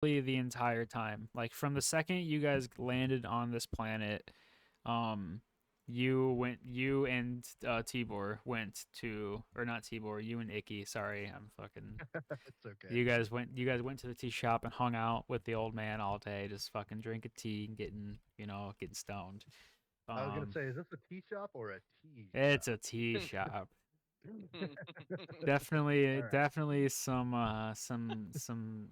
the entire time. Like from the second you guys landed on this planet, um, you and Tibor went to, or not Tibor, you and Icky. Sorry, I'm fucking. It's okay. You guys went to the tea shop and hung out with the old man all day, just fucking drinking tea and getting stoned. I was gonna Um, say, is this a tea shop or a tea it's shop? a tea shop. Hmm. Definitely, All right. definitely some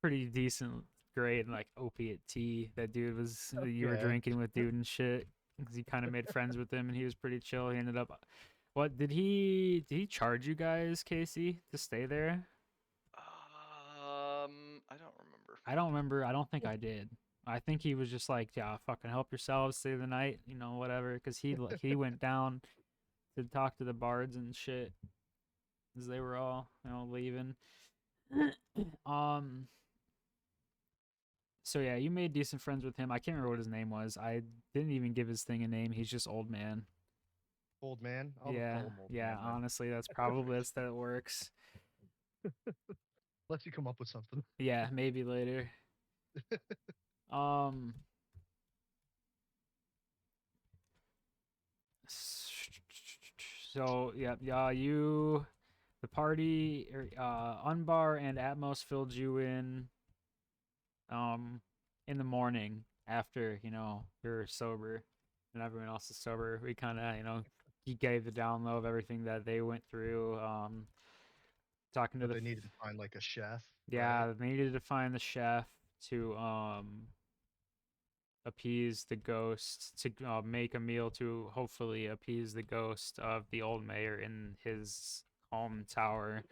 pretty decent grade like opiate tea that dude was you were Okay. drinking with dude and shit because you kind of made friends with him and he was pretty chill. He ended up, what did he charge you guys, Casey, to stay there? I don't remember. I don't remember. I don't think I did. I think he was just like, yeah, fucking help yourselves, stay the night, whatever. Because he went down to talk to the bards and shit as they were all leaving. um. So yeah, you made decent friends with him. I can't remember what his name was. I didn't even give his thing a name. He's just old man. Old man. I'll just Yeah, call him old yeah. man then. Honestly, that's probably that's that works. Unless you come up with something. Yeah, maybe later. Um. So yeah, yeah. The party, Unbar and Atmos filled you um in the morning after you're sober and everyone else is sober. We kind of he gave the down low of everything that they went through. Talking to That the they needed to find like a chef, right? yeah, they needed to find the chef to appease the ghost, to make a meal to hopefully appease the ghost of the old mayor in his home tower,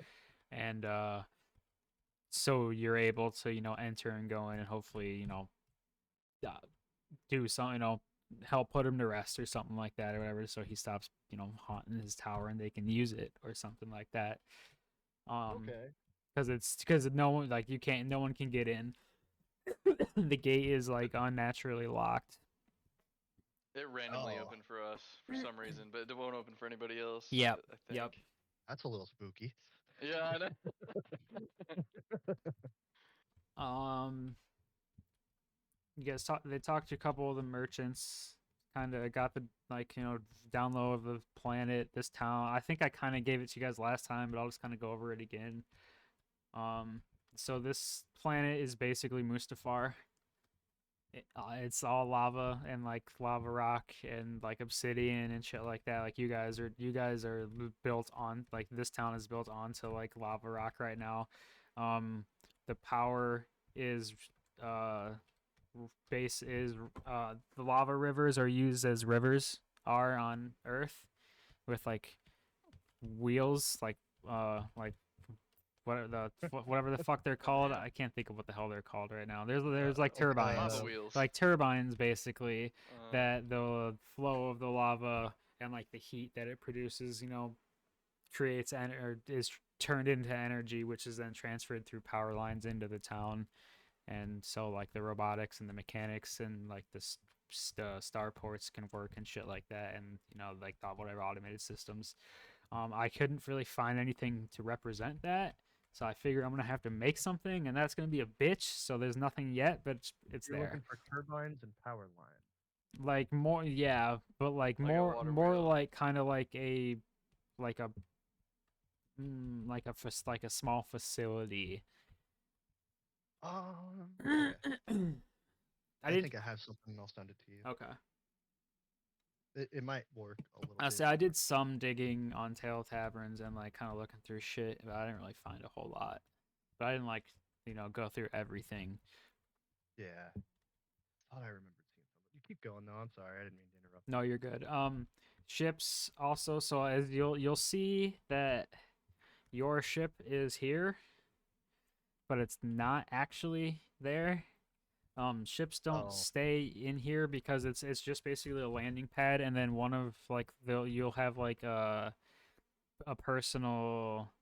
and so you're able to enter and go in and hopefully uh, do something, help put him to rest or something like that or whatever, so he stops haunting his tower and they can use it or something like that. Um, Okay. because no one, like, you can't, no one can get in. The gate is like unnaturally locked. It randomly Oh, opened for us for some reason, but it won't open for anybody else. Yep. I Yep. think. that's a little spooky. Yeah, I know. Um, you guys talk. They talked to a couple of the merchants. Kind of got the down low of the planet, this town. I think I kind of gave it to you guys last time, but I'll just kind of go over it again. Um, so this planet is basically Mustafar. It's all lava and like lava rock and like obsidian and shit like that. Like you guys are built on, like, this town is built onto like lava rock right now. Um, the power is uh base is the lava rivers are used as rivers are on Earth with like wheels like whatever the fuck they're Oh called. yeah. I can't think of what the hell they're called right now. There's like Like Lava turbines, wheels. basically, Uh, that the flow of the lava and like the heat that it produces, creates or is turned into energy, which is then transferred through power lines into the town. And so like the robotics and the mechanics and like the starports can work and shit like that, and like the whatever automated systems. I couldn't really find anything to represent that, so I figure I'm gonna have to make something, and that's gonna be a bitch. So there's nothing yet, but it's you're there. looking for turbines and power lines. Like more, yeah, but like like a more, water more wheel. like kind of like a like a small facility. Okay. I I did. think I have something, and I'll send it to you. Okay. It might work a little I bit say I more. did some digging on Tail Taverns and like kind of looking through shit, but I didn't really find a whole lot. But I didn't like go through everything. Yeah. Thought I remembered seeing something. You keep going though. I'm sorry. I didn't mean to interrupt No, you. you're good. Ships also. So as you'll see that your ship is here, but it's not actually there. Ships don't Oh, stay in here because it's just basically a landing pad, and then one of like you'll have like a personal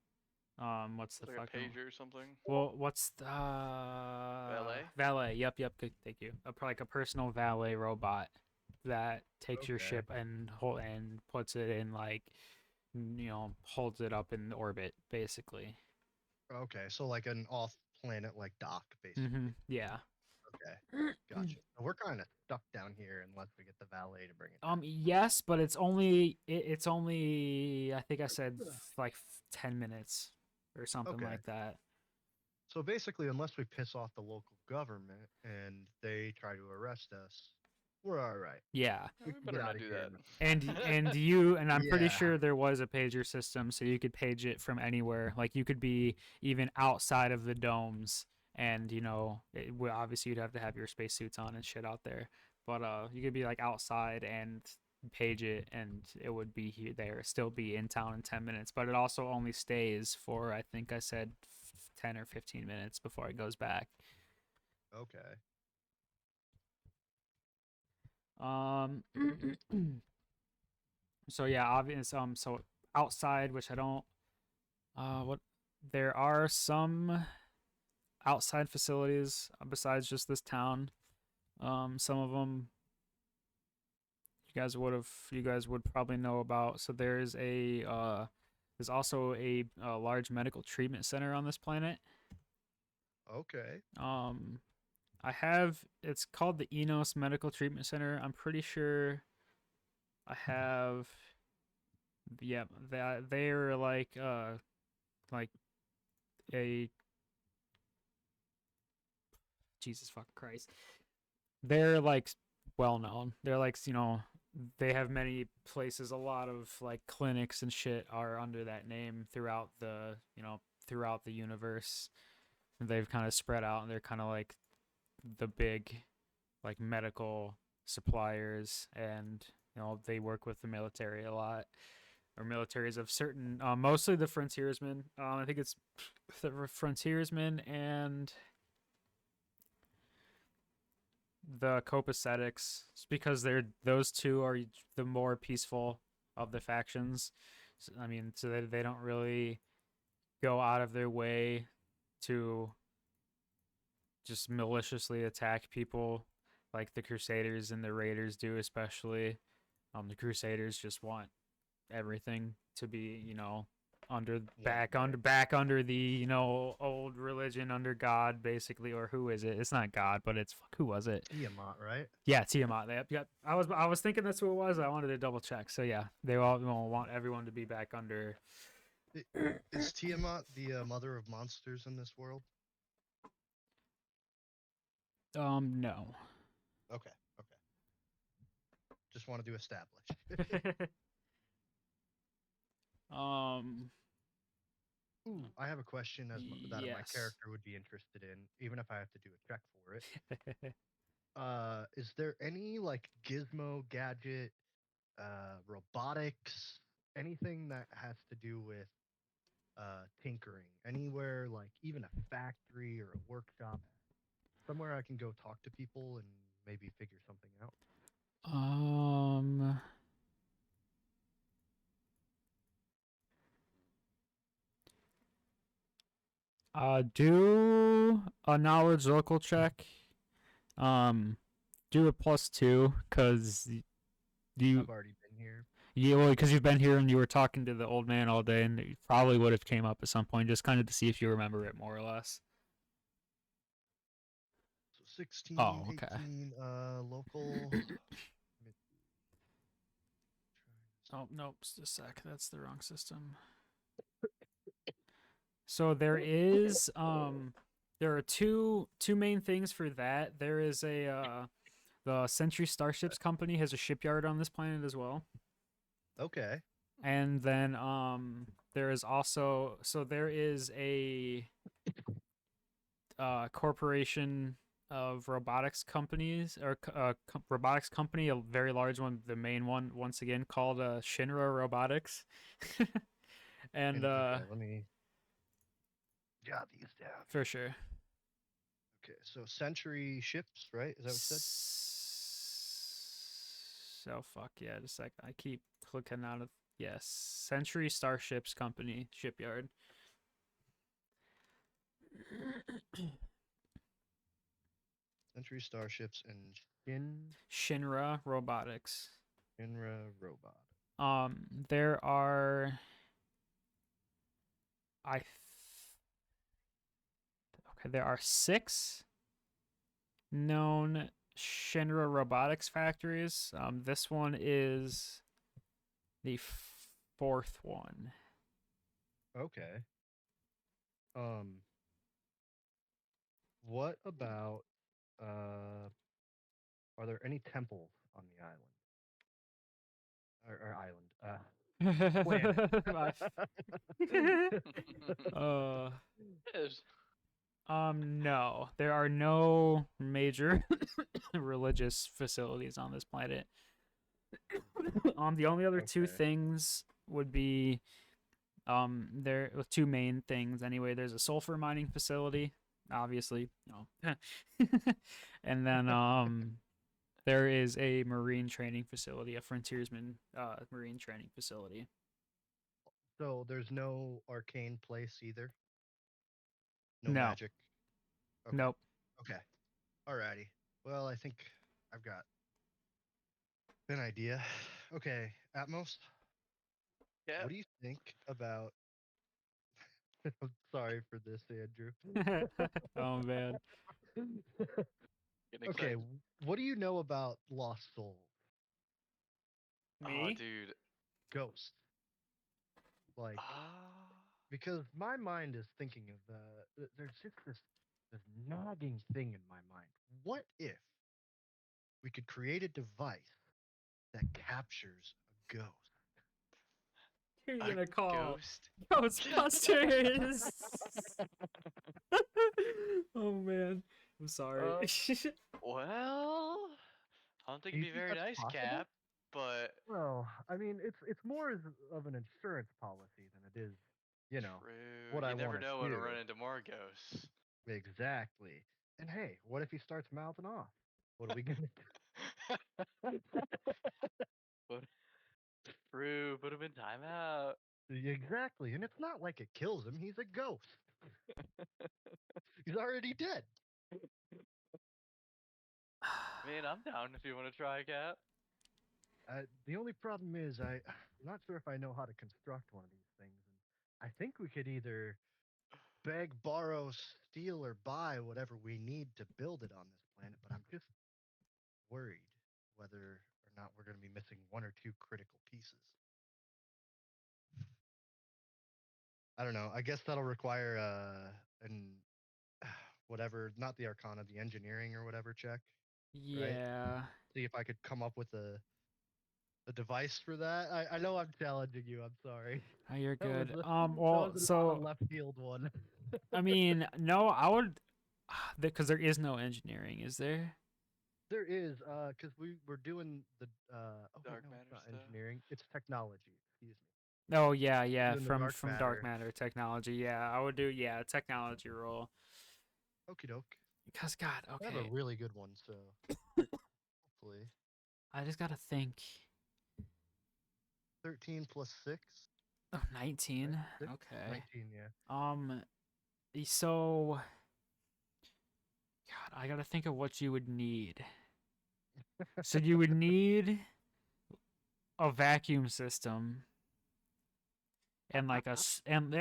what's the Like a fucking pager or something. well what's the Valet. valet? Yep, good, thank you. Like a personal valet robot that takes your okay. ship and puts it in, like, holds it up in orbit basically. Okay. So like an off planet-like dock, basically. Yeah. Okay, gotcha. We're kind of stuck down here unless we get the valet to bring it. Yes, but it's only I think I said like 10 minutes or something Okay. like that. So basically, unless we piss off the local government and they try to arrest us, we're all right. Yeah. We We can better get out not of do here. that. And I'm pretty Yeah. sure there was a pager system, so you could page it from anywhere. Like you could be even outside of the domes, and well, obviously you'd have to have your spacesuits on and shit out there. But you could be like outside and page it, and it would be there, still be in town in 10 minutes. But it also only stays for I think I said 10 or 15 minutes before it goes back. Okay. Um. So yeah, obvious. So outside, which I don't. What there are some outside facilities besides just this town. Some of them you guys would probably know about. So there's also a large medical treatment center on this planet. Okay. It's called the Enos Medical Treatment Center. I'm pretty sure I have. Yeah, that they're like a Jesus fucking Christ. They're like well known. They're like, they have many places. A lot of like clinics and shit are under that name throughout the universe. They've kind of spread out, and they're kind of like the big like medical suppliers, and they work with the military a lot, or militaries of certain, mostly the frontiersmen. I think it's the frontiersmen and the copacetics, because those two are the more peaceful of the factions. I mean, so they don't really go out of their way to just maliciously attack people like the Crusaders and the Raiders do, especially. The Crusaders just want everything to be, back under the, old religion, under God, basically. Or who is it? It's not God, but it's who was it? Tiamat, right? Yeah, Tiamat. Yep. I was thinking that's who it was. I wanted to double check. So yeah, they all want everyone to be back under. Is Tiamat the mother of monsters in this world? No. Okay. Okay. Just wanted to establish. um. Ooh, I have a question that my Yes. character would be interested in, even if I have to do a check for it. Is there any like gizmo, gadget, robotics, anything that has to do with tinkering? Anywhere, like even a factory or a workshop, somewhere I can go talk to people and maybe figure something out? um. Do a knowledge local check. Do a +2 because you I've already been here. well, because you've been here and you were talking to the old man all day, and it probably would have came up at some point, just kind of to see if you remember it more or less. So 16, Oh, okay. 18, local. Oh nope, just a sec. That's the wrong system. So there are two main things for that. There is the Century Starships Company has a shipyard on this planet as well. Okay. And then there is also there is a corporation of robotics companies, or robotics company, a very large one, the main one once again, called Shinra Robotics. And Okay, let me jot these down. for sure. Okay, so Century Ships, right? Is that what you said? So fuck yeah, just like I keep clicking out of, yes, Century Starships Company shipyard. Century Starships and Shinra Robotics. Shinra Robot. There are, I. Okay, Okay, there are 6 known Shinra robotics factories. This one is the 4th one. Okay. What about are there any temples on the island? Or island, uh, Yes. no, there are no major religious facilities on this planet. The only other 2 Okay. things would be there with 2 main things anyway. There's a sulfur mining facility, obviously, and then there is a marine training facility, a frontiersman marine training facility. So there's no arcane place either. No No, magic. Okay. nope. Okay. Alrighty. Well, I think I've got an idea. Okay, Atmos, Yeah. what do you think about? I'm sorry for this, Andrew. Oh man, Getting Okay, excited. what do you know about lost souls, Oh, me? dude. ghosts? Like, Ah. because my mind is thinking of there's just this nagging thing in my mind. What if we could create a device that captures a ghost? Who are you A gonna call ghost? Ghostbusters? Oh man, I'm sorry. Uh, Well, I don't think do it'd you be think very that's nice, possible? Cap, but Well, I mean, it's more of an insurance policy than it is, true. what I You never want to know when we'll do. run into more ghosts. Exactly. And hey, what if he starts mouthing off? What are we gonna do? What? True. Put him in timeout. Exactly. And it's not like it kills him. He's a ghost. He's already dead. Man, I'm down if you want to try, Cap. The only problem is I'm not sure if I know how to construct one of these things. And I think we could either beg, borrow, steal, or buy whatever we need to build it on this planet. But I'm just worried whether or not we're going to be missing 1 or 2 critical pieces. I don't know. I guess that'll require an whatever, not the Arcana, the engineering or whatever check, right? Yeah. See if I could come up with a device for that. I know I'm challenging you. I'm sorry. Oh, you're That was good. that Well, was not a so left field one. I mean, no, I would, because there is no engineering, is there? There is, because we're doing the oh wait, Dark no, it's matter not stuff. engineering. It's technology. Excuse me. Oh yeah, yeah, Doing the dark from dark matter. matter technology. Yeah, I would do technology role. Okie doke. Because God, I have a okay, really good one, so hopefully I just gotta think. 13 plus 6, Oh, right? 19. 6? Okay. 19, yeah. Um, so God, I gotta think of what you would need. So you would need a vacuum system and like and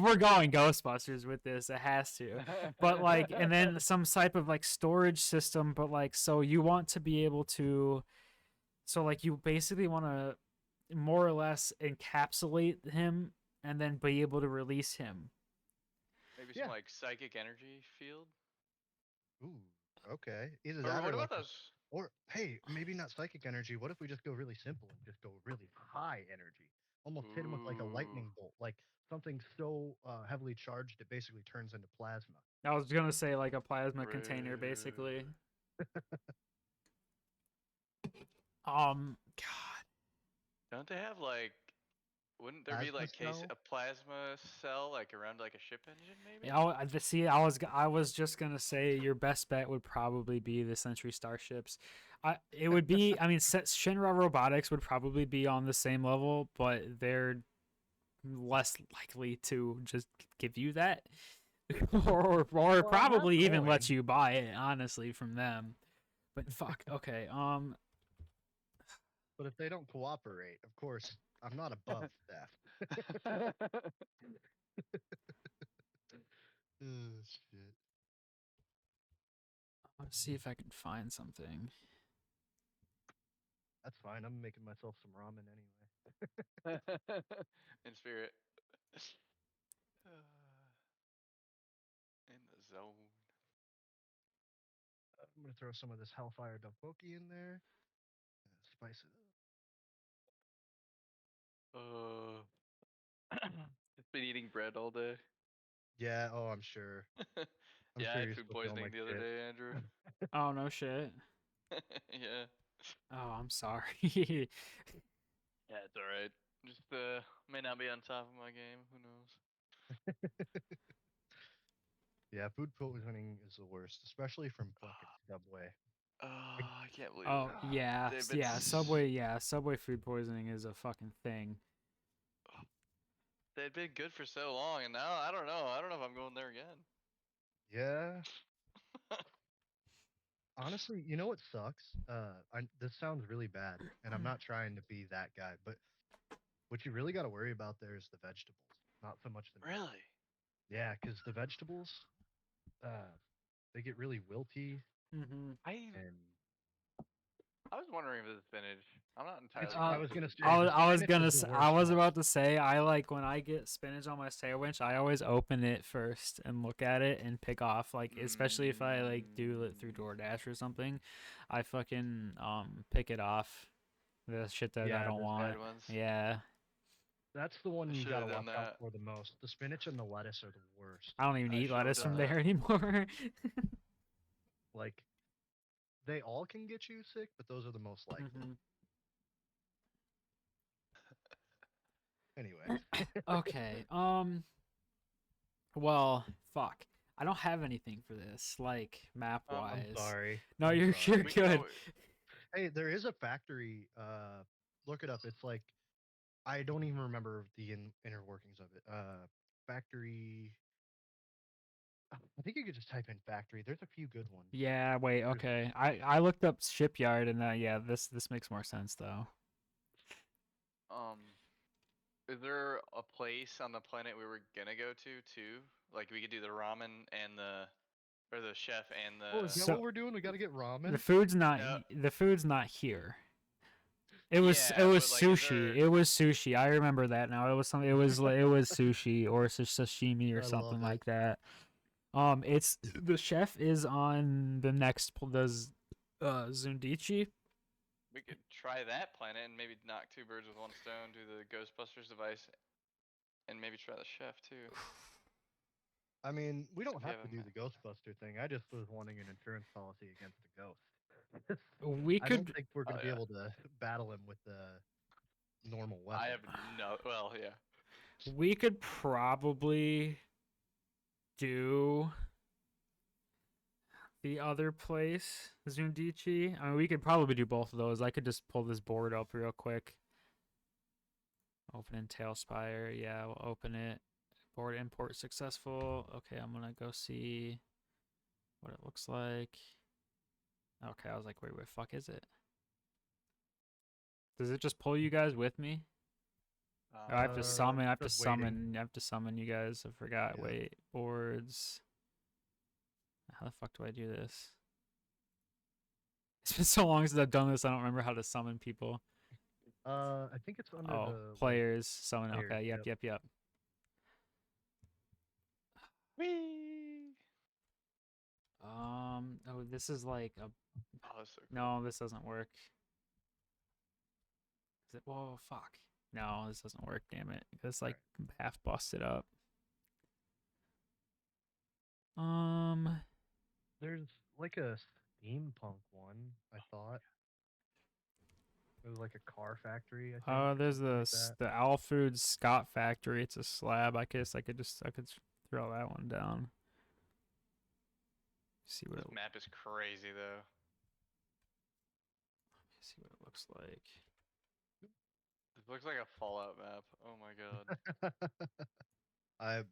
we're going Ghostbusters with this. It has to, but like, and then some type of like storage system. But like, so you want to be able to, so like you basically want to more or less encapsulate him and then be able to release him. Maybe some Yeah. like psychic energy field. Ooh, okay. Either Or that what or about like those? or hey, maybe not psychic energy. What if we just go really simple and just go really high energy? Almost hit him with like a Ooh. lightning bolt, like something so heavily charged it basically turns into plasma. I was gonna say like a plasma container, True. basically. God, Don't they have like? Wouldn't there be Plasma like cell? a plasma cell like around like a ship engine maybe? yeah, see, I was just gonna say your best bet would probably be the Century starships. It would be, I mean, Shinra Robotics would probably be on the same level, but they're less likely to just give you that, or Well, I have probably even let coin, you buy it, honestly, from them. But fuck, okay, but if they don't cooperate, of course, I'm not above theft. Shit. Let's see if I can find something. That's fine. I'm making myself some ramen anyway. In spirit. In the zone. I'm gonna throw some of this Hellfire Tteokbokki in there. Spice it up. Just been eating bread all day. Yeah. Oh, I'm sure. I'm Yeah, I sure had you're food still feeling poisoning like the other shit. day, Andrew. Oh no shit. Yeah. Oh, I'm sorry. Yeah, it's alright. Just may not be on top of my game. Who knows? Yeah, food poisoning is the worst, especially from fucking Subway. I can't believe Oh yeah, they've been. yeah. Subway, yeah. Subway food poisoning is a fucking thing. They've been good for so long, and now I don't know. I don't know if I'm going there again. Yeah. Honestly, you know what sucks? This sounds really bad, and I'm not trying to be that guy, but what you really got to worry about there is the vegetables, not so much the meat. Really? Yeah, because the vegetables, uh, they get really wilty, Mm-hmm. I and I was wondering if it's spinach. I'm not it's. entirely I Uh, was gonna positive. say the I was spinach gonna is the I worst was one. about to say I like when I get spinach on my sandwich, I always open it first and look at it and pick off like especially if I like do it through Mm, DoorDash or something, I fucking pick it off the shit that I Yeah, don't the bad want. ones. Yeah. that's the I one you should got to have done watch out that. for the most. The spinach and the lettuce are the worst. I don't even I eat should have lettuce done from Uh, that. there anymore. like they all can get you sick, but those are the most likely. hmm Anyways, Okay. Well, fuck. I don't have anything for this, like map I'm wise. sorry. No, I'm you're sorry. We can good. always. Hey, there is a factory. Look it up. It's like I don't even remember the inner workings of it. Factory. I think you could just type in factory. There's a few good ones. Yeah, wait, There's, okay. I looked up shipyard and yeah, this makes more sense though. Is there a place on the planet we were gonna go to too? Like we could do the ramen and the chef and oh, is the. that what So we're doing? We got to get the ramen. food's not No. the food's not here. It Yeah, was but like, is sushi. there? It was sushi. I remember that now. It was something. It was it was sushi or sashimi or I something love it. like that. It's the chef is on the next Zundichi. We could try that planet and maybe knock two birds with one stone. Do the Ghostbusters device and maybe try the chef too. I mean, we don't If you have have to a do map. the Ghostbuster thing. I just was wanting an insurance policy against the ghost. We I don't could think we're Oh going to be yeah. able to battle him with the normal I weapon. have no. Well, yeah. we could probably do the other place, Zundichi. I mean, we could probably do both of those. I could just pull this board up real quick. Open in Tailspire. Yeah, we'll open it. Board import successful. Okay, I'm gonna go see what it looks like. Okay, I was like, wait, where the fuck is it? Does it just pull you guys with me? Or I have to Maybe. summon. I have to Says waiting. summon. I have to summon you guys. I forgot. Yeah. Wait, boards. How the fuck do I do this? It's been so long since I've done this. I don't remember how to summon people. I think it's under Oh, the like players summon. players. Okay, yep, Yep. yep, yep. Whee! Oh, this is like a. Oh, that's so cool. No, this doesn't work. Is it? Whoa, fuck. No, this doesn't work. Damn it. It's All like right. half busted up. Um. There's like a steampunk one. I thought it was like a car factory. I think There's something like that. the Owl Foods Scott Factory. It's a slab. I guess I could throw that one down. See what This it map is crazy though. see what it looks like. This looks like a Fallout map. Oh my god. I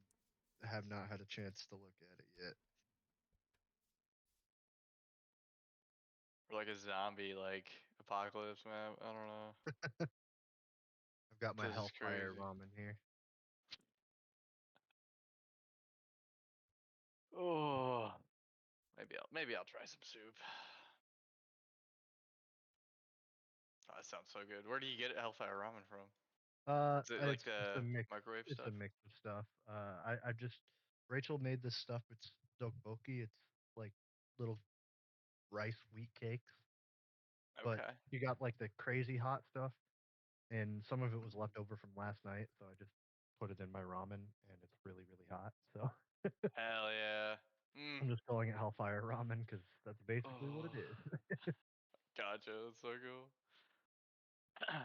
have not had a chance to look at it yet. Or like a zombie like apocalypse map. I don't know. I've got my This is Hellfire crazy. ramen here. Oh, maybe I'll try some soup. Oh, that sounds so good. Where do you get Hellfire Ramen from? Is it like It's a the mix. microwave It's a stuff? mix of stuff. I just Rachel made this stuff. It's dokboki. It's like little rice wheat cakes, but Okay. you got like the crazy hot stuff, and some of it was left over from last night, so I just put it in my ramen, and it's really really hot. So Hell yeah. Mm. I'm just calling it Hellfire Ramen because that's basically what it Oh, is. gotcha. That's so cool.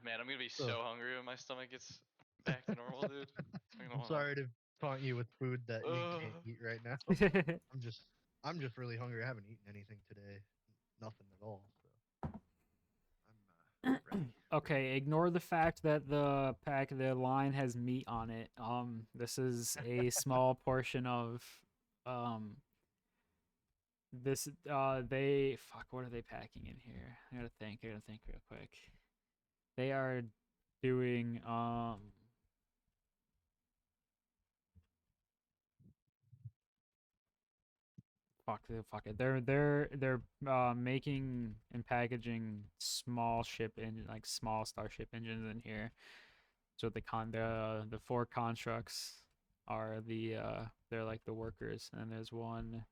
Man, I'm gonna be So so hungry when my stomach gets back to normal, dude. Not gonna I'm lie. sorry to taunt you with food that you can't Ugh. eat right now. I'm just I'm just really hungry. I haven't eaten anything today, nothing at all. So I'm ready. Ready. Okay, ignore the fact that the line has meat on it. This is a small portion of um this they fuck, what are they packing in here? I gotta think real quick. They are doing fuck it. They're making and packaging small ship engine, like small starship engines in here. So the four constructs are they're like the workers, and there's one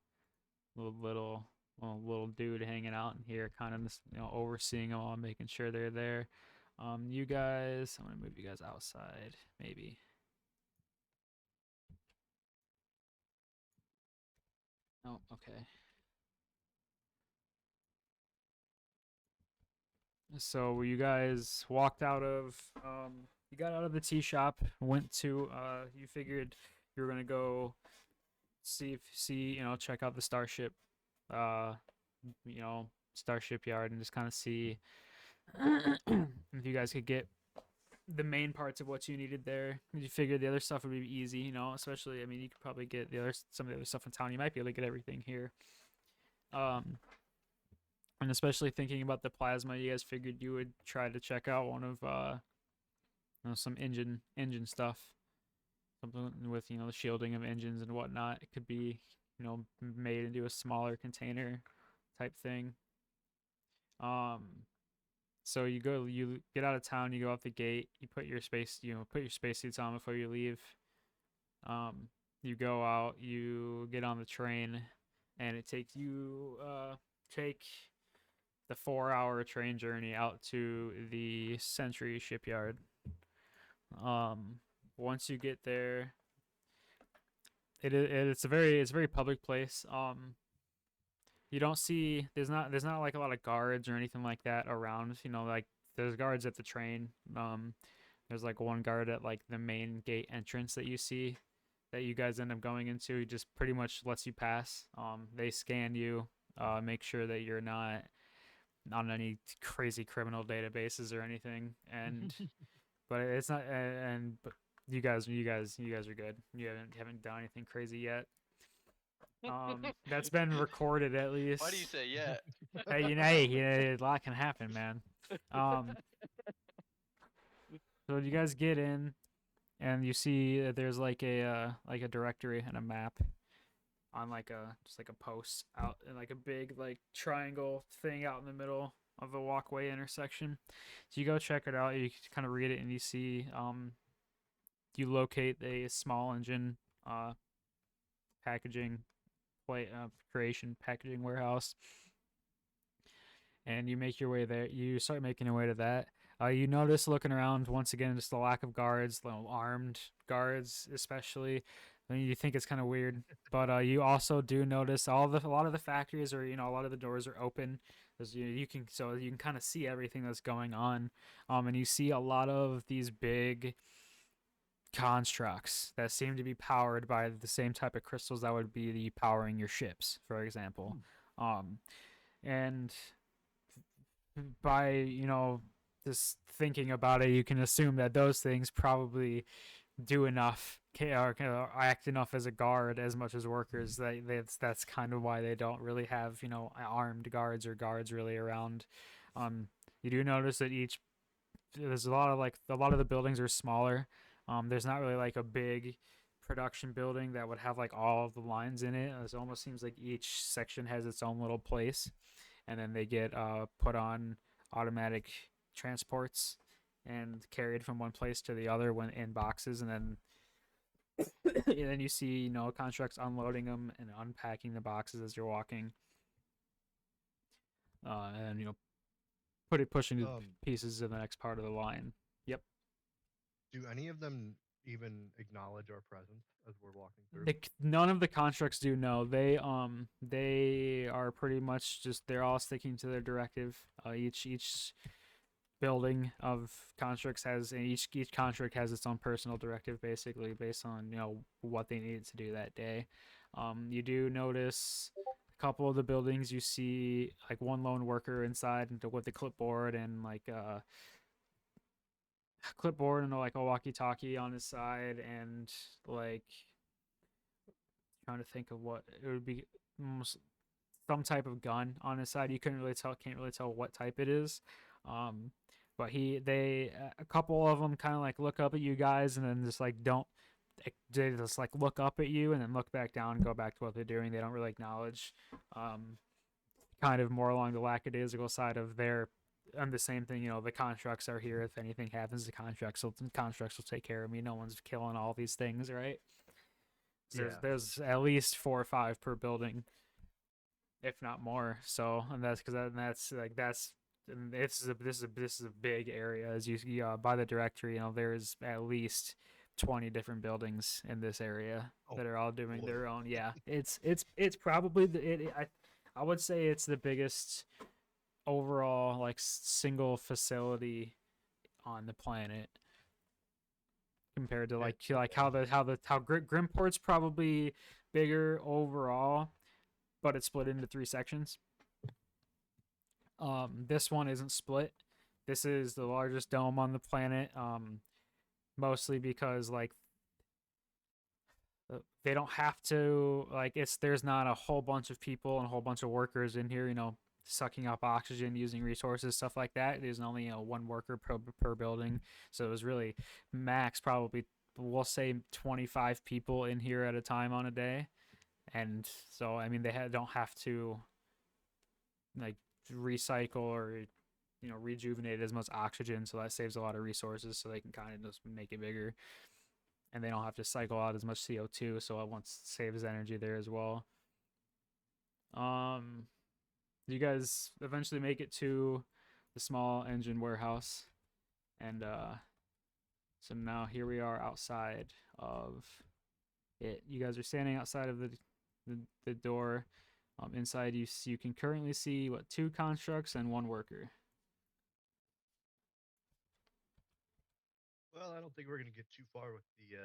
little little dude hanging out in here, kind of just, overseeing them all, making sure they're there. You guys, I'm gonna move you guys outside, maybe. Oh, okay. So you guys walked out of you got out of the tea shop, went to you figured you were gonna go check out the starship uh starship yard and just kind of see if you guys could get the main parts of what you needed there. You figured the other stuff would be easy, especially, I mean, you could probably get some of the other stuff in town. You might be able to get everything here. Um and especially thinking about the plasma, you guys figured you would try to check out one of some engine stuff, something with the shielding of engines and whatnot. It could be made into a smaller container type thing. Um, so you get out of town, you go out the gate, you put your spacesuits on before you leave. Um, you go out, you get on the train, and it takes you take the 4-hour train journey out to the Century shipyard. Um, Once you get there, it's a very public place. You don't see there's not like a lot of guards or anything like that around. Like there's guards at the train. There's like one guard at like the main gate entrance that you see that you guys end up going into. He just pretty much lets you pass. They scan you, make sure that you're not on any crazy criminal databases or anything, and but it's not and but you guys are good. You haven't done anything crazy yet. That's been recorded at Why do you least. say yeah? Hey, a lot can happen, man. Um, so you guys get in, and you see that there's like a directory and a map on like a just like a post out in like a big like triangle thing out in the middle of a walkway intersection. So you go check it out. You kind of read it, and you see you locate a small engine uh packaging creation packaging warehouse, and you make your way there. You start making your way to that. You notice looking around once again just the lack of guards, armed guards especially. I mean, you think it's kind of weird, but you also do notice a lot of the factories are a lot of the doors are open. As you can kind of see everything that's going on, and you see a lot of these big constructs that seem to be powered by the same type of crystals that would be the powering your ships, for example. Um, and by just thinking about it, you can assume that those things probably do enough or act enough as a guard as much as workers. That's kind of why they don't really have armed guards or guards really around. You do notice that there's a lot of the buildings are smaller. There's not really like a big production building that would have like all of the lines in it. It almost seems like each section has its own little place, and then they get put on automatic transports and carried from one place to the other when in boxes, and then and then you see contracts unloading them and unpacking the boxes as you're walking, and pushing the Um, pieces to the next part of the line. Yep. do any of them even acknowledge our presence as we're walking through? None of the constructs do. No, they are pretty much just they're all sticking to their directive. Each building of constructs has and each construct has its own personal directive, basically based on what they needed to do that day. You do notice a couple of the buildings you see like one lone worker inside with the clipboard and like clipboard and like a walkie-talkie on his side, and like trying to think of what it would be, almost some type of gun on his side. You can't really tell what type it is. Um, but a couple of them kind of like look up at you guys and then just like don't. They just like look up at you and then look back down and go back to what they're doing. They don't really acknowledge. Kind of more along the lackadaisical side of their. And the same thing, the contracts are here. If anything happens, the contracts will take care of me. No one's killing all these things, right? So Yeah. there's at least 4 or 5 per building, if not more. So, and that's because that's like that's and this is a big area. As you see by the directory, there's at least 20 different buildings in this area Oh that are all doing boy. their own. Yeah, it's probably I would say it's the biggest overall like single facility on the planet compared to like how Grimport's probably bigger overall, but it's split into 3 sections. This one isn't split. This is the largest dome on the planet. Mostly because like they don't have to like there's not a whole bunch of people and a whole bunch of workers in here, sucking up oxygen using resources, stuff like that. There's only one worker per building, so it was really max probably we'll say 25 people in here at a time on a day, and so I mean don't have to like recycle or rejuvenate as much oxygen, so that saves a lot of resources, so they can kind of just make it bigger, and they don't have to cycle out as much CO2, so it once saves energy there as well. um you guys eventually make it to the small engine warehouse, and so now here we are outside of it. You guys are standing outside of the door. Inside you can currently see 2 constructs and 1 worker. Well, I don't think we're gonna get too far with the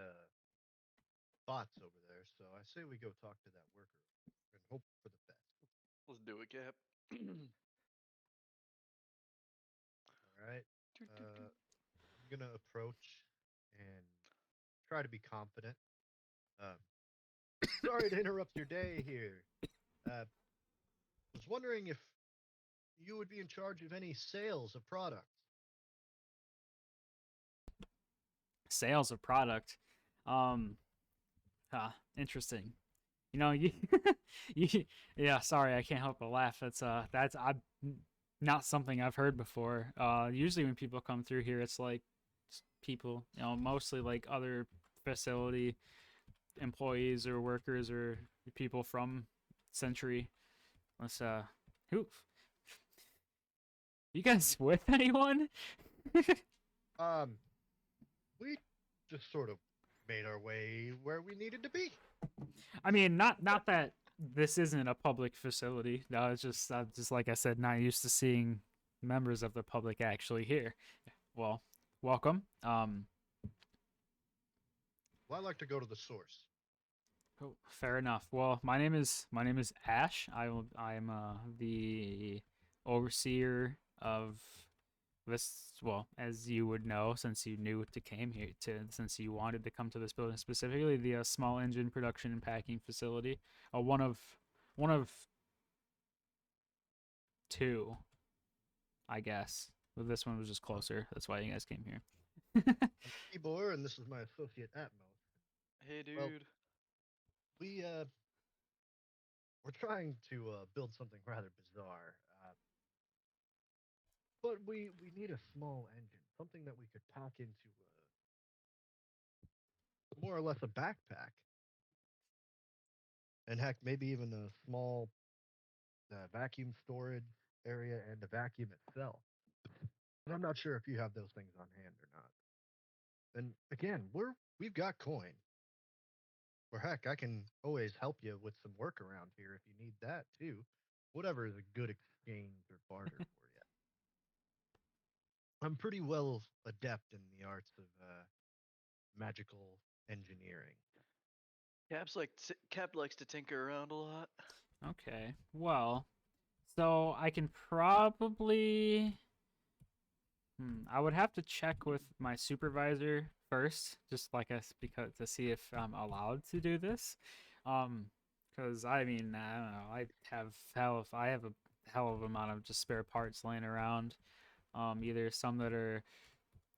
bots over there, so I say we go talk to that worker and hope for the best. Let's do it, Cap. All right. I'm gonna approach and try to be confident. Uh, Sorry to interrupt your day here. Was wondering if you would be in charge of any sales of products. Sales of product. Um, Interesting. You, you, yeah. Sorry, I can't help but laugh. That's not something I've heard before. Usually when people come through here, it's like people, mostly like other facility employees or workers or people from Century. Let's who? You guys with anyone? Um, we just sort of made our way where we needed to be. I mean, not that this isn't a public facility. No, it's just like I said, not used to seeing members of the public actually here. Well, welcome. Well, I like to go to the source. Oh, fair enough. Well, my name is Ash. I'm the overseer of this. Well, as you would know, since you knew to came here to since you wanted to come to this building specifically, the small engine production and packing facility. One of 2, I guess. But this one was just Well, closer. That's why you guys came here. I'm Tibor, and this is my associate Atmos. Hey, Well, dude. we we're trying to build something rather bizarre, but we need a small engine, something that we could pack into more or less a backpack, and heck, maybe even a small vacuum storage area and a vacuum itself. And I'm not sure if you have those things on hand or not. And again, we've got coin. Or heck, I can always help you with some work around here if you need that too. Whatever is a good exchange or barter for you. I'm pretty well adept in the arts of magical engineering. Cap likes to tinker around a lot. Okay. Well, so I can probably. I would have to check with my supervisor first, just like us, because to see if I'm allowed to do this. Because I mean, I don't know. I have a hell of amount of just spare parts laying around. Either some that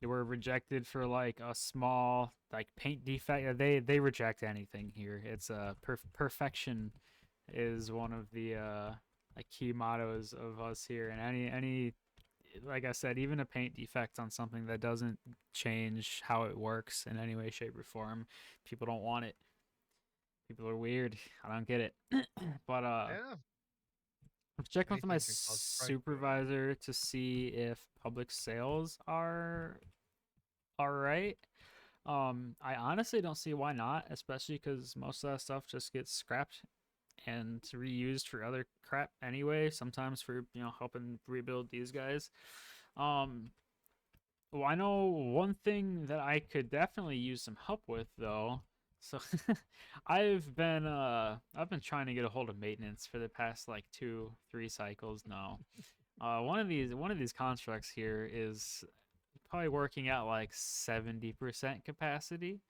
were rejected for like a small like paint defect. They reject anything here. It's perfection is one of the like key mottos of us here, and any like I said, even a paint defect on something that doesn't change how it works in any way, shape, or form, people don't want it. People are weird. I don't get it. But Yeah, I'm checking with my anything can cause the price to rise. supervisor to see if public sales are all right. I honestly don't see why not, especially because most of that stuff just gets scrapped and reused for other crap anyway. Sometimes for helping rebuild these guys. Um, Well, I know one thing that I could definitely use some help with though. So I've been trying to get a hold of maintenance for the past like 2, 3 cycles now. One of these constructs here is probably working at like 70% capacity.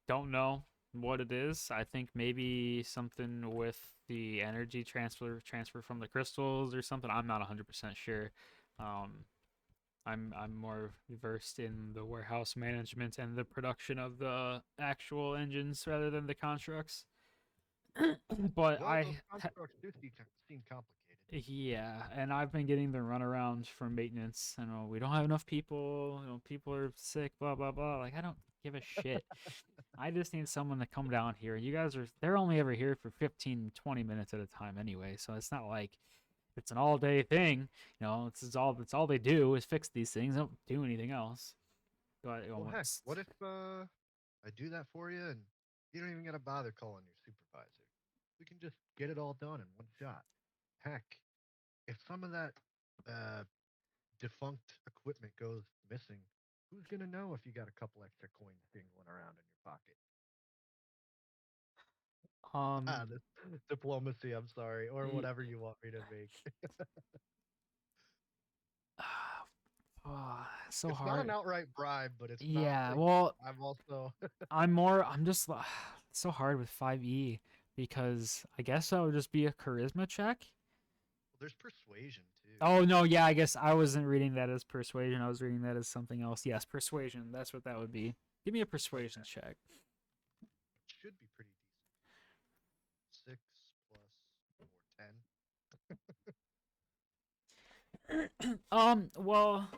Don't know what it is. I think maybe something with the energy transfer from the crystals or something. I'm not 100% sure. Um, I'm more versed in the warehouse management and the production of the actual engines rather than the constructs. But Well, those constructs do seem complicated. yeah, and I've been getting the runaround from maintenance. I know we don't have enough people. People are sick. Blah blah blah. Like I don't give a shit. I just need someone to come down here. They're only ever here for 15, 20 minutes at a time anyway. So it's not like it's an all day thing. It's all they do is fix these things. They don't do anything else. But Well, heck, what if I do that for you and you don't even gotta bother calling your supervisor? We can just get it all done in one shot. Heck, if some of that uh, defunct equipment goes missing, who's gonna know if you got a couple extra coins dingling around in your pocket? um, This diplomacy, I'm sorry, or whatever you want me to make. so It's not an hard. outright bribe, but it's not Yeah, like well, I'm also. I'm just it's so hard with 5e because I guess that would just be a charisma check. There's persuasion too. Oh no, yeah, I guess I wasn't reading that as persuasion. I was reading that as something else. Yes, persuasion. That's what that would be. Give me a persuasion Okay, check. should be pretty decent. 6 plus 4, 10. Well,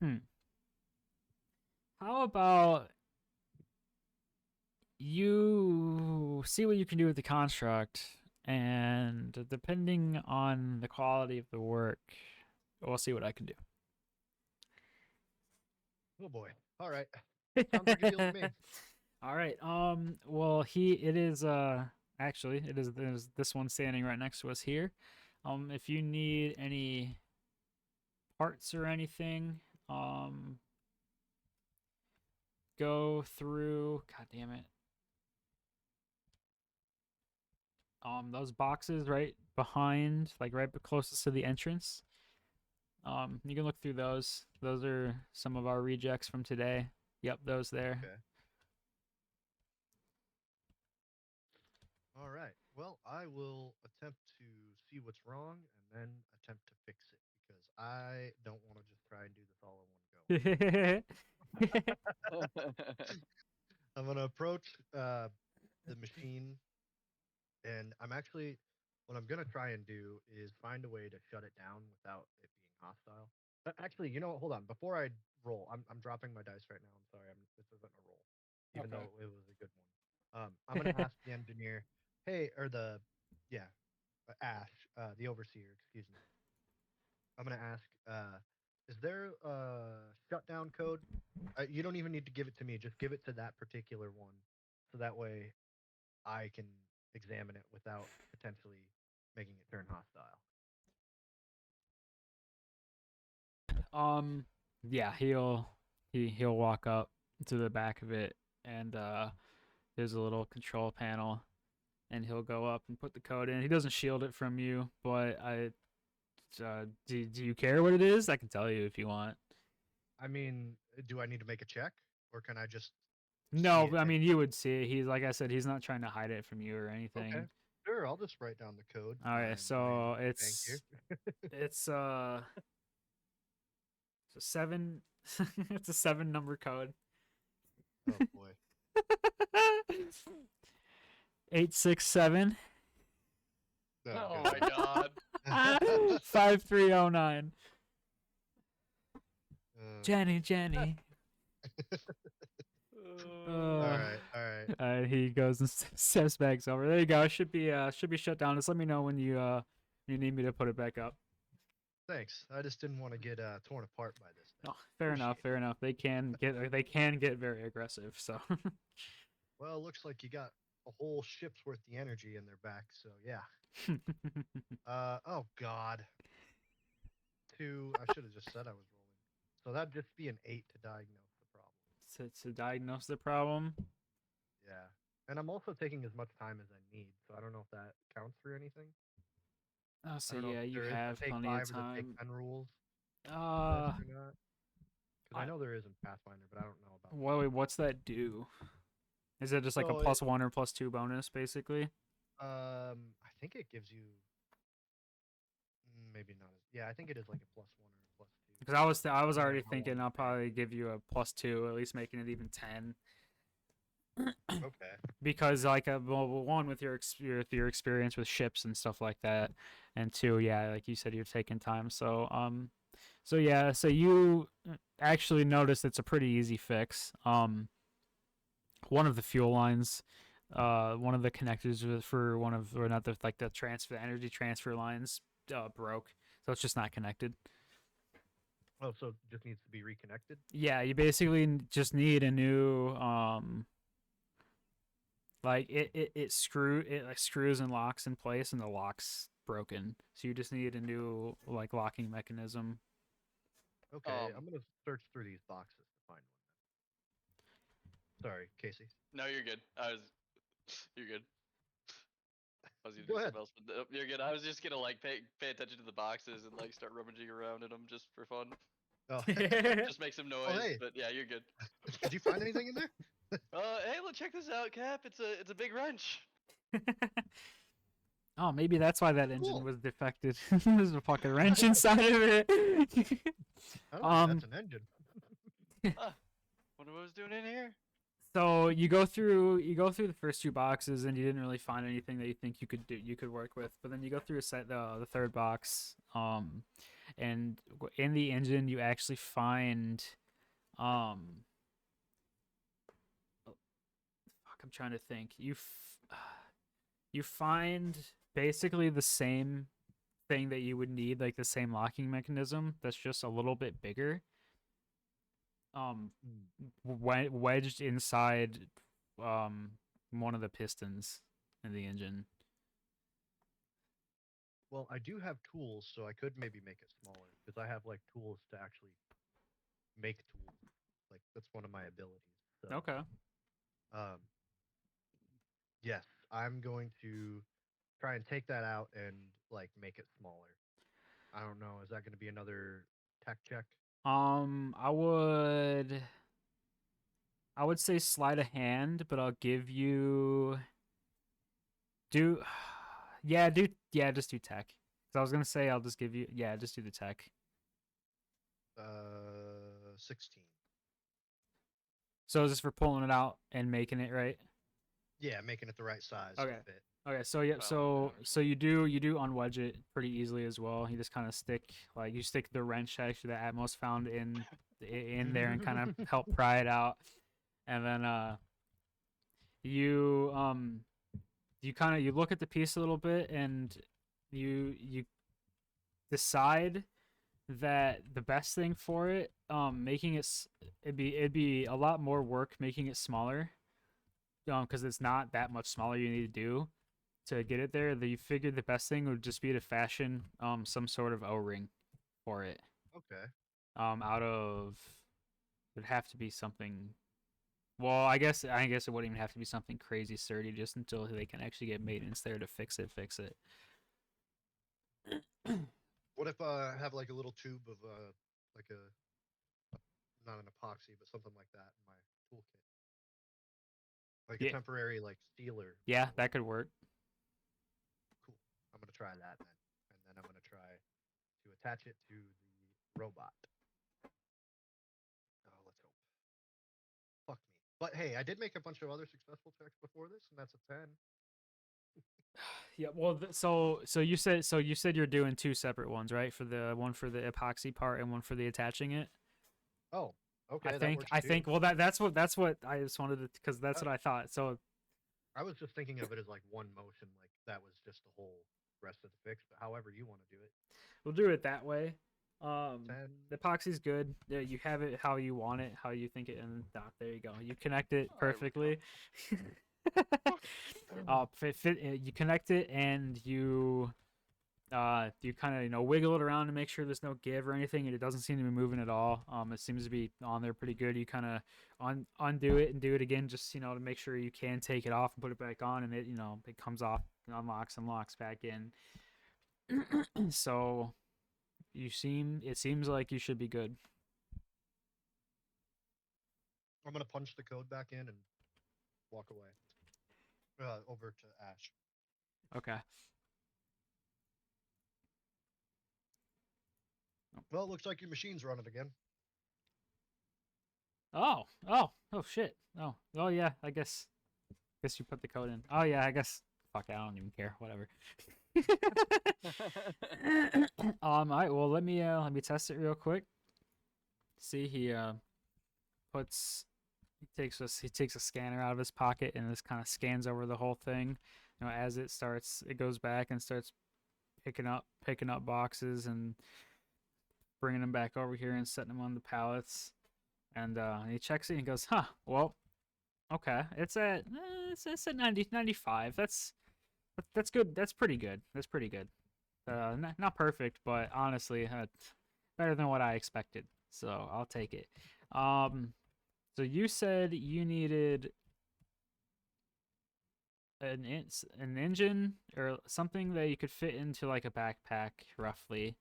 hmm. How about you see what you can do with the construct, and depending on the quality of the work, we'll see what I can Oh boy. All right. do. Sounds like a deal to me. All right. Well, it is actually there's this one standing right next to us here. If you need any parts or anything, um, go through. God damn it. Those boxes right behind, like right closest to the entrance. You can look through those. Those are some of our rejects from today. Yep, those there. Okay. All right. Well, I will attempt to see what's wrong and then attempt to fix it because I don't want to just try and do this all in one go. I'm gonna approach the machine, and what I'm gonna try and do is find a way to shut it down without it being hostile. Actually, you know what? Hold on. Before I roll, I'm dropping my dice right now. I'm sorry. This isn't a roll, even Okay. though it was a good one. I'm gonna ask the engineer, hey, or yeah, Ash, the overseer, excuse me. I'm gonna ask, is there a shutdown code? You don't even need to give it to me. Just give it to that particular one, so that way I can examine it without potentially making it turn hostile. Um, yeah, he'll walk up to the back of it, and there's a little control panel, and he'll go up and put the code in. He doesn't shield it from you, but do you care what it is? I can tell you if you want. I mean, do I need to make a check, or can I just see No, it? but I And mean you would see it. He's like I said, he's not trying to hide it from you or okay, anything. sure, I'll just write down the code. All right, I'm going. so Thank you. it's a seven. It's a seven number code. Oh boy. 867 Oh Oh my god. god. 5309. Okay. Jenny. All Uh, right. All right. he goes and steps back over. There you go. It should be shut down. Just let me know when you need me to put it back up. Thanks. I just didn't want to get torn apart by this thing. Oh, fair enough. Appreciate Fair enough. They can get very aggressive. So Well, it looks like you got a whole ship's worth the energy in their back. So yeah. Oh God. Two. I should have just said I was rolling. So that'd just be an 8 to diagnose the problem. to diagnose the problem. Yeah. And I'm also taking as much time as I need, so I don't know if that counts for anything. Oh, I so don't know if yeah, you there is the have take plenty of 5 or the take time. 10 rules to this Uh, or not. Because I I, know there is in Pathfinder, but I don't know about this. what's that do? Is it just like a So +1 or +2 bonus, basically? I think it gives you maybe not. Yeah, I think it is like a +1 or a +2, Because I was depending on already how long thinking you I'll band. probably give you a +2, at least making it even 10. Okay. Because like well, one with your experience with ships and stuff like that, and two, yeah, like you said, you're taking time. So yeah, so you actually notice it's a pretty easy fix. One of the fuel lines, one of the connectors for one of or not the like the transfer energy transfer lines broke, so it's just not connected. Oh, so it just needs to be reconnected. Yeah, you basically just need a new like it like screws and locks in place and the lock's broken, so you just need a new like locking mechanism. Okay, I'm gonna search through these boxes to find one. Sorry, Casey. No, you're good. You're good. I was gonna Go do ahead. something else, but you're good. I was just gonna like pay attention to the boxes and like start rummaging around in them just for fun. Oh, Just make some oh, noise, hey, but yeah, you're good. did you find anything in there? Hey, let's check this out, Cap. It's a big wrench. Oh, maybe that's why that engine Cool. was defected. There's a fucking wrench inside of it. I don't think um, that's an engine. Huh. Wonder what I was doing in here. so you go through the first two boxes and you didn't really find anything that you could work with. But then you go through the third box, and in the engine you actually find um fuck, I'm trying to think. You find basically the same thing that you would need, like the same locking mechanism that's just a little bit bigger. Hmm. Wedged inside um one of the pistons in the engine. Well, I do have tools, so I could maybe make it smaller because I have like tools to actually make tools. Like that's one of my abilities. So, Okay. um, yes, I'm going to try and take that out and like make it smaller. I don't know. Is that going to be another tech check? I would say sleight of hand, but I'll give you do just do tech. 'Cause I was gonna say I'll just give you just do the tech. 16. So is this for pulling it out and making it right? Yeah, making it the right size to Okay. fit. Okay, so yeah, Filing it down or so you do unwedge it pretty easily as well. You just kind of stick the wrench actually that Atmos found in there and kind of help pry it out, and then you you look at the piece a little bit and you decide that the best thing for it making it'd be a lot more work making it smaller because it's not that much smaller you need to do to get it there. You figured the best thing would just be to fashion some sort of O-ring for it. Okay. Out of it'd have to be something. Well, I guess it wouldn't even have to be something crazy sturdy, just until they can actually get maintenance there to fix it. Fix it. What if I have like a little tube of like not an epoxy, but something like that in my toolkit, like a Yeah, temporary like sealer. yeah, that could work. Cool. I'm gonna try that then, and then I'm gonna try to attach it to the robot. Oh, let's hope. Fuck me. But hey, I did make a bunch of other successful checks before this, and that's a 10. Yeah, well, you said you're doing two separate ones, right? For the one for the epoxy part and one for the attaching it. Oh, I okay, that think works I too. think well that's what I just wanted to because that's Uh, what I thought. So I was just thinking of it as like one motion, like that was just the whole rest of the fix. But however you want to do it, we'll do it that way. ten. The epoxy's good. Yeah, you have it how you want it, how you think it, and there you go. You connect it There we go. perfectly. You connect it and you kind of wiggle it around to make sure there's no give or anything, and it doesn't seem to be moving at all. It seems to be on there pretty good. You kind of undo it and do it again, just to make sure you can take it off and put it back on, and it comes off, unlocks and locks back in. So it seems like you should be good. I'm gonna punch the code back in and walk away. Over to Ash. Okay. Well, it looks like your machine's running again. Oh shit. Oh yeah. I guess you put the code in. Oh yeah. I guess. Fuck. I don't even care. Whatever. All right. Well, let me test it real quick. See, puts he takes a scanner out of his pocket and just kind of scans over the whole thing. As it goes back and starts picking up boxes and bringing them back over here and setting them on the pallets. And he checks it and he goes, "Huh. Well, okay. It's at 95. That's good. That's pretty good. That's pretty good. Not perfect, but honestly, better than what I expected. So I'll take it. Um, so you said you needed an engine or something that you could fit into like a backpack, roughly,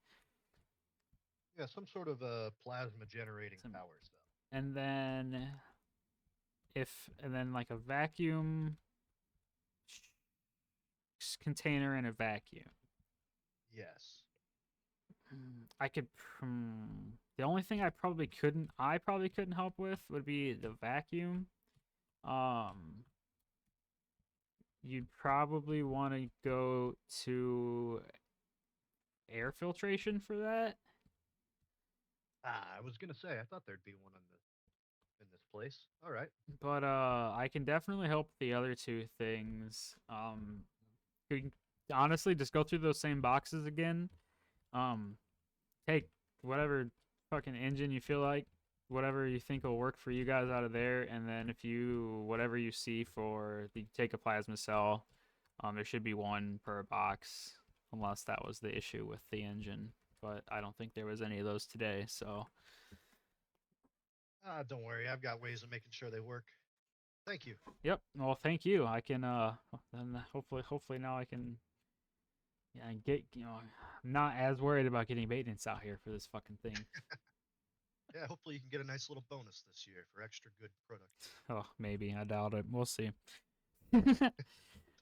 Yeah, some sort of plasma generating Some, power cell. and then like a vacuum container and a vacuum. Yes. I could. The only thing I probably couldn't help with would be the vacuum. Um, you'd probably want to go to air filtration for that. Ah, I was gonna say I thought there'd be one in this place. All right. But I can definitely help the other two things. You can honestly just go through those same boxes again. Um, take whatever fucking engine you feel like, whatever you think will work for you guys out of there, and then if you whatever you see for the take a plasma cell, there should be one per box, unless that was the issue with the engine. But I don't think there was any of those today. So Ah, don't worry. I've got ways of making sure they work. Thank you. yep. Well, thank you. I can then hopefully now I can yeah get I'm not as worried about getting maintenance out here for this fucking thing. Yeah, hopefully you can get a nice little bonus this year for extra good productivity. Oh, maybe I doubt it. We'll see.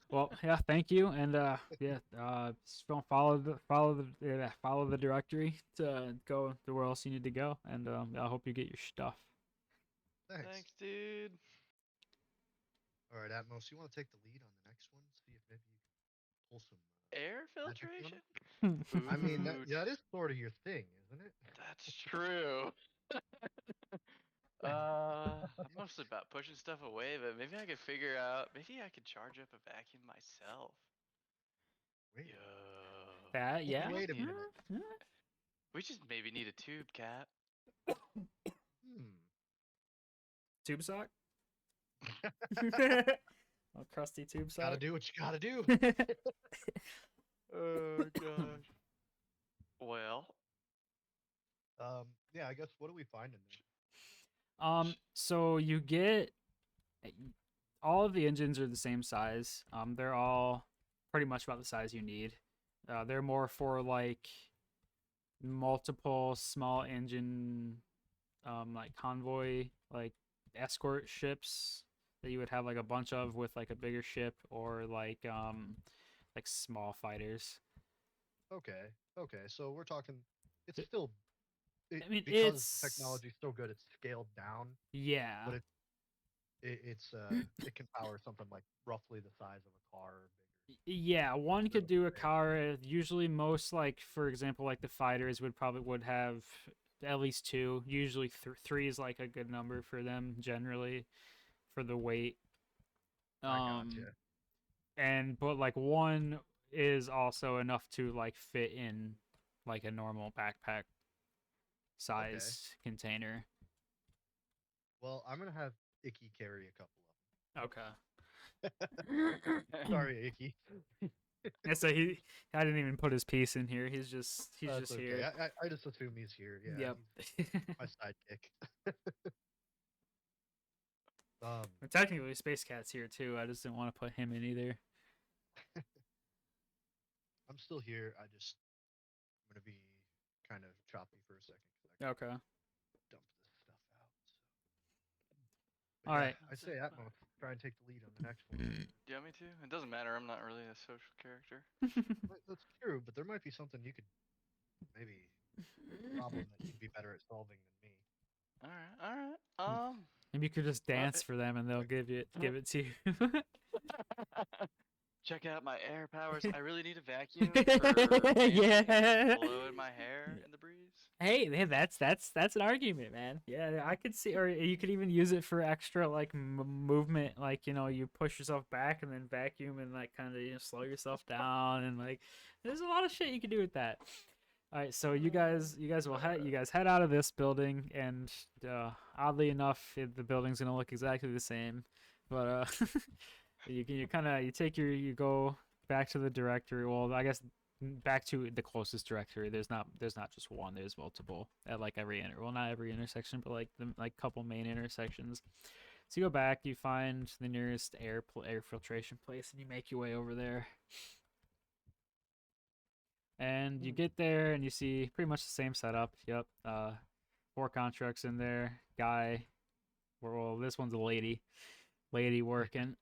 Well, yeah, thank you, and yeah, just don't follow the directory to go to where else you need to go, and I hope you get your stuff. Thanks. dude. All right, Atmos, you want to take the lead on the next one? See if maybe you can pull some Air magic on filtration? them. I mean, Ooh, that is sort of your thing, isn't it? that's true. I'm mostly about pushing stuff away, but maybe I could figure out. Maybe I could charge up a vacuum myself. Wait a Yo, minute. That, maybe yeah. we just Wait a need. minute. We just maybe need a tube cap. Hmm. Tube sock? A crusty tube Gotta sock. do what you gotta do. Oh gosh. Well, Yeah, I guess what do we find in there? So you get all of the engines are the same size. They're all pretty much about the size you need. They're more for like multiple small engine, like convoy, like escort ships that you would have like a bunch of with like a bigger ship, or like small fighters. Okay, okay, so we're talking. It's Th- still I mean, because the it's technology's so good. It's scaled down, yeah, but it can power something like roughly the size of a car or yeah. One bigger. could do a Right? car. Usually, most like for example, like the fighters would have at least two. Usually, three is like a good number for them generally for the weight. I Um, gotcha. and but like one is also enough to like fit in like a normal backpack Okay. size container. Well, I'm gonna have Icky carry a couple Okay. of them. Sorry, Icky. Yeah, so I didn't even put his piece in here. He's That's just okay. here. I just assume he's here. Yeah, Yep. he's my sidekick. Um, But technically, Space Cat's here too. I just didn't want to put him in either. I'm still here. I'm gonna be kind of choppy for a second because I Okay. gotta dump this stuff out. So, but All yeah, right. I'd that's it. say Atmos try and take the lead on the next one. Do you want me to? It doesn't matter. I'm not really a social character. That's true, but there might be something you could maybe problem that you'd be better at solving than me. All right. All right. Maybe you could just Well, dance for them and they'll give it to you. check out my air powers. I really need a vacuum for fanning and Yeah. blowing my hair in the breeze. Hey, that's an argument, man. Yeah, I could see, or you could even use it for extra like movement, like you push yourself back and then vacuum and like kind of slow yourself down and like there's a lot of shit you can do with that. All right, so you guys head out of this building, and oddly enough, the building's gonna look exactly the same, but you take you go back to the directory. Well, I guess back to the closest directory. There's not just one. There's multiple at like well, not every intersection, but like the like couple main intersections. So you go back, you find the nearest air filtration place, and you make your way over there. And you Hmm. get there, and you see pretty much the same setup. Yep. Four contracts in there. Guy. Well, this one's a lady. Lady working.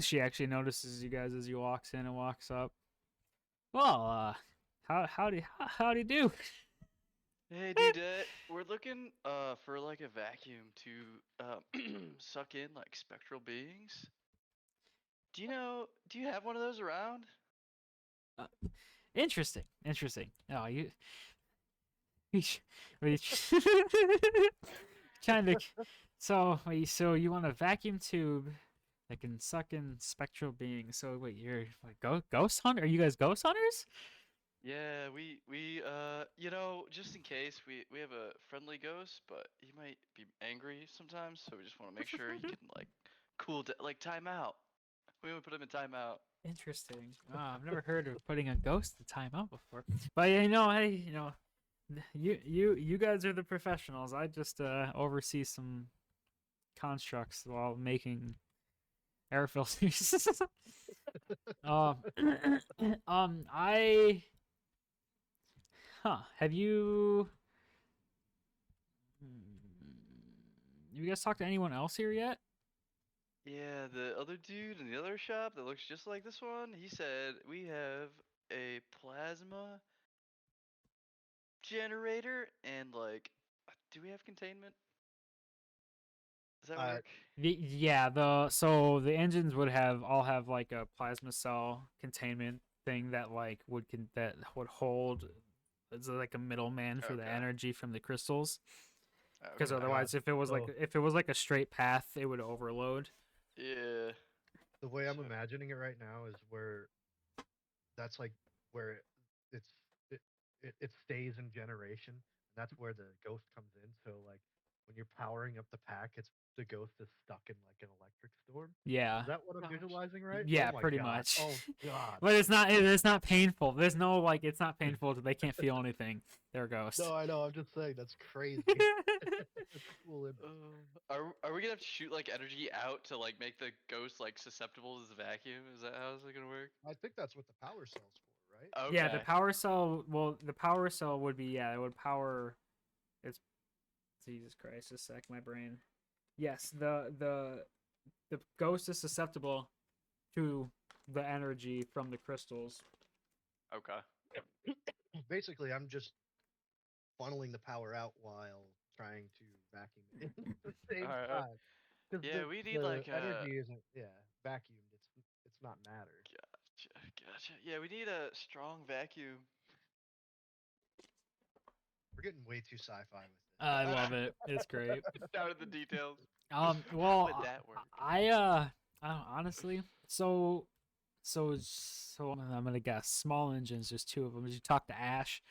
She actually notices you guys as you walks in and walks up. Well, howdy do? Hey, dude, we're looking for like a vacuum to suck in like spectral beings. Do you have one of those around? Uh, interesting. Interesting. Oh, we trying to. So you want a vacuum tube that can suck in spectral beings? So wait, you're like ghost hunter? Are you guys ghost hunters? Yeah, just in case we have a friendly ghost, but he might be angry sometimes, so we just want to make sure he can like like time out. We would put him in timeout. Interesting. I've never heard of putting a ghost in timeout before. But hey, you guys are the professionals. I just oversee some constructs while making air filters. um, I have you guys talked to anyone else here yet? Yeah, the other dude in the other shop that looks just like this one, he said we have a plasma generator and like, do we have containment? Does that Uh, work? So the engines would all have like a plasma cell containment thing that like that would hold as like a middleman for the Okay. energy from the crystals. Because Okay. otherwise, so if it was like a straight path, it would overload. Yeah. the way I'm So, imagining it right now is where that's like where it's it, it stays in generation. And that's where the ghost comes in. So like when you're powering up the pack, it's the ghost is stuck in like an electric storm. Yeah, Is that what I'm gosh. visualizing right? Oh yeah, my pretty god. much. Oh god. But it's not painful. There's no like it's not painful. They can't feel anything. They're a ghost. No, I know. I'm just saying that's crazy. That's a cool image. Are we gonna have to shoot like energy out to like make the ghost like susceptible to the vacuum? Is that how it's gonna work? I think that's what the power cell's for, right? Yeah, the Okay. power cell. Well, the power cell would be it would power. It's Jesus Christ. Just a sec, my brain. Yes, the ghost is susceptible to the energy from the crystals. Okay. Basically, I'm just funneling the power out while trying to vacuum it in at the All same right. time. Because Yeah, we need the like energy isn't vacuumed. It's not matter. gotcha. Yeah, we need a strong vacuum. We're getting way too sci-fi with I love it. It's great. Down to the details. How Well, would that work? I don't, honestly, I'm gonna guess small engines. There's two of them. Did you talk to Ash?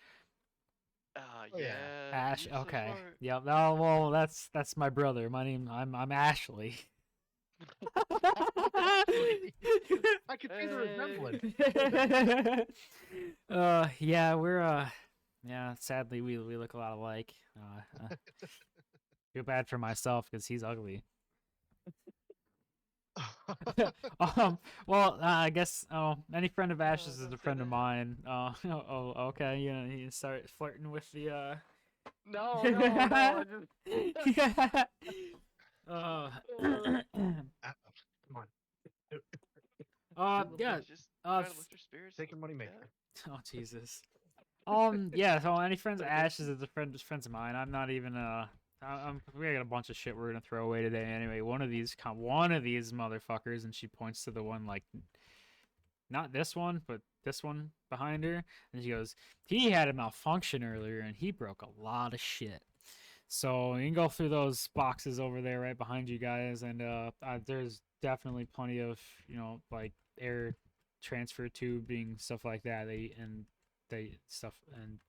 Oh yeah. Yeah. Ash. You're so Okay. smart. Yep. No. Well, that's my brother. I'm Ashley. Actually, I could see the resemblance. Yeah, yeah. Sadly, we look a lot alike. Feel bad for myself because he's ugly. Well, I guess any friend of Ash's is Don't a say friend of that. mine. Oh, okay. You start flirting with the No, no, no. I just. yeah. Uh, Come on, yeah. Just Uh, trying to lift your spirits. take your money Yeah. maker. oh Jesus. Yeah. So any friends of Ash's is a friends of mine. I'm not even we got a bunch of shit we're gonna throw away today anyway. One of these motherfuckers, and she points to the one like not this one, but this one behind her, and she goes, "He had a malfunction earlier, and he broke a lot of shit." So you can go through those boxes over there right behind you guys, and there's definitely plenty of like air transfer tubing stuff like that. They stuff and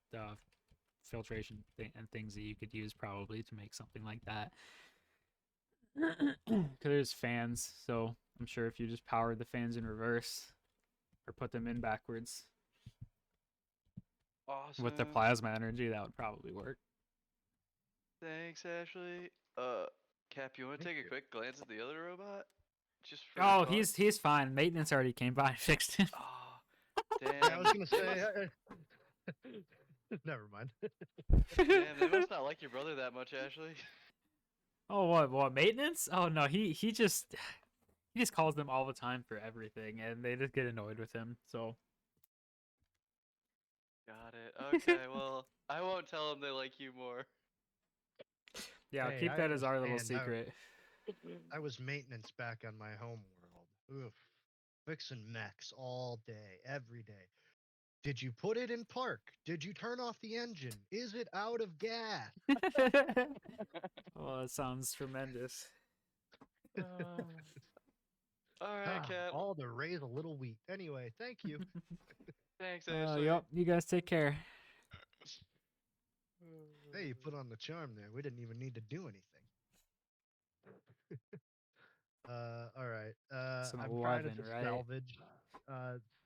filtration and things that you could use probably to make something like that. Because there's fans, so I'm sure if you just powered the fans in reverse or put them in backwards with the Awesome. plasma energy, that would probably work. Thanks, Ashley. Cap, you want to Thank take a you. quick glance at the other robot, just for Oh, fun? he's fine. Maintenance already came by and fixed him. Oh, Yeah, I damn. was gonna say. Never mind. Damn, they must not like your brother that much, Ashley. Oh, what maintenance? Oh no, he just calls them all the time for everything, and they just get annoyed with him. So Got it. Okay, well, I won't tell them they like you more. yeah, I'll Hey, keep I that as our little understand. secret. I was maintenance back on my home world. Oof. Fixing mechs all day, every day. Did you put it in park? Did you turn off the engine? Is it out of gas? Oh, that sounds tremendous. All right, Cap. All to raise a little wheat. Anyway, thank you. Thanks, Ashley. Yep. You guys take care. Hey, you put on the charm there. We didn't even need to do anything. All right. It's an I'm trying to 11, right? salvage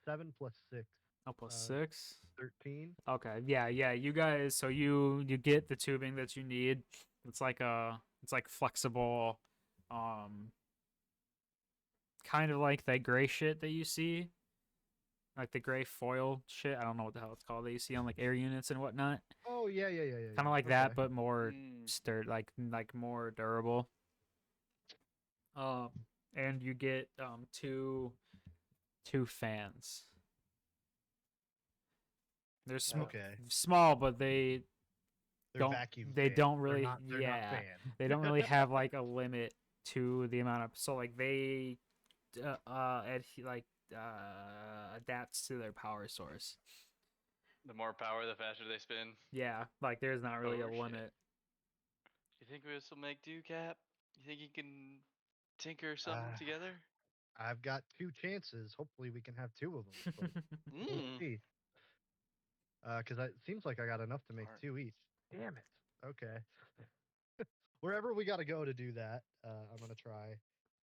7 plus 6, Oh, plus uh, 6. 13. Okay. Yeah. You guys. So you get the tubing that you need. It's like flexible, um, kind of like that gray shit that you see, like the gray foil shit. I don't know what the hell it's called that you see on like air units and whatnot. Oh yeah. Kind of like Okay. that, but more Mm. like more durable. Um, and you get two fans. They're Okay. small, but They're vacuum they fans. don't really They're not yeah fan. they don't really have like a limit to the amount of so like they like adapts to their power source. The more power, the faster they spin. Yeah, like there's not really a Oh, shit. limit. You think this will make do, Cap? You think you can tinker something Uh, together? I've got two chances. Hopefully, we can have two of them, but we'll Mmm. see. Because it seems like I got enough to make Smart. two each. Damn it. Okay. Wherever we got to go to do that, I'm gonna try.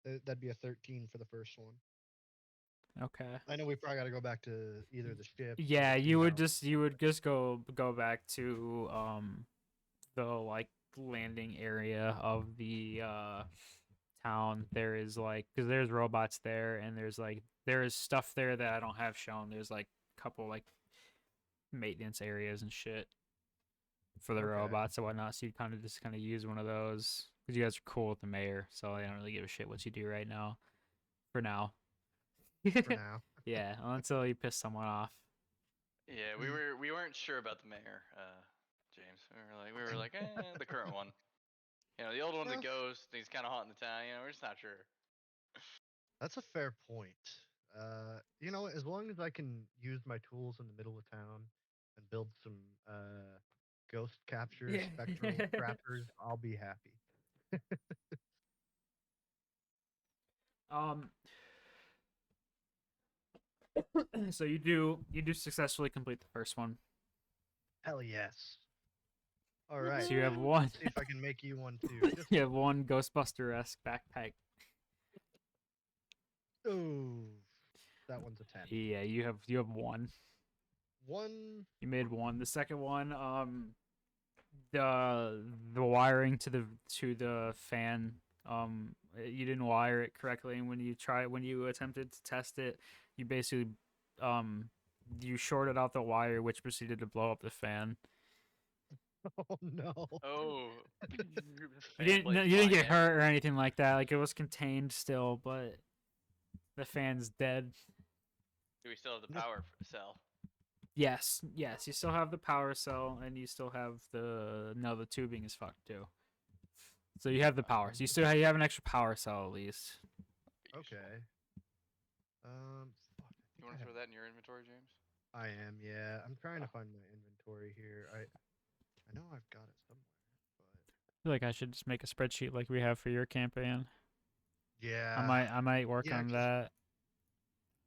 That'd be a 13 for the first one. Okay. I know we probably got to go back to either the ship. Yeah, or see you would just go back to the like landing area of the town. There is like because there's robots there and there is stuff there that I don't have shown. There's like a couple like maintenance areas and shit for the Okay. robots and whatnot. So you kind of use one of those because you guys are cool with the mayor, so I don't really give a shit what you do right now. For now. For now. Yeah, until you piss someone off. Yeah, we weren't sure about the mayor, James. We were like, the current one. You know, the old one's a Well, ghost. He's kind of hot in the town. You know, we're just not sure. that's a fair point. As long as I can use my tools in the middle of town and build some ghost capture Yeah. spectral trappers, I'll be happy. um. So you do successfully complete the first one. Hell yes. All right. So you have one. See if I can make you one too. Just You have one Ghostbuster esque backpack. oh, that one's a 10. Yeah, you have one. One. You made one. The second one, the wiring to the fan, you didn't wire it correctly, and when you attempted to test it, you basically, um, you shorted out the wire, which proceeded to blow up the fan. Oh no. Oh, You didn't blades you didn't flying get in. hurt or anything like that. Like it was contained still, but the fan's dead. Do we still have the No. power cell? Yes, yes, you still have the power cell, and you still have the tubing is fucked too. So you have the power. So you have an extra power cell at least. Useful. Okay. Fuck. I You think want I to have. throw that in your inventory, James? I am. Yeah. I'm trying to Oh. find my inventory here. I know I've got it somewhere, I feel like I should just make a spreadsheet like we have for your campaign. but yeah. I might work Yeah, on 'cause that.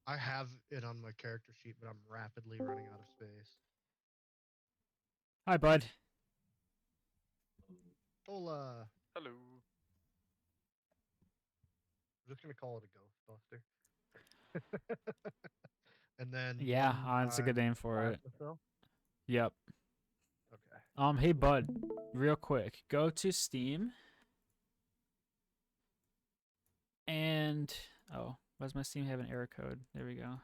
I have it on my character sheet, but I'm rapidly running out of space. Hi, bud. Hola. Hello. I'm just gonna call it a Ghostbuster. And then Yeah, one that's a good time name for it. plasma cell. Yep. Okay. Hey, bud. Real quick, go to Steam and oh, why does my Steam have an error code? There we go.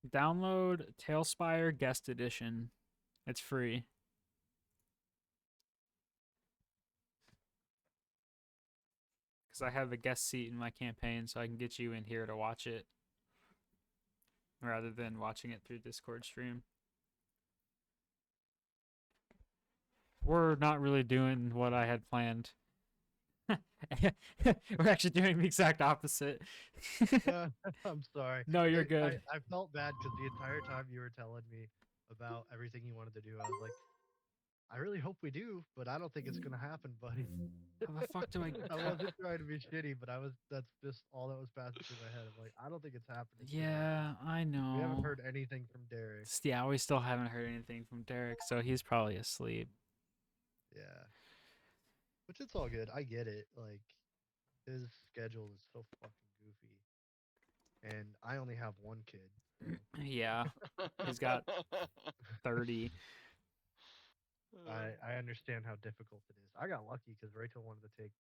Download Tailspire Guest Edition. It's free. Because I have a guest seat in my campaign, so I can get you in here to watch it rather than watching it through Discord stream. We're not really doing what I had planned. We're actually doing the exact opposite. I'm sorry. No, you're good. I felt bad because the entire time you were telling me about everything you wanted to do, I was like, I really hope we do, but I don't think it's gonna happen, buddy. How the fuck do I? I wasn't trying to be shitty, but that's just all that was passing through my head. I'm like, I don't think it's happening. Yeah, I We haven't know. heard anything from Derek. Yeah, we still haven't heard anything from Derek, so he's probably asleep. Yeah. Which it's all good. I get it. Like his schedule is so fucking goofy. And I only have one kid. So Yeah, he's got 30. I understand how difficult it is. I got lucky because Rachel wanted to take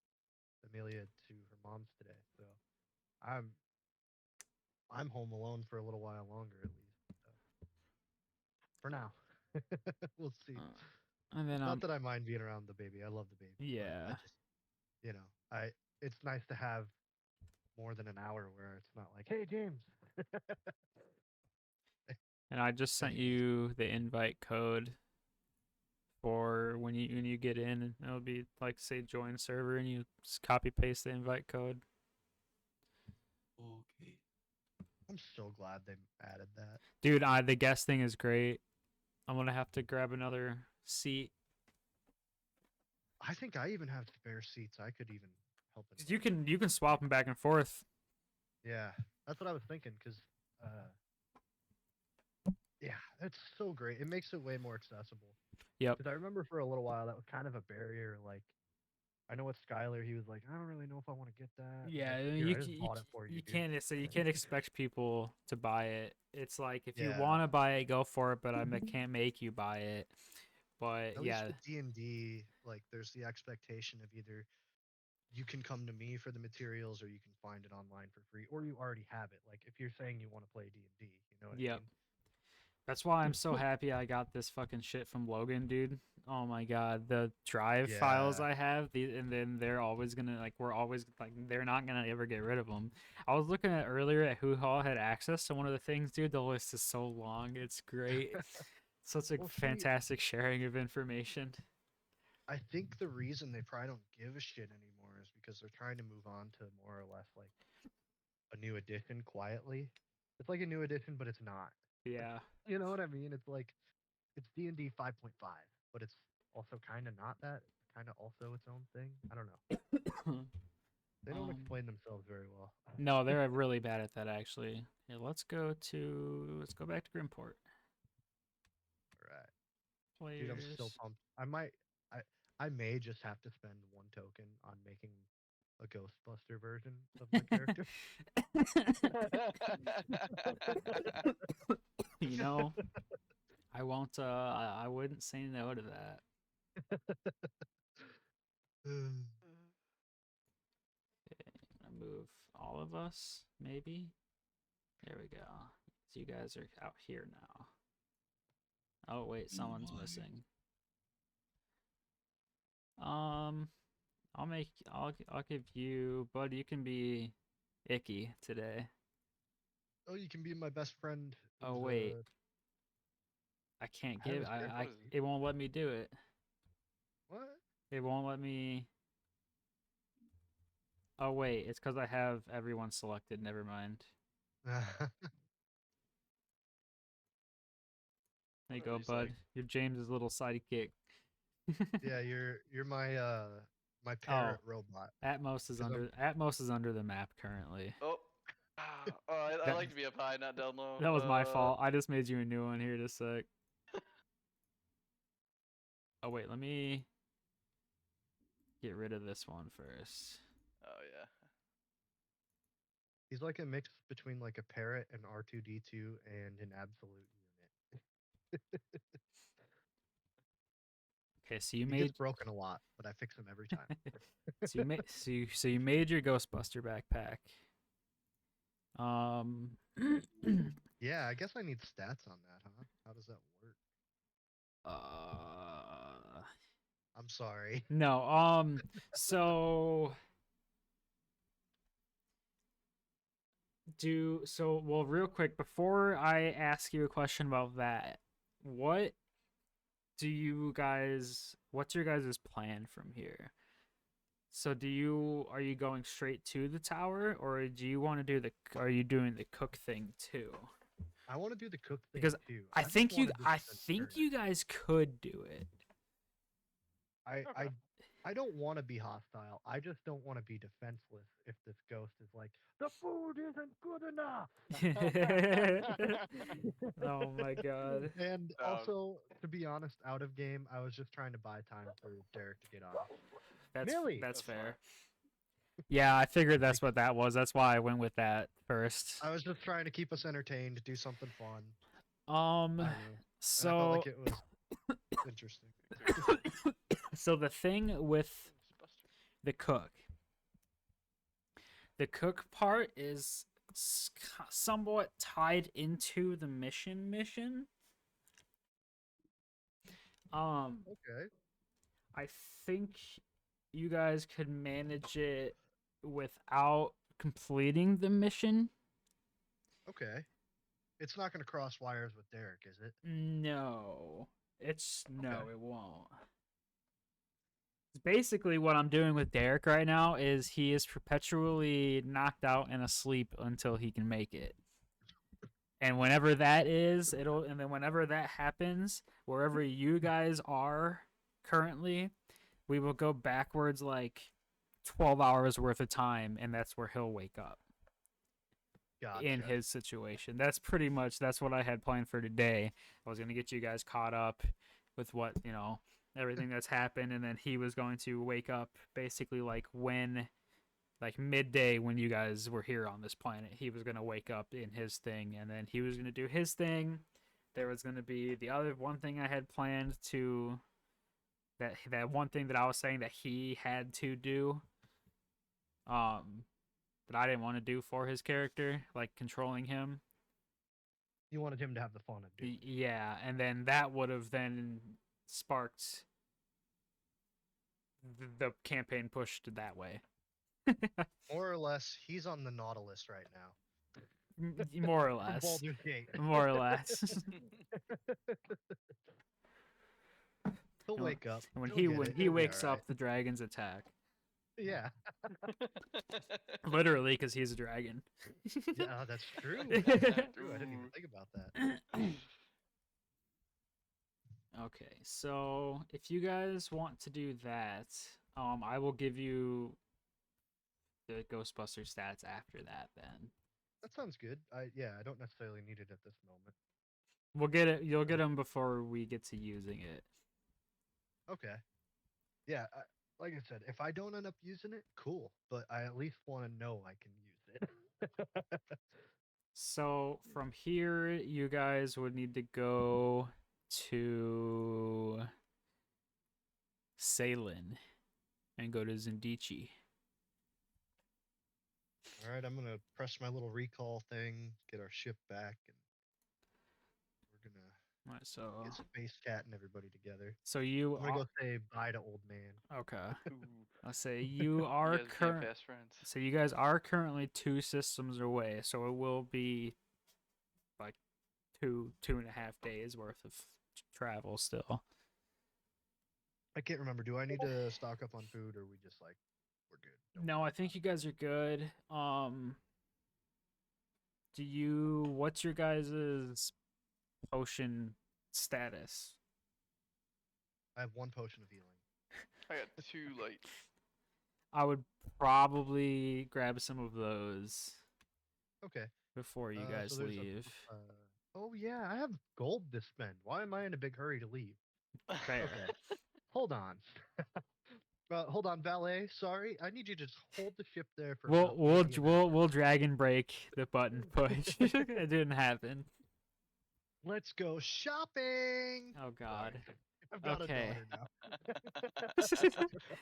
Amelia to her mom's today, so I'm I'm home alone for a little while longer at least. For now, we'll see. And then Not that I mind being around the baby. I love the baby, but I yeah. just I it's nice to have more than an hour where it's not like, hey James. And I just sent Anyways, you the invite code for when you get in, and it'll be like say join server, and you just copy paste the invite code. Okay. I'm so glad they added that. Dude, the guest thing is great. I'm gonna have to grab another seat. I think I even have spare seats. I could even help. You can swap them back and forth. Yeah, that's what I was thinking. Cause, yeah, it's so great. It makes it way more accessible. Yep. Because I remember for a little while that was kind of a barrier. Like, I know with Skylar, he was like, I don't really know if I want to get that. Yeah, Like, I mean, here, I just bought it for you, you dude. you can't expect people to buy it. It's like if you Yeah. want to buy it, go for it. But I can't make you buy it. But At yeah, least with D&D, like, there's the expectation of either you can come to me for the materials or you can find it online for free, or you already have it. Like, if you're saying you want to play D&D, you know what I yep. mean? That's why I'm so happy I got this fucking shit from Logan, dude. Oh my god, the drive files Yeah. I have, and then they're always gonna like we're always like they're not gonna ever get rid of them. I was looking at earlier at who all had access to one of the things, dude. The list is so long, it's great. Such a Well, see, fantastic sharing of information. I think the reason they probably don't give a shit anymore is because they're trying to move on to more or less like a new edition quietly. It's like a new edition, but it's not. Yeah. You know what I mean? It's like it's D&D 5.5, but it's also kind of not that. It's kind of also its own thing. I don't know. They don't um, explain themselves very well. no, they're really bad at that actually. Yeah, let's go back to Grimport. All right, dude, I'm so Players. pumped. I may just have to spend one token on making a Ghostbuster version of my character. You know, I won't. I wouldn't say no to that. Okay, I'm gonna move all of us. Maybe. There we go. So you guys are out here now. Oh wait, someone's my. missing. Um, I'll give you, bud. You can be Icky today. Oh, you can be my best friend. Oh Who's wait, I can't have give. his character I What is sheet. it won't let me do it. What? It won't let me. Oh wait, it's because I have everyone selected. Never mind. There you What are go, these, bud. like- You're James's little sidekick. Yeah, you're my Oh, parrot robot. Atmos is 'Cause I'm under the map currently. Oh. Oh, I That like to be up high, not down low. that was my fault. I just made you a new one here in a sec. Oh wait, let me get rid of this one first. Oh yeah. he's like a mix between like a parrot, an R2D2, and an absolute unit. Okay, so you He gets made broken a lot, but I fix him every time. so you made your Ghostbuster backpack. Um Yeah, I guess I need stats on that, huh? How does that work? uh I'm sorry. no, so well real quick before I ask you a question about that, what what's your guys' plan from here? So are you going straight to the tower, or do you want to are you doing the cook thing too? I want to do the cook thing Because too. I just wanted to spend turn. you guys could do it. I Okay. I don't want to be hostile. I just don't want to be defenseless if this ghost is like, the food isn't good enough. Oh my god. And also, to be honest, out of game, I was just trying to buy time for Derek to get off. Millie! That's That's fair. smart. Yeah, I figured that's what that was. That's why I went with that first. I was just trying to keep us entertained, do something fun. Um I don't know. And I felt so like it was interesting. so the thing with Ghostbuster. the cook. The cook part is somewhat tied into the mission. Okay. I think you guys could manage it without completing the mission. Okay. It's not going to cross wires with Derek, is it? No. It's Okay. no, it won't. Basically, what I'm doing with Derek right now is he is perpetually knocked out and asleep until he can make it. And whenever that is, it'll and then whenever that happens, wherever you guys are currently, we will go backwards like 12 hours worth of time, and that's where he'll wake up in Gotcha. his situation. That's what I had planned for today. I was gonna get you guys caught up with what everything that's happened, and then he was going to wake up basically like midday when you guys were here on this planet. He was gonna wake up in his thing, and then he was gonna do his thing. There was gonna be the other one thing I had planned to that one thing that I was saying that he had to do. Um, that I didn't want to do for his character, like controlling him. You wanted him to have the fun of doing it. Yeah, and then that would have then sparked the campaign pushed that way. More or less, he's on the Nautilus right now. More or From less. Baldur's Gate. More or less. He'll wake up. when He'll he get when it. he It'll be wakes alright. up, the dragons attack. Yeah. Literally, because he's a dragon. Yeah, that's true. That's true. I didn't even Ooh. think about that. Okay, so if you guys want to do that, I will give you the Ghostbuster stats after that. Then That sounds good. I don't necessarily need it at this moment. we'll get it. You'll get them before we get to using it. Okay. Yeah, like I said, if I don't end up using it, cool. But I at least want to know I can use it. So from here, you guys would need to go to Salin and go to Zindichi. All right, I'm gonna press my little recall thing, get our ship back, and we're gonna All right, get Space Cat and everybody together. so you I'm gonna are go say bye to old man. okay. Ooh. I'll say You you are guys became current. fast friends. So you guys are currently 2 systems away. So it will be like 2.5 days worth of travel still. I can't remember. Do I need to stock up on food, or are we just like we're good? Don't No, worry I about think you guys are good. What's your guys' potion status? it. I have one potion of healing. I got 2 light. I would probably grab some of those Okay. before you So guys there's leave. oh yeah, I have gold to spend. Why am I in a big hurry to leave? Fair. Okay. Hold on. Hold on, valet. Sorry, I need you to just hold the ship there for We'll about we'll maybe an we'll hour. we'll dragon break the button push. It didn't happen. Let's go shopping. Oh God. Sorry. I've got a Okay. daughter now.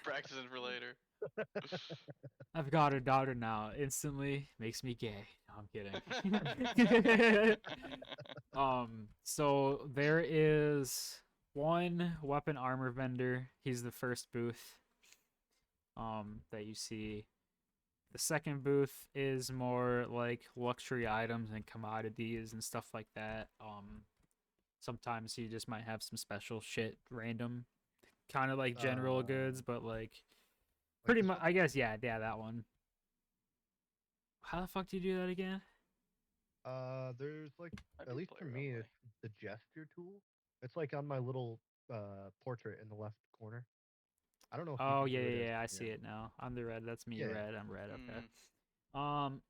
Practicing for later. I've got a daughter now. Instantly makes me gay. No, I'm kidding. So there is one weapon armor vendor. He's the first booth. That you see. The second booth is more like luxury items and commodities and stuff like that. Sometimes you just might have some special shit, random, kind of like general goods, but like Like pretty this much. one? I guess yeah, that one. How the fuck do you do that again? There's like I at do least for player me, only. it's the gesture tool. It's like on my little portrait in the left corner. I don't know if you Oh can yeah, do it yeah, as yeah. I yeah. see it now. I'm the red. That's me. Yeah, Red. I'm red. Okay. Mm.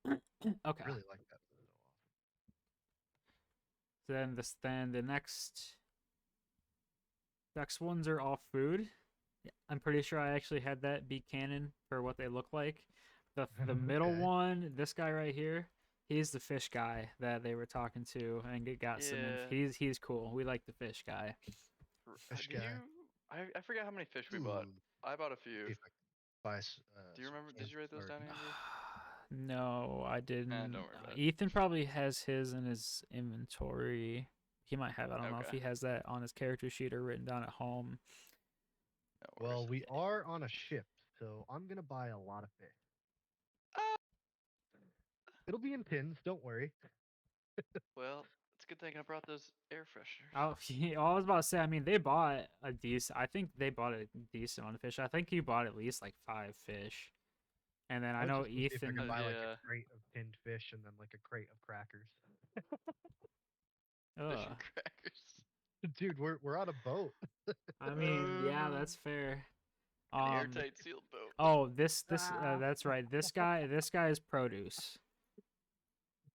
Okay. really like that so often. Then the next ones are all food. Yeah, I'm pretty sure I actually had that be canon for what they look like. The middle Okay. one, this guy right here, he's the fish guy that they were talking to and got some. Yeah. He's cool. We like the fish guy. Fish Did guy. you? I forgot how many fish we bought. Ooh, I bought a few. see if I can buy Do you some remember? Did ants you write those or down, Andrew? No, I didn't. Don't worry about it. Ethan probably has his in his inventory. He might have. I don't know if Okay. he has that on his character sheet or written down at home. No well, worries. we are on a ship, so I'm gonna buy a lot of fish. Uh, It'll be in tins, don't worry. well, It's a good thing I brought those air fresheners. Oh, yeah, I was about to say. I mean, they bought a decent. I think they bought a decent amount of fish. I think you bought at least like 5 fish, and then I I was know just gonna see if I could Ethan. buy like Yeah, a crate of tinned fish and then like a crate of crackers. fish Ugh. and crackers. Dude, we're on a boat. I mean, yeah, that's fair. An Um. airtight sealed boat. Oh, this. Ah, That's right. This guy is produce.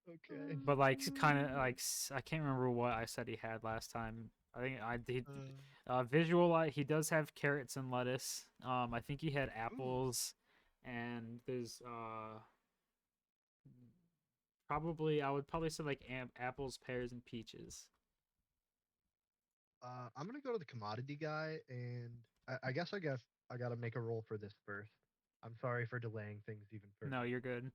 okay. But like kind of like I can't remember what I said he had last time. I think I did visual light. He does have carrots and lettuce. I think he had Ooh. apples, and there's probably I would probably say like apples, pears, and peaches. I'm gonna go to the commodity guy, and I guess I gotta make a roll for this first. I'm sorry for delaying things even No, further, you're good.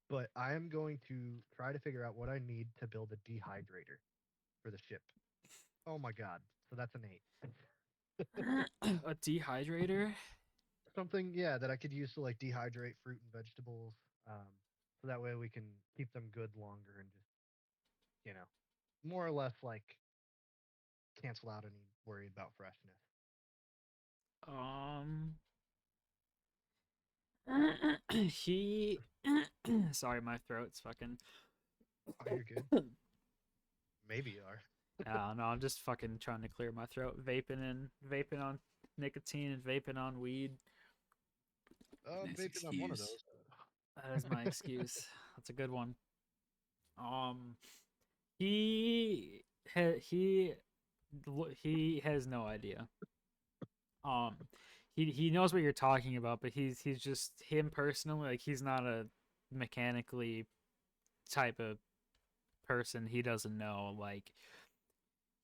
but I am going to try to figure out what I need to build a dehydrator for the ship. Oh my god! So that's an 8. A dehydrator. Something, yeah, that I could use to like dehydrate fruit and vegetables, so that way we can keep them good longer and just more or less like cancel out any worry about freshness. Um, he. Sorry, my throat's fucking. Oh, you're good. Maybe you are. I don't know. I'm just fucking trying to clear my throat, vaping on nicotine and vaping on weed. I'm Nice vaping on one of excuse. those. That is my excuse. That's a good one. Um, he he he has no idea. Um, he knows what you're talking about, but he's just him personally. Like he's not a mechanically type of person. He doesn't know. Like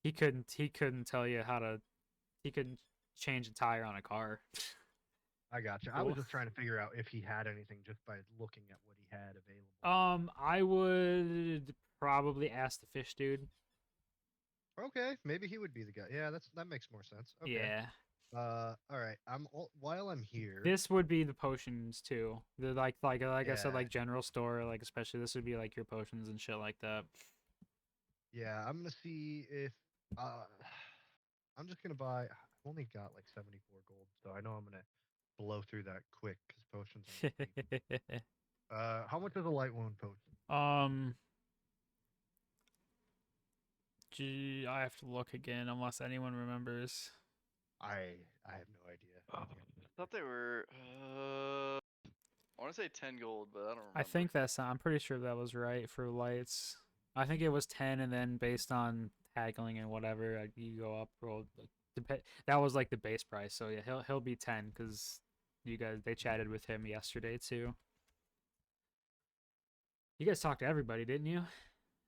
he couldn't tell you how to. He couldn't change a tire on a car. I gotcha. I was Cool. just trying to figure out if he had anything just by looking at what he had available. I would probably ask the fish dude. Okay, maybe he would be the guy. Yeah, that makes more sense. Okay. Yeah. All right. While I'm here. This would be the potions too. The like I said, Yeah, like general store, like especially this would be like your potions and shit like that. yeah. I'm gonna see if uh, I'm just gonna buy. I've only got like 74 gold, so I know I'm gonna blow through that quick because potions aren't cheap. How much is a light wound potion? um, gee, I have to look again unless anyone remembers. I have no idea. I thought they were. I want to say 10 gold, but I don't I remember. think I'm pretty sure that was right for lights. I think it was 10, and then based on haggling and whatever, you go up. Roll. That was like the base price. So yeah, he'll be 10 because you guys they chatted with him yesterday too. You guys talked to everybody, didn't you?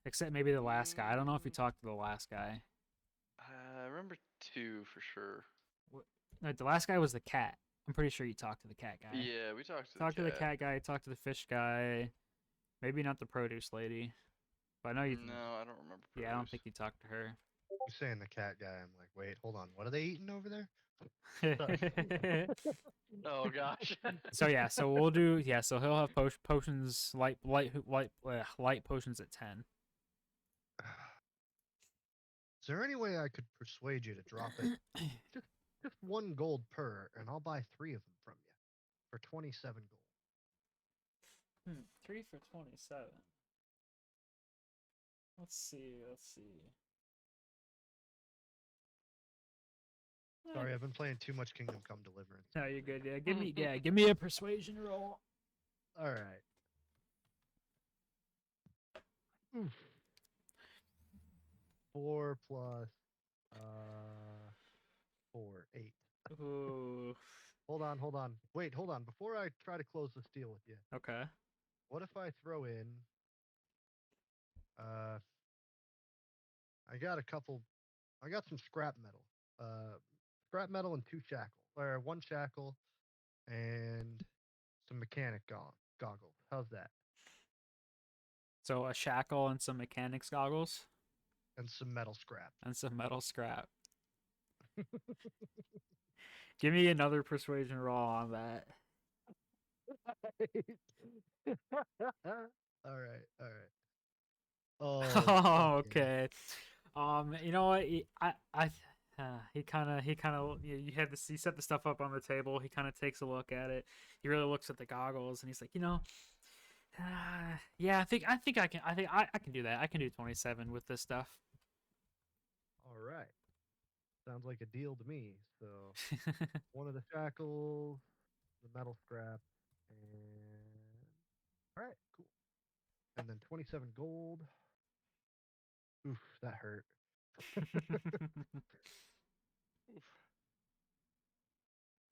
Except maybe the last guy. I don't know if you Mm, talked to the last guy. I remember 2 for sure. No, the last guy was the cat. I'm pretty sure you talked to the cat guy. Yeah, we talked to the Talked to the cat. cat guy. Talked to the fish guy. Maybe not the produce lady, but I know you. No, I don't remember Yeah, I don't produce. think you talked to her. I'm saying the cat guy. I'm like, wait, hold on. What are they eating over there? Sorry. Oh gosh. So yeah, so we'll do yeah. So he'll have potions light potions at 10. Is there any way I could persuade you to drop it just just 1 gold per, and I'll buy 3 of them from you for 27 gold? 3 for 27. Let's see. Let's see. Sorry, I've been playing too much Kingdom Come Deliverance. No, you're good. Give me a persuasion roll. All right. Oof. 4 plus 4, 8. Ooh. Hold on. Wait, hold on. Before I try to close this deal with you, Okay. what if I throw in uh I got some scrap metal. Scrap metal and 2 shackle or 1 shackle and some mechanic goggles. How's that? So a shackle and some mechanics goggles And some metal scrap. and some metal scrap. Give me another persuasion roll on that. All right, all right. Oh, Oh, okay. okay. You know what? He kind of, you had this. He set the stuff up on the table. He kind of takes a look at it. He really looks at the goggles, and he's like, yeah, I can do that. I can do 27 with this stuff. All right. Sounds like a deal to me. So one of the shackles, the metal scrap, and all right, cool. And then 27 gold. Oof, that hurt.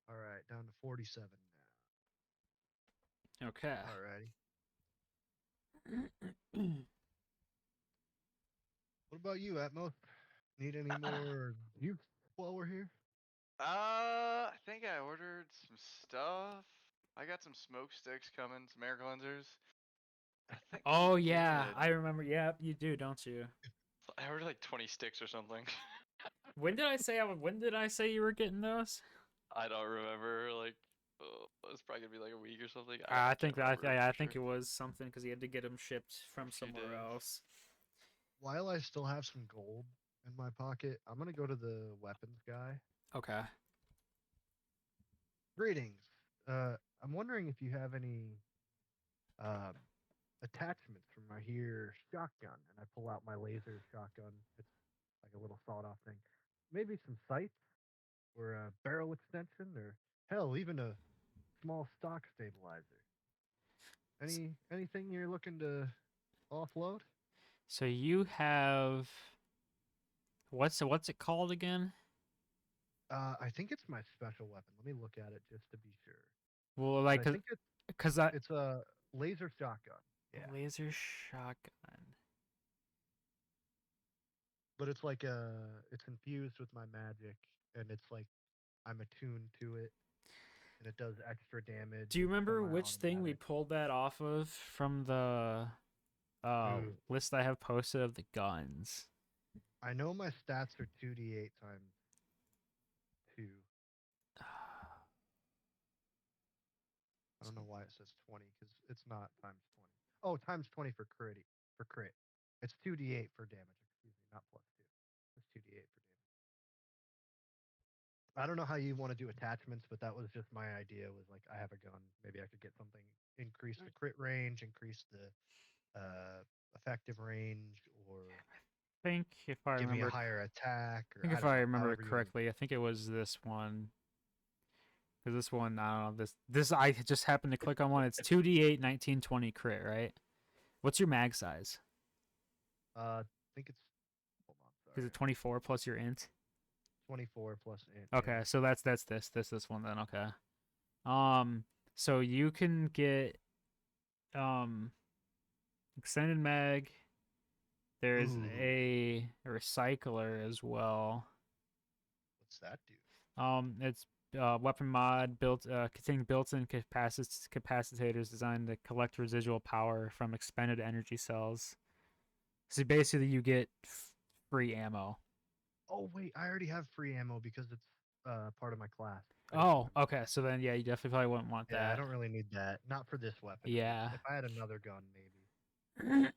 All right, down to 47 Okay. now. All righty. What about you, Atmos? Need any more use while we're here? I think I ordered some stuff. I got some smoke sticks coming, some air cleansers. I think I'm Oh yeah, good. I remember. Yeah, you do, don't you? I ordered like 20 sticks or something. When did I say you were getting those? I don't remember. Like, oh, it's probably gonna be like a week or something. I I can't think that remember I for think sure. it was something because he had to get them shipped A from few somewhere days. else. While I still have some gold in my pocket, I'm gonna go to the weapons guy. Okay. Greetings. I'm wondering if you have any um, attachments for my here shotgun, and I pull out my laser shotgun. It's like a little sawed-off thing. Maybe some sights or a barrel extension, or hell, even a small stock stabilizer. Anything you're looking to offload? So you have what's it called again? I think it's my special weapon. Let me look at it just to be sure. Well, But like, I think cause I it's a laser shotgun. Yeah, laser shotgun. but it's infused with my magic, and it's like I'm attuned to it, and it does extra damage. Do you It's remember which thing we semi-automatic. pulled that off of from the Ooh, list I have posted of the guns? I know my stats are 2d8 times 2. I don't know why it says 20 because it's not times 20. Oh, times 20 for crit. For crit, it's 2d8 for damage. Excuse me, not plus 2. It's 2d8 for damage. I don't know how you want to do attachments, but that was just my idea. Was like I have a gun, maybe I could get something, increase the crit range, increase the effective range, or Think if I give me a remember, higher attack, I or think I if don't I know. remember it However you want to do correctly, I it. think it was this one. Because this one, I don't know. This I just happened to click on one. It's 2d8 1920 crit, right? What's your mag size? I think it's hold on, Is it sorry, 24 plus your int? 24 plus int. Okay, Yeah. so that's this one then. Okay. Um, so you can get um extended mag. There's Ooh, a recycler as well. what's that do? It's weapon mod built containing built-in capacitators designed to collect residual power from expended energy cells. So basically, you get free ammo. Oh wait, I already have free ammo because it's part of my class. I just Oh, remembered okay. that. So then, yeah, you definitely probably wouldn't want Yeah, I that. don't really need that. Not for this weapon, at least. Yeah. If I had another gun, maybe.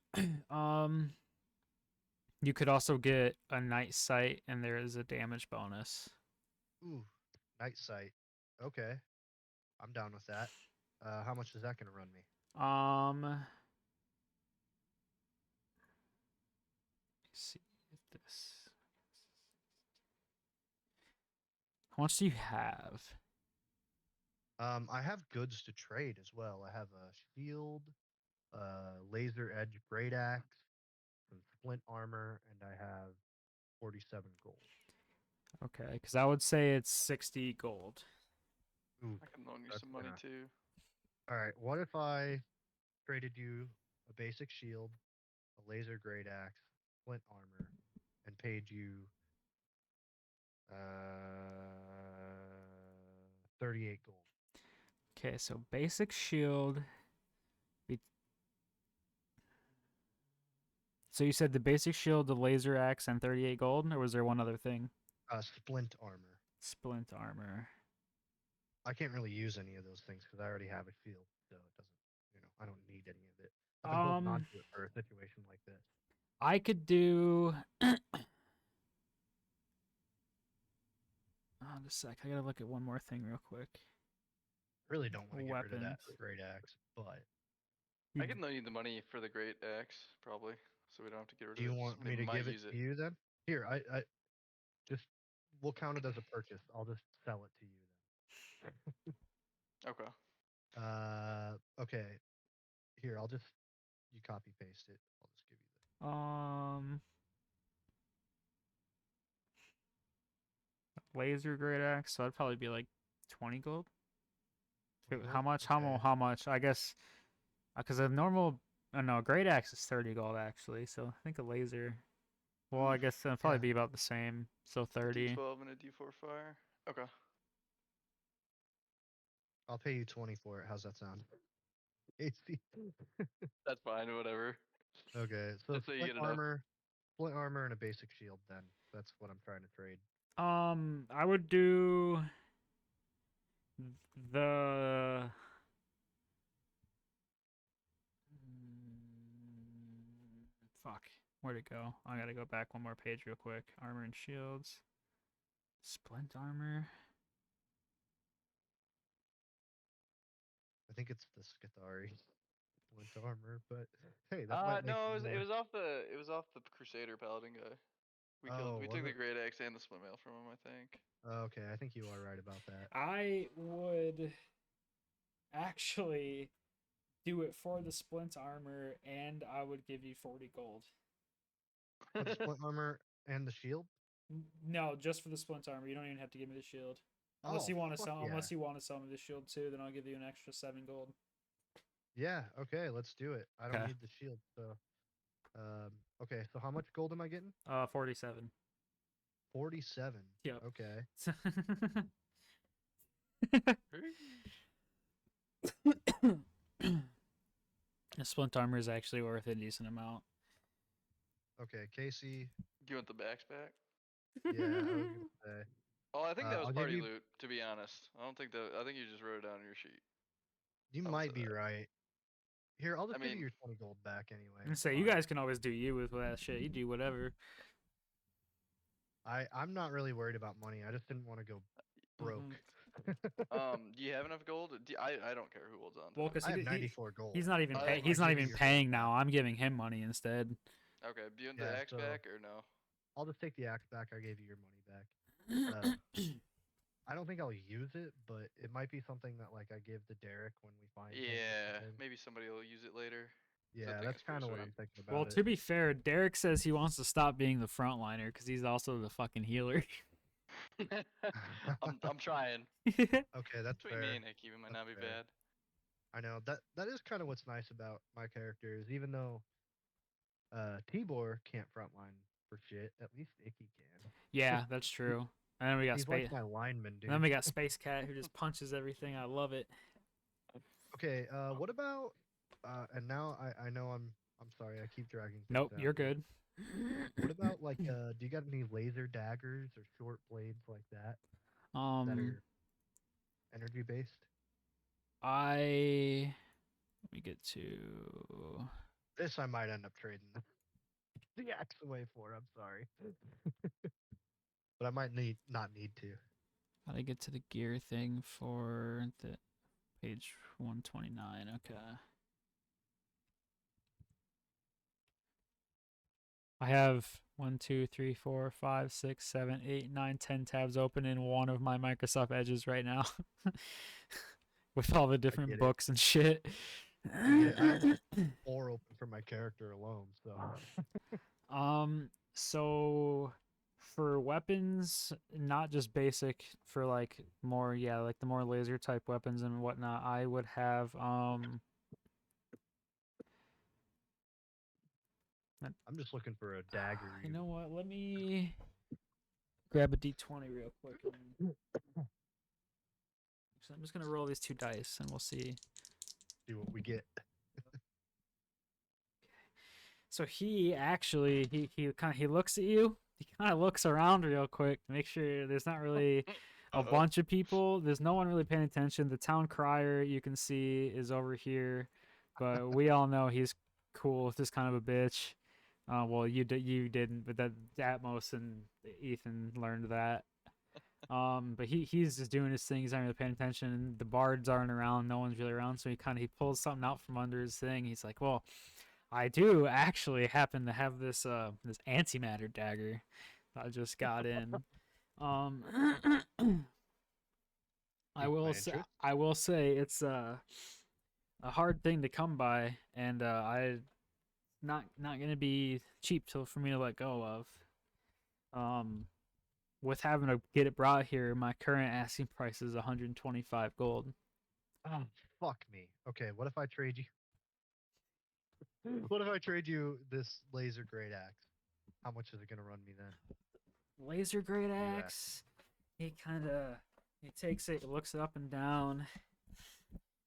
um, you could also get a night sight, and there is a damage bonus. Ooh, night sight. Okay, I'm down with that. How much is that gonna run me? Let's see if this. How much do you have? I have goods to trade as well. I have a shield, laser edge great axe, some splint armor, and I have 47 gold. Okay, because I would say it's 60 gold. Oof, I can loan you that's some money gonna. too. All right, what if I traded you a basic shield, a laser great axe, splint armor, and paid you uh 38 gold? Okay, so basic shield. So you said the basic shield, the laser axe, and 38 gold, or was there one other thing? Splint armor. Splint armor. I can't really use any of those things because I already have a shield, so it doesn't. I don't need any of it. I've been holding on Um, to it for a situation like this. I could do. Oh, just a sec. I gotta look at one more thing real quick. Really don't want to get rid of that Weapons. great axe, but I You'd- can need the money for the great axe, probably, so we don't have to get rid do of you it. want Somebody me to might give it use it. to you then? Here, I just we'll count it as a purchase. I'll just sell it to you Okay. then. Okay. Here, I'll just you copy paste it. I'll just give you Um, laser great axe. So that'd probably be like 20 gold. the 20 How gold. much? Okay. How much? I guess because a normal. No, great axe is 30 gold actually. So I think a laser. Well, I guess it'll probably Yeah, be about the same. So A 30. D12 and a D4 fire. Okay. I'll pay you 20 for it. How's that sound? AC. That's fine. Whatever. Okay, so Just so you get enough. split armor, and a basic shield. Then that's what I'm trying to trade. I would do the. Fuck. Where'd it go? I gotta go back one more page real quick. Armor and shields. Splint armor. I think it's the Skithari splint armor, but hey, that might make No, it it more. was off the Crusader Paladin guy. Oh, We was took the it? great axe and the split mail from him, I think. Okay, I think you are right about that. I would actually do it for the splint armor, and I would give you 40 gold. For the split armor and the shield. No, just for the splint armor. You don't even have to give me the shield. Unless Oh, you want to fuck sell, yeah. unless you want to sell me the shield too, then I'll give you an extra 7 gold. Yeah. Okay, let's do it. I don't Okay. need the shield, so. Okay, so how much gold am I getting? 47. 47. Yep. Okay. The splint armor is actually worth a decent amount. Okay, Casey. You want the backs back? Yeah, I was gonna say. Oh, I think that was I'll give party you. loot. To be honest, I don't think that. I think you just wrote it down on your sheet. You I would say might be that. right. Here, I'll I just give you mean, your 20 gold back anyway. And It's say you fine. guys can always do you with that shit. You do whatever. I'm not really worried about money. I just didn't want to go broke. do you have enough gold? I don't care who holds on to Well, it. because I have 94 gold. he's not even I- pay, I he's not give you even your paying gold now. back. I'm giving him money instead. Okay. Do you want Yeah, the axe so back or no? I'll just take the axe back. I gave you your money back. I don't think I'll use it, but it might be something that like I give to Derek when we find things or Yeah, something. maybe somebody will use it later. Yeah, That thing that's is pretty kind of what sweet. I'm thinking Well, about to be fair, Derek says he wants to stop being the frontliner because he's also the fucking healer. I'm trying. Okay, that's Between me fair. and Hickey, we might That's not be fair. bad. I know that is kind of what's nice about my characters. Even though Tibor can't frontline for shit, at least Icky can. Yeah, that's true. And then we got He's like space. my lineman, And then dude. we got Space Cat who just punches everything. I love it. Okay, what about and now I know I'm sorry, I keep dragging things Nope, out you're here. good. What about like do you got any laser daggers or short blades like that that Um, are energy based? I let me get to. This I might end up trading the axe away for. I'm sorry, but I might not need to. Gotta get to the gear thing for the page 129. Okay. I have 1, 2, 3, 4, 5, 6, 7, 8, 9, 10 tabs open in one of my Microsoft Edges right now with all the I different get it. books and shit. I get it. I have 4 open for my character alone, so So for weapons, not just basic, for like more, yeah, like the more laser type weapons and whatnot, I would have I'm just looking for a dagger. you know what? Let me grab a d20 real quick. So I'm just gonna roll these 2 dice and we'll see. See what we get. So he actually he looks at you. He kind of looks around real quick to make sure there's not really a Uh-oh. bunch of people. There's no one really paying attention. The town crier you can see is over here, but we all know he's cool. Just kind of a bitch. Well, you didn't, but that Atmos and Ethan learned that. But he's just doing his thing. He's not really paying attention. And the bards aren't around. No one's really around. So he pulls something out from under his thing. He's like, "Well, I do actually happen to have this antimatter dagger I just got in. Um, Piqued my interest. I will say it's a hard thing to come by, and I not gonna be cheap till for me to let go of. Um, with having to get it brought here, my current asking price is 125 gold. Oh, fuck me. Okay, what if I trade you? What if I trade you this laser great axe? How much is it gonna run me then? Laser great What are you asking? axe. He takes it, looks it up and down.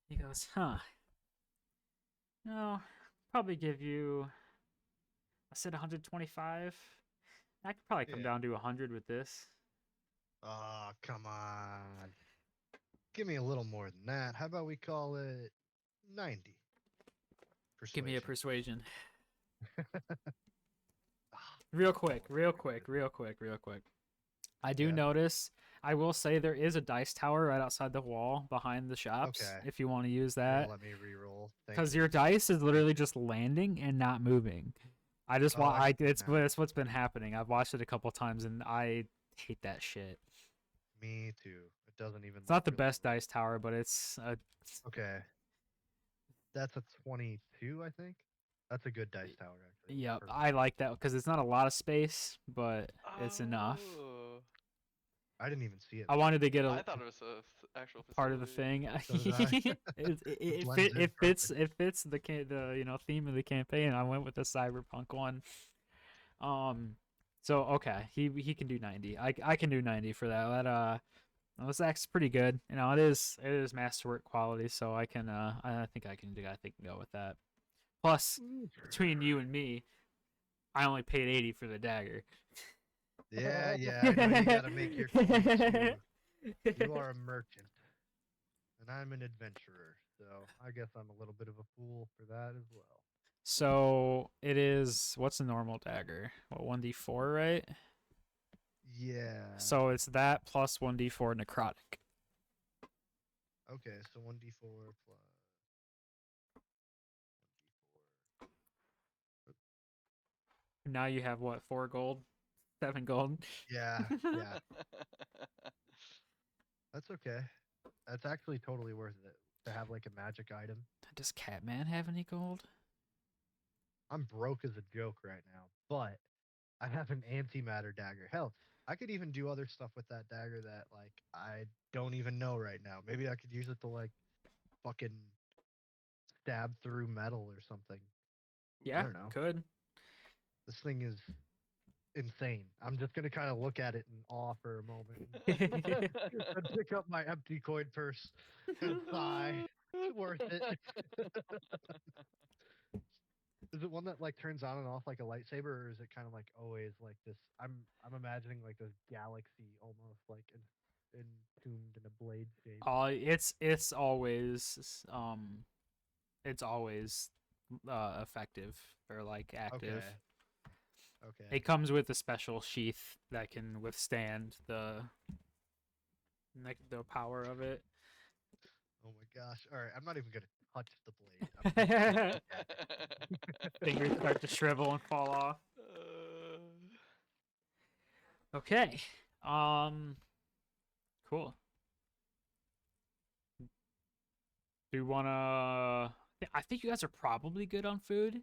He goes, huh? No, probably give you. I said 125. I could probably come Yeah. down to 100 with this. Oh, come on. Give me a little more than that. How about we call it 90? Give me a Persuasion. persuasion. Ah, Real fuck, I quick, wanted to real get rid quick, of real quick, real quick. I it. do Yeah. notice. I will say there is a dice tower right outside the wall behind the shops. Okay. If you want to use You're gonna that, let me re-roll. Thank because you. your dice is literally Appreciate just landing and not moving. I just it. Oh, want. I see it now. It's what's been happening. I've watched it a couple times and I hate that shit. Me too. It doesn't even It's like not the really best roll. dice tower, but it's Okay. That's a 22, I think. That's a good dice tower, actually. yep. Perfect. I like that because it's not a lot of space, but it's enough. Oh, I didn't even see it I there. wanted to get a I thought it was a actual part of the facility. thing. So did I. It blends in perfect. It fits the theme of the campaign. I went with the cyberpunk one. Um, so okay, he can do 90. I can do 90 for that. This act's pretty good. It is masterwork quality, so I think I think go with that. Plus, between you and me, I only paid 80 for the dagger. Yeah, yeah, I know you gotta make your coins too. You are a merchant, and I'm an adventurer, so I guess I'm a little bit of a fool for that as well. So it is. What's a normal dagger? What 1d4, right? Yeah. So it's that plus 1d4 necrotic. Okay, so 1d4 plus 1d4. Now you have what? 4 gold, 7 gold. Yeah, yeah. That's okay. That's actually totally worth it to have like a magic item. Does Catman have any gold? I'm broke as a joke right now, but I have an antimatter dagger. Hell, I could even do other stuff with that dagger that like I don't even know right now. Maybe I could use it to like fucking stab through metal or something. I Yeah, don't know. could. This thing is insane. I'm just gonna kind of look at it in awe for a moment and pick up my empty coin purse and sigh. It's worth it. Is it one that like turns on and off like a lightsaber, or is it kind of like always like this? I'm imagining like this galaxy almost like entombed in a blade shape. It's always effective or like active. Okay, okay. It comes with a special sheath that can withstand the power of it. Oh my gosh! All right, I'm not even gonna touch the blade. I'm just gonna look at Fingers start to shrivel and fall off. Okay. Um. Cool. Do you wanna? I think you guys are probably good on food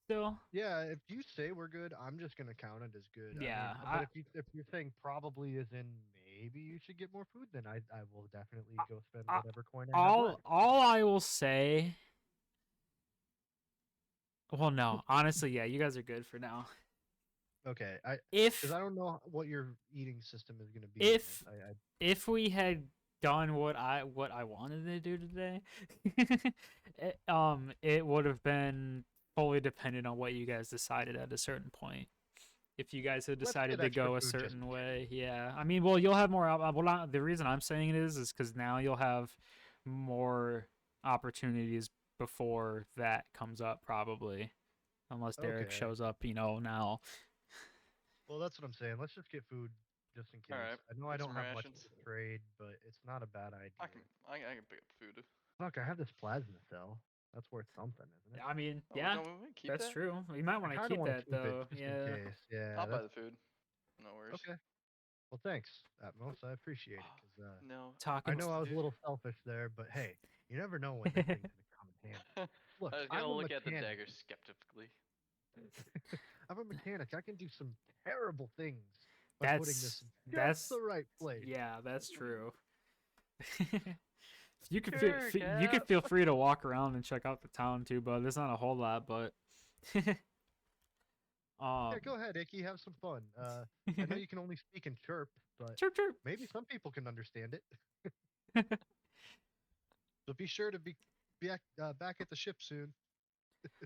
still. Yeah, if you say we're good, I'm just gonna count it as good. I mean, Yeah. but if you're saying probably is in maybe you should get more food, then I will definitely go spend I whatever coin I have left. all I will say. Well, no, honestly, yeah, you guys are good for now. Okay, I because If I don't know what your eating system is gonna be on this. if if we had done what I wanted to do today, it would have been fully dependent on what you guys decided at a certain point. If you guys had Let's decided get to extra go a food just certain in case. way, yeah. I mean, well, you'll have more. Well, not, the reason I'm saying it is because now you'll have more opportunities before that comes up, probably. unless Derek Okay. shows up, now. Well, that's what I'm saying. Let's just get food just in All case. right. I know I Get don't some have much rations. to trade, but it's not a bad I idea. can I can pick up food. Look, I have this plasma cell. That's worth something, isn't it? I mean, Oh, yeah, don't we keep that's that? true. You might I want to kind of keep want to that keep it though. just in Yeah. case. Yeah, I'll buy that's the food. No worries. okay. Well, thanks, Atmos. I appreciate it because No, I Talking. know I was a dude. little selfish there, but hey, you never know when this thing's gonna come in handy. Look, I was I'm gonna a look at the mechanic. dagger skeptically. I'm a mechanic. I can do some terrible things by putting this That's in just that's the right place. yeah, that's true. You could Sure, you could Cap. feel free to walk around and check out the town too, but there's not a whole lot. But Yeah, um, go ahead, Icky. Have some fun. I know you can only speak in chirp, but chirp chirp. maybe some people can understand it. So be sure to back at the ship soon.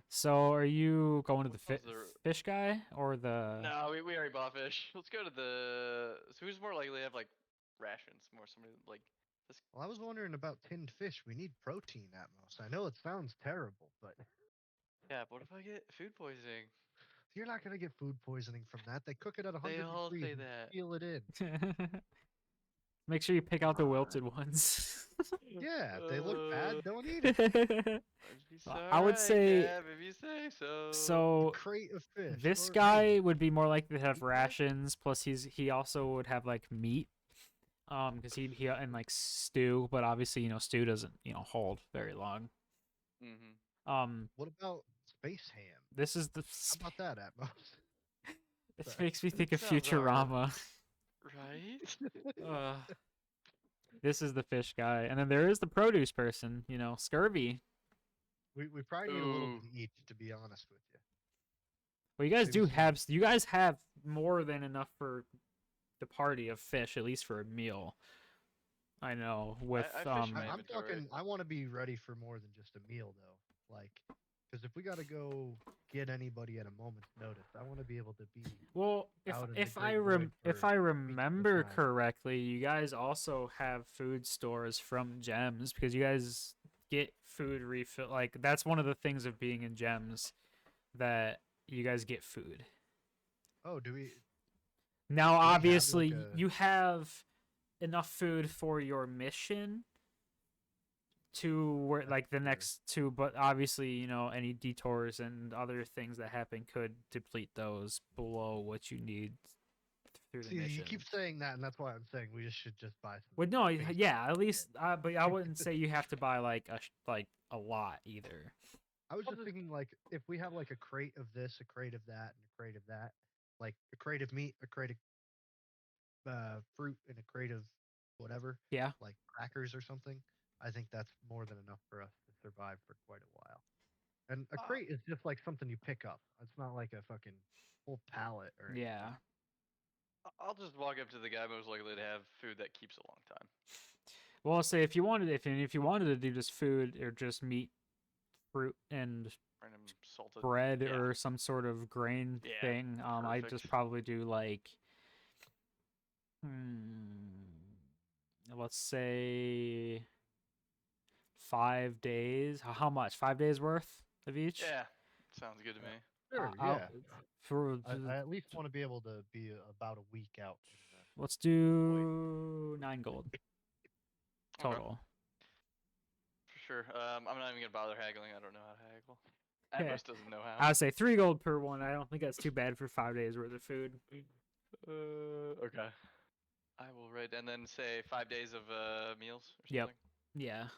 So, are you going to the How's the? fish guy or the? No, we already bought fish. Let's go to the. So who's more likely to have like rations? More somebody like this. Well, I was wondering about tinned fish. We need protein, Atmos. I know it sounds terrible, but Yeah, but what if I get food poisoning? you're not gonna get food poisoning from that. They cook it at They 100 all degrees say and that. seal it in. Make sure you pick Come out the on. wilted ones. Yeah, if they look bad, don't eat it. It's I would alright, say Gab, if you say so. A so. crate of fish, This or hey, guy would be more likely to have meat bag? rations. Plus, he also would have like meat. Because he and like stew, but obviously stew doesn't hold very long. Mm-hmm. What about space ham? This is the How about that, Atmos? this Sorry. makes me think of Sounds alright. Futurama. Right? uh, this is the fish guy, and then there is the produce person. Scurvy. We probably need a little bit Ooh. of each, to be honest with you. Well, you guys Maybe do some. have you guys have more than enough for the party of fish, at least for a meal. I know with I fish in my I'm inventory. talking. I want to be ready for more than just a meal, though. Like, because if we gotta go get anybody at a moment's notice, I want to be able to be Well, out in the great void if for I weeks at a remember time. correctly, you guys also have food stores from Gems because you guys get food refill. Like that's one of the things of being in Gems that you guys get food. Oh, Now, do we have like obviously, a? you have enough food for your mission to where That's like the fair. next two, but obviously, any detours and other things that happen could deplete those below what you need through the See, you mission. keep saying that, and that's why I'm saying we just should just buy some. Well, no, basic yeah, at least, shit. but I wouldn't say you have to buy like a lot either. I was just thinking, like, if we have like a crate of this, a crate of that, and a crate of that, like a crate of meat, a crate of fruit, and a crate of whatever, Yeah, like crackers or something, I think that's more than enough for us to survive for quite a while. And a Uh, crate is just like something you pick up. It's not like a fucking whole pallet or yeah. anything. I'll just walk up to the guy most likely to have food that keeps a long time. Well, I'll say if you wanted to do just food or just meat, fruit, and Random salted. bread Yeah. or some sort of grain Yeah. thing, I Perfect. just probably do like, hmm, let's say 5 days. How much? 5 days worth of each? Yeah. Sounds good to me. Sure, I'll, yeah. for I at least want to be able to be about a week out. let's Wait. do 9 gold Okay. total. For sure. I'm not even gonna bother haggling. I don't know how to haggle. Yeah. Atmos doesn't know I how. would say 3 gold per one. I don't think that's too bad for 5 days worth of food. Okay. I will write and then say 5 days of meals or Yep. something. Yeah.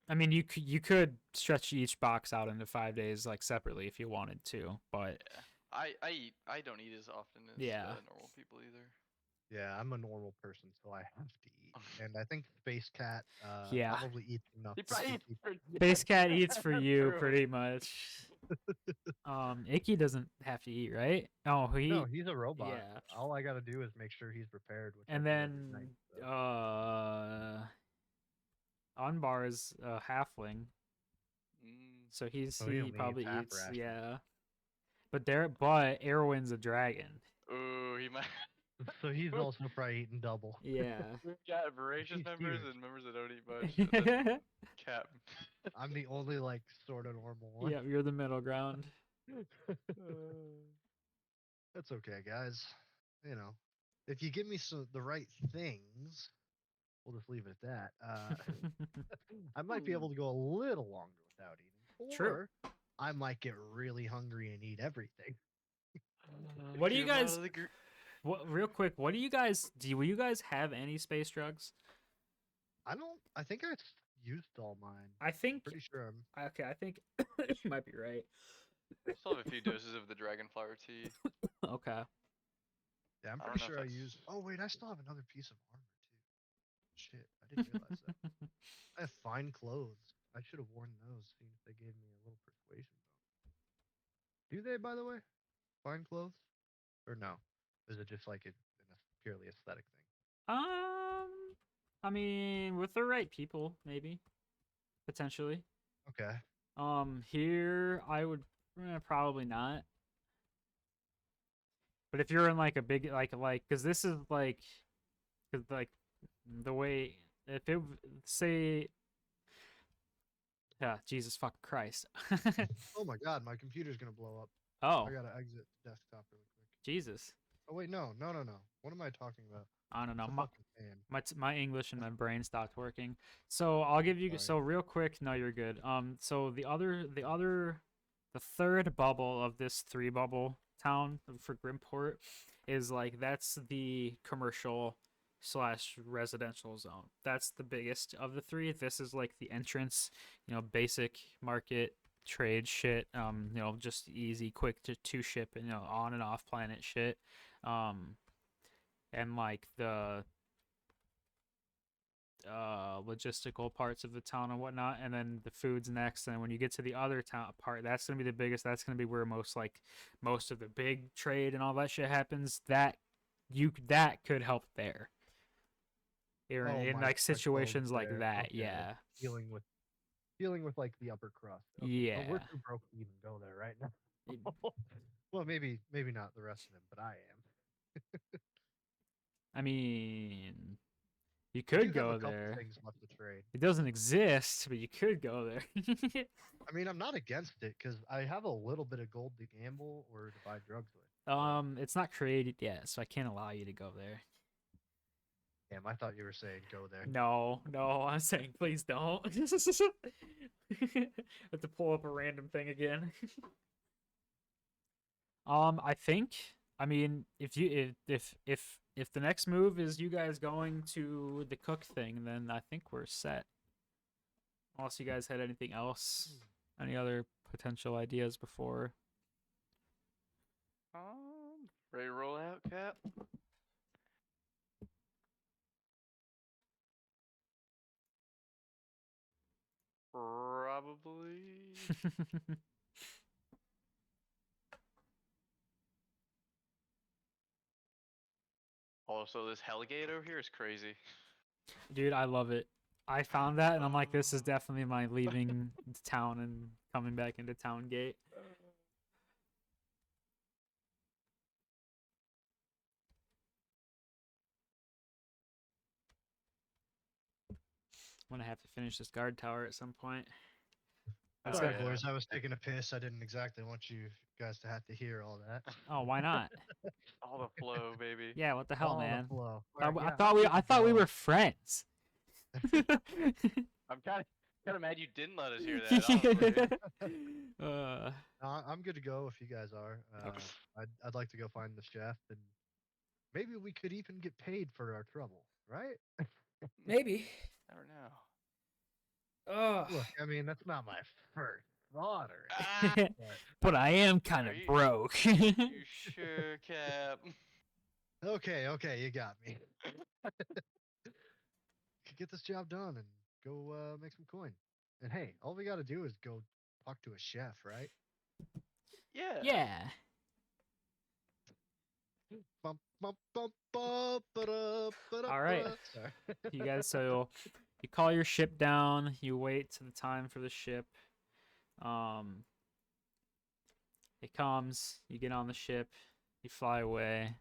I mean, you could stretch each box out into 5 days like separately if you wanted to, but Yeah. I don't eat as often as yeah, normal people either. Yeah, I'm a normal person, so I have to eat. And I think Space Cat yeah. probably eats enough. He to probably keep- Base cat eats for you True. pretty much. Icky doesn't have to eat, right? Oh, No, he's a robot. yeah. All I gotta do is make sure he's prepared, which I And do every then night. So. Unbar is a halfling, Mm. so So he he only eats probably half eats, ration. yeah. But Erwin's a dragon. Ooh, he might. So he's also probably eating double. Yeah. We've got voracious He's members huge. and members that don't eat much. And then Cap. I'm the only like sort of normal one. Yeah, you're the middle ground. That's okay, guys. You know, if you give me the right things, we'll just leave it at that. I might be able to go a little longer without eating, True. or I might get really hungry and eat everything. What do you Get 'em out guys? of the gr- What real quick? What do you guys do? Will you guys have any space drugs? I don't. I think I used all mine. I think. Pretty sure I'm. Okay, I think you might be right. Still have a few doses of the dragonflower tea. Okay. Yeah, I'm I don't pretty know if sure I that's- used. Oh wait, I still have another piece of armor too. Shit, I didn't realize that. I have fine clothes. I should have worn those. Seen if they gave me a little persuasion bonus. Do they, by the way? Fine clothes? Or no? Is it just like a purely aesthetic thing? I mean, with the right people, maybe, potentially. Okay. Here I would probably not. But if you're in like a big because this is like, cause like the way if it say, yeah, Jesus fuck Christ. Oh my god, my computer's gonna blow up. Oh, I gotta exit the desktop really quick. Jesus. Oh wait, no. What am I talking about? I don't know. It's a fucking fan. My English and my brain stopped working. So I'll give you Sorry. so real quick. No, you're good. So the third bubble of this three bubble town for Grimport is like that's the commercial slash residential zone. That's the biggest of the three. This is like the entrance, basic market trade shit. Just easy, quick to ship, on and off planet shit. And like the logistical parts of the town and whatnot, and then the food's next. And when you get to the other town part, that's gonna be the biggest. That's gonna be where most of the big trade and all that shit happens. That could help there. Or Oh, in my like situations like there. that, Okay. yeah, Dealing with like the upper crust. Okay. yeah. But we're too broke to even go there right now. Well, maybe not the rest of them, but I am. I mean, you I do could have go a couple there. things left to trade. It doesn't exist, but you could go there. I mean, I'm not against it because I have a little bit of gold to gamble or to buy drugs with. It's not created yet, so I can't allow you to go there. Damn, I thought you were saying go there. No, I'm saying please don't. Have to pull up a random thing again. I think. I mean, if the next move is you guys going to the cook thing, then I think we're set. Unless you guys had anything else, any other potential ideas before. Ready to roll out, Cap? Probably. Also, this Hellgate over here is crazy. Dude, I love it. I found that and I'm like, this is definitely my leaving town and coming back into town gate. I'm gonna have to finish this guard tower at some point. That's Sorry, got- boys. I was taking a piss. I didn't exactly want you guys to have to hear all that. Oh, why not? All the flow, baby. Yeah, what the hell, All the man? flow. I Alright, yeah, thought we I'm good to I thought we go. were friends. I'm kind of mad you didn't let us hear that. Honestly. uh, I'm good to go if you guys are. Okay. I'd like to go find the chef, and maybe we could even get paid for our trouble, right? maybe. Never know. Oh. Look, I mean that's not my first thought or Ah, anything, But I am kind Are of you- broke. you sure, Cap? but okay, you got me. Could get this job done and go make some coin. And hey, all we got to do is go talk to a chef, right? Yeah. Yeah. Bum, bum, bum, bum, ba-da, ba-da, All right. ba-da. Sorry. You guys, so you call your ship down. You wait to the time for the ship. It comes. You get on the ship. You fly away.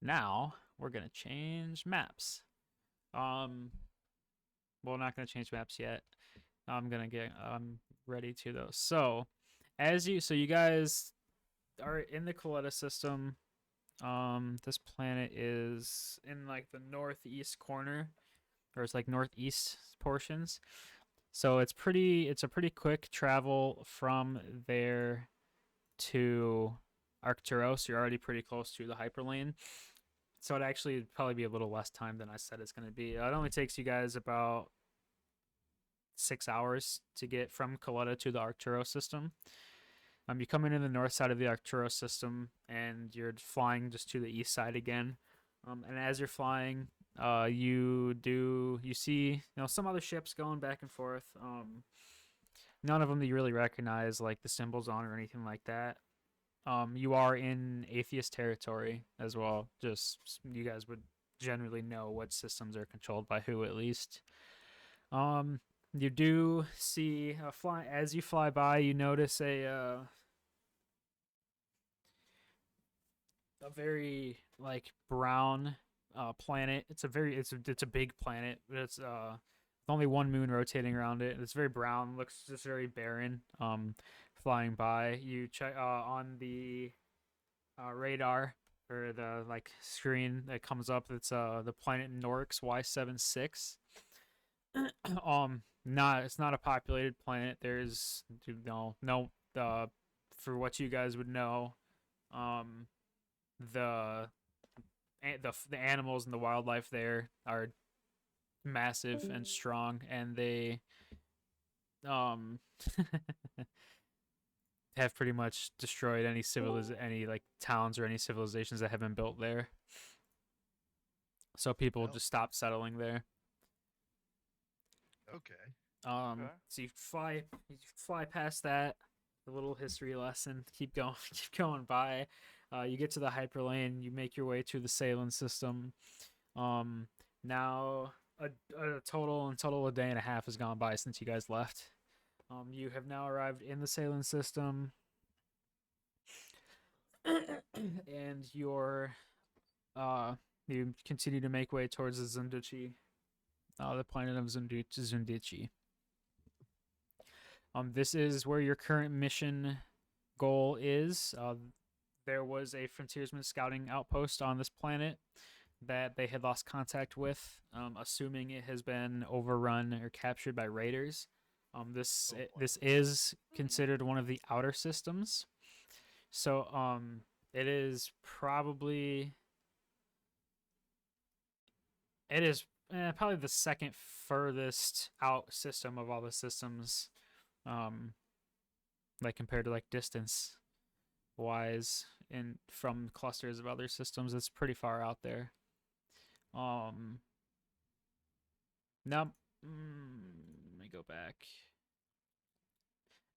Now we're gonna change maps. Um, well, not gonna change maps yet. I'm ready to though. So, so you guys are in the Coletta system. This planet is in like the northeast corner, or it's like northeast portions. So it's a pretty quick travel from there to Arcturus. You're already pretty close to the hyperlane. So it actually would probably be a little less time than I said it's going to be. It only takes you guys about 6 hours to get from Coletta to the Arcturus system. You come in the north side of the Arcturus system, and you're flying just to the east side again. And as you're flying, you see some other ships going back and forth. None of them that you really recognize, like the symbols on or anything like that. You are in atheist territory as well. Just you guys would generally know what systems are controlled by who, at least. You do see fly as you fly by. You notice a very like brown planet. It's a big planet. It's only one moon rotating around it. It's very brown. Looks just very barren. Flying by. You check on the radar or the like screen that comes up. It's the planet Norix Y76. Not It's not a populated planet. There's no for what you guys would know. Um, the the animals and the wildlife there are massive and strong, and they um have pretty much destroyed any like towns or any civilizations that have been built there. So people Well, just stop settling there. okay. Okay. So you fly past that, the little history lesson. Keep going, keep going by. You get to the hyperlane. You make your way to the S.E.A.M.P system. Um, Now a total a day and a half has gone by since you guys left. You have now arrived in the S.E.A.M.P system, and you continue to make way towards the Zunduchi, the planet of Zundichi. This is where your current mission goal is. There was a frontiersman scouting outpost on this planet that they had lost contact with, assuming it has been overrun or captured by raiders. This is considered one of the outer systems, so it is probably it is probably the second furthest out system of all the systems, um, like compared to like distance wise and from clusters of other systems. It's pretty far out there. Um, Now, let me go back.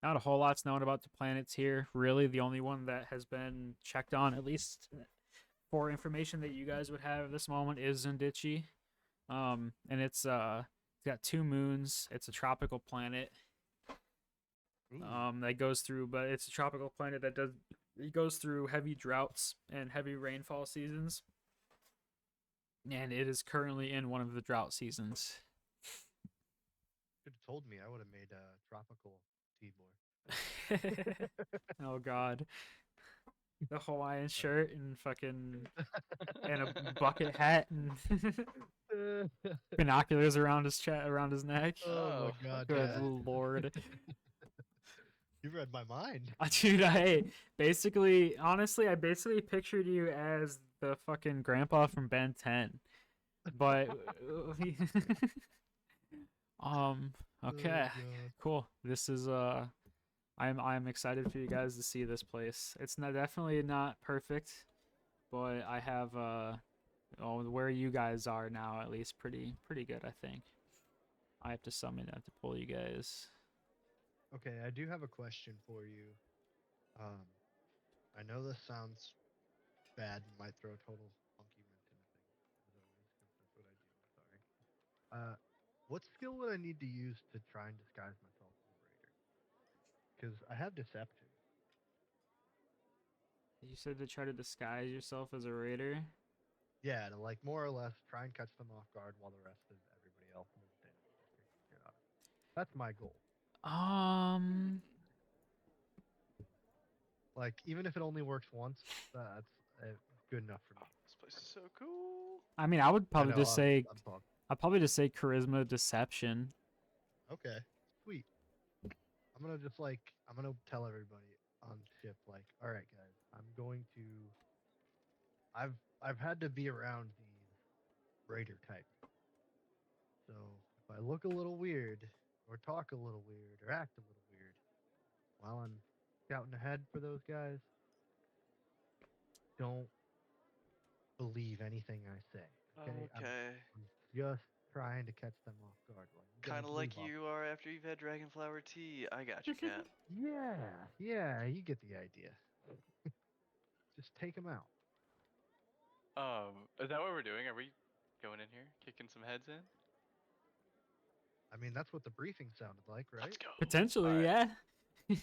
Not a whole lot's known about the planets here. Really, the only one that has been checked on, at least for information that you guys would have at this moment, is Zundichi. And it's got two moons. It's a tropical planet. That goes through, but it's a tropical planet that does it goes through heavy droughts and heavy rainfall seasons. And it is currently in one of the drought seasons. Could have told me. I would have made a tropical tea boy. Oh God, the Hawaiian shirt and fucking and a bucket hat and binoculars around around his neck. Oh my Oh, god, Good yeah. lord. You read my mind. Dude, honestly, I basically pictured you as the fucking grandpa from Ben 10. But um Oh okay. god. Cool. This is I'm excited for you guys to see this place. It's definitely not perfect, but I have where you guys are now, at least pretty good, I think. I have to summon, I have to pull you guys. Okay, I do have a question for you. Um, I know this sounds bad and might throw a total monkey wrench into things, as always, because that's what I do. I'm sorry. What skill would I need to use to try and disguise myself as a raider? Because I have deception. You said to try to disguise yourself as a raider. Yeah, to like more or less try and catch them off guard while the rest of everybody else moves in and just kicks the shit out of them. That's my goal. Um, Like even if it only works once, that's good enough for Oh, me. this place is so cool. I mean, I would I probably know just say I'm pumped. I'd probably just say charisma deception. Okay, sweet. I'm gonna tell everybody on ship like, all right, guys, I'm going to. I've had to be around these raider types, so if I look a little weird, or talk a little weird, or act a little weird while I'm scouting ahead for those guys, don't believe anything I say. Okay, Okay. I'm just trying to catch them off guard. Like you guys Kind of move like up. you are after you've had dragonflower tea. I got you, Cap. Yeah, yeah, you get the idea. Just take them out. Is that what we're doing? Are we going in here, kicking some heads in? I mean, that's what the briefing sounded like, Let's right? go. All Potentially, right. yeah.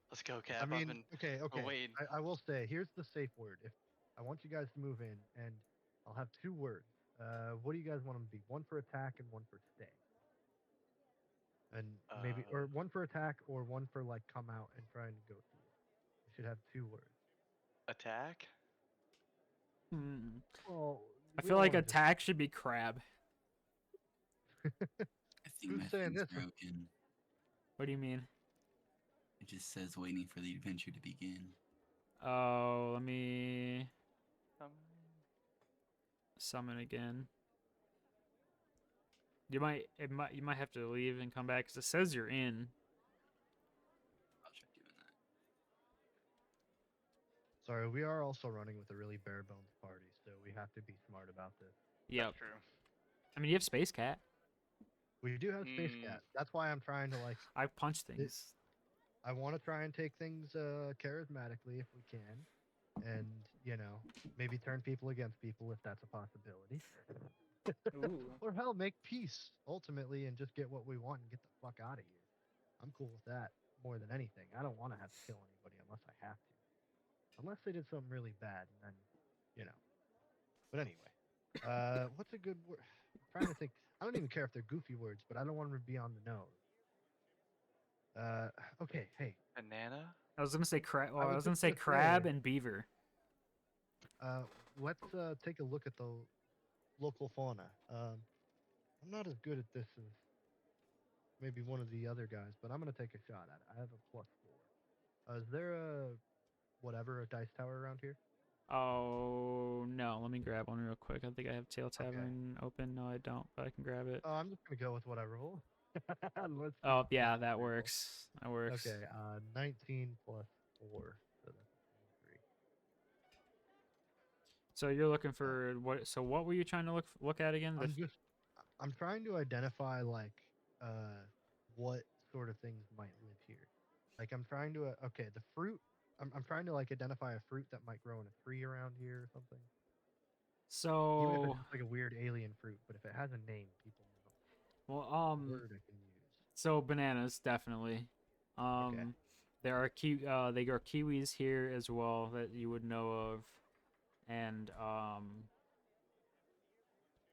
Let's go, I Cap. I've mean, been okay, okay. waiting. I will say, here's the safe word. If I want you guys to move in, and I'll have two words. What do you guys want them to be? One for attack and one for stay. And maybe, Uh, or one for attack, or one for like come out and try and negotiate. You should have two words. attack. Hmm. Well, I we feel don't like want to just. attack should be crab. I think Who's my saying thing's this? broken. What do you mean? It just says waiting for the adventure to begin. Oh, let me Um, summon again. You might have to leave and come back because it says you're in. I'll try doing that. Sorry, we are also running with a really bare bones party, so we have to be smart about this. Yep. That's true. I mean, you have Space Cat. We do have Space Mm. Cat. That's why I'm trying to like. I punch things. I want to try and take things charismatically if we can, and maybe turn people against people if that's a possibility, Ooh. or hell, make peace ultimately and just get what we want and get the fuck out of here. I'm cool with that more than anything. I don't want to have to kill anybody unless I have to, unless they did something really bad, and then, you know. But anyway, what's a good word? I'm trying to think. I don't even care if they're goofy words, but I don't want them to be on the nose. Okay, hey, Banana. I was gonna say crab. Well, I I was was gonna just say gonna crab say, and beaver. let's take a look at the local fauna. I'm not as good at this as maybe one of the other guys, but I'm gonna take a shot at it. I have a +4. Is there a dice tower around here? Oh no, let me grab one real quick. I think I have Tail Okay. Tavern open. No, I don't, but I can grab it. I'm just gonna go with what I roll. Let's see Oh what yeah, happens. that works. That works. Okay. 19 +4, so that's 23. So you're looking Uh, for what? So what were you trying to look at again? I'm trying to identify like uh what sort of things might live here. Like I'm trying to okay, the fruit. I'm trying to like identify a fruit that might grow in a tree around here or something. Even if it's So just like a weird alien fruit, but if it has a name, people know. well, A word I can use. so bananas definitely. Okay. Um, there are they are kiwis here as well that you would know of, and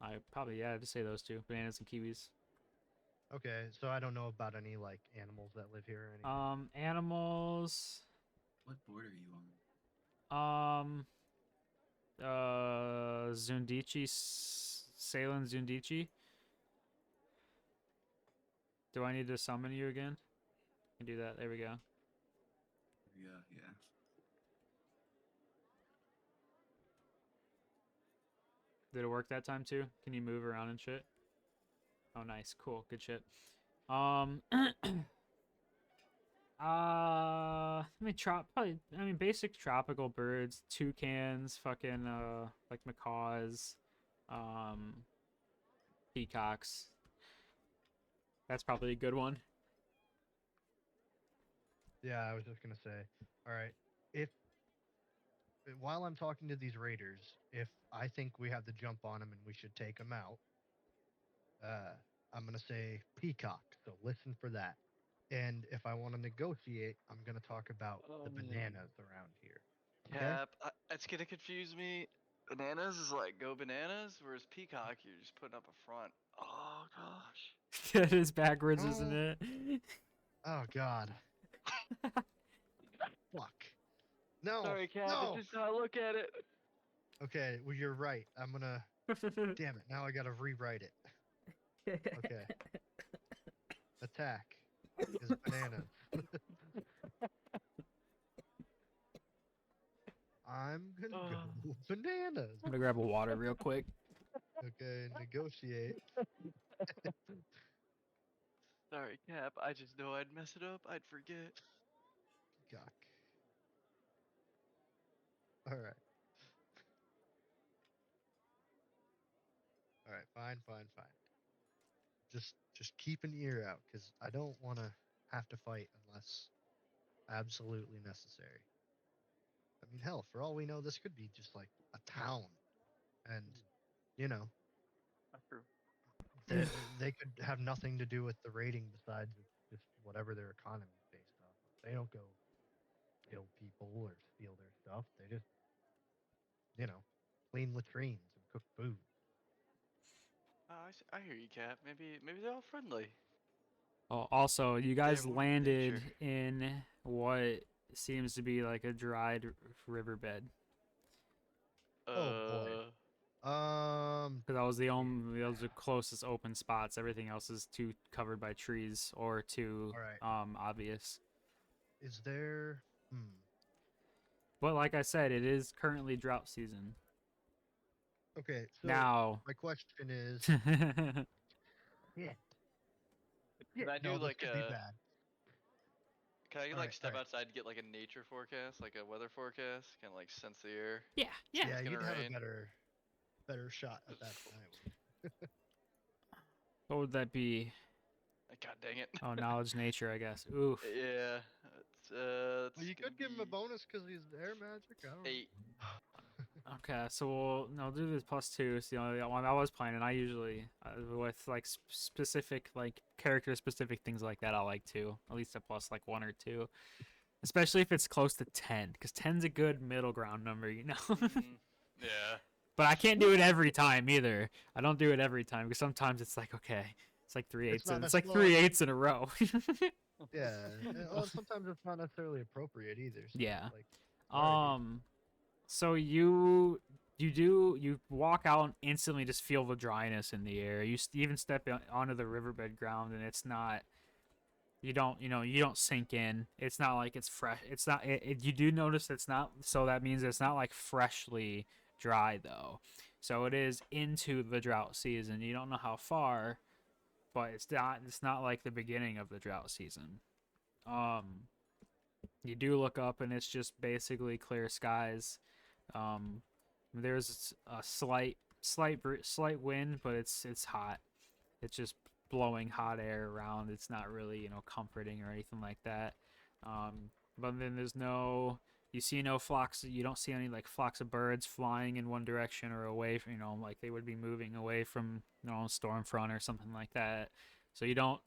I probably yeah, I'd just say those two, bananas and kiwis. Okay. So I don't know about any like animals that live here or anything. Animals. What board are you on? Um, Zundichi, Salen Zundichi. Do I need to summon you again? I can do that. There we go. Yeah, yeah. Did it work that time too? Can you move around and shit? Oh, nice. Cool. Good shit. I mean, probably. I mean, basic tropical birds, toucans, fucking like macaws, um, peacocks. That's probably a good one. Yeah, I was just gonna say. All right. If while I'm talking to these raiders, if I think we have the jump on them and we should take them out, uh, I'm gonna say peacock. So listen for that. And if I want to negotiate, I'm gonna talk about the bananas around here. Okay? Cap. It's gonna confuse me. Bananas is like go bananas, whereas peacock you're just putting up a front. Oh gosh. It is backwards, isn't No. it? Oh God. Fuck. No. Sorry, Cap. No. It's just how I look at it. Okay. Well, you're right. I'm gonna. Damn it. Now I gotta rewrite it. Okay. Attack is bananas. I'm gonna go bananas. I'm gonna grab a water real quick. Okay. Negotiate. Sorry, Cap. I just know I'd mess it up. I'd forget. Peacock. All right. All right. Fine. Fine. Fine. Just keep an ear out, because I don't want to have to fight unless absolutely necessary. I mean, hell, for all we know, this could be just like a town, and you know, True. they, they could have nothing to do with the rating besides it's just whatever their economy is based off of. They don't go kill people or steal their stuff. They just, you know, clean latrines and cook food. I hear you, Cap. Maybe they're all friendly. Oh, also, you guys more in landed nature. in what seems to be like a dried riverbed. Oh boy. Because that was the only, those are closest open spots. Everything else is too covered by trees or too All right. obvious. Is there? But like I said, it is currently drought season. Okay. So Now, my question is, yeah, Can I do no, this like could be a? bad. Can I All like right. All step right. outside and get like a nature forecast, like a weather forecast? Kind of like sense the air. yeah. Yeah, It's you'd gonna have a rain. better shot at that than I would. What would that be? God dang it. Oh, knowledge nature, I guess. Oof. Yeah. Well, It's you gonna could give him a be bonus because he's air magic. I don't 8. Okay, so we'll do this +2. It's the only one I was playing, and I usually with like specific like character specific things like that. I like to at least a plus like 1 or 2, especially if it's close to 10, because 10's a good middle ground number, you know. Yeah. But I can't do it every time either. I don't do it every time because sometimes it's like okay, it's like three It's eights. not It's like necessarily. 3/8 in a row. Yeah. Well, sometimes it's not necessarily appropriate either. So Yeah. like, sorry, dude. So you walk out and instantly just feel the dryness in the air. You even step onto the riverbed ground and it's not. You don't sink in. It's not like it's fresh. It's not. You do notice it's not. So that means it's not like freshly dry though. So it is into the drought season. You don't know how far, but it's not. It's not like the beginning of the drought season. Um, you do look up and it's just basically clear skies. Um, there's a slight wind, but it's hot. It's just blowing hot air around. It's not really comforting or anything like that. But then you see no flocks. You don't see any like flocks of birds flying in one direction or away from like they would be moving away from storm front or something like that. So you don't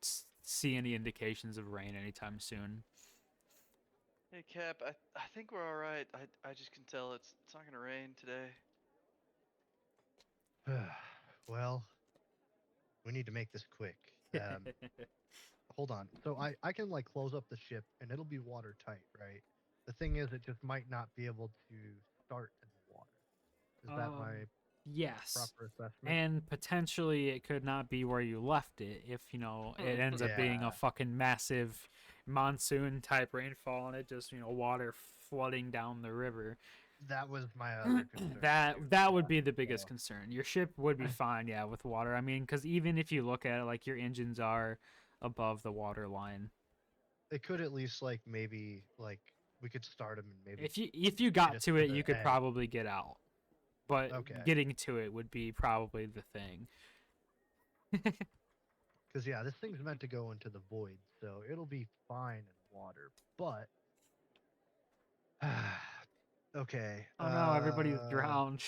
see any indications of rain anytime soon. Hey Cap, I think we're all right. I just can tell it's not gonna rain today. Well, we need to make this quick. Hold on. So I can like close up the ship and it'll be watertight, right? The thing is, it just might not be able to start in the water. Is that my Yes. proper assessment? And potentially it could not be where you left it if, it ends up being a Yeah. fucking massive monsoon type rainfall and it just, water flooding down the river. That was my other concern. That too. that would Yeah, be the biggest so- concern. Your ship would be fine, yeah, with water. I mean, because even if you look at it, like your engines are above the water line. It could at least like maybe like we could start them and maybe If you get got us to to it, the you could edge. probably get out. But Okay. getting to it would be probably the thing. Because yeah, this thing's meant to go into the void, so it'll be fine in water. But okay. Oh no, everybody's drowned.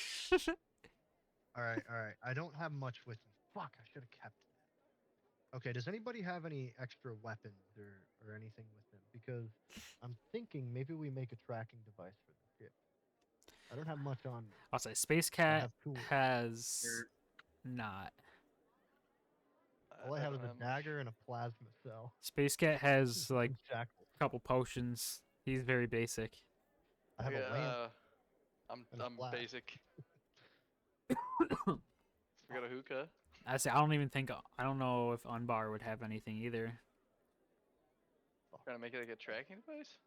All right, all right. I don't have much with me. Fuck, I should have kept that. Okay, does anybody have any extra weapons or anything with them? Because I'm thinking maybe we make a tracking device for the ship. I don't have much on me. I'll say Space I Cat have tools. has not. All I I have don't is a have much. dagger and a plasma cell. Space Cat has like And shackles. a couple potions. He's very basic. I have a lamp I'm and a flask. basic. We got a hookah. I say I don't know if Unbar would have anything either. Trying to make it like a tracking device.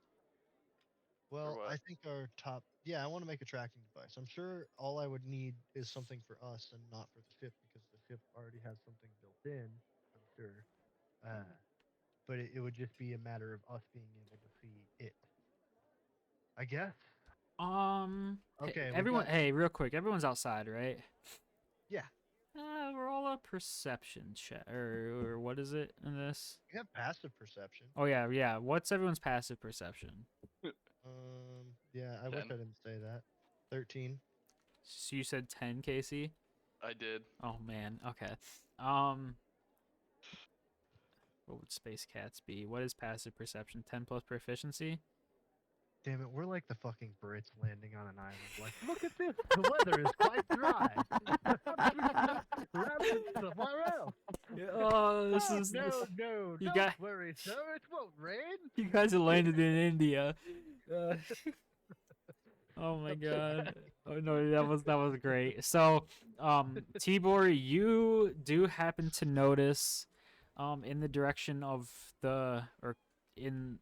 Well, what? I think our top. Yeah, I want to make a tracking device. I'm sure all I would need is something for us and not for the ship because the ship already has something built in. I'm sure. But it would just be a matter of us being able to see it. I guess. Hey, Okay, we've everyone. got. Hey, real quick, everyone's outside, right? Yeah, Roll a perception check, or what is it in this? we have passive perception. Oh yeah, yeah. What's everyone's passive perception? Yeah, I wish 10. I didn't say that. 13. So you said 10, Casey. I did. Oh man. Okay. What would Space Cats be? What is passive perception? 10 plus proficiency? Damn it, we're like the fucking Brits landing on an island. Like, look at this, the weather is quite dry. Rabbits somewhere else. Oh, this Oh, is no, you don't got worry, sir, it won't rain. you guys have landed in India. Oh my I'm god. sorry. Oh no, that was great. So, Tibor, you do happen to notice, in the direction of or in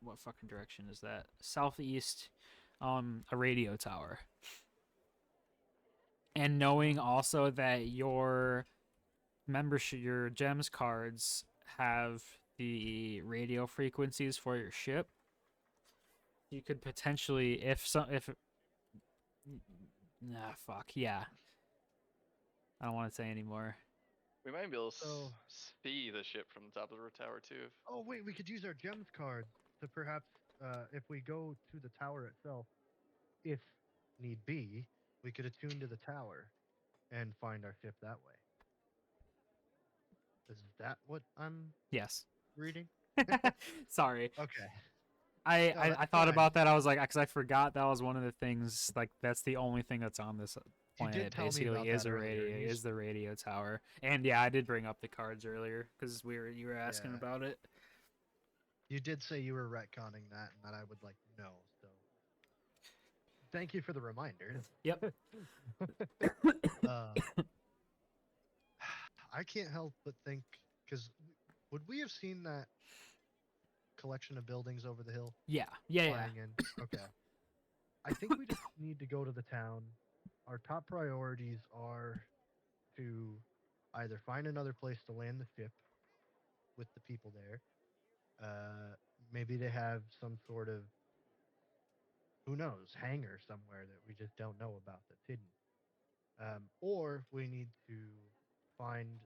what fucking direction is that? Southeast, a radio tower. And knowing also that your gems cards have the radio frequencies for your ship, you could potentially, if nah, fuck yeah, I don't want to say anymore. We might be able to So- see the ship from the top of the tower too. Oh, wait, we could use our gems card to perhaps, if we go to the tower itself, if need be, we could attune to the tower and find our ship that way. Is that what I'm Yes. reading? Sorry. Okay. I, No, I, that's I thought fine. about that. I was like, because I forgot that was one of the things. Like, that's the only thing that's on this You did planet. tell me Basically, about is that a earlier, radio, and you is the radio tower. And yeah, I did bring up the cards earlier because you were asking Yeah. about it. You did say you were retconning that and that I would like know, so thank you for the reminder. Yep. uh, I can't help but think, because would we have seen that collection of buildings over the hill Yeah. Yeah. flying in? Okay. I think we just need to go to the town. Our top priorities are to either find another place to land the ship with the people there. Maybe they have some sort of, who knows, hangar somewhere that we just don't know about that's hidden. Or we need to find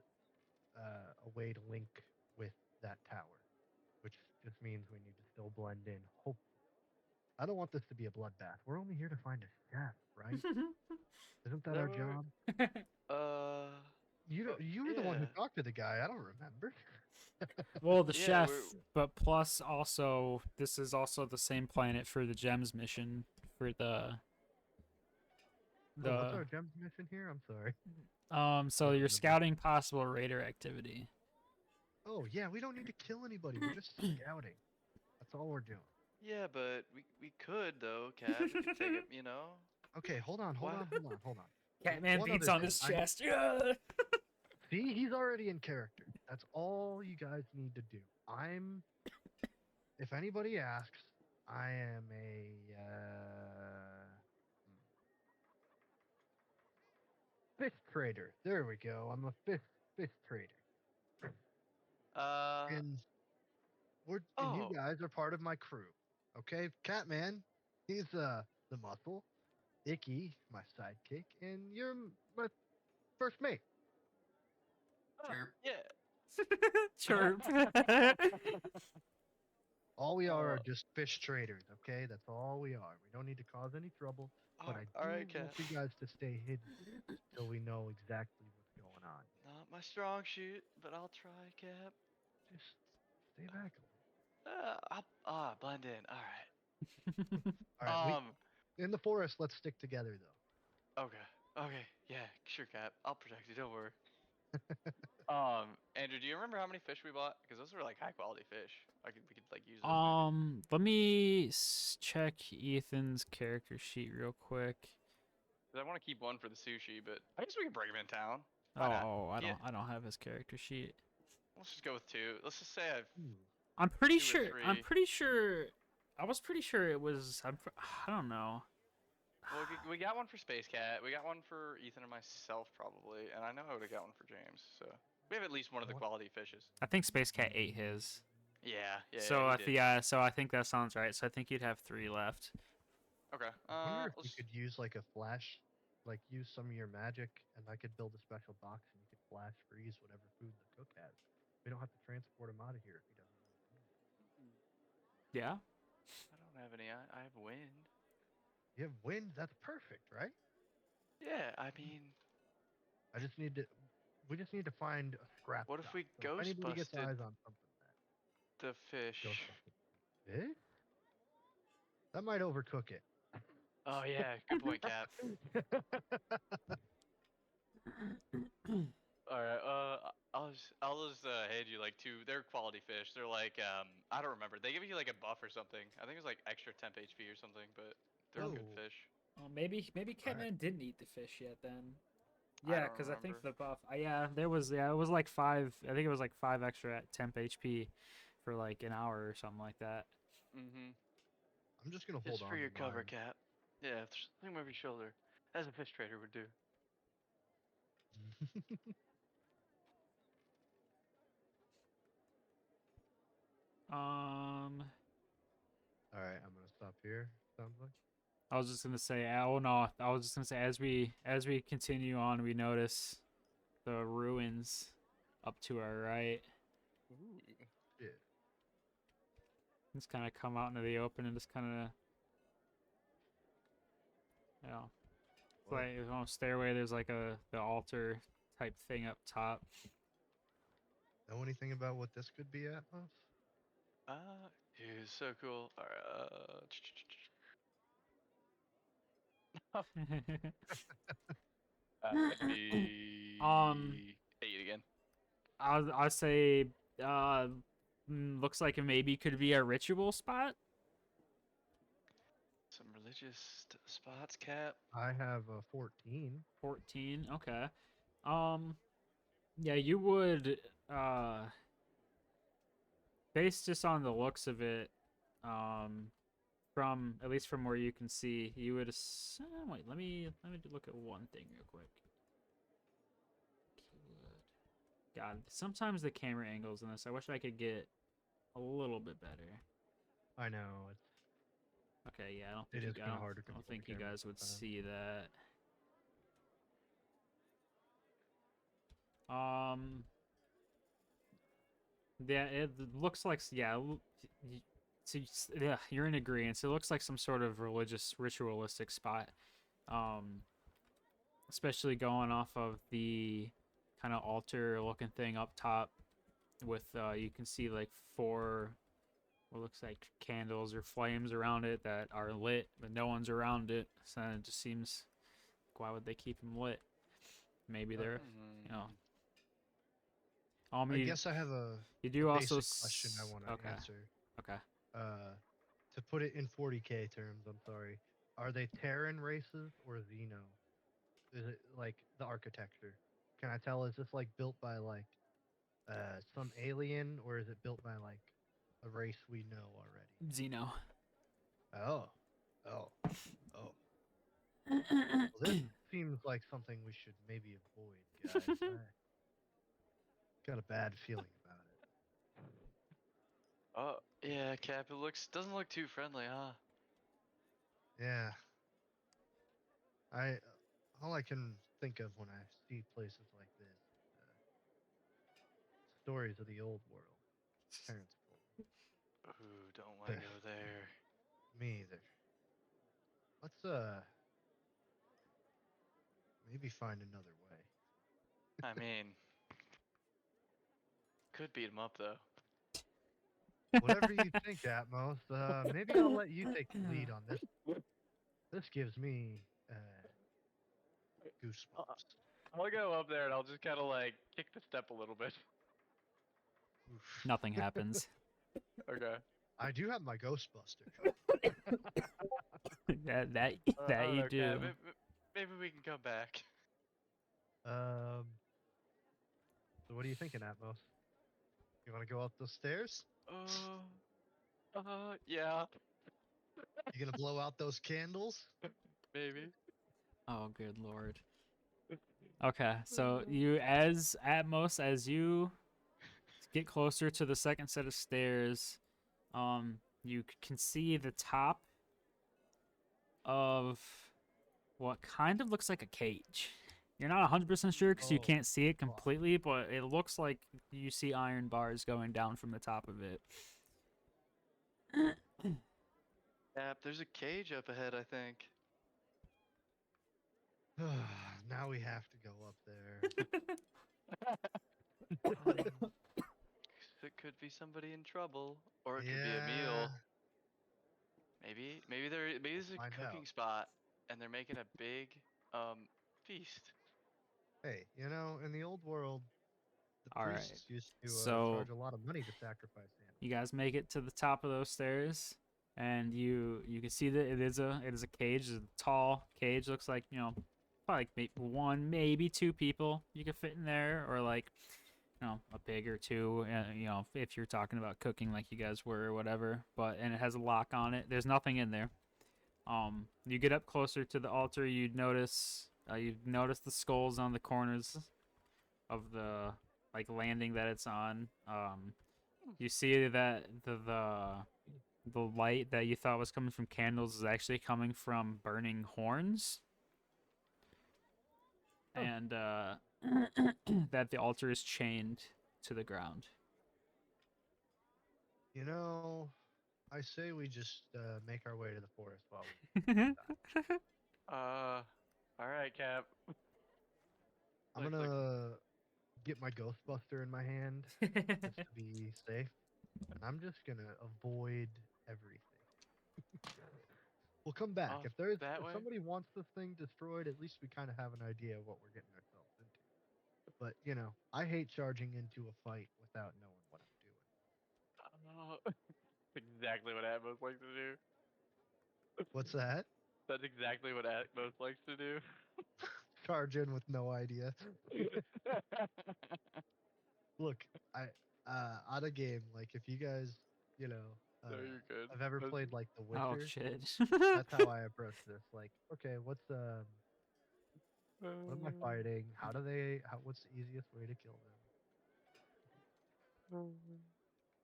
a way to link with that tower, which just means we need to still blend in. Hope I don't want this to be a bloodbath. We're only here to find a chef, right? Isn't that our No. job? You were the one who yeah. talked to the guy. I don't remember. Well, the Yeah, chef, we're- but plus also, this is also the same planet for the gems mission for the. Oh, what's our gems mission here? I'm sorry. So don't you're remember. scouting possible raider activity. Oh yeah, we don't need to kill anybody. We're just scouting. That's all we're doing. Yeah, but we could though, Cap. We could take it, you know. Okay, hold on. What? Catman One beats other on thing, his I- chest. Yeah. See, he's already in character. That's all you guys need to do. If anybody asks, I am a fish trader. There we go. I'm a fish trader, and you Oh. guys are part of my crew. Okay, Catman, he's the muscle. Icky, my sidekick, and you're my first mate. Chirp. Yeah. Chirp. All we are Uh, just fish traders, okay? That's all we are. We don't need to cause any trouble, but I do Alright, want Cap. you guys to stay hidden till we know exactly what's going on. Not my strong shoot, but I'll try, Cap. Just stay back a little. I'll blend in. All right. All right, Um, In the forest, let's stick together though. Okay. Okay. Yeah. Sure, Cap. I'll protect you. Don't worry. Andrew, do you remember how many fish we bought? Because those were like high quality fish. We could like use those maybe. Let me check Ethan's character sheet real quick. 'Cause I want to keep one for the sushi, but I guess we can bring him in town. Oh, Why not? Yeah. I don't have his character sheet. Let's just go with two. Let's just say I've Ooh. I'm pretty 2 or sure. 3. I'm pretty sure. I was pretty sure it was. I don't know. Well, we got one for Space Cat. We got one for Ethan and myself probably, and I know I would have got one for James. So we have at least one of the What? quality fishes. I think Space Cat ate his. Yeah. So He I did. so I think that sounds right. So I think you'd have 3 left. Okay. I wonder if you Let's. could use like a flash, like use some of your magic, and I could build a special box, and you could flash freeze whatever food the cook has. We don't have to transport him out of here if he doesn't want to be here. Yeah. I don't have any. I have wind. You have wind. That's perfect, right? Yeah. I mean, I just need to. We just need to find a scrap what if shop. we So if ghost anybody gets busted eyes on something, the fish? ghost busted. Eh? That might overcook it. Oh yeah. Good point, Cap. All right. I'll just hand you like 2. They're quality fish. They're like I don't remember. They give you like a buff or something. I think it was like extra temp HP or something, but they're good Oh, fish. Oh, maybe Alright. Catman didn't eat the fish yet then. I Yeah, don't because I think remember. the buff. Yeah, there was. Yeah, it was like 5. I think it was like 5 extra at temp HP for like an hour or something like that. Mm-hmm. I'm just gonna hold Just for on your to cover, mine. Cap. Yeah, thing over your shoulder, as a fish trader would do. Um, All right, I'm gonna stop here. Sounds like. I was just gonna say. Oh no, I was just gonna say as we continue on, we notice the ruins up to our right. Ooh. Yeah. Just kind of come out into the open and just kind of, you know, Whoa. like on a stairway. There's like the altar type thing up top. Know anything about what this could be at, Moss? Dude, so cool. All right. um, 8 again. I'll say looks like it maybe could be a ritual spot. Some religious spots, Cap. I have a 14. 14. Okay. Um, yeah, you would based just on the looks of it, from at least from where you can see, you would wait, let me look at one thing real quick. God, sometimes the camera angles in this, I wish I could get a little bit better. I know it's Okay, yeah, I don't it think is kind of hard to I don't control think the you camera guys would sometimes. see that. Um, yeah, it looks like so yeah, you're in agreement. So it looks like some sort of religious ritualistic spot. Um, especially going off of the kind of altar looking thing up top with you can see like 4 what looks like candles or flames around it that are lit, but no one's around it. So it just seems like, why would they keep them lit? Maybe they're, you know. I You, guess I have you a do also basic question I want to okay. answer. Okay. To put it in 40K terms, I'm sorry. Are they Terran races or Xeno? Is it like the architecture? Can I tell? Is this like built by like some alien, or is it built by like a race we know already? Xeno. Oh, oh, oh. Well, this seems like something we should maybe avoid, guys. I got a bad feeling about it. Oh yeah, Cap. Doesn't look too friendly, huh? Yeah, I all I can think of when I see places like this, stories of the old world. Parents Ooh, don't want told to me. go there. Me either. Let's maybe find another way. I mean, could beat him up though. Whatever you think, Atmos. Maybe I'll let you take the lead on this. This gives me Uh, goosebumps. I'll go up there and I'll just kind of like kick the step a little bit. Oof. Nothing happens. Okay. I do have my Ghostbuster. that I that don't you know, Cat. do. Maybe we can come back. Um. So what are you thinking, Atmos? You want to go up those stairs? Yeah, You gonna blow out those candles? maybe. Oh, good lord. Okay, so you, as at most, as you get closer to the second set of stairs, you can see the top of what kind of looks like a cage. You're not 100% sure because you Oh, can't see it fuck. completely, but it looks like you see iron bars going down from the top of it. Yep, there's a cage up ahead, I think. Now we have to go up there. It could be somebody in trouble, or it could be a Yeah. meal. Maybe this is a Find cooking out. spot, and they're making a big feast. Hey, in the old world, the All right. priests used to So charge a lot of money to sacrifice you animals. guys make it to the top of those stairs, and you can see that it is a cage, a tall cage. Looks like probably like one, maybe two people you could fit in there, or like a pig or two. If you're talking about cooking like you guys were or whatever. And it has a lock on it. There's nothing in there. You get up closer to the altar. You notice the skulls on the corners of the like landing that it's on. You see that the light that you thought was coming from candles is actually coming from burning horns, Huh. and that the altar is chained to the ground. I say we just make our way to the forest while we. All right, Cap. I'm Looks like gonna get my Ghostbuster in my hand just to be safe, and I'm just gonna avoid everything. We'll come back off if there's that if way. somebody wants this thing destroyed. At least we kind of have an idea of what we're getting ourselves into. But I hate charging into a fight without knowing what I'm doing. Exactly what Atmos likes to do. What's that? That's exactly what Atmos likes to do. Charge in with no idea. Look, I out of game. Like if you guys, you know, No, you're good. have ever played like The Oh Witcher, shit. that's how I approach this. Like, okay, what am I fighting? What's the easiest way to kill them? I'm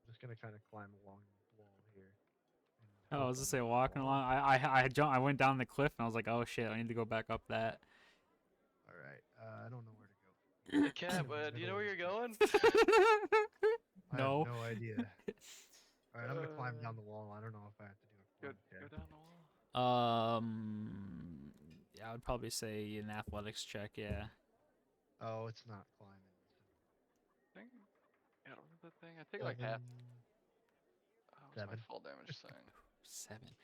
just gonna kind of climb along the wall here and Oh, I hope was I'm just say not walking falling. along. I went down the cliff and I was like, oh shit, I need to go back up that. All right, I don't know where to go from Hey, here. Cap, The do you know middle where is you're good. going? I have No. no idea. All right, I'm gonna climb Uh, down the wall. I don't know if I have to do a go, climb check. go down the wall. Yeah, I would probably say an athletics check. Yeah. Oh, it's not climbing. I think. Yeah, what was that thing? I think like half. 7, What's my 7. fall damage thing? 7.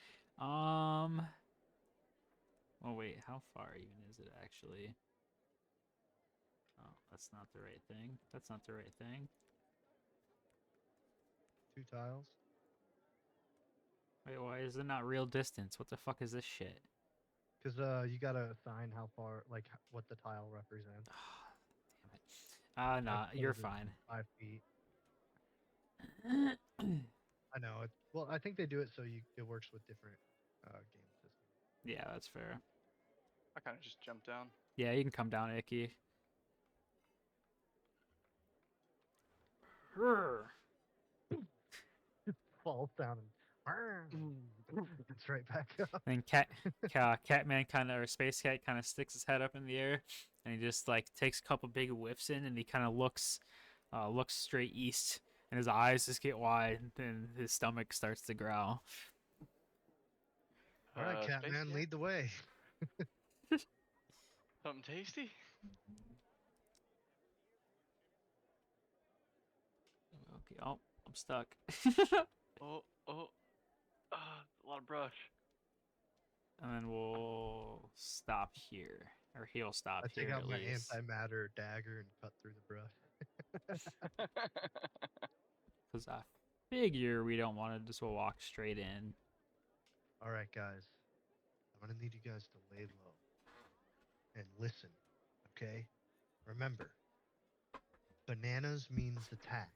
Oh wait, how far even is it actually? Oh, that's not the right thing. That's not the right thing. 2 tiles. Wait, why is it not real distance? What the fuck is this shit? Because you gotta assign how far, like what the tile represents. Damn it. Ah, I've nah, put you're it as fine. 5 feet. I know it. Well, I think they do it so it works with different game systems. Yeah, that's fair. I kind of just jumped down. Yeah, you can come down, Icky. Brr. Falls down and it's right back up. Then Catman kind of, or Space Cat kind of sticks his head up in the air, and he just like takes a couple big whiffs in, and he kind of looks straight east, and his eyes just get wide, and his stomach starts to growl. All right, Space Catman, Cat? lead the way. Something tasty? Okay, oh, I'm stuck. Oh, a lot of brush. and then we'll stop here, or he'll stop I take here out at my least. antimatter dagger and cut through the brush. Because I figure we don't want to just walk straight in. All right, guys. I'm gonna need you guys to lay low and listen. Okay. Remember, bananas means attack.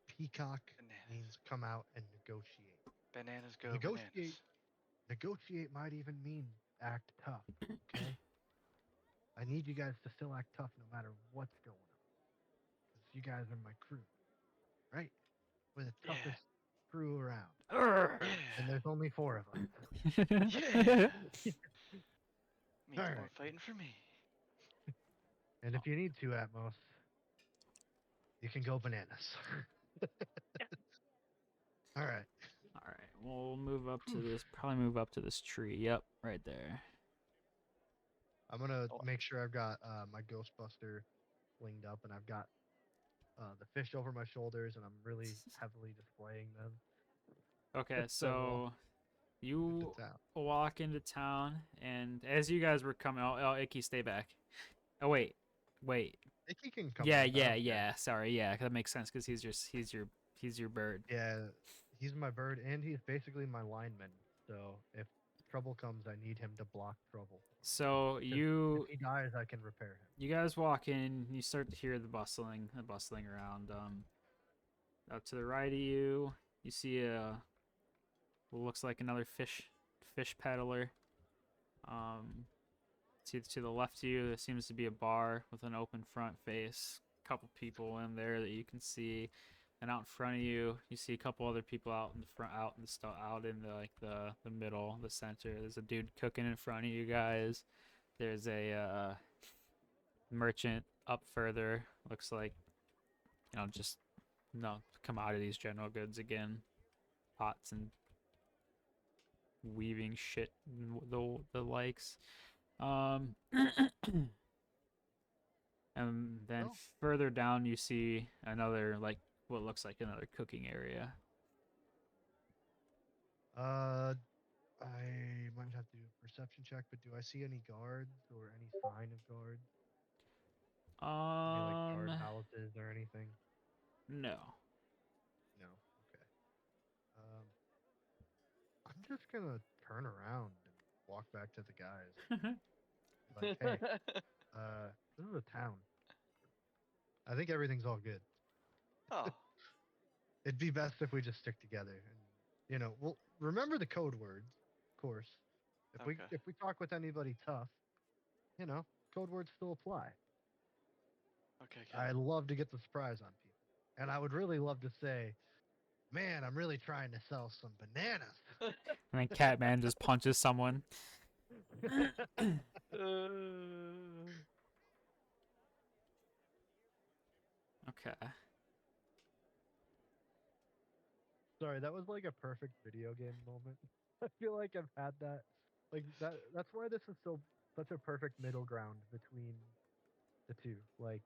Peacock Bananas. means come out and negotiate. Bananas go Negotiate. bananas. Negotiate might even mean act tough. Okay. I need you guys to still act tough no matter what's going on. Because you guys are my crew, right? We're the Yeah. toughest crew around. Urgh. And Yeah. there's only 4 of us. Yeah. Means All more right. fighting for me. And if you need to, Atmos, you can go bananas. All right. All right, we'll move up to Whew. this. Probably move up to this tree. Yep, right there. I'm gonna Oh. make sure I've got my Ghostbuster flinged up, and I've got the fish over my shoulders, and I'm really heavily displaying them. Okay, So we'll so into you town. walk into town, and as you guys were coming, Icky, stay back. Oh wait. Icky can come Yeah, with. I yeah, don't care. yeah. Sorry, yeah, that makes sense because he's your bird. Yeah, he's my bird, and he's basically my lineman. So if trouble comes, I need him to block trouble. So 'Cause you if he dies, I can repair him. you guys walk in, you start to hear the bustling around. Up to the right of you, you see what looks like another fish peddler. To the left of you, there seems to be a bar with an open front face. A couple people in there that you can see, and out in front of you, you see a couple other people out in the front, out in the the middle, the center. There's a dude cooking in front of you guys. There's a merchant up further. Looks like just no commodities, general goods again, pots and weaving shit, and the likes. Um, and then Oh. further down you see another what looks like another cooking area. I might have to do a perception check, but do I see any guards or any sign of guards? Any like guard Um, houses or anything? no. No. Okay. Um, I'm just gonna turn around and walk back to the guys. Like, hey, this is a town. I think everything's all good. Oh. It'd be best if we just stick together and we'll remember the code words, of course. Okay. If we talk with anybody tough, code words still apply. Okay. I'd love to get the surprise on people. And I would really love to say, man, I'm really trying to sell some bananas. And then Catman just punches someone. Okay. Sorry, that was like a perfect video game moment. I feel like I've had that. Like that's why this is such a perfect middle ground between the two. Like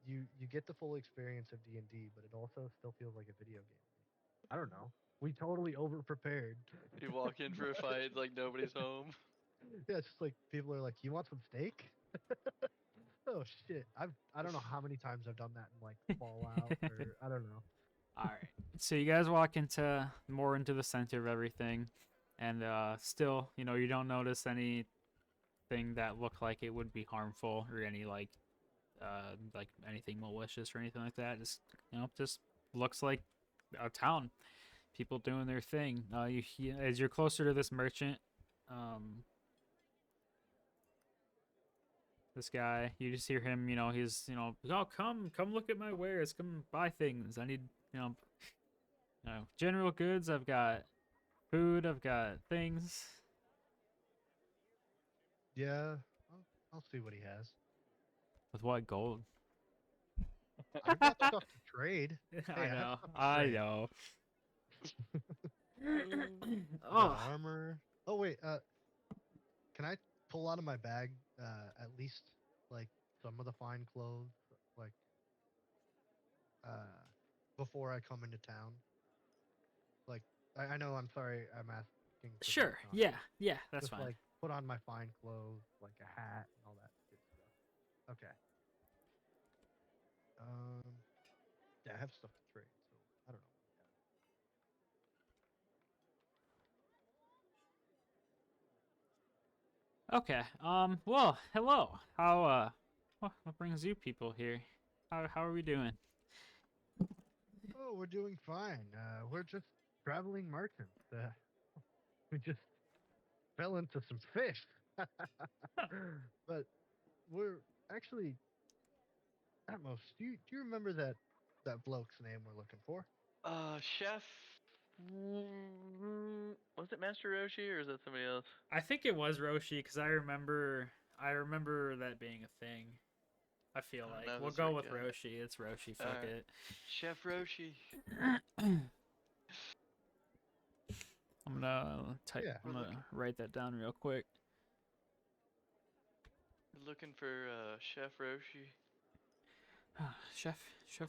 you get the full experience of D&D, but it also still feels like a video game. I don't know. We totally over prepared. You walk in for a fight like nobody's home. Yeah, it's just like people are like, "You want some steak?" Oh shit. I don't know how many times I've done that in like Fallout or I don't know. All right. So you guys walk more into the center of everything, and still, you don't notice anything that looked like it would be harmful or any like anything malicious or anything like that. Just looks like a town, people doing their thing. As you're closer to this merchant, this guy, you just hear him. He's oh, come look at my wares, come buy things. I need general goods. I've got food. I've got things. Yeah, I'll see what he has. With what gold? I've got stuff to trade. Hey, I I have know. stuff to I trade. know. I Oh, got armor. Oh wait, can I pull out of my bag at least like some of the fine clothes like before I come into town? Like I know I'm sorry I'm asking looking for those Sure. times. Yeah. Yeah. That's Just fine. like put on my fine clothes, like a hat and all that good stuff. Okay. Yeah, I have stuff to trade, so I don't know what we have. Okay. Well, hello. What brings you people here? How are we doing? Oh, we're doing fine. We're just traveling merchants. We just fell into some fish. But we're actually, Atmos, do you remember that bloke's name we're looking for? Chef. Was it Master Roshi or is that somebody else? I think it was Roshi because I remember that being a thing. I feel I don't like know if we'll that's the go right with guy. Roshi. It's Roshi. Fuck Alright. it. Chef Roshi. I'm gonna type. Yeah. I'm We're gonna write that down real quick. looking for Chef Roshi. Chef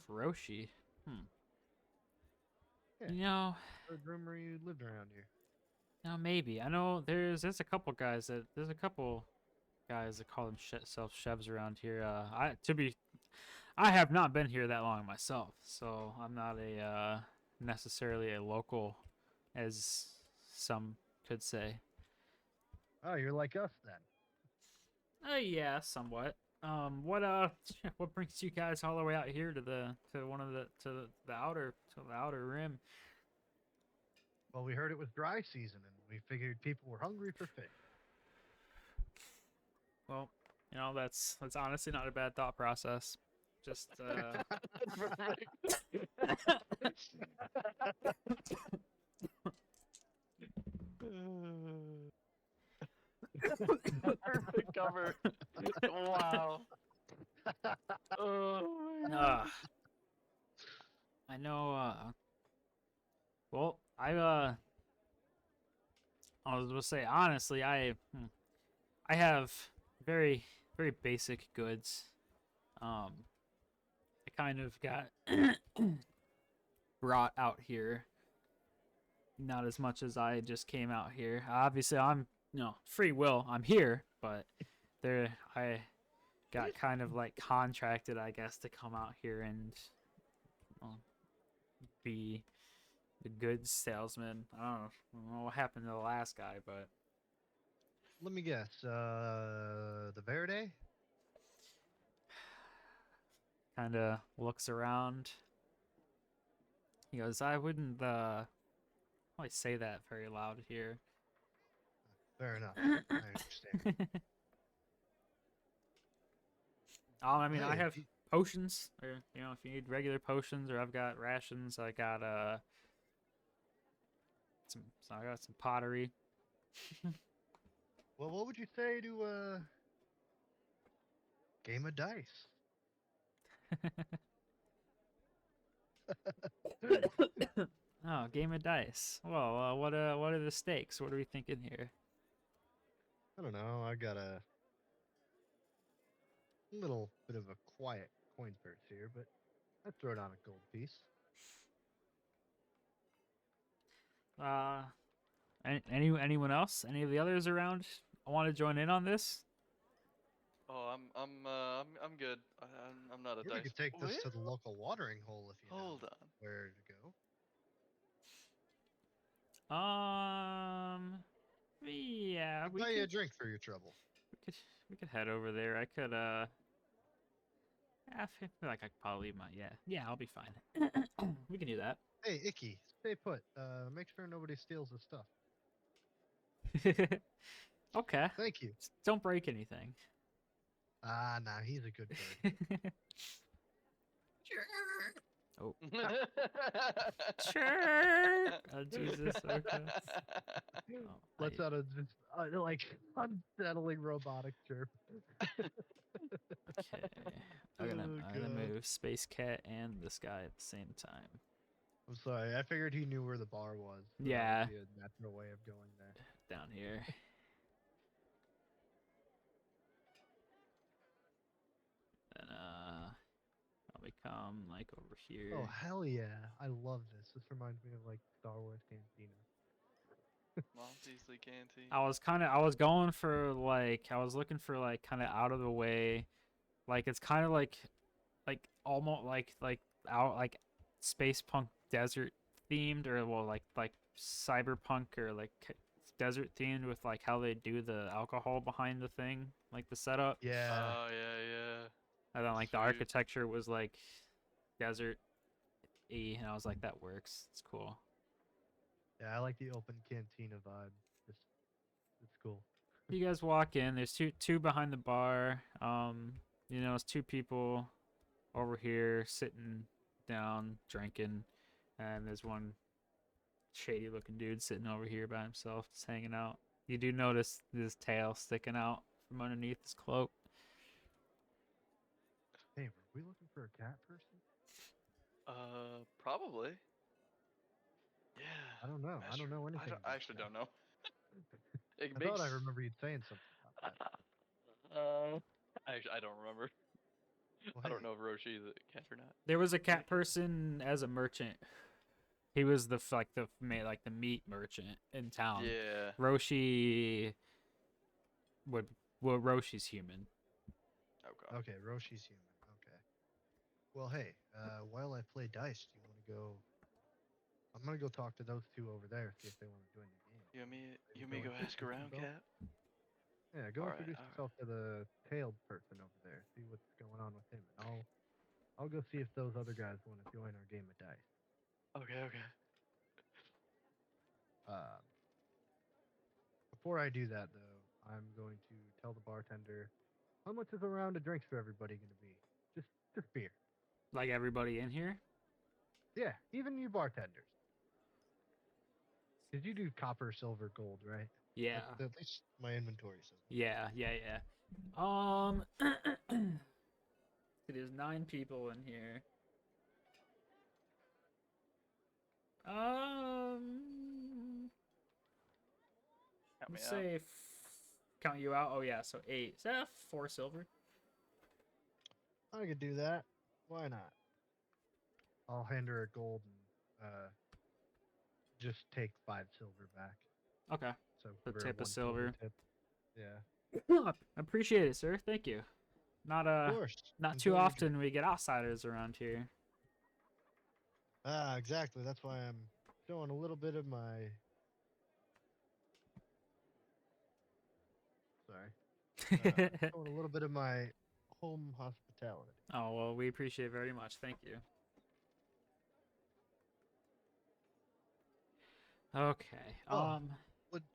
Roshi. Hmm. Yeah. You know, Heard rumor you lived around here. maybe. I know there's a couple guys that call themselves chefs around here. I have not been here that long myself, so I'm not a necessarily a local, as some could say. Oh, you're like us then. Yeah, somewhat. What what brings you guys all the way out here to the outer rim? Well, we heard it was dry season, and we figured people were hungry for fish. Well, that's honestly not a bad thought process. Just Perfect cover. Wow. Oh my uh, god. I know. Well, I was gonna say honestly, I have very very basic goods. I kind of got brought out here, not as much as I just came out here. Obviously, I'm free will. I'm here, but I got kind of like contracted, I guess, to come out here and well, be the goods salesman. I don't know what happened to the last guy, but Let me guess. The Verde? kind of looks around. He goes, I wouldn't probably say that very loud here. Fair enough. I understand. I mean, Hey, I if have you, potions, or if you need regular potions, or I've got rations. I got I got some pottery. well, what would you say to a game of dice? Oh, game of dice. Well, what are the stakes? What are we thinking here? I don't know. I got a little bit of a quiet coin purse here, but I'd throw down a gold piece. Uh, anyone else? Any of the others around? I want to join in on this. Oh, I'm good. I'm not a Or we dice. could take this to the Well, local watering hole if you hold know on. where to go. Yeah, I'd buy you a drink for your trouble. we could we could head over there. I could I feel like I could probably leave yeah, I'll be fine. We can do that. Hey, Icky, stay put. Make sure nobody steals the stuff. Okay. Thank you. Just don't break anything. Ah, nah, he's a good bird. Oh. Sure. Oh, Jesus. Okay. Oh, Let's out a just like unsettling robotic chirp. okay. I'm gonna God. move Space Cat and this guy at the same time. I'm sorry. I figured he knew where the bar was. So Yeah. that would be a natural way of going there. Down here. And I'll become like over here. Oh hell yeah! I love this. This reminds me of like Star Wars Cantina. Mom's easily canteen. I was going for like I was looking for like kind of out of the way, like it's kind of like almost like out like space punk desert themed, or well like cyberpunk or like desert themed with like how they do the alcohol behind the thing, like the setup, Yeah. Oh yeah, yeah. and then like the Sweet. architecture was like desert y, and I was like that works, it's cool. Yeah, I like the open cantina vibe. Just it's cool. You guys walk in. There's two behind the bar. It's two people over here sitting down drinking, and there's one shady looking dude sitting over here by himself, just hanging out. You do notice his tail sticking out from underneath his cloak. Hey, were we looking for a cat person? Probably. Yeah. I don't know. I don't know anything. I about actually cats. don't know. It I makes. thought I remember you saying something about that. I don't remember. Well, I don't hey, know if Roshi is a cat or not. There was a cat person as a merchant. He was the meat merchant in town. Yeah. Roshi would well Roshi's human. Okay. Okay, Roshi's human. Okay. Well, hey, while I play dice, do you want to go? I'm gonna go talk to those two over there, see if they want to join the game. You want me go ask around, yourself. Cap? Yeah, go Alright, introduce alright. yourself to the tailed person over there. See what's going on with him, and I'll go see if those other guys want to join our game of dice. Okay, okay. Um, Before I do that, though, I'm going to tell the bartender how much is a round of drinks for everybody going to be. Just beer. Like everybody in here. Yeah, even you bartenders. Because you do copper, silver, gold, right? Yeah. At least my inventory says. Yeah. There's 9 people in here. Help me Let's out. say count you out. Oh yeah, so 8. Is that 4 silver? I could do that. Why not? I'll hand her a gold and just take 5 silver back. Okay. So The give her a tip of 1 silver silver. tip. Yeah. I appreciate it, sir. Thank you. Not Of course. not Enjoy too your often we get outsiders around here. Exactly. That's why I'm showing a little bit of my. Sorry. Showing a little bit of my home hospitality. Oh well, we appreciate it very much. Thank you. Okay. Oh.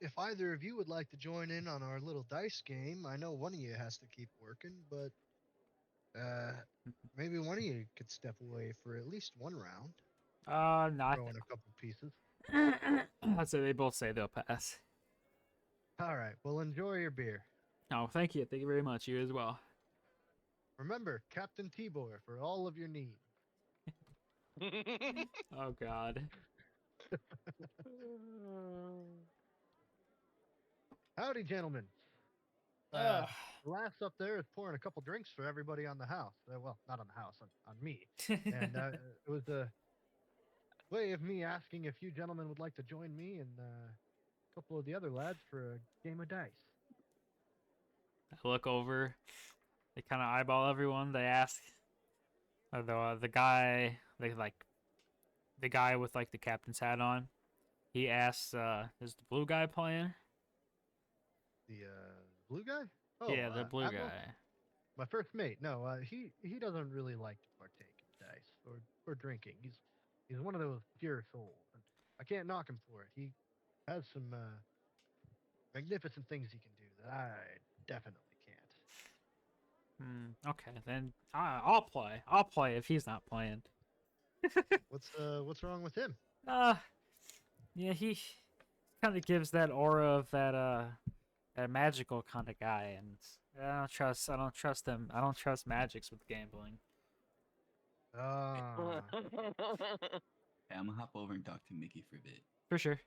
If either of you would like to join in on our little dice game, I know one of you has to keep working, but maybe one of you could step away for at least one round, No, I throw in a couple pieces. I'd say they both say they'll pass. All right, well, enjoy your beer. Oh, thank you. Thank you very much. You as well. Remember, Captain Tibor for all of your needs. Oh God. Howdy, gentlemen. Ugh. The lass up there is pouring a couple drinks for everybody on the house. Well, not on the house, on me. And it was a way of me asking if you gentlemen would like to join me and a couple of the other lads for a game of dice. I look over. They kind of eyeball everyone. They ask, the guy, the guy with like the captain's hat on. He asks, "Is the blue guy playing?" The blue guy? Oh, Yeah, the blue Admiral? guy. My first mate. No, he doesn't really like to partake in dice or drinking. He's one of those pure souls, and I can't knock him for it. He has some magnificent things he can do that I definitely can't. Okay, then I'll play. I'll play if he's not playing. What's wrong with him? Yeah, he kind of gives that aura of that magical kind of guy, and I don't trust him. I don't trust magics with gambling. Ah, Hey, I'm gonna hop over and talk to Mickey for a bit. For sure.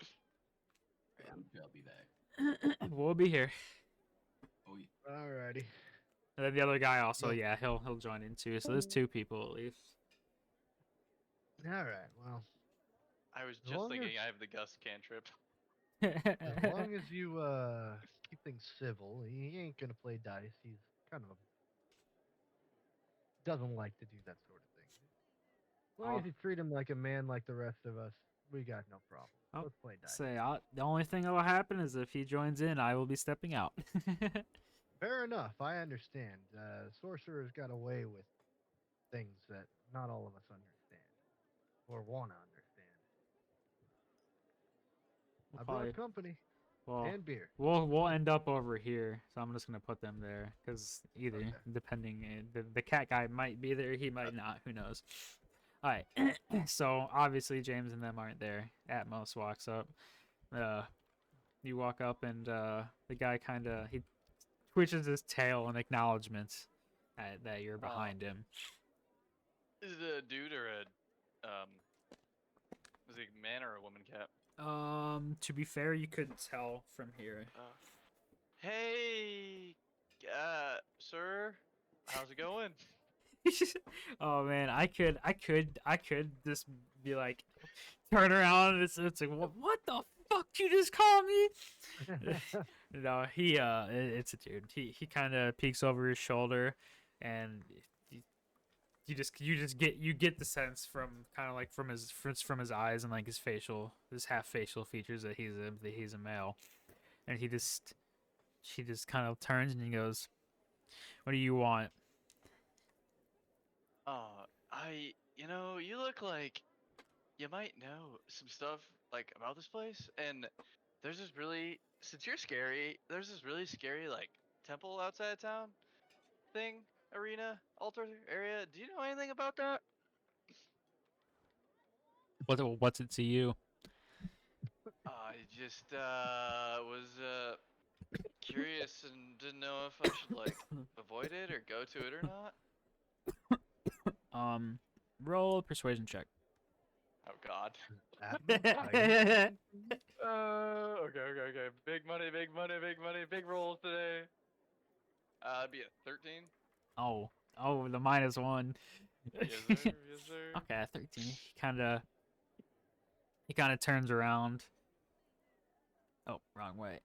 Alright, I'm sure I'll be back. We'll be here. Oh, yeah. alrighty. And then the other guy also, Well- yeah, he'll join in too. So there's 2 people at least. All right. Well, I was As just long thinking as- I have the Gus cantrip. As long as you keep things civil, he ain't gonna play dice. He's kind of doesn't like to do that sort of thing. As long I'll, as you treat him like a man, like the rest of us, we got no problem. I'll Let's play dice. say the only thing that will happen is if he joins in, I will be stepping out. Fair enough. I understand. Sorcerer's got away with things that not all of us understand or want to understand. We'll I probably, brought company well, and beer. we'll end up over here, so I'm just gonna put them there because either Okay. depending, the cat guy might be there, he might not. Who knows? All right. So obviously James and them aren't there. Atmos walks up. You walk up and the guy kind of he twitches his tail in acknowledgement that you're behind him. Is it a dude or a is it a man or a woman cat? To be fair, you couldn't tell from here. Hey, sir, how's it going? Oh man, I could just be like, turn around and it's like, what the fuck you just call me? No, it's a dude. He kind of peeks over his shoulder, and you get the sense from kind of like from his eyes and like his half facial features that he's a male, and he just kind of turns and he goes, "What do you want?" You look like you might know some stuff like about this place, and since you're scary, there's this really scary like temple outside of town thing, arena, altar area. Do you know anything about that? What's it to you? I just was curious and didn't know if I should like avoid it or go to it or not. Roll a persuasion check. Oh God. Atmos, I guess. Okay. Big money, big money, big money, big rolls today. It'd be a 13. Oh, the -1. Yes, sir. Yes, sir. Okay, 13. He kind of turns around. Oh, wrong way.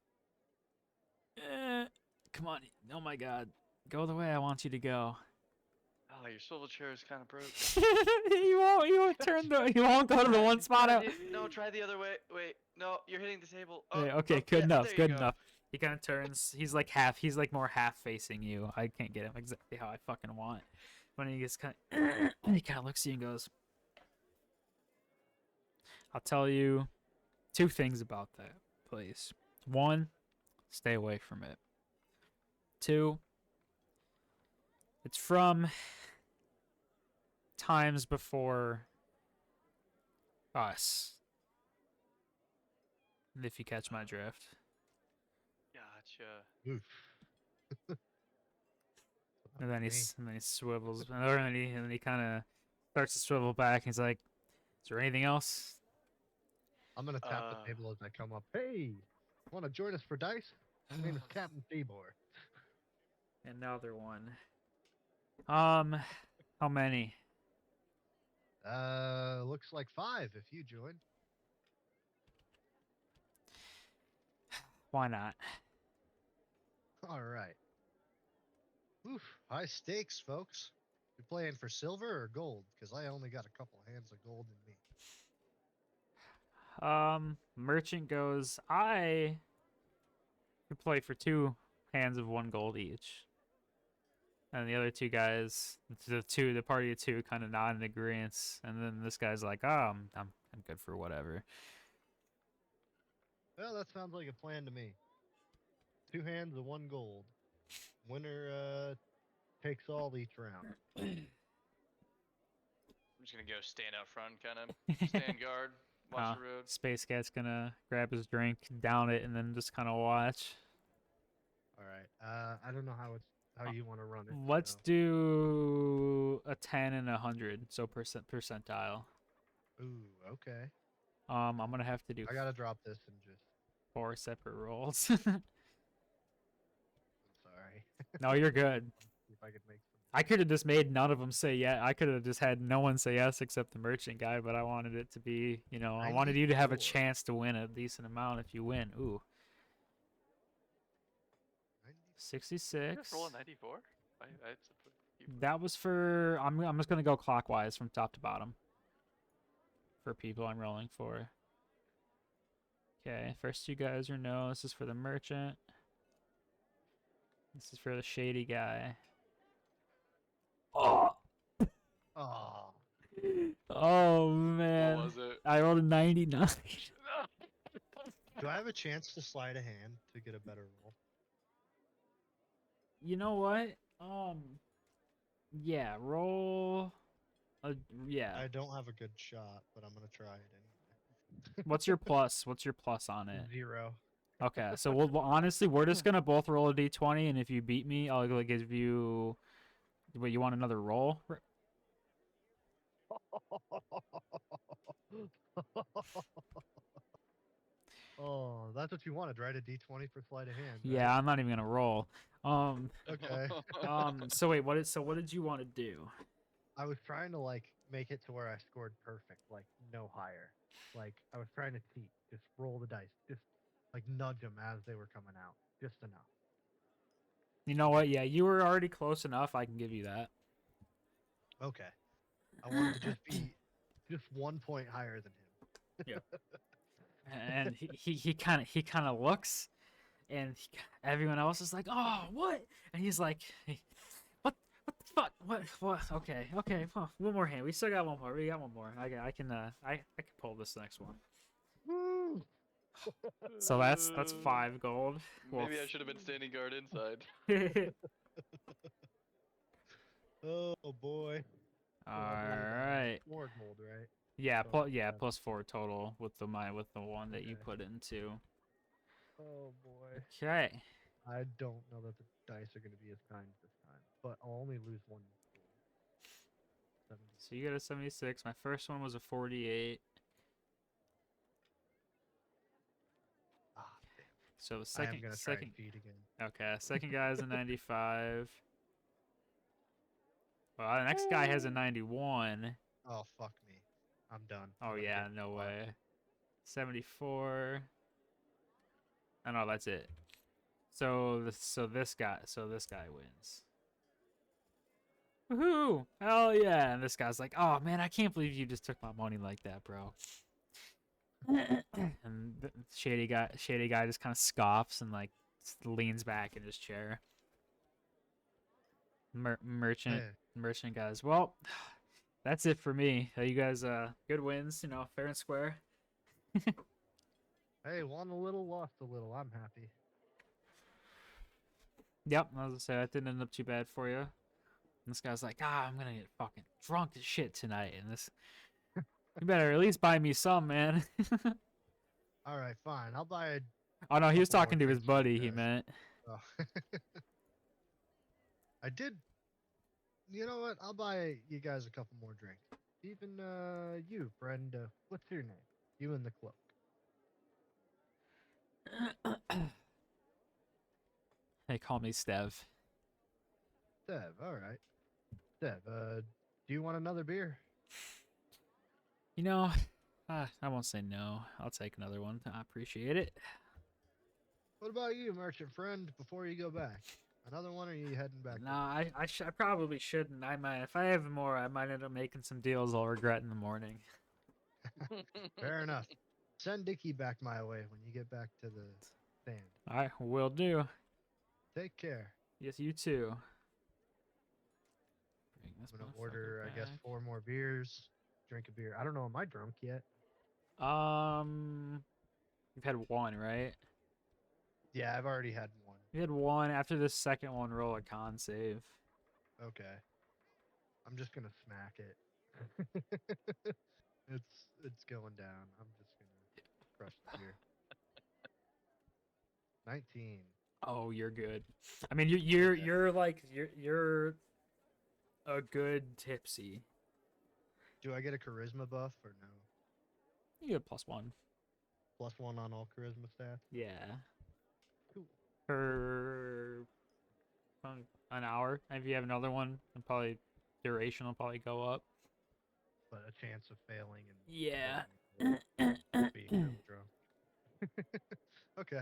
Come on. Oh my God. Go the way I want you to go. Oh, your swivel chair is kind of broke. You won't turn you won't go to the one spot out. No, try the other way. Wait, no, you're hitting the table. Yeah, okay, oh, good yeah, enough, there you good go. enough. He kind of turns. He's like more half facing you. I can't get him exactly how I fucking want. When he gets he kind of looks at you and goes, "I'll tell you two things about that place. One, stay away from it. Two, it's from times before us. If you catch my drift." Gotcha. Oof. And then Me. and then he swivels, and then he kind of starts to swivel back. And he's like, "Is there anything else?" I'm gonna tap the table as I come up. Hey, want to join us for dice? My name is Captain Tibor. Another one. How many? Looks like 5 if you join. Why not? All right. Oof, high stakes, folks. You playing for silver or gold? Because I only got a couple hands of gold in me. Merchant goes, I could play for 2 hands of 1 gold each. And the other 2 guys, the party of 2, kind of nod in agreement. And then this guy's like, "Oh, I'm good for whatever." Well, that sounds like a plan to me. 2 hands of 1 gold. Winner takes all each round. I'm just gonna go stand out front, kind of stand guard, watch the road. Space Cat's gonna grab his drink, down it, and then just kind of watch. All right. I don't know how you want to run it. Let's so. do a 10 and 100, so percentile. Ooh, okay. I'm gonna have to do I gotta drop this and just. 4 separate rolls. I'm sorry. No, you're good. See if I could make some I could have just made none of them say yeah. I could have just had no one say yes except the merchant guy, but I wanted it to be, I wanted you to have a 94. chance to win a decent amount if you win. Ooh, 90. You just 66. roll a 94? I simply keep That was for I'm just gonna go clockwise from top to bottom for people I'm rolling for. Okay, first you guys are no. This is for the merchant. This is for the shady guy. Oh, Oh, oh What man. was it? I rolled a 99. do I have a chance to slide a hand to get a better roll? You know what? Yeah, roll. A, yeah. I don't have a good shot, but I'm gonna try it anyway. What's your plus? What's your plus on it? 0. Okay, so honestly, we're just gonna both roll a d20, and if you beat me, I'll give you. Wait, you want another roll? Oh, that's what you wanted, right? A D20 for sleight of hand, Yeah, right? I'm not even gonna roll. Okay. So wait, what did you want to do? I was trying to like make it to where I scored perfect, like no higher. Like I was trying to cheat, just roll the dice, just like nudge them as they were coming out, just enough. You know what? Yeah, you were already close enough. I can give you that. Okay. I wanted to just be just 1 point higher than him. And he kind of looks, and everyone else is like, "Oh, what?" And he's like, "Hey, what the fuck? What? Okay, well, one more hand. We still got one more. We got one more. I can pull this next one. Woo! So that's 5 gold. Well, Maybe I should have been standing guard inside. Oh boy. all So I believe, right. 4 gold, right? Yeah, So yeah, that's- +4 total with the one that you Okay. put into. Oh boy. Okay. I don't know that the dice are going to be as kind this time, but I'll only lose 1 gold. 70. So you got a 76. My first one was a 48. Ah, damn. So the I am second going to try and cheat again. okay, second guy is a 95. Well, the next guy has a 91. Oh, fuck me. I'm done. Oh I'm gonna yeah, get no fucked. way. 74. Oh no, that's it. So this guy wins. Woohoo! Hell yeah! And this guy's like, "Oh man, I can't believe you just took my money like that, bro." And the shady guy just kind of scoffs and like leans back in his chair. Merchant Hey, merchant guys. Well, that's it for me. You guys, good wins. Fair and square. hey, won a little, lost a little. I'm happy. Yep, I was gonna say that didn't end up too bad for you. And this guy's like, I'm gonna get fucking drunk as shit tonight. And this, you better at least buy me some, man. All right, fine. I'll buy a Oh no, he was couple more talking to his drinks for you buddy. He guys. meant. Oh. I did. You know what? I'll buy you guys a couple more drinks. Even you, friend. What's your name? You in the cloak. They call me Stev. Dev. All right. Dev. Do you want another beer? You know, I won't say no. I'll take another one. I appreciate it. What about you, merchant friend? Before you go back, another one, or are you heading back? Nah, I probably shouldn't. I might, if I have more, I might end up making some deals I'll regret in the morning. Fair enough. Send Dickie back my way when you get back to the stand. All right, will do. Take care. Yes, you too. Bring this I'm gonna motherfucker order, I guess, back. 4 more beers. Drink a beer. I don't know. Am I drunk yet? You've had one, right? Yeah, I've already had one. You had one. After this second one, roll a con save. Okay. I'm just gonna smack it. it's going down. I'm just gonna crush the beer. 19. Oh, you're good. I mean, Okay. you're a good tipsy. Do I get a charisma buff or no? You get +1. +1 on all charisma stats. Yeah. Cool. Her an hour. If you have another one, and probably duration will probably go up. But a chance of failing and Yeah. killing being really drunk. Okay.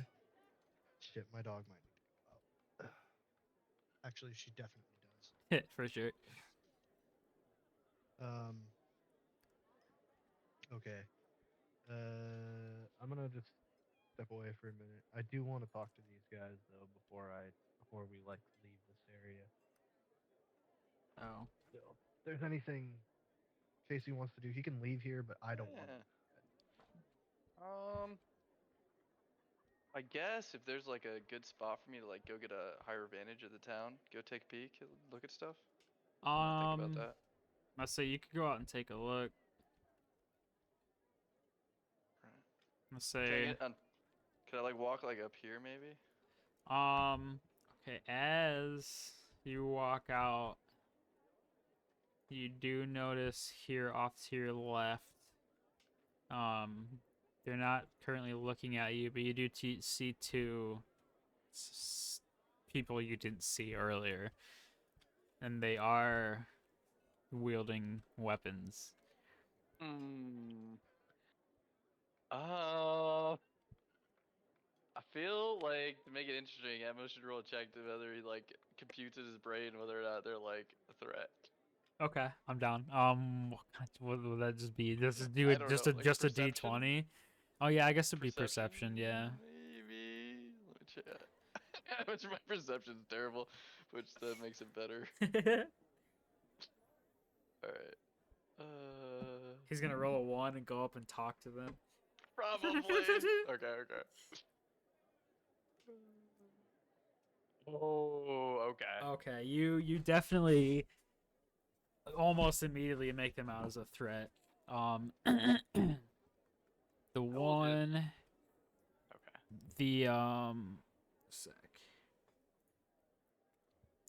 Shit, my dog might need to go out. Actually, she definitely does. For sure. Okay. I'm gonna just step away for a minute. I do want to talk to these guys though before we like leave this area. Oh. So, if there's anything Casey wants to do, he can leave here, but I don't want Yeah. to. I guess if there's like a good spot for me to like go get a higher advantage of the town, go take a peek, look at stuff. I'm gonna think about that. Let's say you could go out and take a look. Right. Let's Can I say, get on? Could I like walk like up here maybe? okay, as you walk out, you do notice here off to your left, they're not currently looking at you, but you do see two people you didn't see earlier, and they are wielding weapons. Hmm. Uh, I feel like to make it interesting, Atmo should roll a check to whether he like computes in his brain whether or not they're like a threat. Okay, I'm down. What would that just be? Just do I it don't know, like just a perception. D20. Oh yeah, I guess it'd be Perception, perception. Yeah. maybe. Let me check. Which my perception's terrible, which that makes it better. All right. He's gonna roll a 1 and go up and talk to them. Probably. Okay. Okay. Oh, okay. Okay, you definitely almost immediately make them out as a threat. The I will one, Okay. the sec,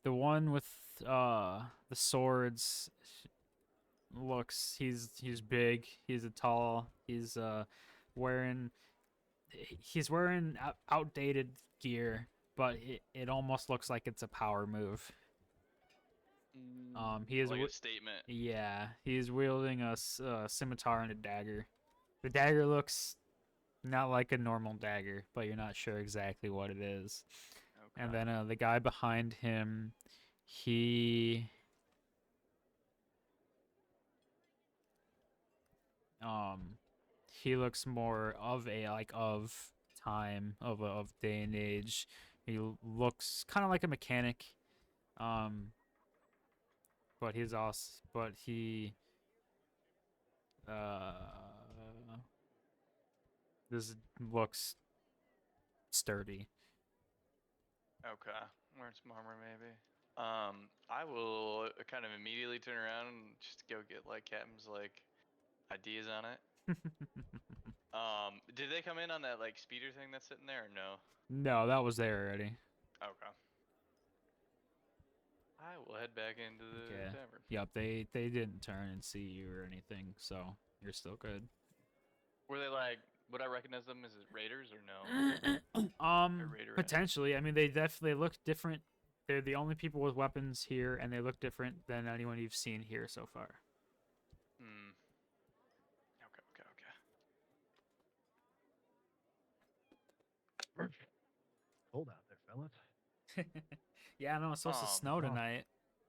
the one with the swords looks he's big. He's a tall. Wearing he's wearing outdated gear, but it almost looks like it's a power move. He is Like a statement. yeah, he's wielding a scimitar and a dagger. The dagger looks not like a normal dagger, but you're not sure exactly what it is. Okay. And then the guy behind him, he um he looks more of a like of time of day and age. He looks kind of like a mechanic. But he's also but he uh this looks sturdy. Okay. Wearing some armor, maybe. I will kind of immediately turn around and just go get like Captain's like ideas on it. Did they come in on that like speeder thing that's sitting there or no? No, that was there already. Okay. I will head back into the Okay. tavern. Yep, they didn't turn and see you or anything, so you're still good. Were they like? Would I recognize them as raiders or no? Raider-ish? Potentially. I mean, they definitely look different. They're the only people with weapons here, and they look different than anyone you've seen here so far. Hmm. Okay. Cold out there, fellas. Yeah, I know it's supposed to snow oh. tonight.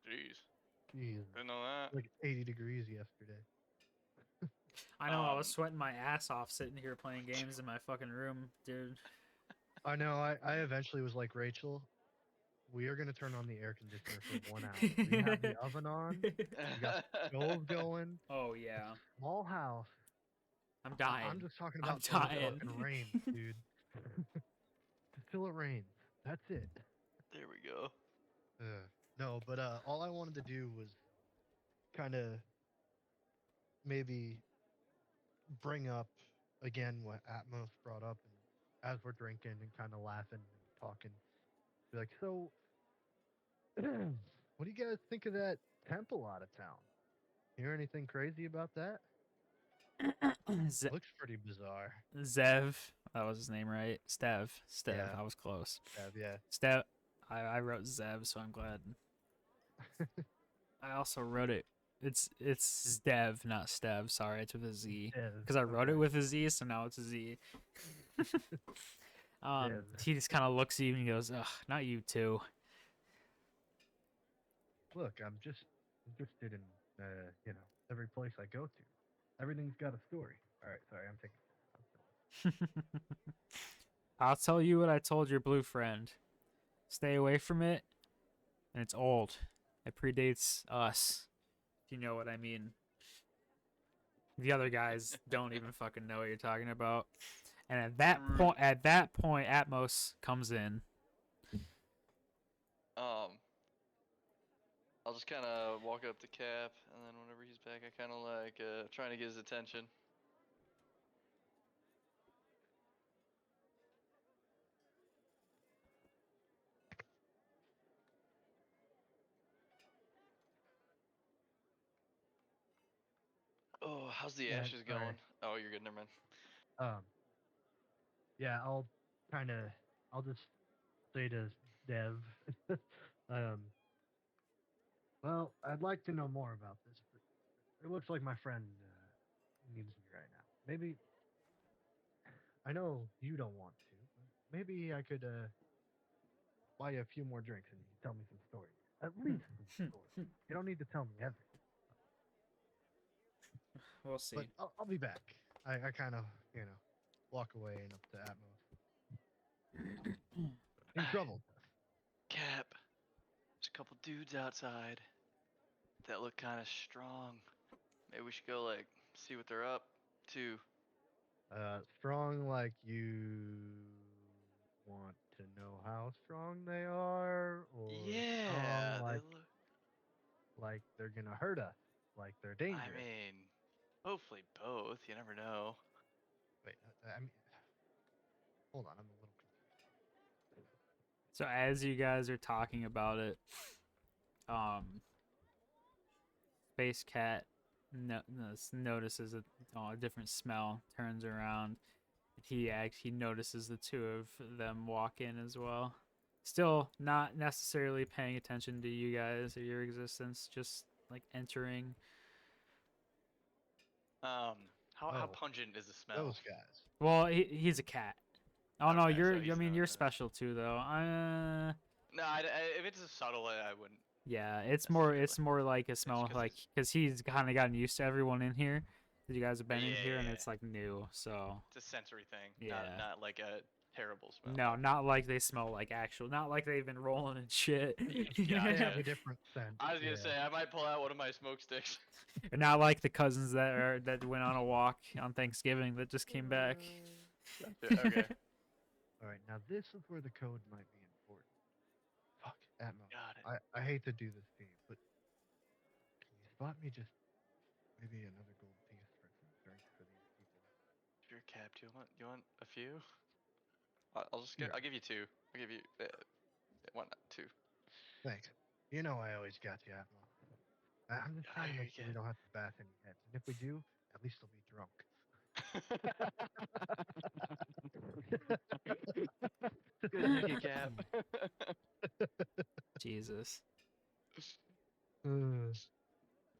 Jeez. Jeez. Didn't know that. Like 80 degrees yesterday. I know, I was sweating my ass off sitting here playing games in my fucking room, dude. I know. I eventually was like, Rachel, we are gonna turn on the air conditioner for 1 hour. We have the oven on. We got the stove going. Oh yeah, Small house. I'm dying. I'm just talking I'm about till it dying. fucking rains, dude. Just till it rains. That's it. There we go. No, but all I wanted to do was kind of maybe bring up again what Atmos brought up, and as we're drinking and kind of laughing and talking, be like, so, what do you guys think of that temple out of town? Hear anything crazy about that? Looks pretty bizarre. Zev, that was his name, right? Stev. Yeah. I was close. Yeah. Stev, I wrote Zev, so I'm glad. I also wrote it. It's Dev, not Stev. Sorry, it's with a Z. Dev, Because I wrote it okay. with a Z, so now it's a Z. Dev. He just kind of looks at you and he goes, "Ugh, not you too." Look, I'm just interested in, every place I go to. Everything's got a story. All right, sorry, I'm taking. I'll tell you what I told your blue friend. Stay away from it, and it's old. It predates us. If you know what I mean. The other guys don't even fucking know what you're talking about. And True. at that point, Atmos comes in. I'll just kind of walk up to Cap, and then whenever he's back, I kind of like trying to get his attention. Oh, how's the Yeah, ashes sorry. going? Oh, you're good. Never mind. Um, yeah, I'll just say to Dev, um, well, I'd like to know more about this, but it looks like my friend needs me right now. Maybe I know you don't want to, but maybe I could buy you a few more drinks and you can tell me some stories. At least some stories. You don't need to tell me everything. We'll But see. I'll be back. I kind of, walk away and up to Atmos. In trouble. Cap, there's a couple dudes outside that look kind of strong. Maybe we should go like see what they're up to. Strong like you want to know how strong they are, or strong Yeah, they like look. they're gonna hurt us, like they're I dangerous. mean, hopefully both. You never know. Wait, I mean, hold on, I'm a little confused. So as you guys are talking about it, Space Cat notices a different smell, turns around. He notices the two of them walk in as well. Still not necessarily paying attention to you guys or your existence, just like entering. How Oh, pungent is the smell? those guys. Well, he's a cat. Oh no, Okay, so I he's mean, not. you're special too, though. No, if it's a subtle, I wouldn't Yeah, necessarily. it's more like a It's smell because like he's. because he's kind of gotten used to everyone in here. You guys have been in here, and Yeah, it's like new. So it's a sensory thing, yeah. not like a terrible smell. No, not like they smell like actual. Not like they've been rolling and shit. They have Gotcha. a different scent. I was gonna Yeah. say I might pull out one of my smoke sticks. Or not like the cousins that went on a walk on Thanksgiving that just came back. Gotcha, okay. All right, now this is where the code might be important. Fuck, Atmos. Got it. I hate to do this to you, but can you spot me just maybe another gold piece for some drinks for these people? Sure, Cap. Do you want a few? I'll just Here, I'll give you two. I'll give you one, two. thanks. You know I always got you, Atmos. I'm just trying to make sure we don't have to bash any heads, and if we do, at least they'll be drunk. Good to meet you, Cap. Jesus. Uh,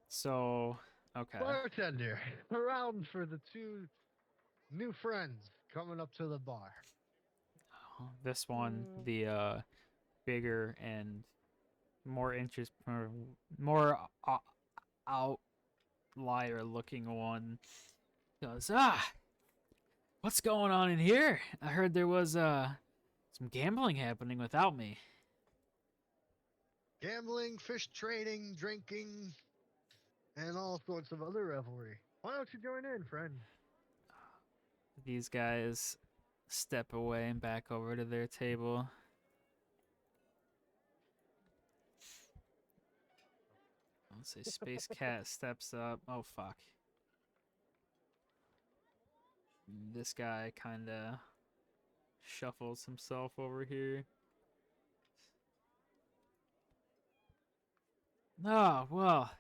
So okay. Bartender, around for the two new friends coming up to the bar. This one, the bigger and more interest, more outlier looking one goes, what's going on in here? I heard there was some gambling happening without me. Gambling, fish trading, drinking, and all sorts of other revelry. Why don't you join in, friend? These guys step away and back over to their table. Let's say Space Cat steps up. Oh fuck. This guy kind of shuffles himself over here. Oh, well,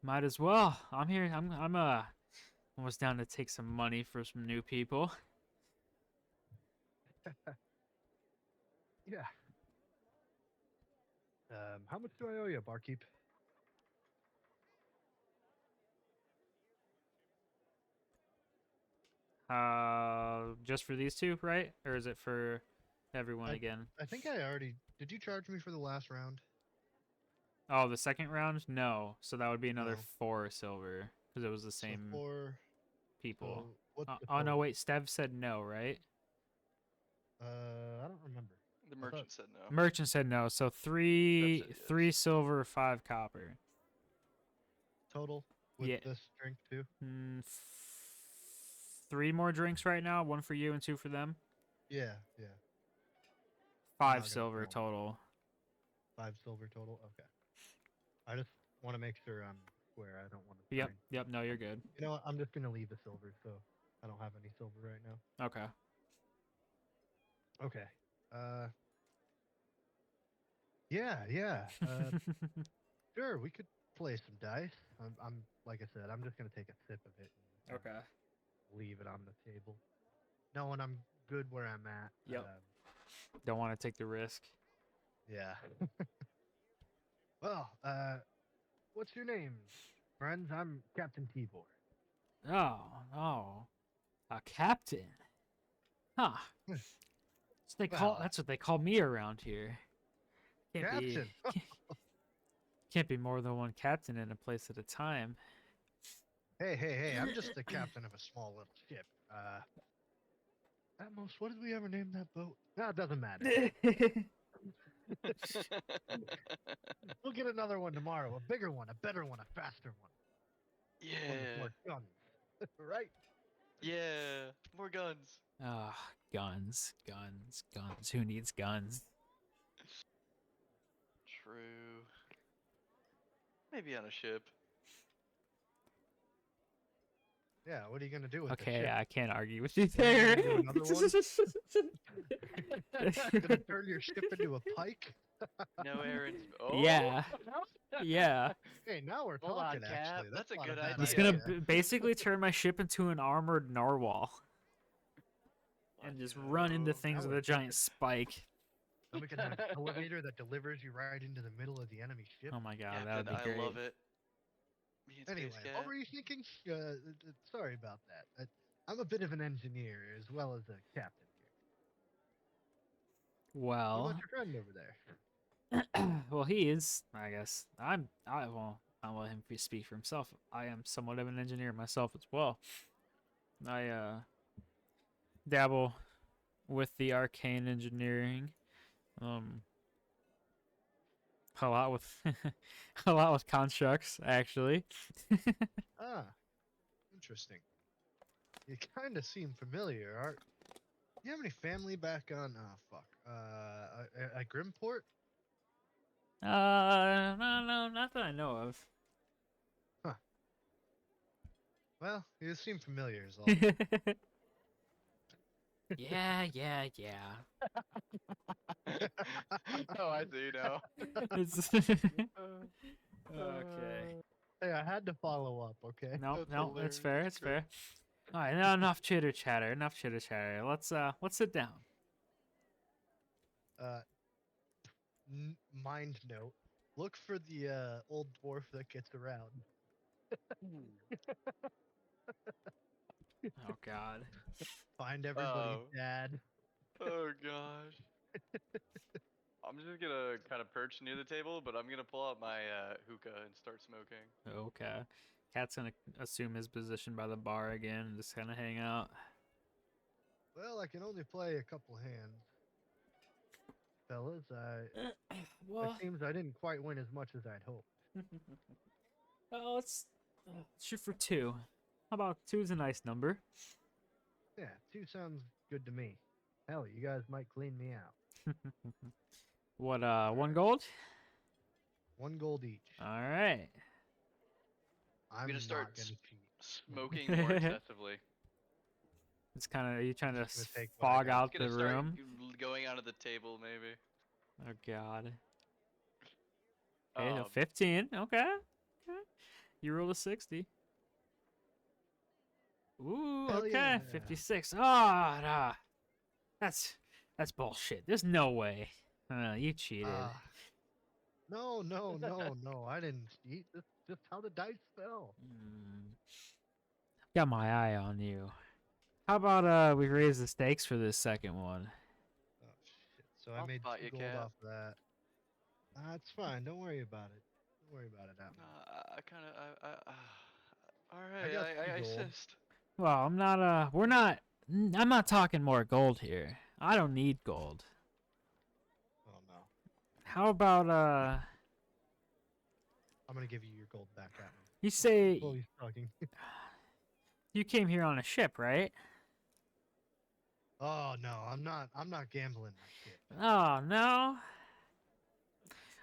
might as well. I'm here. I'm almost down to take some money for some new people. Yeah. How much do I owe you, barkeep? Just for these two, right? Or is it for everyone I again? I think I already. Did you charge me for the last round? Oh, the second round? No. So that would be another No. 4 silver because it was the So same for people. what's the Oh no, total? wait. Stev said no, right? I don't remember. The I thought- merchant said no. Merchant said no. So Steph three said three yes. silver, 5 copper. Total with Yeah. this drink too. 3 more drinks right now. 1 for you and 2 for them. Yeah, yeah. 5 gonna silver count. total. 5 silver total. Okay. I just want to make sure I'm square. I don't want to. Yep. Yep. No, you're good. You know what? I'm just gonna leave the silver, so I don't have any silver right now. Okay. Okay. Yeah, yeah. Sure, we could play some dice. I'm like I said, I'm just gonna take a sip of it and Okay. leave it on the table, knowing I'm good where I'm at. Yep. Don't want to take the risk. Yeah. Well, what's your name, friends? I'm Captain Tibor. Oh, oh, a captain. Huh. Well, That's what they call me around here. Can't Captain. be can't be more than one captain in a place at a time. Hey! I'm just the captain of a small little ship. At most, what did we ever name that boat? No, it doesn't matter. We'll get another one tomorrow. A bigger one, a better one, a faster one. One with Yeah. more guns. Right? Yeah. More guns. Ah, guns, guns, guns. Who needs guns? True. Maybe on a ship. Yeah, what are you gonna do with the Okay, ship? I can't argue with you Yeah, there. you gonna do another one? Gonna turn your ship into a pike? No errands. Oh. Yeah, yeah. Hey, now we're Hold on, talking. Cap. Actually, That's a not good bad It's idea. gonna basically turn my ship into an armored narwhal and Let's just run into go. things That with a would giant work. spike. Then we can have an elevator that delivers you right into the middle of the enemy ship. Oh my god, that would Captain, be great. I love it. Me and Anyway, Space what Cat. were you thinking? Sorry about that. I'm a bit of an engineer as well as a captain here. What Well, about your friend over there? well, he is. I guess I'll let him speak for himself. I am somewhat of an engineer myself as well. I dabble with the arcane engineering. A lot with a lot with constructs actually. Ah, interesting. You kind of seem familiar. Do you have any family back on? Oh fuck. At Grimport? No, not that I know of. Well, you seem familiar as all. Yeah. Oh, I see now. It's okay. Hey, I had to follow up. Okay. No, That's no, it's hilarious. fair. It's fair. All right, now enough chitter chatter. Enough chitter chatter. Let's sit down. Uh, mind note: look for the old dwarf that gets around. Oh God. Find everybody's Oh. dad. Oh gosh. I'm just gonna kind of perch near the table, but I'm gonna pull out my hookah and start smoking. Okay. Cat's gonna assume his position by the bar again and just kind of hang out. Well, I can only play a couple hands, fellas. It seems I didn't quite win as much as I'd hoped. Well, let's shoot for 2. How about 2 is a nice number? Yeah, 2 sounds good to me. Hell, you guys might clean me out. What? 1 gold? 1 gold each. All right. I'm gonna not start gonna cheat. Smoking more excessively. It's kind of, are you trying to Just gonna take what I fog got. out Gonna the start room? going onto the table, maybe. Oh God. Okay, 15. Okay. Okay. You rolled a 60. Ooh, Hell okay. yeah. 56. Ah, nah. That's bullshit. There's no way. You cheated. Ah, No, no, no, no. I didn't cheat. That's just how the dice fell. Hmm. Got my eye on you. How about we raise the stakes for this second one? Oh shit! So I I'll made spot 2 you, gold Cap. off of that. It's fine. Don't worry about it. Don't worry about it that much. I kind of, all I right, got 2 I gold. assist. Well, I'm not we're not I'm not talking more gold here. I don't need gold. Oh no. How about I'm gonna give you your gold back at me. you While say he's talking. you came here on a ship, right? Oh no, I'm not. I'm not gambling my shit. Oh, no.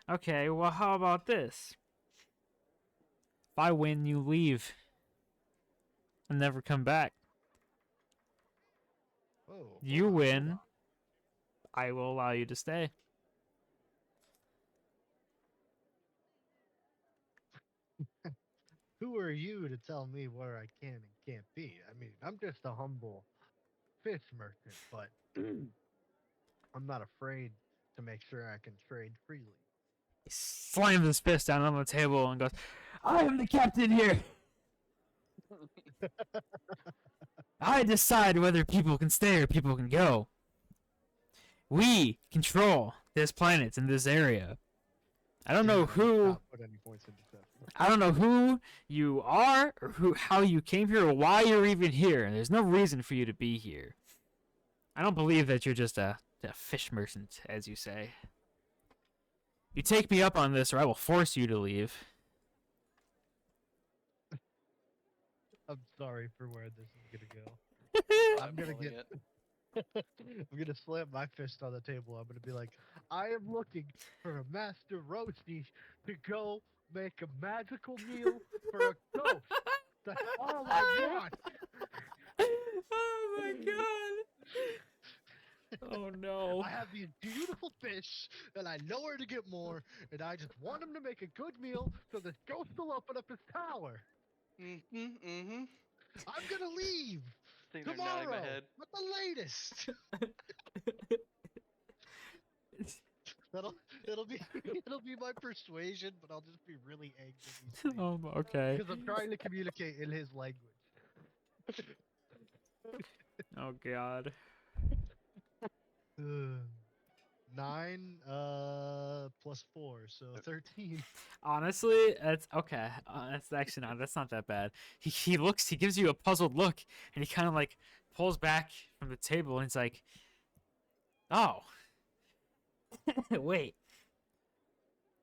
Okay, well, how about this? If I win, you leave and never come back. Whoa, hold You on, win, I will allow you to stay. Who are you to tell me where I can and can't be? I mean, I'm just a humble fish merchant, but I'm not afraid to make sure I can trade freely. He slams his fist down on the table and goes, I am the captain here. I decide whether people can stay or people can go. We control this planet and this area. I don't know Dude, I did who not put any points in deception. I don't know who you are or how you came here or why you're even here. There's no reason for you to be here. I don't believe that you're just a fish merchant, as you say. You take me up on this, or I will force you to leave. I'm sorry for where this is gonna go. I'm I'm gonna feeling get. it. I'm gonna slam my fist on the table. I'm gonna be like, I am looking for a master roastie to go make a magical meal for a ghost. That's all I want. Oh my god! Oh no! I have these beautiful fish, and I know where to get more, and I just want him to make a good meal so this ghost will open up his tower. Mm-hmm. I'm gonna leave Sitting there nodding my tomorrow head. at the latest. That'll it'll be it'll be my persuasion, but I'll just be really angry Okay. because I'm trying to communicate in his language. Oh god. 9 plus 4, so 13. Honestly, that's okay. That's actually not. That's not that bad. He looks. He gives you a puzzled look, and he kind of like pulls back from the table, and he's like, "Oh, wait,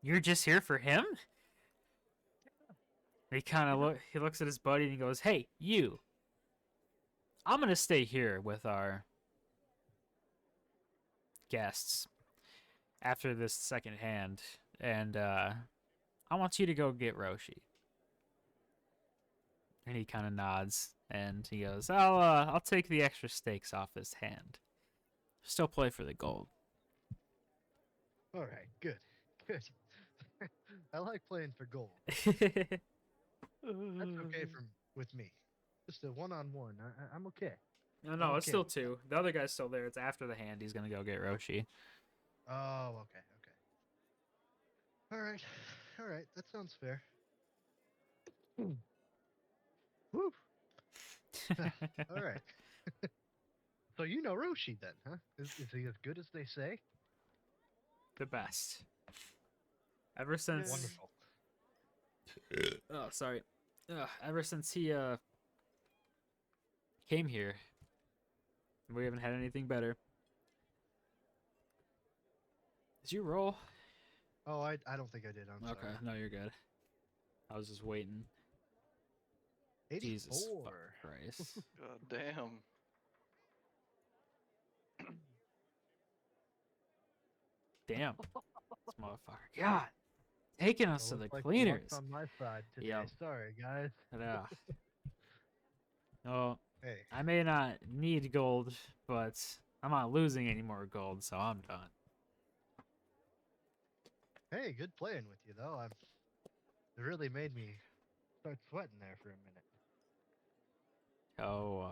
you're just here for him?" And he kind of look. He looks at his buddy, and he goes, "Hey, you. I'm gonna stay here with our guests after this second hand, and I want you to go get Roshi." And he kind of nods, and he goes, I'll take the extra stakes off his hand. Still play for the gold." All right, good, good. I like playing for gold. That's okay with me. Just a one-on-one. I'm okay. No, I'm no, it's okay still with that. two. The other guy's still there. It's after the hand. He's gonna go get Roshi. Oh, okay, okay. All right, all right. That sounds fair. Woo. All right. So you know Roshi then, huh? Is he as good as they say? The best. Ever since. Wonderful. Oh, sorry. Ever since he came here, we haven't had anything better. Did you roll? Oh, I don't think I did. I'm Okay, sorry. no, you're good. I was just waiting. Jesus 84. fucking Christ. God damn. Damn. This motherfucker. God. Taking us to Well, the looks like the luck's cleaners. on my side today. Yep. Sorry, guys. Yeah. Oh, Hey, I may not need gold, but I'm not losing any more gold, so I'm done. hey, good playing with you though. It really made me start sweating there for a minute. Oh,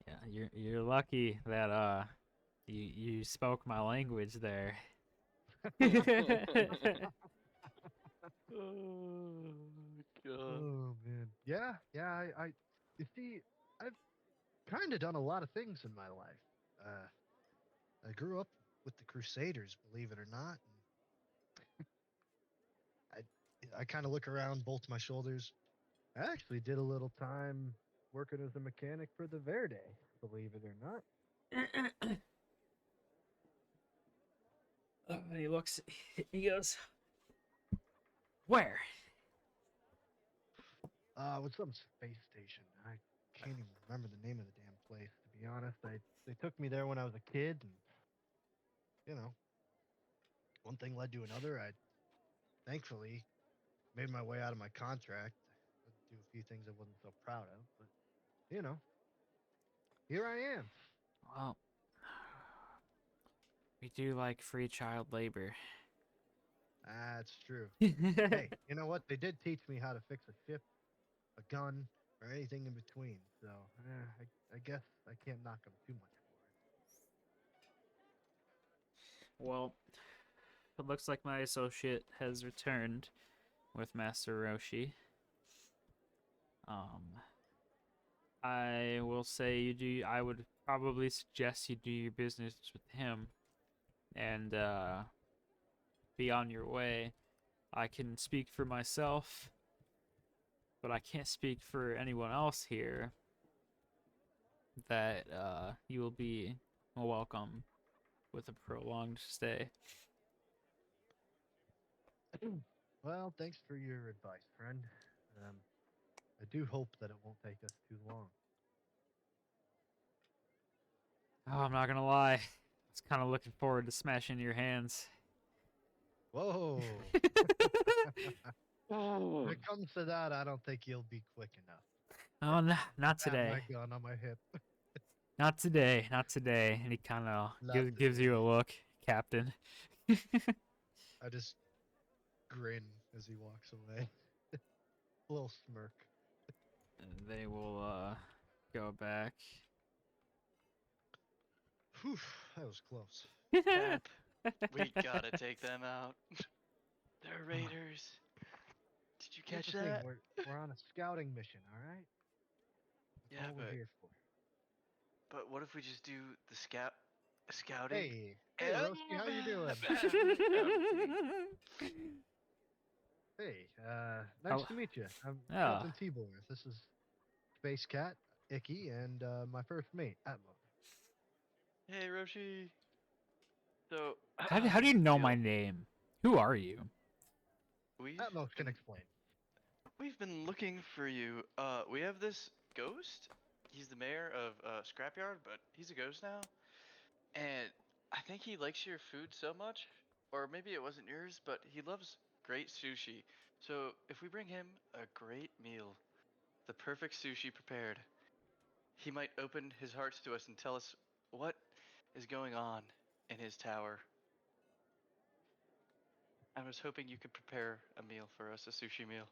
yeah, you're lucky that you spoke my language there. Oh god. Oh man. Yeah, yeah. You see, I've kind of done a lot of things in my life. I grew up with the Crusaders, believe it or not. And I kind of look around, bolt my shoulders. I actually did a little time working as a mechanic for the Verde, believe it or not. And he looks. He goes, "Where?" With some space station. I can't even remember the name of the damn place, to be honest. They took me there when I was a kid, and you know, one thing led to another. I thankfully made my way out of my contract. I had to do a few things I wasn't so proud of, but you know, here I am. Well, we do like free child labor. That's true. Hey, you know what? They did teach me how to fix a ship, a gun, or anything in between. So I guess I can't knock them too much Well, it looks like my associate has returned with Master Roshi. Um, I will say you do. I would probably suggest you do your business with him, and be on your way. I can speak for myself, but I can't speak for anyone else here. That you will be welcome with a prolonged stay. for it. Well, thanks for your advice, friend. Um, I do hope that it won't take us too long. Oh, I'm not gonna lie. I was kind of looking forward to smashing your hands. Whoa. When it comes to that, I don't think you'll be quick enough. Oh, no, not Have my today. gun on my hip. Not today. Not today. And he kind of Not gives you a today. look, Captain. I just grin as he walks away. A little smirk. And they will go back. Whew, that was close. Cap, we gotta take them out. They're raiders. Did you Here's catch the thing, that? we're on a scouting mission, all right? That's Yeah, all we're but here for. what if we just do the scouting Hey, hey, and Roshi, how you doing? Hey, nice Oh, to meet you. I'm yeah. Captain Tibor. This is Space Cat, Icky, and my first mate, Atmos. Hey Roshi. So How do you here's the know my deal. name? Who are you? We've Atmos can been explain. we've been looking for you. We have this ghost. He's the mayor of Scrapyard, but he's a ghost now. And I think he likes your food so much, or maybe it wasn't yours, but he loves great sushi. So if we bring him a great meal, the perfect sushi prepared, he might open his hearts to us and tell us what is going on in his tower. I was hoping you could prepare a meal for us, a sushi meal.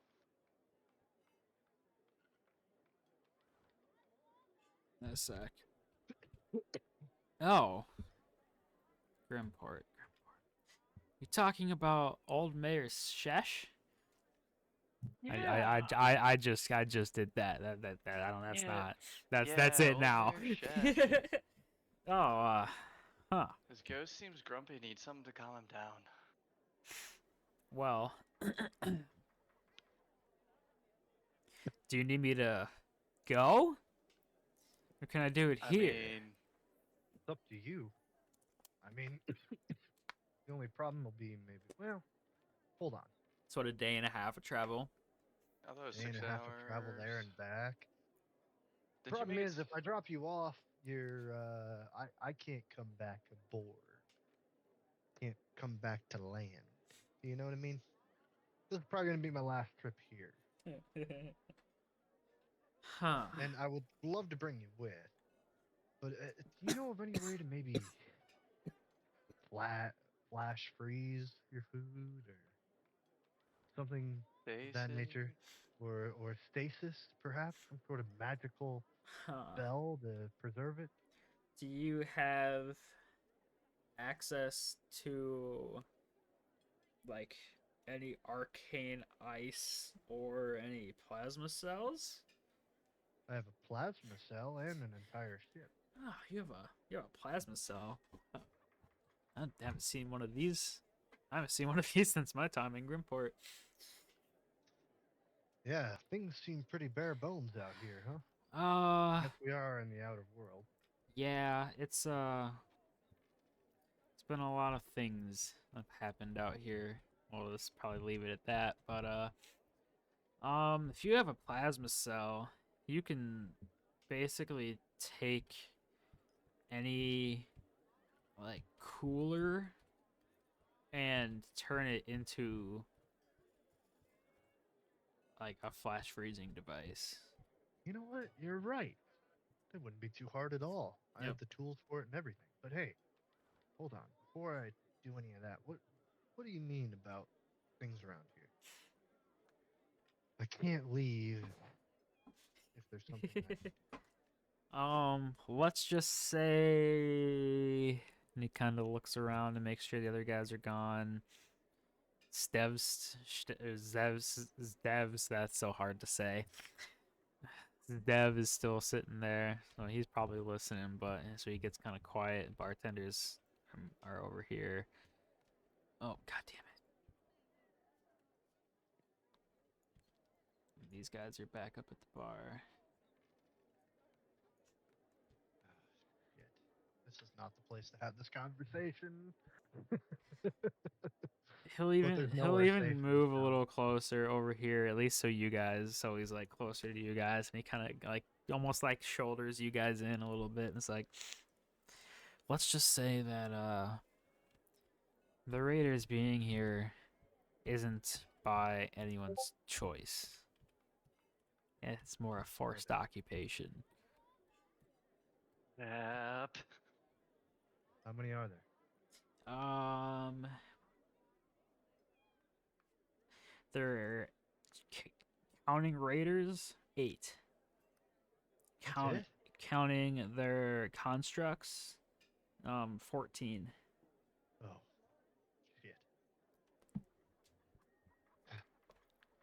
A sec. Oh, Grimport. You talking about old Mayor Shesh? I just did that. That I don't. That's Yeah, not. That's yeah, it old now. Mayor Shesh. Oh, huh. His ghost seems grumpy, needs something to calm him down. Well, do you need me to go, or can I do it I here? mean, It's up to you. I mean, the only problem will be maybe, well, hold on. It's what, a day and a half of travel. I thought it was Day and a 6 half of travel hours. there and back. Did you Problem make it? is, if I drop you off, I can't come back aboard. Can't come back to land. You know what I mean? This is probably gonna be my last trip here, Huh. and I would love to bring you with. But do you know of any way to maybe flash freeze your food or something of that Basic. nature, or stasis perhaps some sort of magical Huh. spell to preserve it? Do you have access to like any arcane ice or any plasma cells? I have a plasma cell and an entire ship. Oh, you have a plasma cell. Oh, I haven't seen one of these. I haven't seen one of these since my time in Grimport. Yeah, things seem pretty bare bones out here, huh? Uh, Guess we are in the outer world. yeah, it's been a lot of things that have happened out here. We'll just probably leave it at that. But if you have a plasma cell, you can basically take any like cooler and turn it into like a flash freezing device. You know what? You're right. That wouldn't be too hard at all. I Yep. have the tools for it and everything. But hey, hold on. Before I do any of that, what do you mean about things around here? I can't leave if there's something I need. Let's just say and he kind of looks around and makes sure the other guys are gone. Zevs, that's so hard to say. Dev is still sitting there, so he's probably listening, but so he gets kind of quiet. Bartenders are over here. Oh, god damn it. These guys are back up at the bar. Shit. This is not the place to have this conversation. He'll But even there's he'll nowhere safe even in move a town. little closer over here, at least so you guys, so he's like closer to you guys, and he kind of like almost like shoulders you guys in a little bit, and it's like, let's just say that the Raiders being here isn't by anyone's choice. It's more a forced occupation. Yep. How many are there? They're c- counting Raiders 8. That's it? Counting their constructs 14. Oh, shit.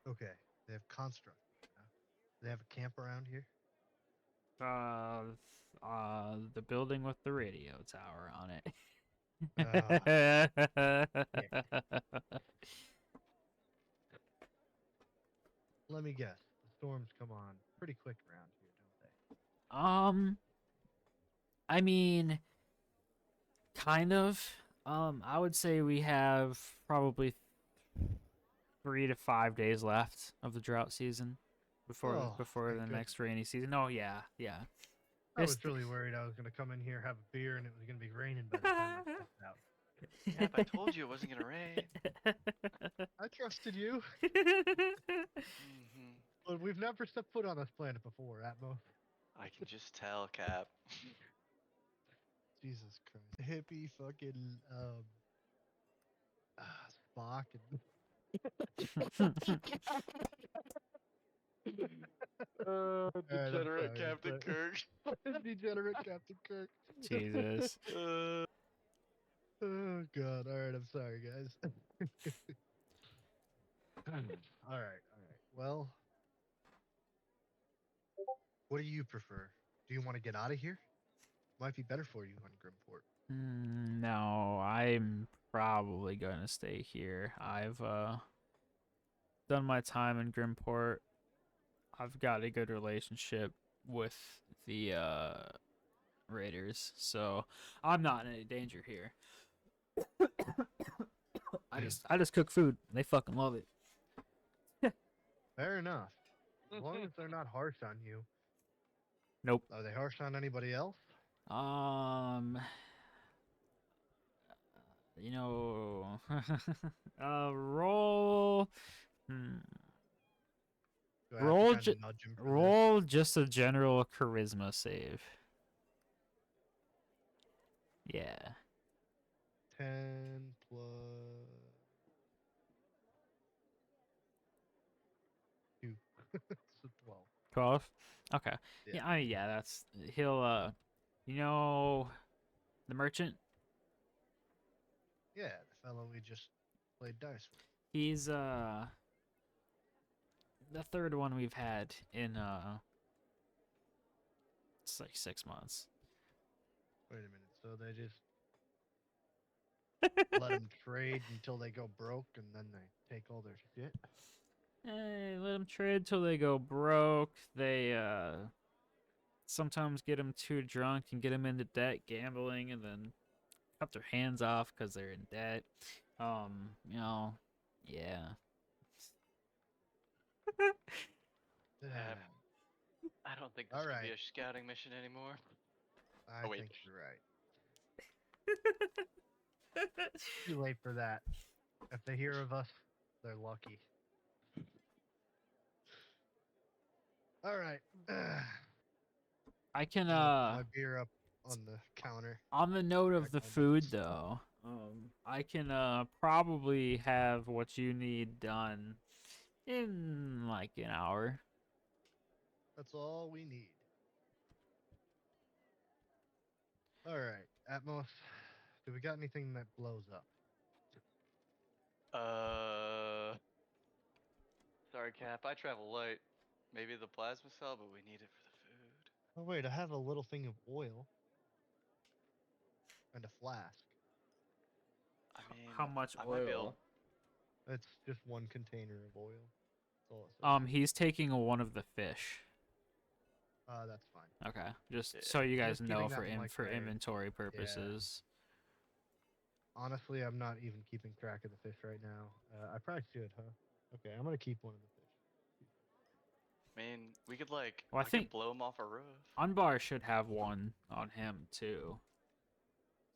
Okay, they have construct. Huh? They have a camp around here? The building with the radio tower on it. Yeah. Let me guess. The storms come on pretty quick around here, don't they? um, I mean, kind of. I would say we have probably 3 to 5 days left of the drought season Oh, before thank the goodness. next rainy season. Oh yeah, yeah. I was This- really worried I was going to come in here, have a beer, and it was going to be raining by the time I stepped out. Yep, I told you it wasn't gonna rain. I trusted you, Hmm. but we've never stepped foot on this planet before, Atmo. I can just tell, Cap. Jesus Christ. Hippie fucking, Spock and... Degenerate sorry, Captain but- Kirk. Degenerate Captain Kirk. Jesus. Oh god. All right, I'm sorry, guys. All right. Well, what do you prefer? Do you want to get out of here? Might be better for you on Grimport. No, I'm probably gonna stay here. I've done my time in Grimport. I've got a good relationship with the Raiders, so I'm not in any danger here. I just cook food. They fucking love it. Fair enough. As long as they're not harsh on you. Nope. Are they harsh on anybody else? You know, roll. Do I have Roll to kind of nudge him for this? roll just a general charisma save. Yeah. 10 plus 2. So 12. 12. Okay. Yeah. Yeah, I mean, yeah, that's he'll you know the merchant? Yeah, the fellow we just played dice with? He's the third one we've had in it's like 6 months. Wait a minute. So they just let them trade until they go broke, and then they take all their shit. Let them trade till they go broke. They sometimes get them too drunk and get them into debt gambling, and then cut their hands off because they're in debt. You know, yeah. Yeah, I don't think this All can be right. a scouting mission anymore. I Oh, wait. think you're right. Too late for that. If they hear of us, they're lucky. All right. I can My beer up on the counter. on the note of Check the my food notes. though, I can probably have what you need done in like an hour. That's all we need. All right, Atmos. Do we got anything that blows up? Sorry, Cap. I travel light. Maybe the plasma cell, but we need it for the food. Oh wait, I have a little thing of oil and a flask. I mean, How much I might be able. It's just one container of oil. That's all it says. He's taking one of the fish. That's fine. Okay, just Yeah. so you guys Just know keeping for that in, like, for my- inventory purposes. Honestly, I'm not even keeping track of the fish right now. I probably should, huh? Okay, I'm gonna keep one of the fish. I mean, we could like. Well, I I think could blow him off a roof. Unbar should have one on him too.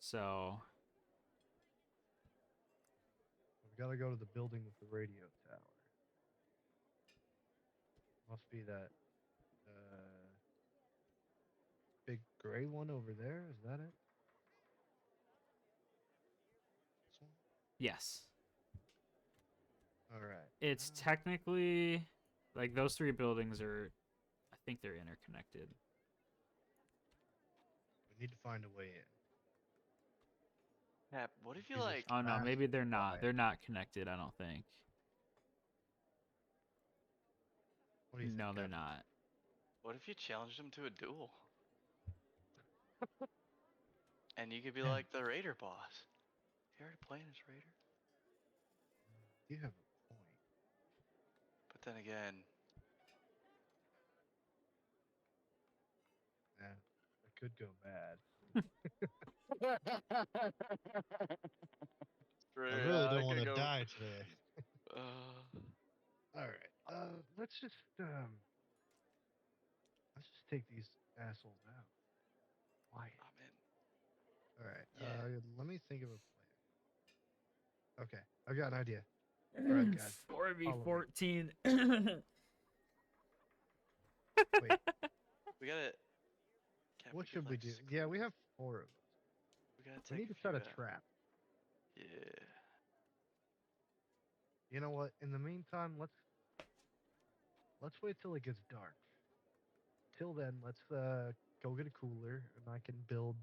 So We gotta go to the building with the radio tower. Must be that big gray one over there. Is that it? This one? yes, All right. it's technically like those three buildings are. I think they're interconnected. We need to find a way in. Cap, what if you Jesus. like? Oh no, Fast maybe they're not. quiet. They're not connected. I don't think. What do you think? No, they're Captain? not. What if you challenged him to a duel? And you could be Yeah. like the raider boss. You already playing as raider? You have a point. But then again, Yeah, it could go bad. I really don't want to die today. All right. Let's just take these assholes out. Quiet. I'm in. All right. Yeah. Let me think of a plan. Okay, I got an idea. All right, guys. Follow me. 4v14. Wait, We gotta. Cap, what could, should we like, do? Yeah, we have 4 of us. We gotta We take need a to set few a out. trap. Yeah. You know what? In the meantime, let's wait till it gets dark. Till then, let's go get a cooler, and I can build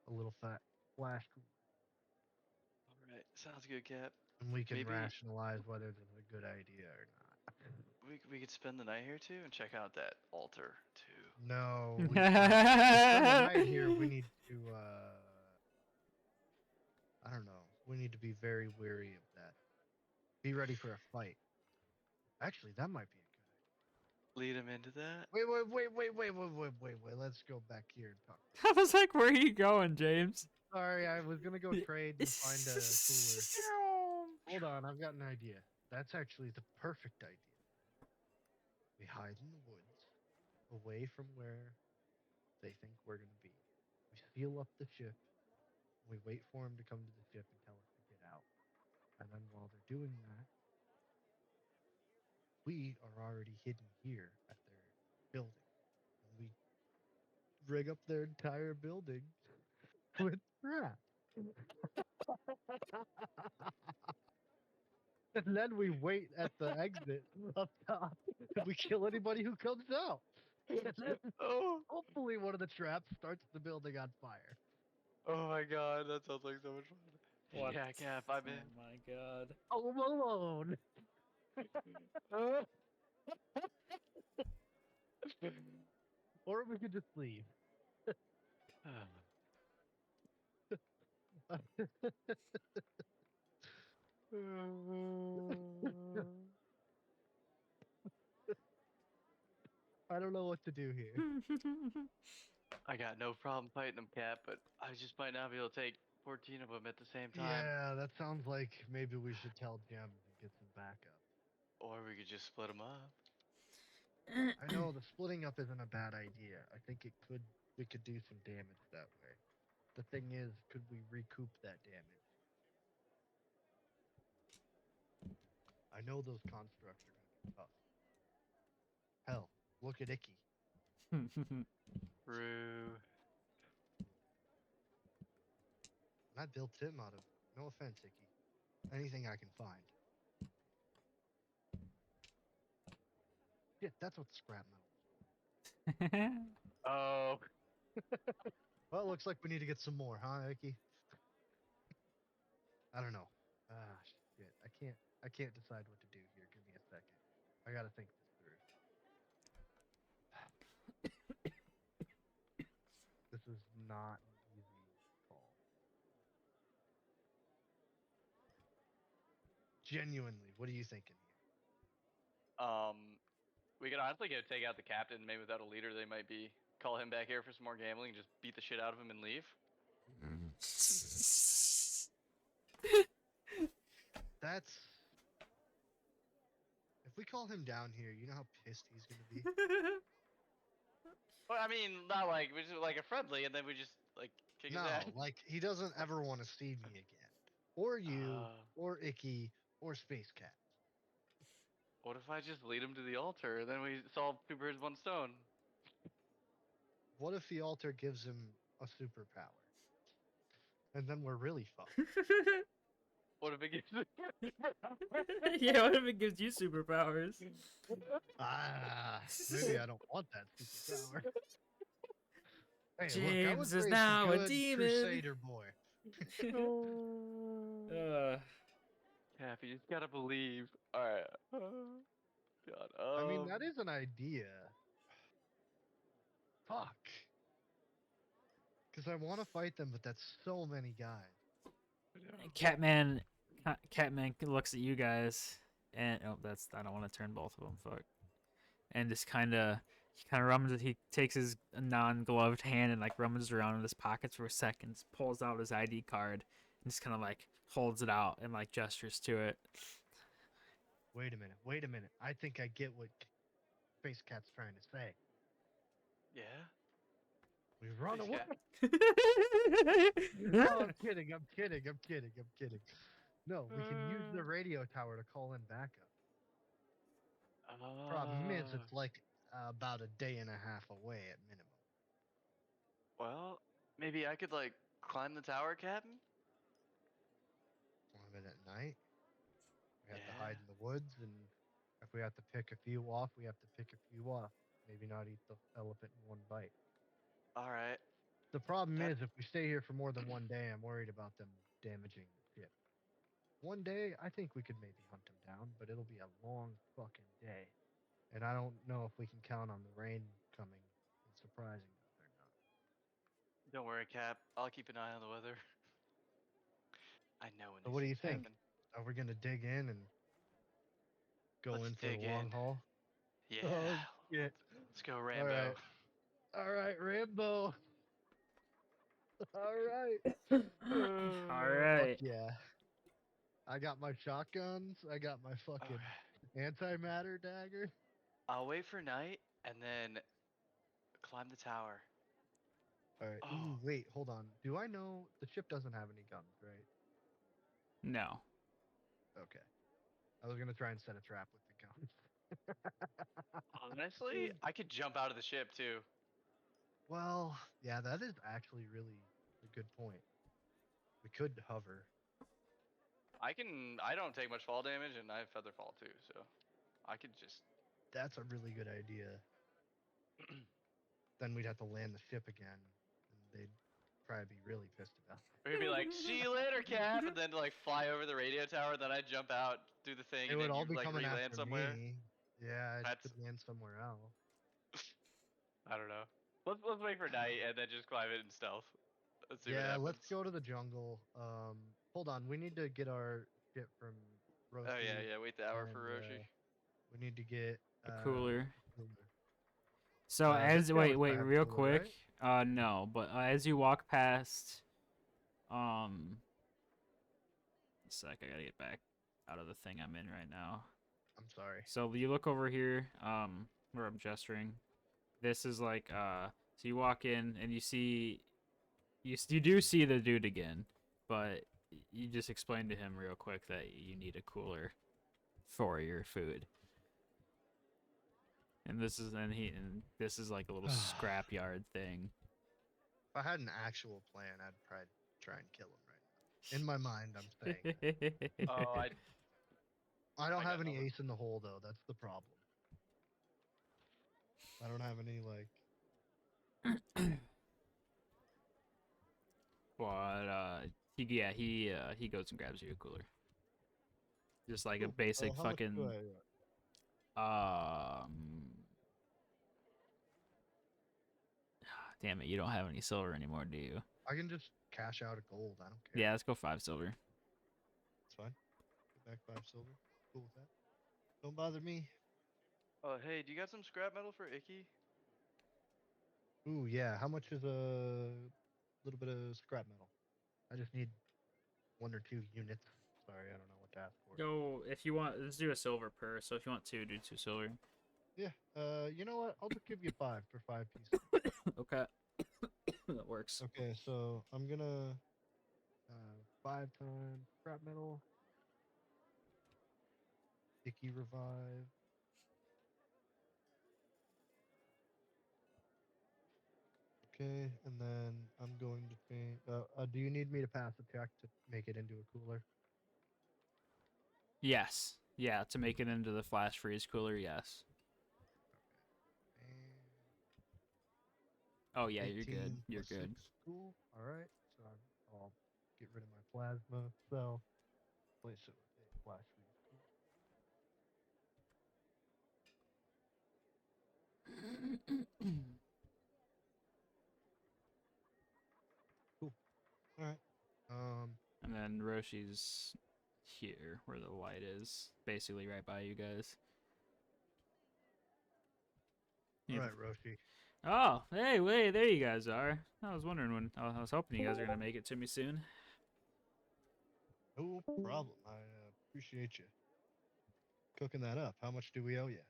a little fat flash cooler, All right. Sounds good, Cap. and we can Maybe- rationalize whether this is a good idea or not. We could spend the night here too and check out that altar too. No, we can't. To spend the night here, we need to. I don't know. We need to be very wary of that. Be ready for a fight. Actually, that might be a good Lead him into that. Wait. Let's go back here and talk. I was like, where are you going, James? Sorry, I was gonna go trade and find a cooler. Hold on, I've got an idea. That's actually the perfect idea. We hide in the woods, away from where they think we're gonna be. We seal up the ship. We wait for them to come to the ship and tell us to get out. And then while they're doing that, we are already hidden here at their building. And we rig up their entire building with traps. And then we wait at the exit up top and we kill anybody who comes out. And then Oh. hopefully one of the traps starts the building on fire. Oh my god, that sounds like so much fun. What? Yeah, Cap, I'm Oh in. my god. Home Alone. Or we could just leave. I don't know what to do here. I got no problem fighting them, Cap, but I just might not be able to take 14 of them at the same time. Yeah, that sounds like maybe we should tell Jim and get some backup. Or we could just split them up. I know the splitting up isn't a bad idea. I think we could do some damage that way. The thing is, could we recoup that damage? I know those constructs are gonna be tough. Hell, look at Icky. True. And I built him out of, no offense, Icky, anything I can find. Shit, that's what scrap metal is Oh. for. Well, it looks like we need to get some more, huh, Icky? I don't know. Ah, shit. I can't decide what to do here. Give me a second. I gotta think this through. This is not an easy call. Genuinely, what are you thinking here? We could honestly go take out the captain. Maybe without a leader, they might be. Call him back here for some more gambling and just beat the shit out of him and leave. That's. If we call him down here, you know how pissed he's gonna be? Well, I mean, not like we just like a friendly, and then we just like kick his No, ass. like he doesn't ever want to see me again. Or you, Uh, or Icky, or Space Cat. What if I just lead him to the altar, and then we solve two birds, one stone? What if the altar gives him a superpower? And then we're really fucked. What if it gives? Yeah, what if it gives you superpowers? Ah, maybe I don't want that superpower. Hey, look, I was James is raised now a a good demon. Crusader boy. Cap, you just gotta believe. All right. God. I mean, that is an idea. Fuck. Because I want to fight them, but that's so many guys. Catman, Catman looks at you guys, and oh, that's I don't want to turn both of them. Fuck. And just he kind of rummages. He takes his non-gloved hand and like rummages around in his pockets for a second, pulls out his ID card, and just kind of like holds it out and like gestures to it. Wait a minute. Wait a minute. I think I get what Space Cat's trying to say. Yeah. We run Space away. Cat. No, I'm kidding. I'm kidding. I'm kidding. I'm kidding. No, we can use the radio tower to call in backup. Problem is, it's like about a day and a half away at minimum. Well, maybe I could like climb the tower, Captain. Climb it at night. We have to Yeah. hide in the woods, and if we have to pick a few off, we have to pick a few off. Maybe not eat the elephant in one bite. All right. The problem That- is, if we stay here for more than one day, I'm worried about them damaging the ship. One day, I think we could maybe hunt them down, but it'll be a long fucking day. And I don't know if we can count on the rain coming and surprising us or not. Don't worry, Cap. I'll keep an eye on the weather. I know when So these what do you things think? happen. Are we gonna dig in and go Let's in for the dig long in. haul? Yeah. Oh shit! Let's go, All Rambo. right, Rambo. All right. All Fuck right. yeah! I got my shotguns. I got my fucking Okay. antimatter dagger. I'll wait for night and then climb the tower. All right. Oh, Ooh, wait, hold on. Do I know the ship doesn't have any guns, right? No. Okay. I was gonna try and set a trap with the guns. honestly, I could jump out of the ship too. Well, yeah, that is actually really a good point. We could hover. I don't take much fall damage and I have feather fall too, so I could just That's a really good idea. Then we'd have to land the ship again, and they'd probably be really pissed about that. We're gonna be like, "See you later, Cap," and then like fly over the radio tower. Then I jump out, do the thing, They and would then all you be like coming re-land after somewhere. me. Yeah, I That's could land somewhere else. I don't know. Let's wait for night and then just climb it in stealth. Let's see what Yeah, let's happens. go to the jungle. Hold on. We need to get our shit from Oh Roshi, yeah. Wait the hour for and Roshi. we need to get A cooler. cooler. So This as guy wait was wait bad real cooler, quick. right? No, but as you walk past, a sec, I gotta get back out of the thing I'm in right now. I'm sorry. So you look over here, where I'm gesturing. This is like so you walk in and you see you do see the dude again, but you just explain to him real quick that you need a cooler for your food. And this is like a little scrapyard thing. If I had an actual plan, I'd probably try and kill him right now. In my mind, I'm saying that. Oh, I don't I have got any nothing. ace in the hole though. That's the problem. I don't have any like. But he goes and grabs you a cooler. Just like a Cool. basic How much do fucking damn it, you don't have any silver anymore, do you? I can just cash out a gold. I don't care. Yeah, let's go 5 silver. It's fine. Get back 5 silver. Cool with that. Don't bother me. Oh hey, do you got some scrap metal for Icky? Ooh, yeah. How much is a little bit of scrap metal? I just need 1 or 2 units. Sorry, I don't know what to ask for. Go if you want. Let's do a silver per. So if you want 2, do 2 silver. Yeah. You know what? I'll just give you 5 for 5 pieces. Okay, that works. Okay, so I'm gonna 5 times scrap metal, Icky revive. Okay, and then I'm going to change. Do you need me to pass a check to make it into a cooler? Yes, yeah, to make it into the flash freeze cooler. Yes. And Oh yeah, you're 18 good. You're plus good. 6. Cool. All right. So I'll get rid of my plasma cell. Place it with a flash freeze. Cool. All right. And then Roshi's here, where the light is, basically right by you guys. All Yeah. right, Roshi. Oh, hey, wait, there you guys are. I was wondering when. I was hoping you guys are gonna make it to me soon. No problem. I appreciate you cooking that up. How much do we owe you?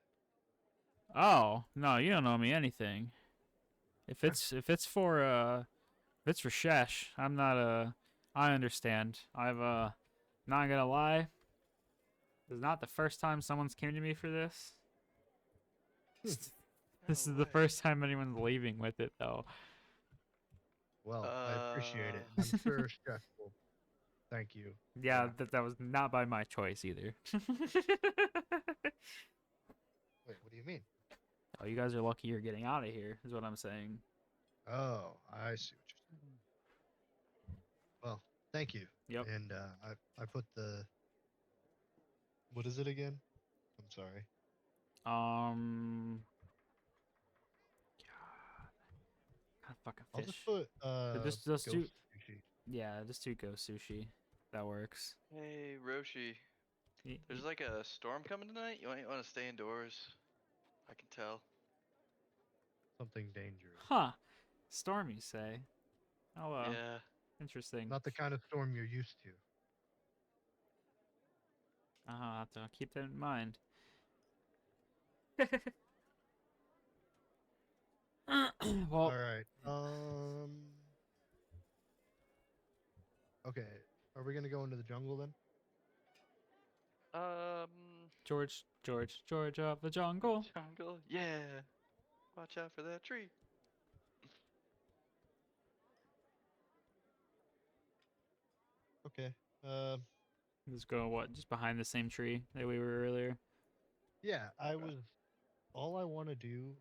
Oh no, you don't owe me anything. If it's for Shesh, I'm not I understand. Not gonna lie. This is not the first time someone's came to me for this. This No is the way. first time anyone's leaving with it though. Well, I appreciate it. Uh, I'm sure Chef will thank you. Yeah, after. that was not by my choice either. Wait, what do you mean? Oh, you guys are lucky you're getting out of here, is what I'm saying. Oh, I see what you're saying. Well, thank you. Yep. And I put the what is it again? I'm sorry. God, kind of fucking I'll fish. just put Just do, ghost sushi. yeah, just do go sushi. That works. hey Roshi, there's like a storm coming tonight. You might want to stay indoors. I can tell. Something dangerous. Huh? Storm, you say? Oh, Yeah. interesting. Not the kind of storm you're used to. I'll have to keep that in mind. All Well, right. Okay. Are we gonna go into the jungle then? George of the jungle. Jungle. Yeah. Watch out for that tree. Okay. Let's go. What? Just behind the same tree that we were earlier. Yeah. I Okay. was. All I want to do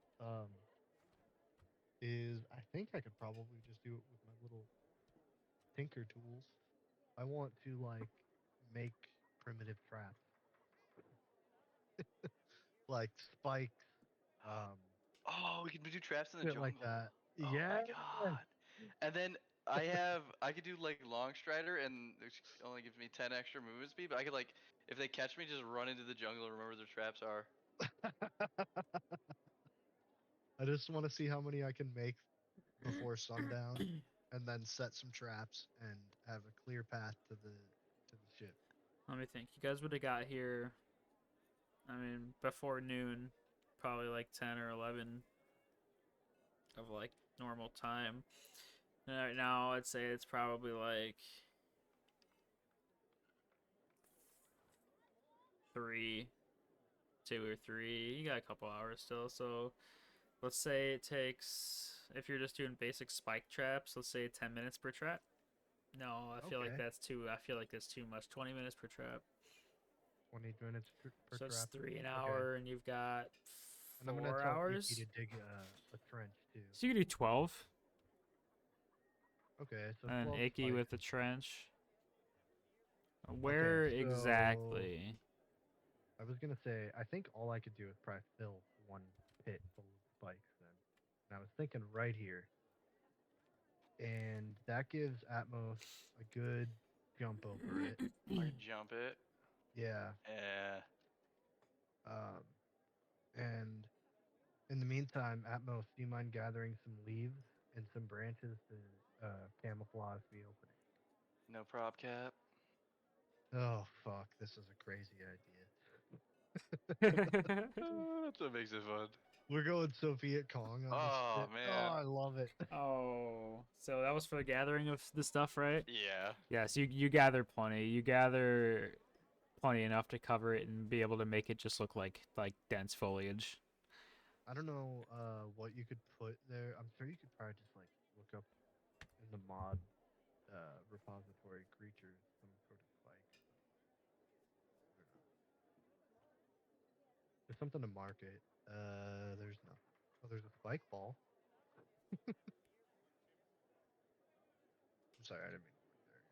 is I think I could probably just do it with my little tinker tools. I want to like make primitive traps, like spikes, um, Oh, we can do traps in the shit like jungle. that. Oh Yeah. my god. And then I could do like long strider and it only gives me 10 extra movement speed, but I could like if they catch me just run into the jungle and remember their traps are. I just want to see how many I can make before sundown, and then set some traps and have a clear path to the ship. Let me think. You guys would have got here. I mean, before noon, probably like 10 or 11 of like normal time. And right now, I'd say it's probably like 3, 2 or 3. You got a couple hours still, so let's say it takes. If you're just doing basic spike traps, let's say 10 minutes per trap. No, I feel like Okay. that's too. I feel like that's too much. 20 minutes per trap. 20 minutes per So it's trap. 3 an Okay. hour, and you've got And I'm gonna 4 tell Kiki hours. to dig a trench too. So you can do 12, Okay, so and 12 Icky spikes. with the trench. Okay, Where so exactly? I was gonna say I think all I could do is probably fill one pit full of spikes then. And I was thinking right here, and that gives Atmos a good jump over it. I could jump it. Yeah. Yeah. Um, and in the meantime, Atmos, do you mind gathering some leaves and some branches to camouflage the opening? No prop cap. Oh fuck, this is a crazy idea. That's what makes it fun. We're going Soviet Kong on this Oh shit. Oh, man. I love it. Oh, so that was for the gathering of the stuff, right? Yeah. Yeah, so you gather plenty. You gather plenty enough to cover it and be able to make it just look like dense foliage. I don't know what you could put there. I'm sure you could probably just like look up in the mod repository creatures some sort of spike. I don't know. There's something to market. There's no. Oh, there's a spike ball. I'm sorry, I didn't mean to look there.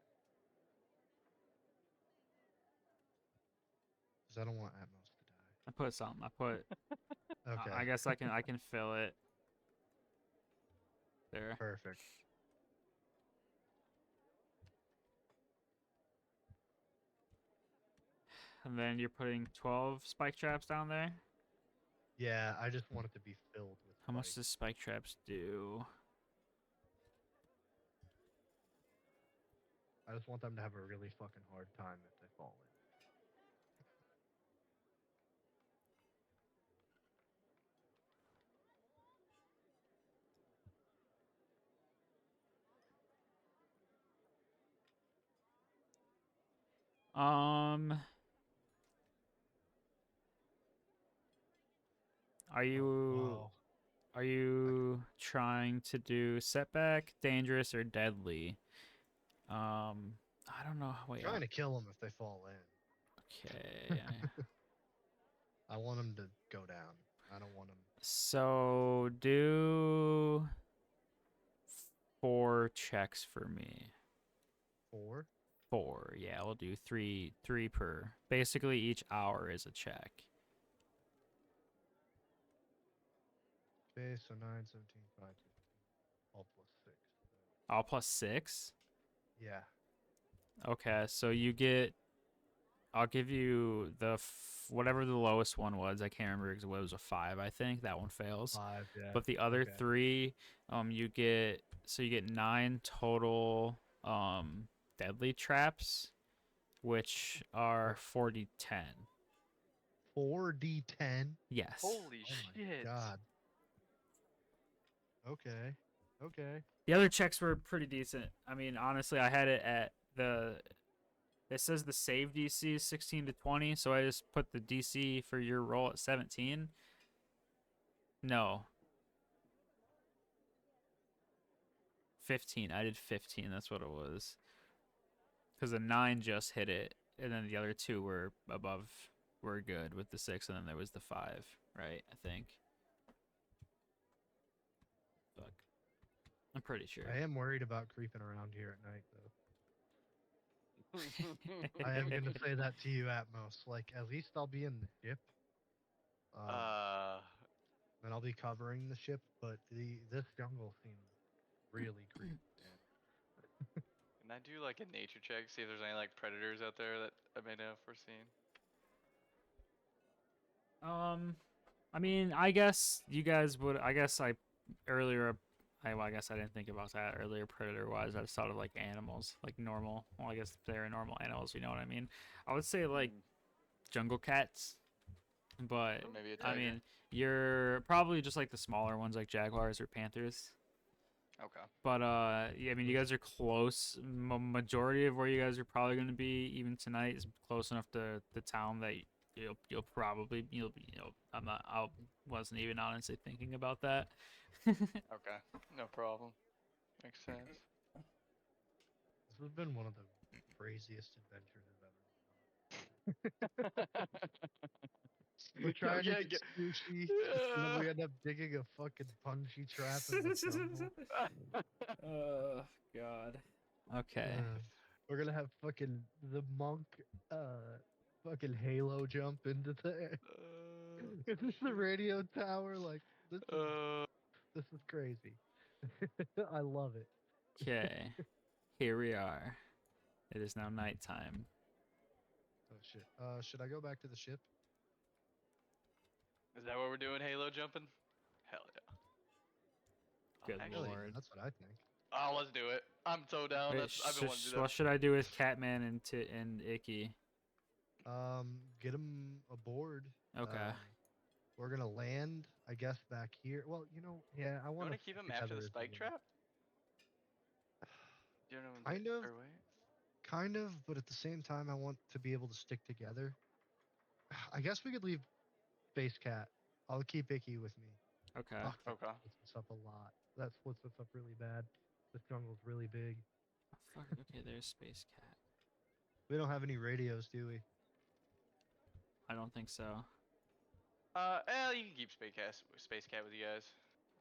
Because I don't want Atmos to I put something. I put. die. Okay, I guess I can fill it there. perfect. And then you're putting 12 spike traps down there. Yeah, I just want it to be filled with How much spikes. does spike traps do? I just want them to have a really fucking hard time if they fall in. Um, are Oh, you wow. are you trying to do setback, dangerous, or deadly? I don't know. I'm Wait. trying to kill them if they fall in. Okay. I want them to go down. I don't want them. So do 4 checks for me. 4? 4. Yeah, we'll do three per. Basically, each hour is a check. Okay, so 9, 17, 5, 15. All plus 6. So, All plus 6. yeah. Okay, so you get. I'll give you the whatever the lowest one was. I can't remember exactly. What, it was a 5, I think. That one fails. 5, yeah. But the other Okay. 3, you get 9 total deadly traps, which are 4d10. 4d10? Yes. Holy Oh my shit. god. Okay. Okay. The other checks were pretty decent. I mean, honestly, I had it at the. It says the save DC is 16 to 20, so I just put the DC for your roll at 17. No. 15. I did 15. That's what it was. Because the 9 just hit it, and then the other 2 were above, were good with the 6, and then there was the 5, right? I think. Fuck. pretty sure. I am worried about creeping around here at night, though. I am gonna say that to you, Atmos. Like, at least I'll be in the ship. Uh, And I'll be covering the ship, but this jungle seems really creepy, man. can I do like a nature check, see if there's any like predators out there that I may not have foreseen? I mean, I guess you guys would. I guess I earlier. Well, I guess I didn't think about that earlier. Predator wise, I just thought of like animals, like normal. Well, I guess they're normal animals. You know what I mean? I would say like jungle cats, but Or maybe a I tiger. mean, you're probably just like the smaller ones, like jaguars or panthers. Okay. But yeah, I mean, you guys are close. Majority of where you guys are probably going to be, even tonight, is close enough to the town that you'll probably I'm not I wasn't even honestly thinking about that. Okay. No problem. Makes sense. This has been one of the craziest adventures I've ever been on. We're trying to get sushi, and then we end up digging a fucking punji trap in the jungle. God. Okay. We're gonna have fucking the monk, fucking halo jump into the into the radio tower. Like this is crazy. I love it. Okay. Here we are. It is now nighttime. Oh shit. Should I go back to the ship? Is that what we're doing? Halo jumping? Hell yeah. Good Actually, Hell yeah, lord. that's what I think. oh, let's do it. I'm so down. Wait, That's I've been wanting to do what that. should I do with Catman and Icky? Get him aboard. Okay. We're gonna land, I guess, back here. Well, yeah, I You want want to keep him after the spike trap? You know, Kind of, or wait. kind of, but at the same time, I want to be able to stick together. I guess we could leave Space Cat. I'll keep Icky with me. Okay. Fuck, that Okay. splits us up a lot. That splits us up really bad. This jungle's really big. Oh, fuck. Okay, there's Space Cat. We don't have any radios, do we? I don't think so. You can keep Space Cat with you guys.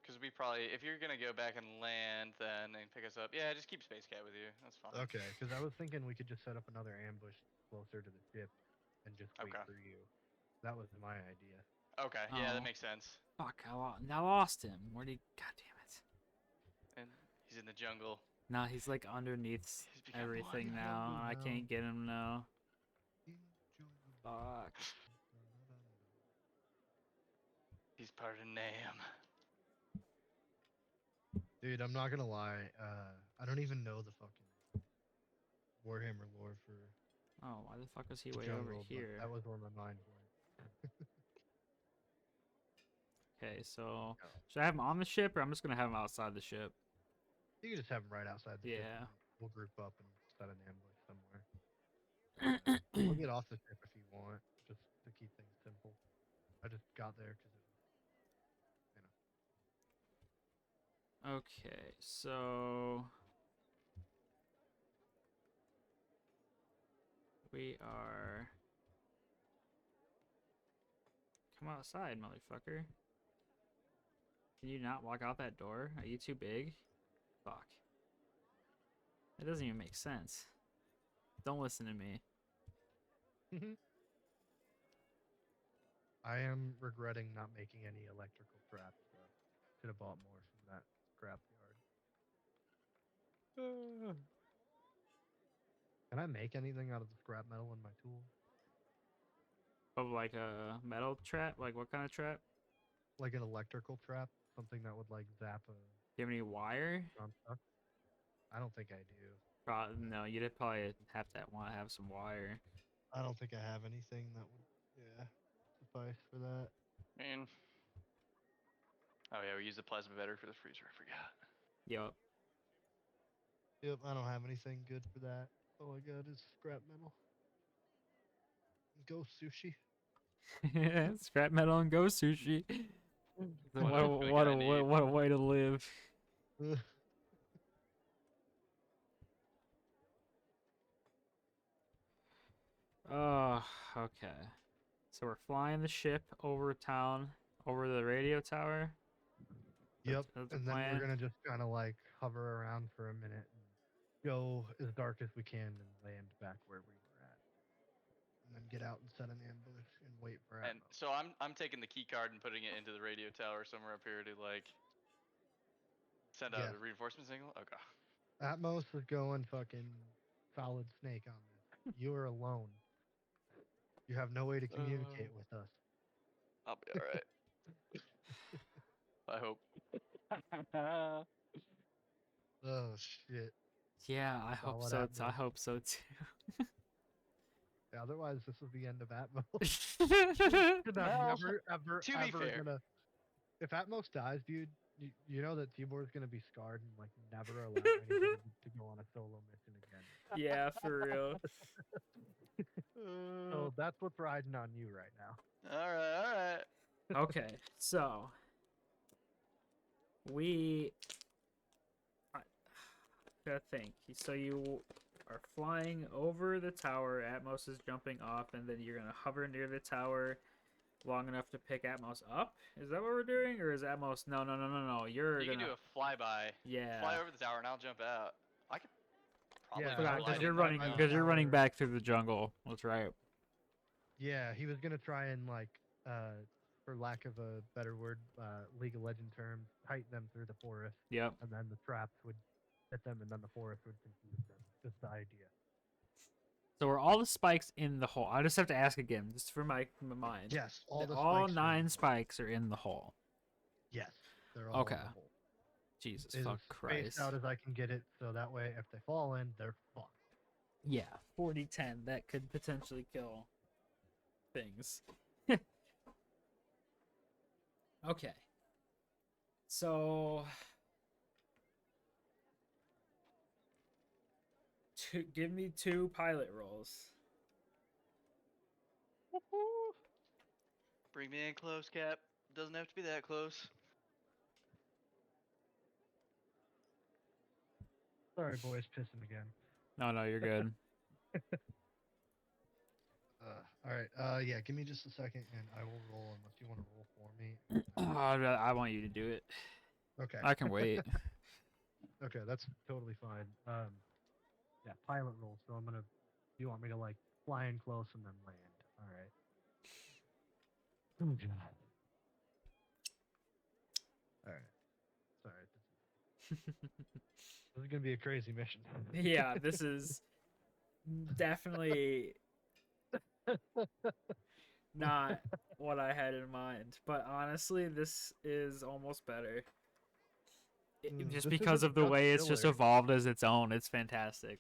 Because we probably, if you're gonna go back and land then and pick us up, yeah, just keep Space Cat with you. That's fine. Okay, because I was thinking we could just set up another ambush closer to the ship and just wait Okay. for you. That was my idea. Okay, yeah, that Oh. makes sense. Fuck, I lost him. Where'd he? God damn it. And he's in the jungle. Nah, he's like underneath He's become everything one. now, and I now. can't get him now. Jungle. Fuck. He's part of NAM. Dude, I'm not gonna lie. I don't even know the fucking Warhammer lore for Oh, why the fuck was he the way jungle, over but here? that was where my mind went. Okay, so Oh. should I have him on the ship, or I'm just gonna have him outside the ship? You can just have him right outside the ship. Yeah. And we'll group up and set an ambush somewhere. We'll get off the ship if you want, just to keep things simple. I just got there because it was, Okay, so we are. Come outside, motherfucker. Can you not walk out that door? Are you too big? Fuck. That doesn't even make sense. Don't listen to me. I am regretting not making any electrical traps, though. Should have bought more from that scrap yard. Can I make anything out of the scrap metal in my tool? Of like a metal trap? Like what kind of trap? Like an electrical trap? Something that would like zap a Do you have any wire? stuff? I don't think I do. Probably no. You'd probably have to want to have some wire. I don't think I have anything that would, yeah, suffice for that. I mean, oh yeah, we use the plasma battery for the freezer. I forgot. Yup. Yep, I don't have anything good for that. All I got is scrap metal. Go sushi. Scrap metal and go sushi. Well, that's really What good a I need. what a way to live. Oh, okay. So we're flying the ship over town, over the radio tower. Yep. That's the And then we're plan. gonna just kind of like hover around for a minute and go as dark as we can and land back where we were at, and then get out and set an ambush and wait for And Atmos. so I'm taking the key card and putting it into the radio tower somewhere up here to like send out Yes. a reinforcement signal. Okay. Atmos is going fucking solid snake on this. You are alone. You have no way to communicate with us. I'll be all right. I hope. Oh shit. Yeah, I hope Solid so. I Atmos. hope so too. Yeah, otherwise, this is the end of Atmos. You're not Well, never, ever, to be ever fair. gonna. If Atmos dies, dude, you know that Tibor's gonna be scarred and like never allow anybody to go on a solo mission again. Yeah, for real. So that's what's riding on you right now. All right, all right. Okay, so we I gotta think. So you are flying over the tower. Atmos is jumping off, and then you're gonna hover near the tower long enough to pick Atmos up. Is that what we're doing, or is Atmos? No, no, no, no, no. You're You gonna. can do a flyby. Yeah. Fly over the tower and I'll jump out. I could probably Yeah, just I was Because glide gonna you're in fly running. by the Because you're running tower. back through the jungle. That's right. Yeah, he was gonna try and like, for lack of a better word, League of Legend term, tighten them through the forest, Yep. and then the traps would hit them, and then the forest would confuse them. Just the idea. So are all the spikes in the hole? I just have to ask again, just for my mind. Yes, all the all spikes are in 9 the hole. spikes are in the hole. Yes, they're all Okay. in the hole. Jesus As fuck spaced Christ. out as I can get it, so that way if they fall in, they're fucked. Yeah, 40-10. That could potentially kill things. Okay. So give me 2 pilot rolls. Bring me in close, Cap. Doesn't have to be that close. Sorry, boys, pissing again. No, you're good. All right. Yeah, give me just a second, and I will roll unless you want to roll for me. I want you to do it. Okay. I can wait. Okay, that's totally fine. Yeah, pilot roll. So I'm gonna. You want me to like fly in close and then land? All right. Oh god. All right. Sorry. This is gonna be a crazy mission. Yeah, this is definitely not what I had in mind. But honestly, this is almost better. Just This because isn't of the just way it's just filler. evolved as its own, it's fantastic.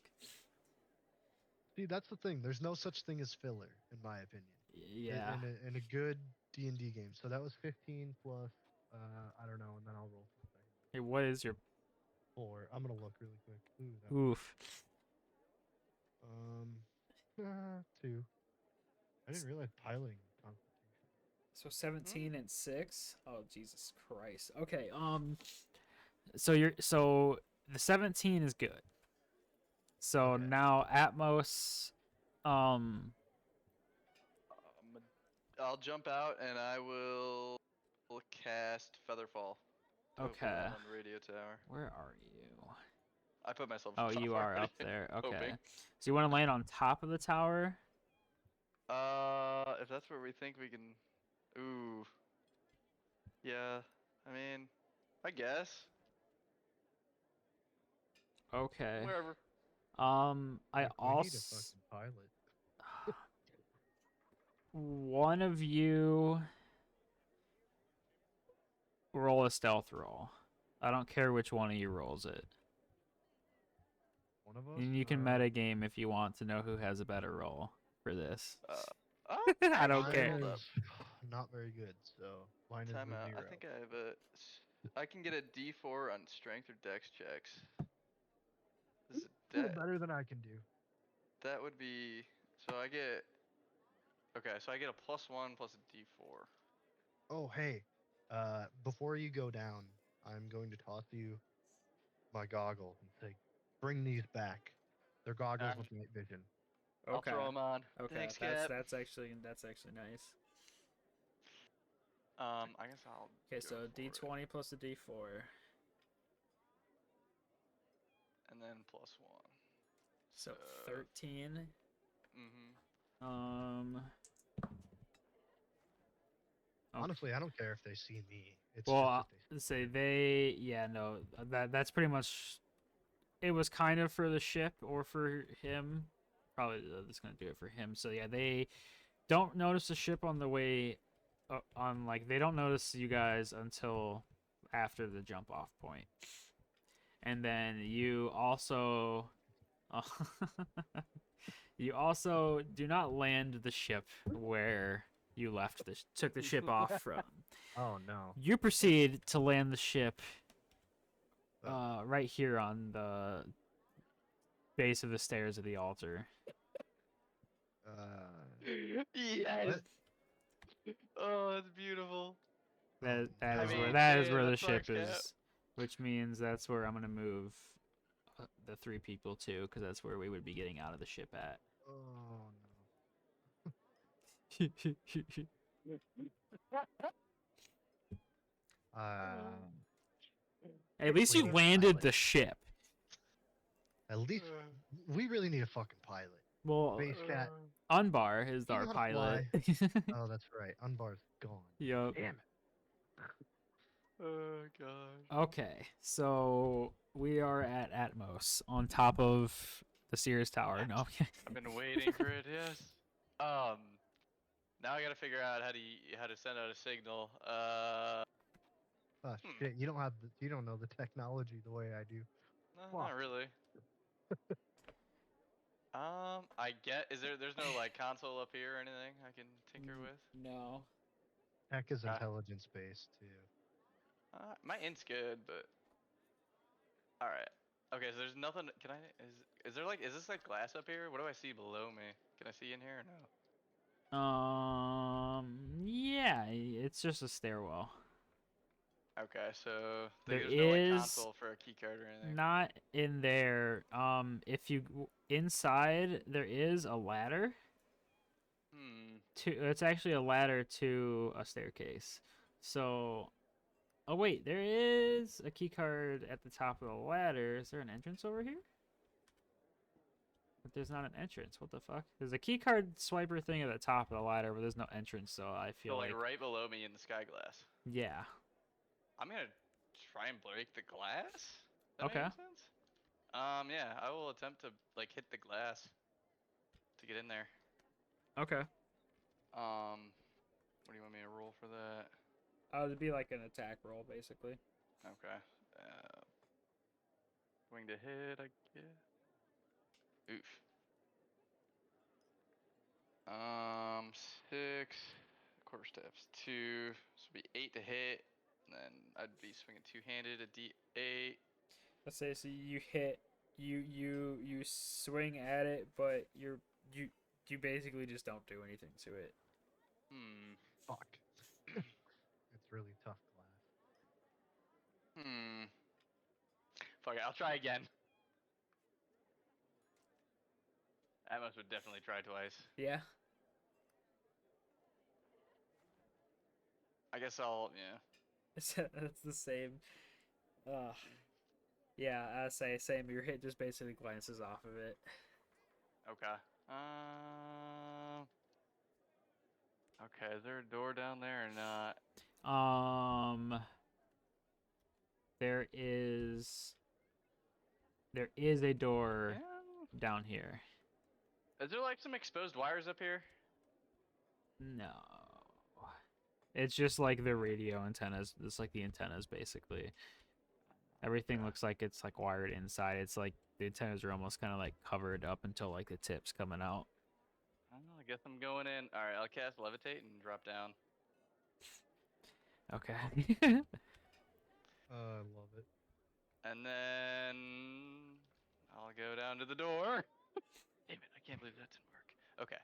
See, that's the thing. There's no such thing as filler, in my opinion. Yeah. In a good D&D game. So that was 15 plus. I don't know, and then I'll roll for a second. Hey, what is your 4. I'm gonna look really quick. Ooh, that oof? 2. I didn't realize piloting Constitution. So 17 and 6. Oh Jesus Christ. Okay. So the 17 is good. So Okay. now Atmos, I'll jump out and I will cast Featherfall. To hopefully Okay. land on the radio tower. Where are you? I put myself. Oh, top you are already, up there. Okay. hoping. So you want to land on top of the tower? If that's where we think we can. Ooh. Yeah. I mean, I guess. Okay. Wherever. I We need a also fucking pilot. one of you roll a stealth roll. I don't care which one of you rolls it. One of us. And you can meta game if you want to know who has a better roll for this. I don't Actually, care. Hold up. Not very good. So mine is Time the out. 0. I think I have I can get a D4 on strength or dex checks. This is better than I can do. that would be. So I get. Okay, so I get a +1 plus a D4. Oh hey, before you go down, I'm going to toss you my goggles and say, "Bring these back. They're goggles Ah. with night vision." I'll throw them on. Okay, Thanks, that's Cap. actually nice. I guess I'll. Okay, go so for it. D20 plus a D4. And then +1. So 13. Mm-hmm. Um. Okay. Honestly, I don't care if they see me. It's Well, just if they see say you. they. Yeah, no. That's pretty much. It was kind of for the ship or for him. Probably that's gonna do it for him. So yeah, they don't notice the ship on the way. On like they don't notice you guys until after the jump off point, and then you also. You also do not land the ship where you left took the ship off from. Oh no. You proceed to land the ship Uh, right here on the base of the stairs of the altar. Yes. what? Oh, that's beautiful. That Oh, that I is no. where mean, that is hey, where the that's ship max cap. is, which means that's where I'm gonna move the 3 people to, because that's where we would be getting out of the ship at. Oh no. At least We you need a landed pilot. the ship. At least we really need a fucking pilot. Well, Base cat. Unbar is You our know how to pilot. Oh, that's right. Unbar's gone. Yup. Damn it. Oh gosh. Okay, so we are at Atmos on top of the Sears Tower. No, I've been waiting for it. Yes. Now I gotta figure out how to send out a signal. Oh Hmm. shit, you don't know the technology the way I do. No, Fuck. not really. I get. There's no like console up here or anything I can tinker with. no. Tech is Ah. intelligence based too. My int's good, but all right. Okay, so there's nothing. Can I? Is there like? Is this like glass up here? What do I see below me? Can I see in here or no? Yeah, it's just a stairwell. Okay, so There there's no like is console for a key card or anything. not in there. If you inside, there is a ladder. Hmm. It's actually a ladder to a staircase. So, oh wait, there is a key card at the top of the ladder. Is there an entrance over here? But there's not an entrance. What the fuck? There's a key card swiper thing at the top of the ladder, but there's no entrance. So I feel So like like, right below me in the sky glass. yeah. I'm gonna try and break the glass. That Okay. makes sense. Yeah, I will attempt to like hit the glass to get in there. Okay. What do you want me to roll for that? It'd be like an attack roll, basically. Okay. Going to hit, I guess. Oof. 6 quarter steps. 2, so it'd be 8 to hit. And then I'd be swinging two-handed a D8. Let's say so you hit, you swing at it, but you you basically just don't do anything to it. Hmm. Fuck. It's really tough glass. Hmm. Fuck it, I'll try again. Atmos would definitely try twice. Yeah. I guess I'll, yeah. It's the same. Yeah, I say same. Your hit just basically glances off of it. Okay. Okay, is there a door down there or not? Um, there is a door Yeah. down here. Is there like some exposed wires up here? No. It's just like the radio antennas. It's like the antennas basically. Everything Okay. looks like it's like wired inside. It's like the antennas are almost kind of like covered up until like the tips coming out. I don't know, I guess I'm going in. Alright, I'll cast Levitate and drop down. Okay. I love it. And then I'll go down to the door. Damn it, I can't believe that didn't work. Okay.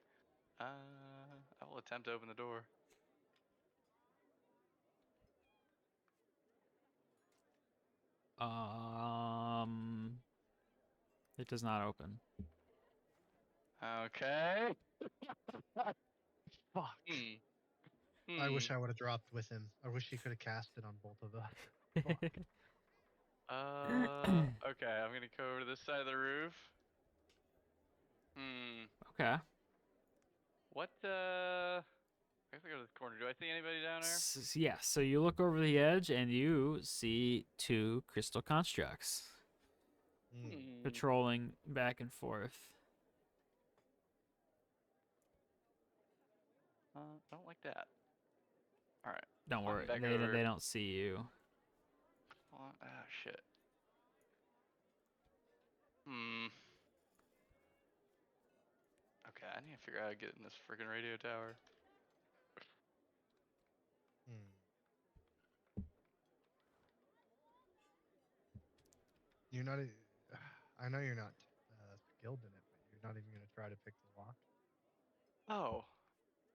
I will attempt to open the door. It does not open. Okay. Fuck. I wish I would have dropped with him. I wish he could have casted on both of us. Fuck. Okay, I'm gonna go over to this side of the roof. Okay. What, I have to go to this corner. Do I see anybody down there? Yeah, so you look over the edge and you see two crystal constructs Hmm. patrolling back and forth. I don't like that. Alright. Don't worry, Back they over. don't see you. Ah, shit. Hmm. Okay, I need to figure out how to get in this freaking radio tower. Hmm. You're not. I know you're not skilled in it, but you're not even gonna try to pick the lock Oh.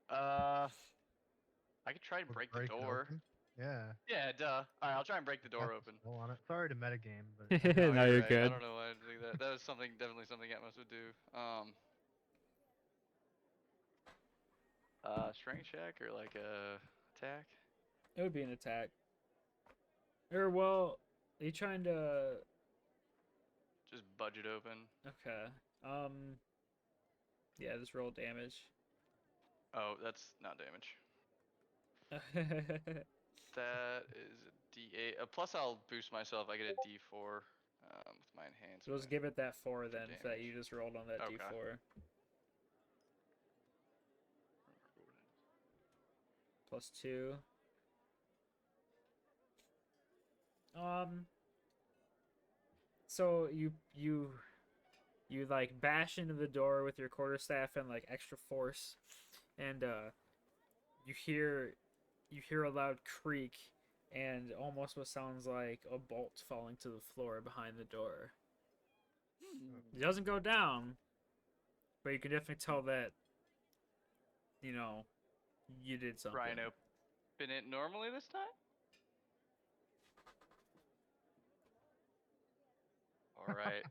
I could try and or break the break it door. open. Yeah. Yeah, duh. Alright, I'll try and break the door Got the open. skill on it. Sorry to metagame, but No, No, you're you're right. I good. don't know why I did that. That was definitely something Atmos would do. Strength check or like a attack? It would be an attack. Or well, are you trying to? Just budget open. Okay. Yeah, just roll damage. Oh, that's not damage. That is a D8. Plus, I'll boost myself. I get a D4 with my enhancement. So let's give it that 4 for then, that you damage. just rolled on that Okay. D4. Plus 2. So you like bash into the door with your quarterstaff and like extra force, and you hear a loud creak and almost what sounds like a bolt falling to the floor behind the door. It doesn't go down, but you can definitely tell that you did something. Try and open it normally this time? Alright.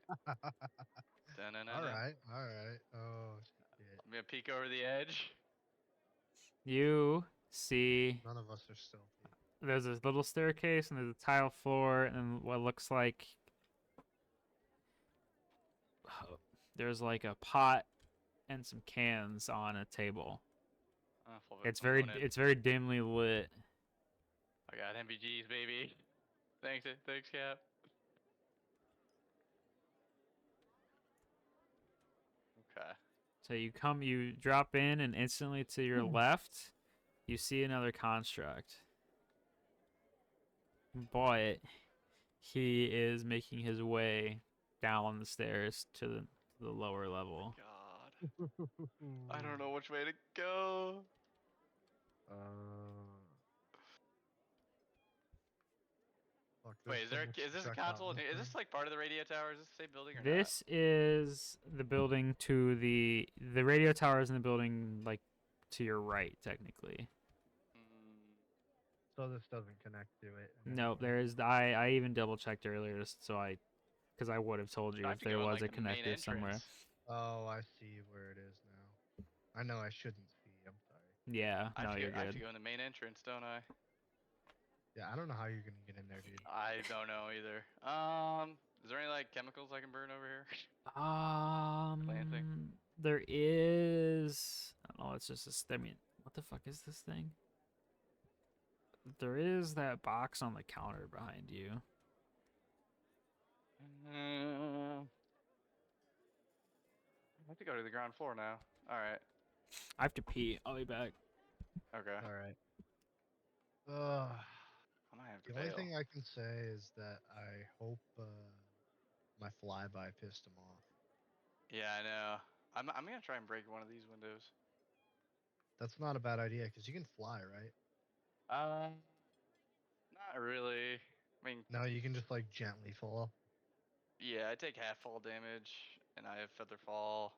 all right. All right. Oh shit. I'm gonna peek over the edge. You see None of us are stealthy. there's this little staircase and there's a tile floor and what looks like there's like a pot and some cans on a table. It's I'm going in. it's very dimly lit. I got MBGs, baby. Thanks, Cap. Okay. So you drop in and instantly to your left, you see another construct. But he is making his way down the stairs to the lower level. God. I don't know which way to go. Uh, fuck, Wait, there's so much is to this a check out console? in Is this this thing. like part of the radio tower? Is this the same building or This is the building to the radio tower is in the building like to your right technically. not? So this doesn't connect to it. in any Nope, way. there is I even double checked earlier so because I would have told you I if have to there go in was like a the main connector somewhere. entrance. Oh, I see where it is now. I know I shouldn't see. I'm sorry. Yeah, I have, no, to go, you're I have to good. go in the main entrance, don't I? Yeah, I don't know how you're gonna get in there, dude. I don't know either. Is there any like chemicals I can burn over here? Anything? There is. Oh, it's just a. I mean, what the fuck is this thing? There is that box on the counter behind you. I have to go to the ground floor now. All right. I have to pee. I'll be back. Okay. All right. I might have to The only bail. thing I can say is that I hope my flyby pissed him off. Yeah, I know. I'm gonna try and break one of these windows. That's not a bad idea because you can fly, right? Not really. I mean, No, you can just like gently fall. yeah, I take half fall damage, and I have feather fall.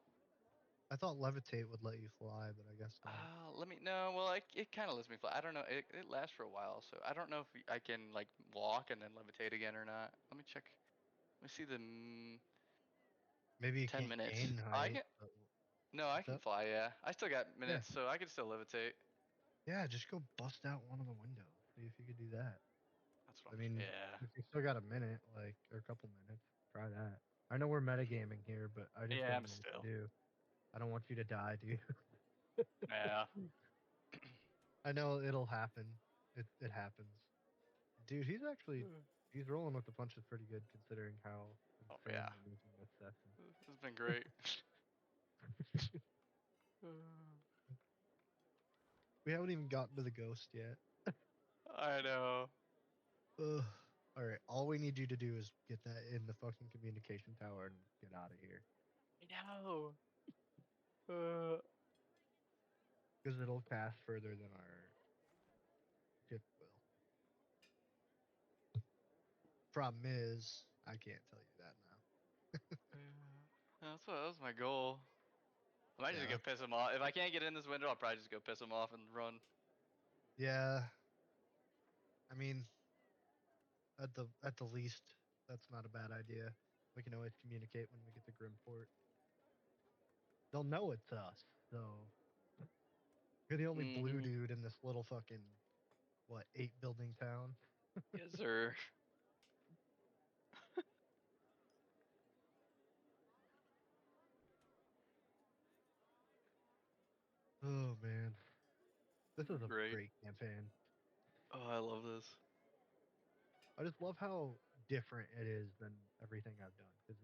I thought levitate would let you fly, but I guess not. Let me no. Well, it kind of lets me fly. I don't know. It lasts for a while, so I don't know if I can like walk and then levitate again or not. Let me check. Let me see the Maybe you 10 can't minutes. gain I height. can. But No, I what's can up? fly. Yeah, I still got Yeah. minutes, so I can still levitate. Yeah, just go bust out one of the windows. See if you could do that. That's what I I'm. mean, Yeah. if you still got a minute, like, or a couple minutes, try that. I know we're metagaming here, but I just Yeah, don't I'm know what still. to do. I don't want you to die, dude. Yeah. I know it'll happen. It happens. Dude, he's rolling with the punches pretty good considering how Oh insane yeah. we're making this session. This has been great. We haven't even gotten to the ghost yet. I know. Ugh. All right, all we need you to do is get that in the fucking communication tower and get out of here. I know. Because it'll cast further than our ship will. Problem is, I can't tell you that now. That was my goal. I might just Yeah. go piss him off. If I can't get in this window, I'll probably just go piss him off and run. Yeah. I mean, at the least, that's not a bad idea. We can always communicate when we get to Grimport. They'll know it's us, so you're the only blue Mhm. dude in this little fucking what 8 building town. Yes, sir. Oh man, this is a Great. great campaign. Oh, I love this. I just love how different it is than everything I've done because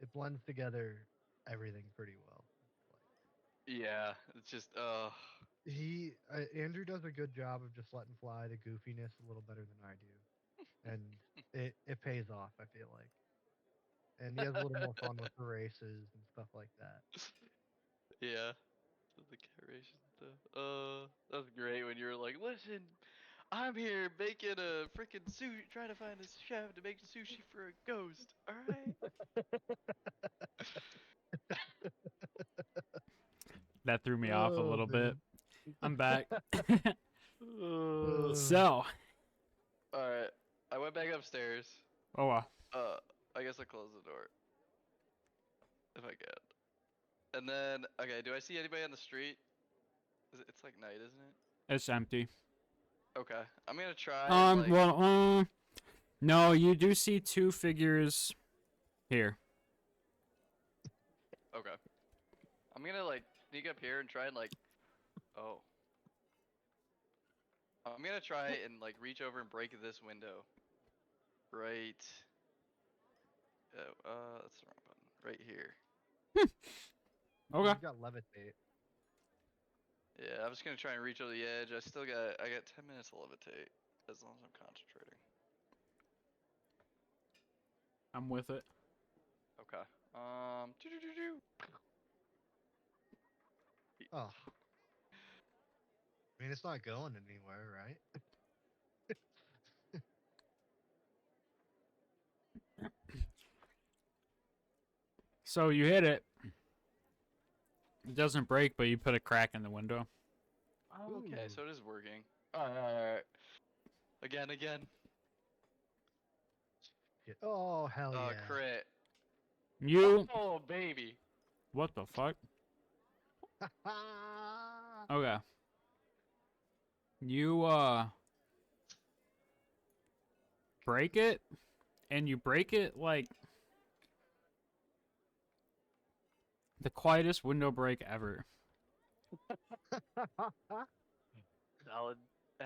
it blends together everything pretty well. Yeah, it's just Andrew does a good job of just letting fly the goofiness a little better than I do, and it pays off. I feel like, and he has a little more fun with the races and stuff like that. yeah. The narration stuff. That was great when you were like, "Listen, I'm here making a freaking sushi, trying to find a chef to make sushi for a ghost. All right." That threw me off a Oh little bit. man. I'm back. Uh, So, All right. I went back upstairs. oh, I guess I closed the door if I can. And then, okay, do I see anybody on the street? It's like night, isn't it? it's empty. Okay, I'm gonna try and like. Well, no, you do see two figures here. Okay, I'm gonna like sneak up here and try and like. Oh. I'm gonna try and like reach over and break this window. Right. That's the wrong button. Right here. Okay. You've got levitate. Yeah, I'm just gonna try and reach over the edge. I got 10 minutes to levitate as long as I'm concentrating. I'm with it. Okay. Oh, I mean it's not going anywhere, right? So you hit it. It doesn't break, but you put a crack in the window. Oh, okay, Ooh. so it is working. Alright. Again. Oh hell Oh, yeah. crit. You. Oh, baby. What the fuck? Okay. You, break it, and you break it like the quietest window break ever. Solid.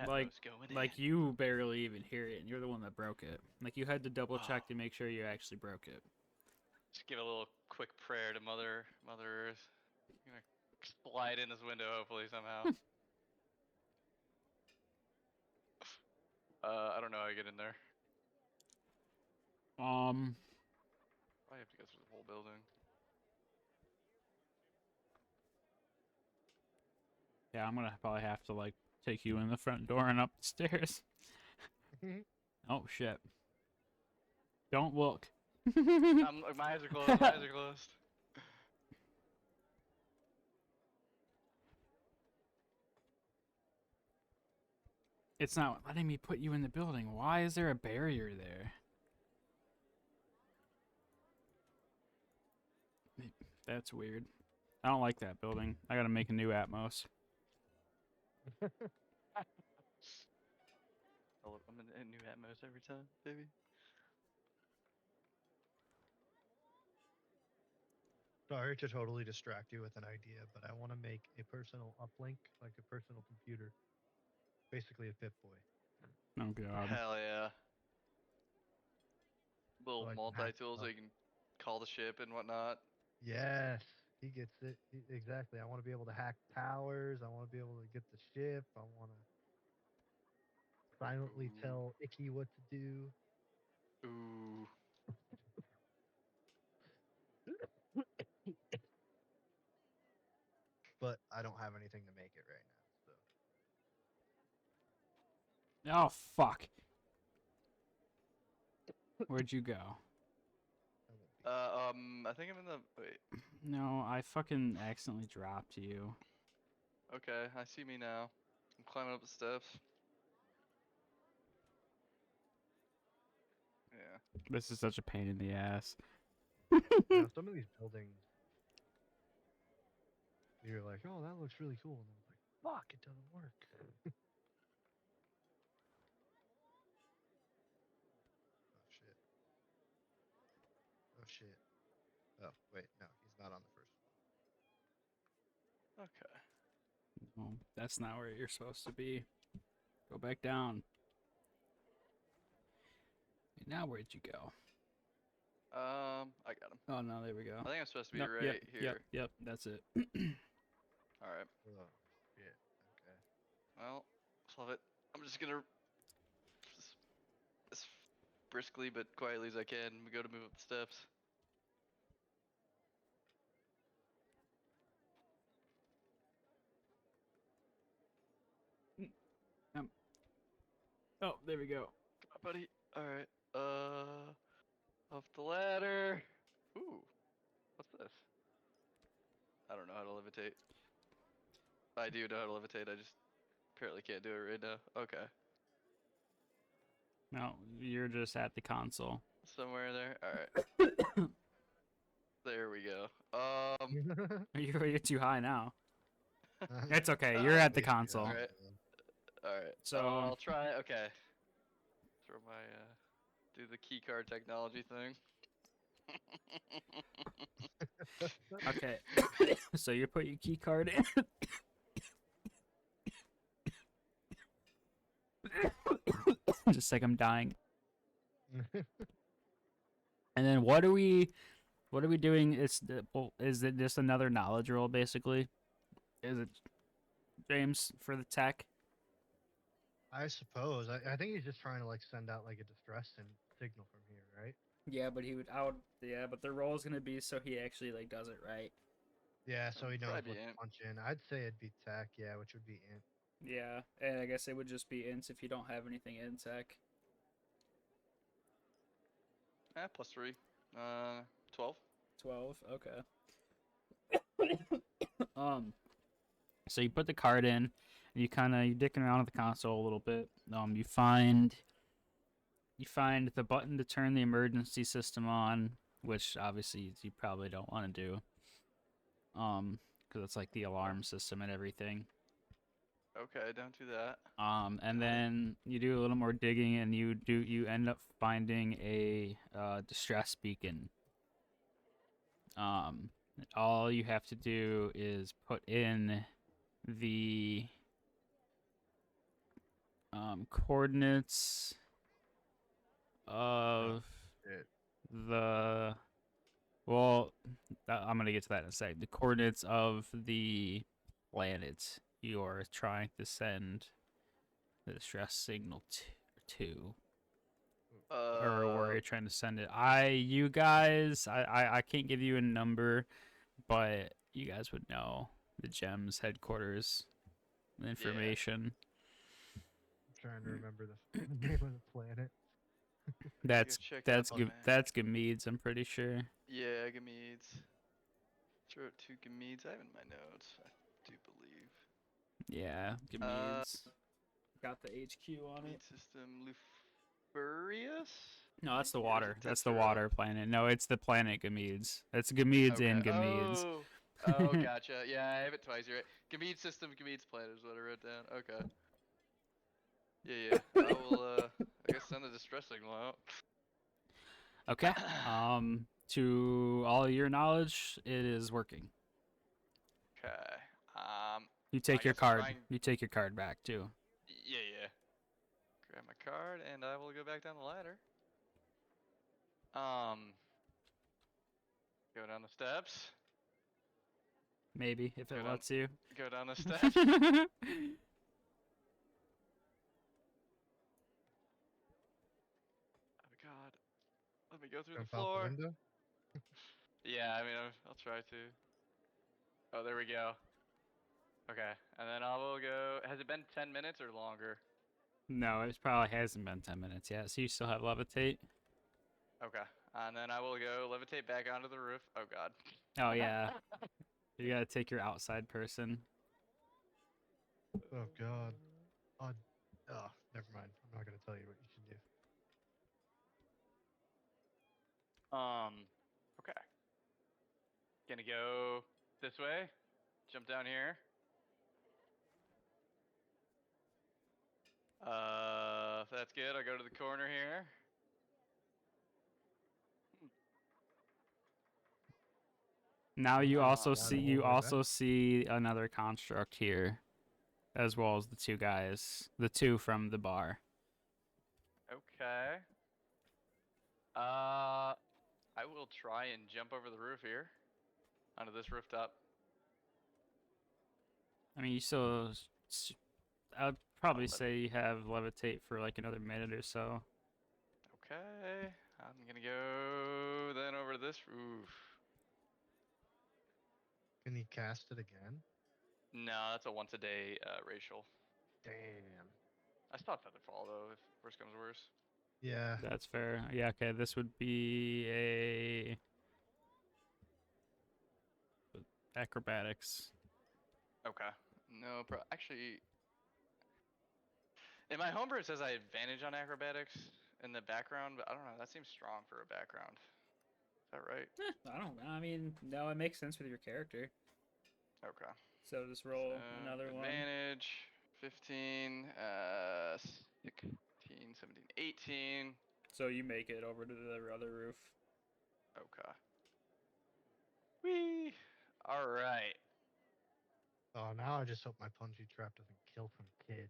Like, Atmos going like in. you barely even hear it, and you're the one that broke it. Like you had to double Oh. check to make sure you actually broke it. Just give a little quick prayer to Mother Earth. I'm gonna slide in this window hopefully somehow. I don't know how I get in there. I have to go through the whole building. Yeah, I'm gonna probably have to like take you in the front door and up the stairs. Oh shit! Don't look. My eyes are closed. My eyes are closed. It's not letting me put you in the building. Why is there a barrier there? That's weird. I don't like that building. I gotta make a new Atmos. I'm in a new Atmos every time, baby. Sorry to totally distract you with an idea, but I want to make a personal uplink, like a personal computer, basically a Pip-Boy. Oh god. Hell yeah. So Little I can hack multi-tools so stuff. you can call the ship and whatnot. Yes, he gets it. Exactly. I want to be able to hack towers. I want to be able to get the ship. I want to silently Ooh. tell Icky what to do. Ooh. But I don't have anything to make it right now, so Oh fuck. Where'd you go? I won't be. I think I'm in the wait. No, I fucking accidentally dropped you. Okay, I see me now. I'm climbing up the steps. Yeah. This is such a pain in the ass. Some of these buildings, you're like, oh, that looks really cool, and then it's like, fuck, it doesn't work. Oh shit. Oh shit. Oh wait, no, he's not on the first one. Okay. No, that's not where you're supposed to be. Go back down. Now where'd you go? I got him. Oh no, there we go. I think I'm supposed to be Nope, right here. Yep, that's it. All right. Oh shit. Okay. Well, love it. I'm just gonna as briskly but quietly as I can go to move up the steps. Oh, there we go. Come on, buddy. All right. Up the ladder. Ooh. What's this? I don't know how to levitate. I do know how to levitate. I just apparently can't do it right now. Okay. No, you're just at the console. Somewhere there. All right. There we go. You're too high now. It's okay. You're at the console. Alright. Alright. So I'll try. Okay. Throw my do the key card technology thing. okay. So you put your key card in. Just like I'm dying. And then what are we doing? Is it just another knowledge roll basically? Is it James for the tech? I suppose. I think he's just trying to like send out like a distress signal from here, right? Yeah, but but the roll is gonna be so he actually like does it right. Yeah, so he knows Probably what to Ant. punch in. I'd say it'd be tech, yeah, which would be int. Yeah, and I guess it would just be ints if you don't have anything in tech. +3. 12. 12. Okay. So you put the card in, and you you dicking around with the console a little bit. You find the button to turn the emergency system on, which obviously you probably don't want to do. Because it's like the alarm system and everything. Okay, don't do that. And then you do a little more digging, and you end up finding a distress beacon. All you have to do is put in the coordinates of Shit. the I'm gonna get to that in a sec. The coordinates of the planet you're trying to send the distress signal to, or where you're trying to send it. You guys, I can't give you a number, but you guys would know the GEM's headquarters information. I'm trying to remember the name of the planet. That's check it that's out, good. man. That's Gamedes, I'm pretty sure. Yeah, Gamedes. Throw it to Gamedes. I have it in my notes. I do believe. Yeah, Gamedes. Got the HQ on Gamede it. system Lufurius? No, that's the Or is water. it That's the Tetsuro? water planet. No, it's the planet Gamedes. That's Gamedes Okay. and Gamedes. Oh, Oh, gotcha. Yeah, I have it twice. You're right. Convenience system, convenience plan is what I wrote down. Okay. Yeah. I will. I guess send a distress signal out. Okay. To all your knowledge, it is working. Okay. You I take your guess I'll card. try and. You take your card back too. Yeah. Grab my card and I will go back down the ladder. Um. Go down the steps. Maybe if it Go down. lets you. Go down the steps. Oh God. Let me go through Jump the out the floor. window. Yeah, I mean, I'll try to. Oh, there we go. Okay, and then I will go. Has it been 10 minutes or longer? No, it probably hasn't been 10 minutes yet. So you still have levitate. Okay, and then I will go levitate back onto the roof. Oh God. Oh yeah. You gotta take your outside person. Oh God. Oh, never mind. I'm not gonna tell you what you should do. Okay. Gonna go this way. Jump down here. If that's good, I'll go to the corner here. Now you also Uh, Slide see all the way back. another construct here, as well as the two guys, the two from the bar. Okay. I will try and jump over the roof here, onto this rooftop. I mean, you still. I'd probably Lev- say you have levitate for like another minute or so. Okay, I'm gonna go then over to this roof. Can you cast it again? No, that's a once a day racial. Damn. I still have Featherfall though, if worse comes to worse. Yeah. That's fair. Yeah. Okay. This would be a acrobatics. Okay. No, actually, in my homebrew it says I advantage on acrobatics in the background, but I don't know. That seems strong for a background. Is that right? I don't. I mean, no, it makes sense with your character. Okay. So just roll So, another one. advantage, 15, 16, 17, 18. So you make it over to the other roof. Okay. Whee! Alright. Oh, now I just hope my punji trap doesn't kill some kid.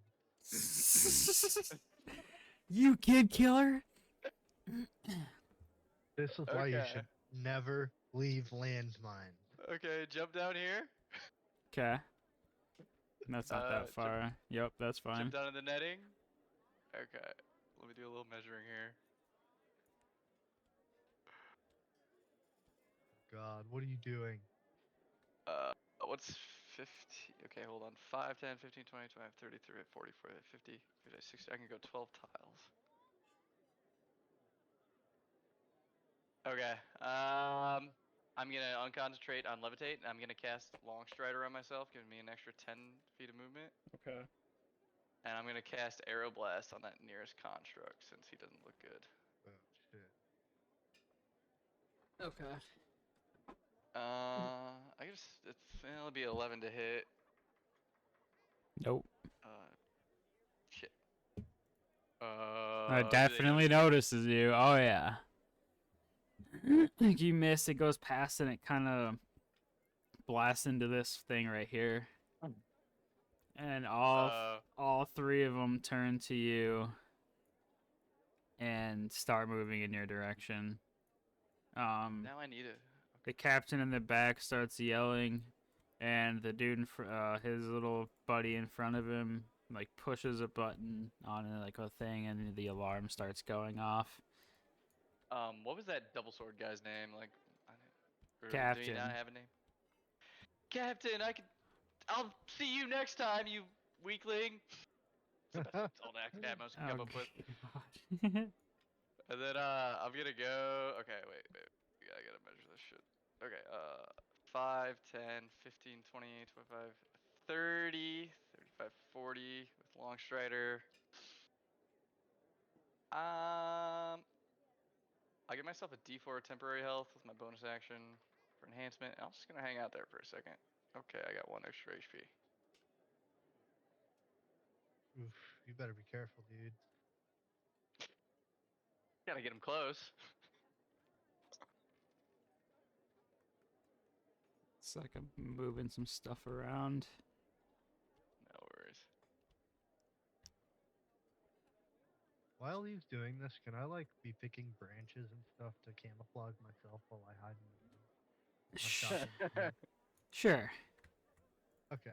You kid killer. This is why you Okay. should never leave landmines. Okay, jump down here. Okay. That's not that Jump, far. Yep, that's fine. jump down in the netting. Okay. Let me do a little measuring here. God, what are you doing? What's 50? Okay, hold on. 5, 10, 15, 20, 25, 30, 40, 50, 60. I can go 12 tiles. Okay. I'm gonna unconcentrate on levitate, and I'm gonna cast long strider on myself, giving me an extra 10 feet of movement. Okay. And I'm gonna cast arrow blast on that nearest construct since he doesn't look good. Oh shit. Okay. I guess it'll be 11 to hit. Nope. Shit. It Do they definitely notice notices you. Oh yeah. Think you miss. It goes past and it kind of blasts into this thing right here, and all three of them turn to you and start moving in your direction. Now I need it. The captain in the back starts yelling, and the dude, his little buddy in front of him, like pushes a button on like a thing, and the alarm starts going off. What was that double sword guy's name? Like, or do you Captain. not have a name? Captain, I'll see you next time, you weakling. It's the best insult Atmos can come up with. God. And then I'm gonna go. Okay, wait. Yeah, I gotta measure this shit. Okay, 5, 10, 15, 20, 25, 30, 35, 40 with long strider. I give myself a D4 temporary health with my bonus action. for enhancement. I'm just gonna hang out there for a second. Okay, I got 1 extra HP. Oof, you better be careful, dude. Gotta get him close. It's like I'm moving some stuff around. No worries. While he's doing this, can I like be picking branches and stuff to camouflage myself while I hide in the woods? I've Sure. got them too. Sure. Okay,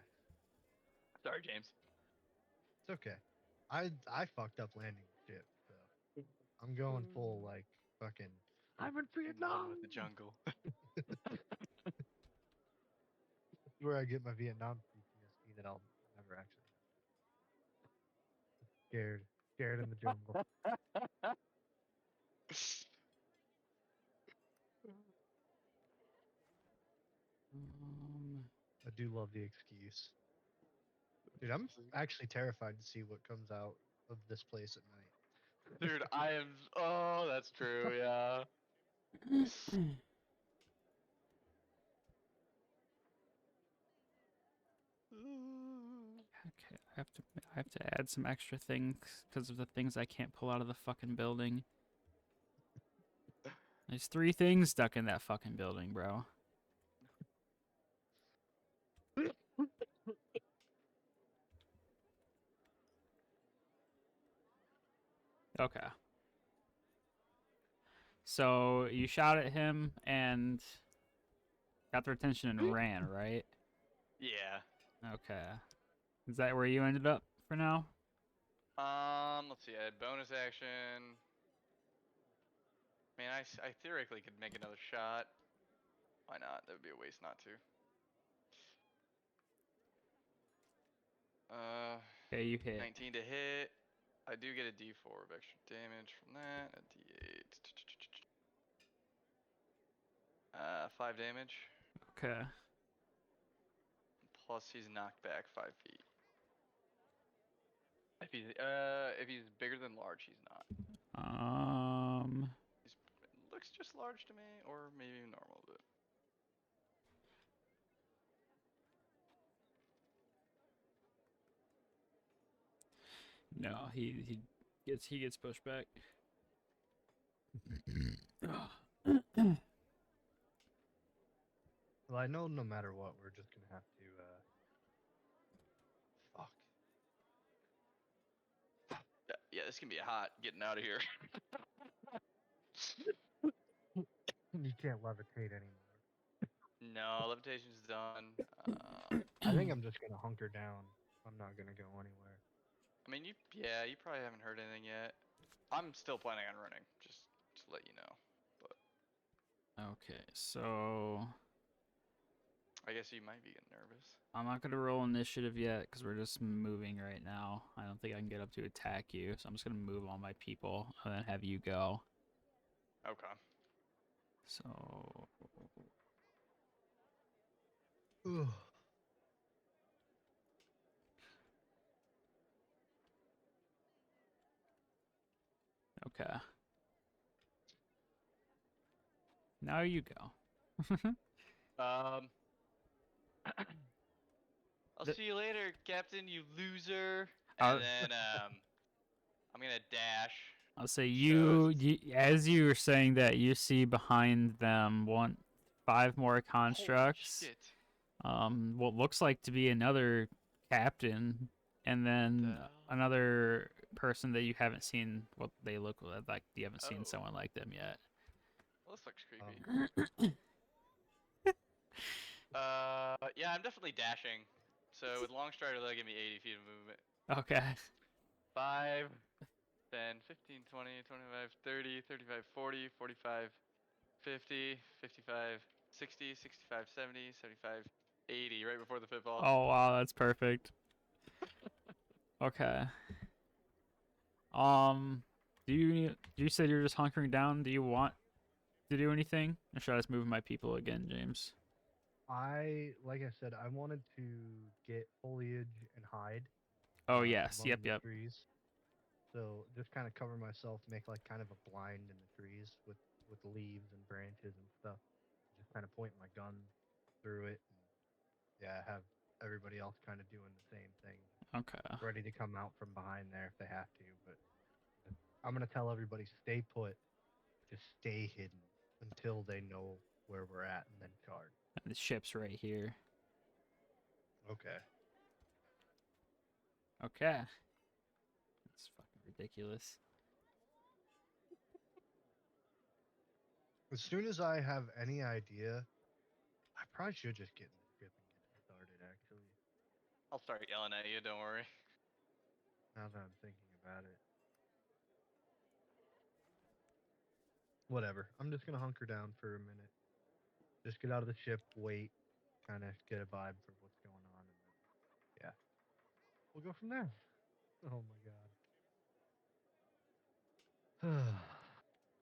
Sorry, James. it's okay. I fucked up landing the ship, so I'm going full like fucking. I'm in In one Vietnam. with the jungle. This is where I get my Vietnam PTSD that I'll never actually have. Scared in the jungle. Um, I do love the excuse. Dude, I'm actually terrified to see what comes out of this place at night. Dude, I am. Oh, that's true. Yeah. okay, I have to add some extra things because of the things I can't pull out of the fucking building. There's 3 things stuck in that fucking building, bro. Okay. So you shot at him and got their attention and ran, right? Yeah. Okay. Is that where you ended up for now? Let's see. I had bonus action. Man, I theoretically could make another shot. Why not? That would be a waste not to. Okay, you hit. 19 to hit. I do get a D4 of extra damage from that. A D8. 5 damage. Okay. Plus he's knocked back 5 feet. If he's bigger than large, he's not. He's looks just large to me, or maybe normal, but No, he gets pushed back. Well, I know no matter what, we're just gonna have to. Fuck. yeah, this can be hot getting out of here. You can't levitate anymore. No, levitation's done. I think I'm just gonna hunker down. I'm not gonna go anywhere. I mean, you probably haven't heard anything yet. I'm still planning on running, just to let you know. But Okay, so I guess you might be getting nervous. I'm not gonna roll initiative yet because we're just moving right now. I don't think I can get up to attack you, so I'm just gonna move all my people and then have you go. Okay. So Ugh. okay. Now you go. Um. I'll The- see you later, Captain. You loser. Our- And then I'm gonna dash. I'll say So as you were saying that, you see behind them 5 more holy constructs. shit. What looks like to be another captain, and then hell? another person that you haven't seen. What they look like. You haven't seen Oh. someone like them yet. Well, this looks creepy. Yeah, I'm definitely dashing. So with long strider, that'll give me 80 feet of movement. Okay. 5, 10, 15, 20, 25, 30, 35, 40, 45, 50, 55, 60, 65, 70, 75, 80, right before the pitfall. Oh wow, that's perfect. Okay. You said you're just hunkering down? Do you want to do anything? Or should I just move my people again, James? Like I said, I wanted to get foliage and hide. Oh yes, Among yep, the yep. trees. So just kind of cover myself, make like kind of a blind in the trees with leaves and branches and stuff. Just kind of point my gun through it. And, yeah, have everybody else kind of doing the same thing, Okay. ready to come out from behind there if they have to. But I'm gonna tell everybody stay put, just stay hidden until they know where we're at, and then charge. And the ship's right here. Okay. Okay. That's fucking ridiculous. As soon as I have any idea, I probably should just get in the ship and get it started. Actually, I'll start yelling at you. Don't worry. now that I'm thinking about it, whatever. I'm just gonna hunker down for a minute. Just get out of the ship, wait, kind of get a vibe for what's going on, and then yeah, we'll go from there. Oh my god.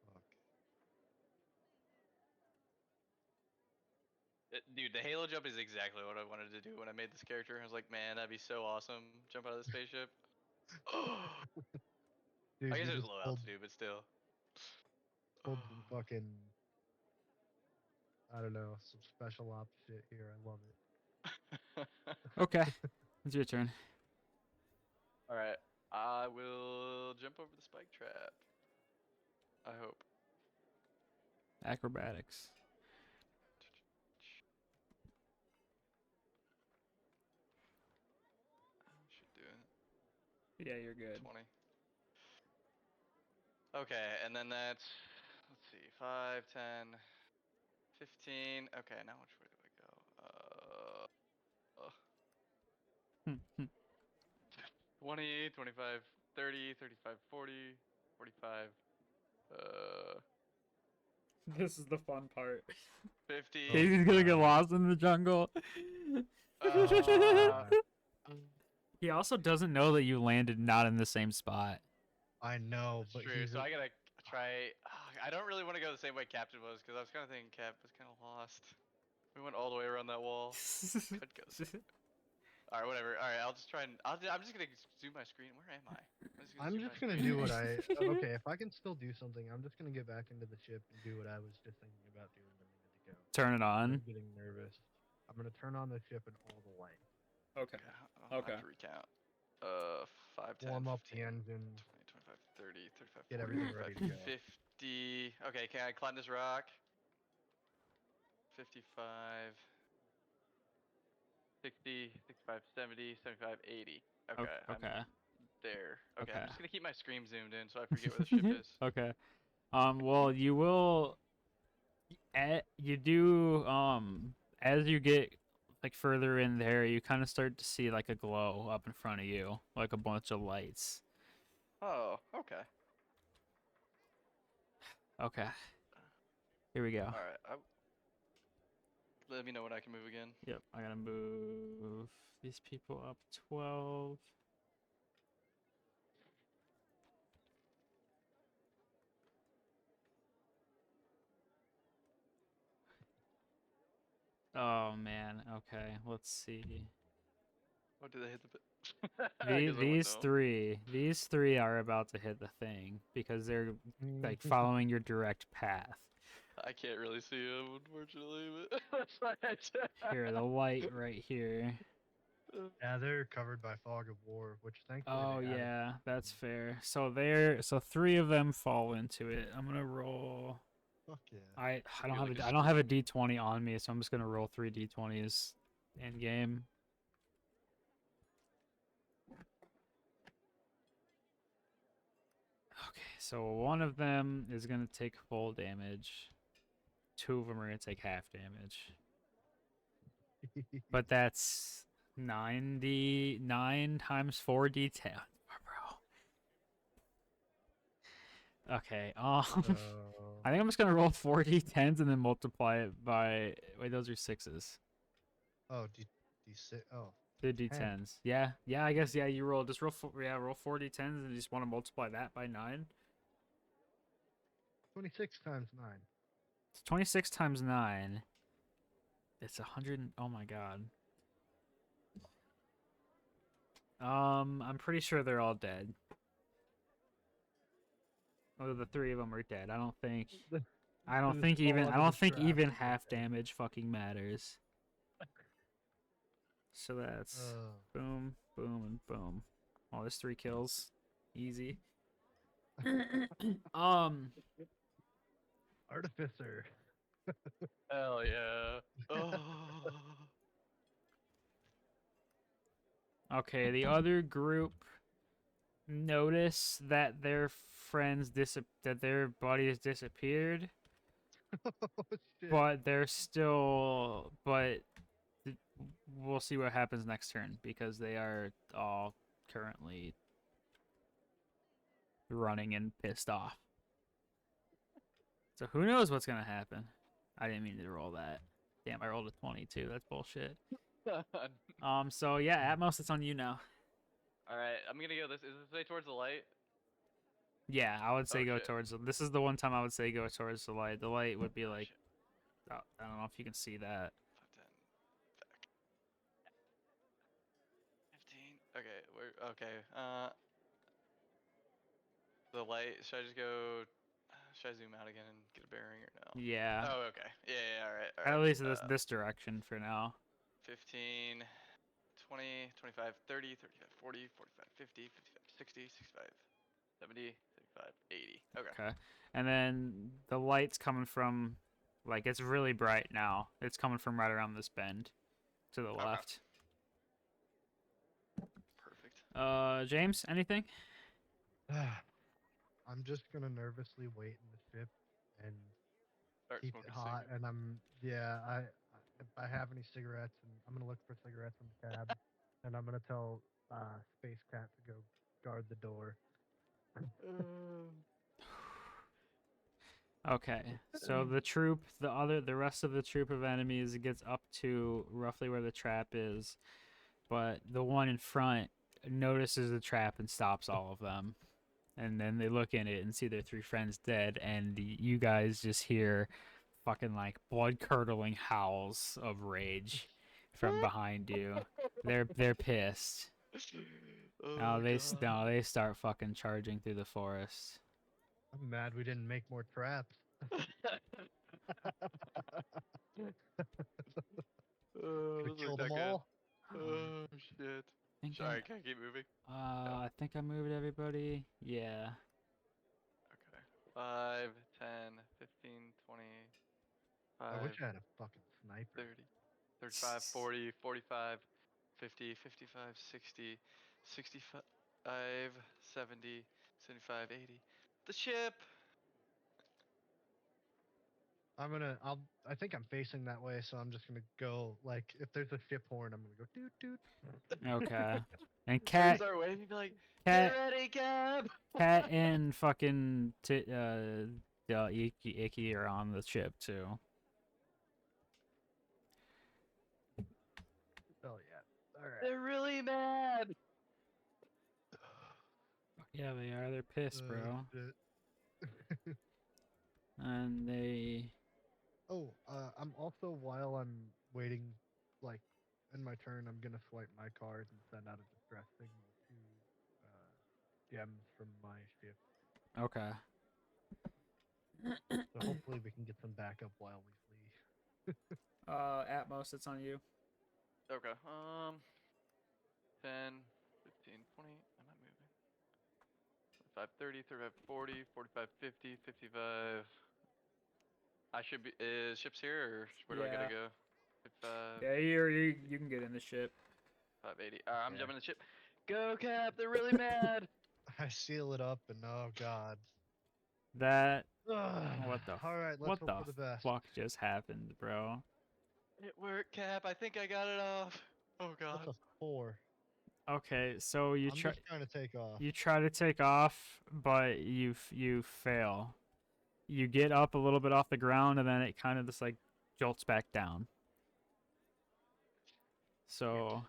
Fuck. Dude, the Halo jump is exactly what I wanted to do when I made this character. I was like, man, that'd be so awesome. Jump out of the spaceship. I Dude, guess you it was just low pulled altitude, but still. some fucking, I don't know, some special ops shit here. I love it. Okay. It's your turn. Alright. I will jump over the spike trap. I hope. Acrobatics. Should do it. Yeah, you're good. 20. Okay, and then that's, let's see, 5, 10, 15. Okay, now which way do I go? 20, 25, 30, 35, 40, 45, This is the fun part. 50. Casey's gonna get God. lost in the jungle. God. He also doesn't know that you landed not in the same spot. I know, That's but true, he's so I gotta try. I don't really want to go the same way Captain was, because I was kind of thinking Cap was kind of lost. We went all the way around that wall. Could go the same way. Alright, whatever. Alright, I'll just try and. I'm just gonna zoom my screen. Where am I? I'm zoom my just gonna screen. do what I. Okay, if I can still do something, I'm just gonna get back into the ship and do what I was just thinking about doing a minute ago. Turn it I'm on. getting nervous. I'm gonna turn on the ship and all the lights. Okay. I'll Okay. have to recount. 5, 10, Warm up 15, the engine. 20, 25, 30, 35, Get 40, everything 45, ready to go. 50. Okay, can I climb this rock? 55, 60, 65, 70, 75, 80. Okay, I'm Okay. there. Okay, I'm Okay. just gonna keep my screen zoomed in so I forget where the ship is. Okay. Well, you will. You do. As you get like further in there, you kind of start to see like a glow up in front of you, like a bunch of lights. Oh, okay. Okay. Here we go. Alright, let me know when I can move again. Yep. I gotta move these people up 12. Oh man. Okay. Let's see. Oh, did they hit the bit? I guess I wouldn't These three are about to hit the thing because they're like following your direct path. I can't really see him, unfortunately, but that's why I Here, the light right here. Yeah, they're covered by fog of war, which thankfully Oh they added. yeah, that's fair. So three of them fall into it. I'm gonna roll. Fuck yeah. I Be like a I don't have a screen. D20 on me, so I'm just gonna roll 3 D20s in game. Okay, so one of them is gonna take full damage. Two of them are gonna take half damage. But that's 99 times 4d10. Bro. Okay, Oh. I think I'm just gonna roll 4d10s and then multiply it by. Wait, those are sixes. Oh, D6. Oh, The 10. d10s. Yeah, I guess you roll. Just roll. Roll 4d10s and you just want to multiply that by 9. 26 times 9. It's 26 times 9. It's 100. Oh my god. I'm pretty sure they're all dead. Oh, the three of them are dead. I don't think. I don't Just think fall even I under don't the think trap even and get half dead. damage fucking matters. So that's boom, boom, and boom. Oh, there's 3 kills. Easy. um. Artificer. Hell yeah. Oh. Okay, the other group notice that their that their buddies disappeared, Oh shit. but they're still th- we'll see what happens next turn because they are all currently running and pissed off. So who knows what's gonna happen? I didn't mean to roll that. Damn, I rolled a 22. That's bullshit. So yeah, Atmos, it's on you now. Alright, I'm gonna go this. Is this way towards the light? Yeah, I would say Oh go shit. towards. This is the one time I would say go towards the light. The light would be Oh like, shit. I don't know if you can see that. 5, 10, back. 15. Okay, we're okay. The light. Should I just go? Should I zoom out again and get a bearing or no? Yeah, Oh, okay. Yeah, yeah, all right, all at right. least this direction for now. 15, 20, 25, 30, 35, 40, 45, 50, 55, 60, 65, 70, 75, 80. Okay. Okay, and then the light's coming from, like it's really bright now. It's coming from right around this bend, to the Okay. left. Perfect. James, anything? I'm just gonna nervously wait in the ship and Start keep it smoking hot. cigarettes. And if I have any cigarettes, and I'm gonna look for cigarettes in the cab, and I'm gonna tell Space Cat to go guard the door. Okay, so the rest of the troop of enemies gets up to roughly where the trap is, but the one in front notices the trap and stops all of them. And then they look in it and see their 3 friends dead, and you guys just hear fucking like blood curdling howls of rage from behind you. They're pissed. Oh Now god. they start fucking charging through the forest. I'm mad we didn't make more traps. Oh, Could this kill looked them that good. all. Oh shit. think Sorry, can I keep moving? No. I think I moved everybody. Yeah. Okay. 5, 10, 15, 20, I 5, wish I had a fucking sniper. 30, 35, 40, 45, 50, 55, 60, 65, 70, 75, 80. The ship! I think I'm facing that way, so I'm just gonna go, like, if there's a ship horn, I'm gonna go doot doot. Okay. And You're gonna start waving, be like, get Cat, ready, cab! Cat, and fucking Icky are on the ship too. Oh yeah. Alright. They're really mad! Yeah, they are. They're pissed, bro. Shit. And they. Oh, I'm also, while I'm waiting, like, in my turn, I'm gonna swipe my card and send out a distress signal to gems from my ship. Okay. So hopefully we can get some backup while we flee. Atmos, it's on you. Okay, 10, 15, 20, am I moving? 25, 30, 35, 40, 45, 50, 55. I should be, is ships here, or where do I gotta Yeah. go? 55, Yeah, you can get in the ship. 580. I'm Yeah. jumping the ship. Go, Cap, they're really mad! I seal it up, and oh god. That All right, let's what hope the for the best. fuck just happened, bro? It worked, Cap, I think I got it off. Oh That's god. a 4. Okay, so I'm just trying to take off. you try to take off, but you fail. You get up a little bit off the ground, and then it kind of just like jolts back down. So,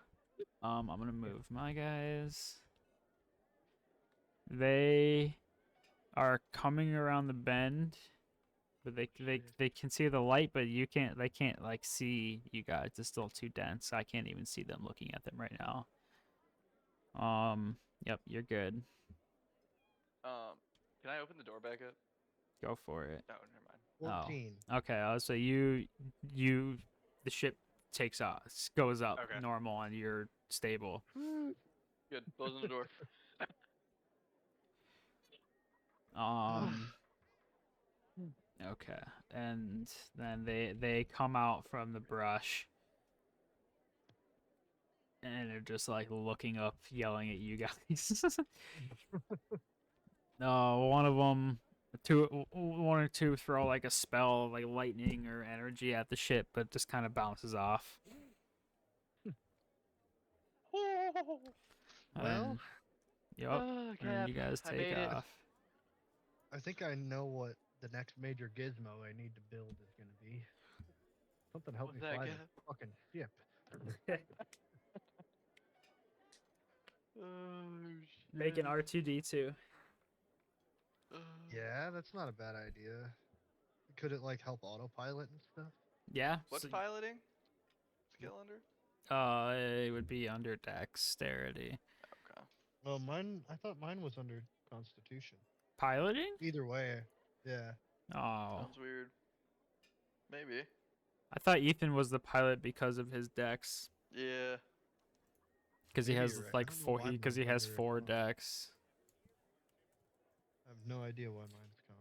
I'm gonna move my guys. They are coming around the bend, but they can see the light, but you can't. They can't like see you guys. It's still too dense. I can't even see them looking at them right now. Yep, you're good. Can I open the door back up? Go for it. Oh, never mind. 14. Okay, so the ship takes off, goes up Okay. normal, and you're stable. Good. Closing the door. Um, okay, and then they come out from the brush, and they're just like looking up, yelling at you guys. One of them, one or two throw like a spell, like lightning or energy at the ship, but it just kind of bounces off. Well, Yep. Oh, And Cap, you guys I take made it. off. I think I know what the next major gizmo I need to build is going to be. Something help What's me that, fly Cap? this fucking ship. Oh, Make an shit. R2D2. Uh, Yeah, that's not a bad idea. Could it like help autopilot and stuff? Yeah. What's So, piloting? Skill under? it would be under dexterity. Okay. Well, mine. I thought mine was under Constitution. Piloting? Either way, yeah. Oh, Sounds weird. Maybe. I thought Ethan was the pilot because of his dex. Yeah. Because he Maybe has you're right. I like don't know four. why Because mine's he has under 4 Con. dex. I have no idea why mine's Con.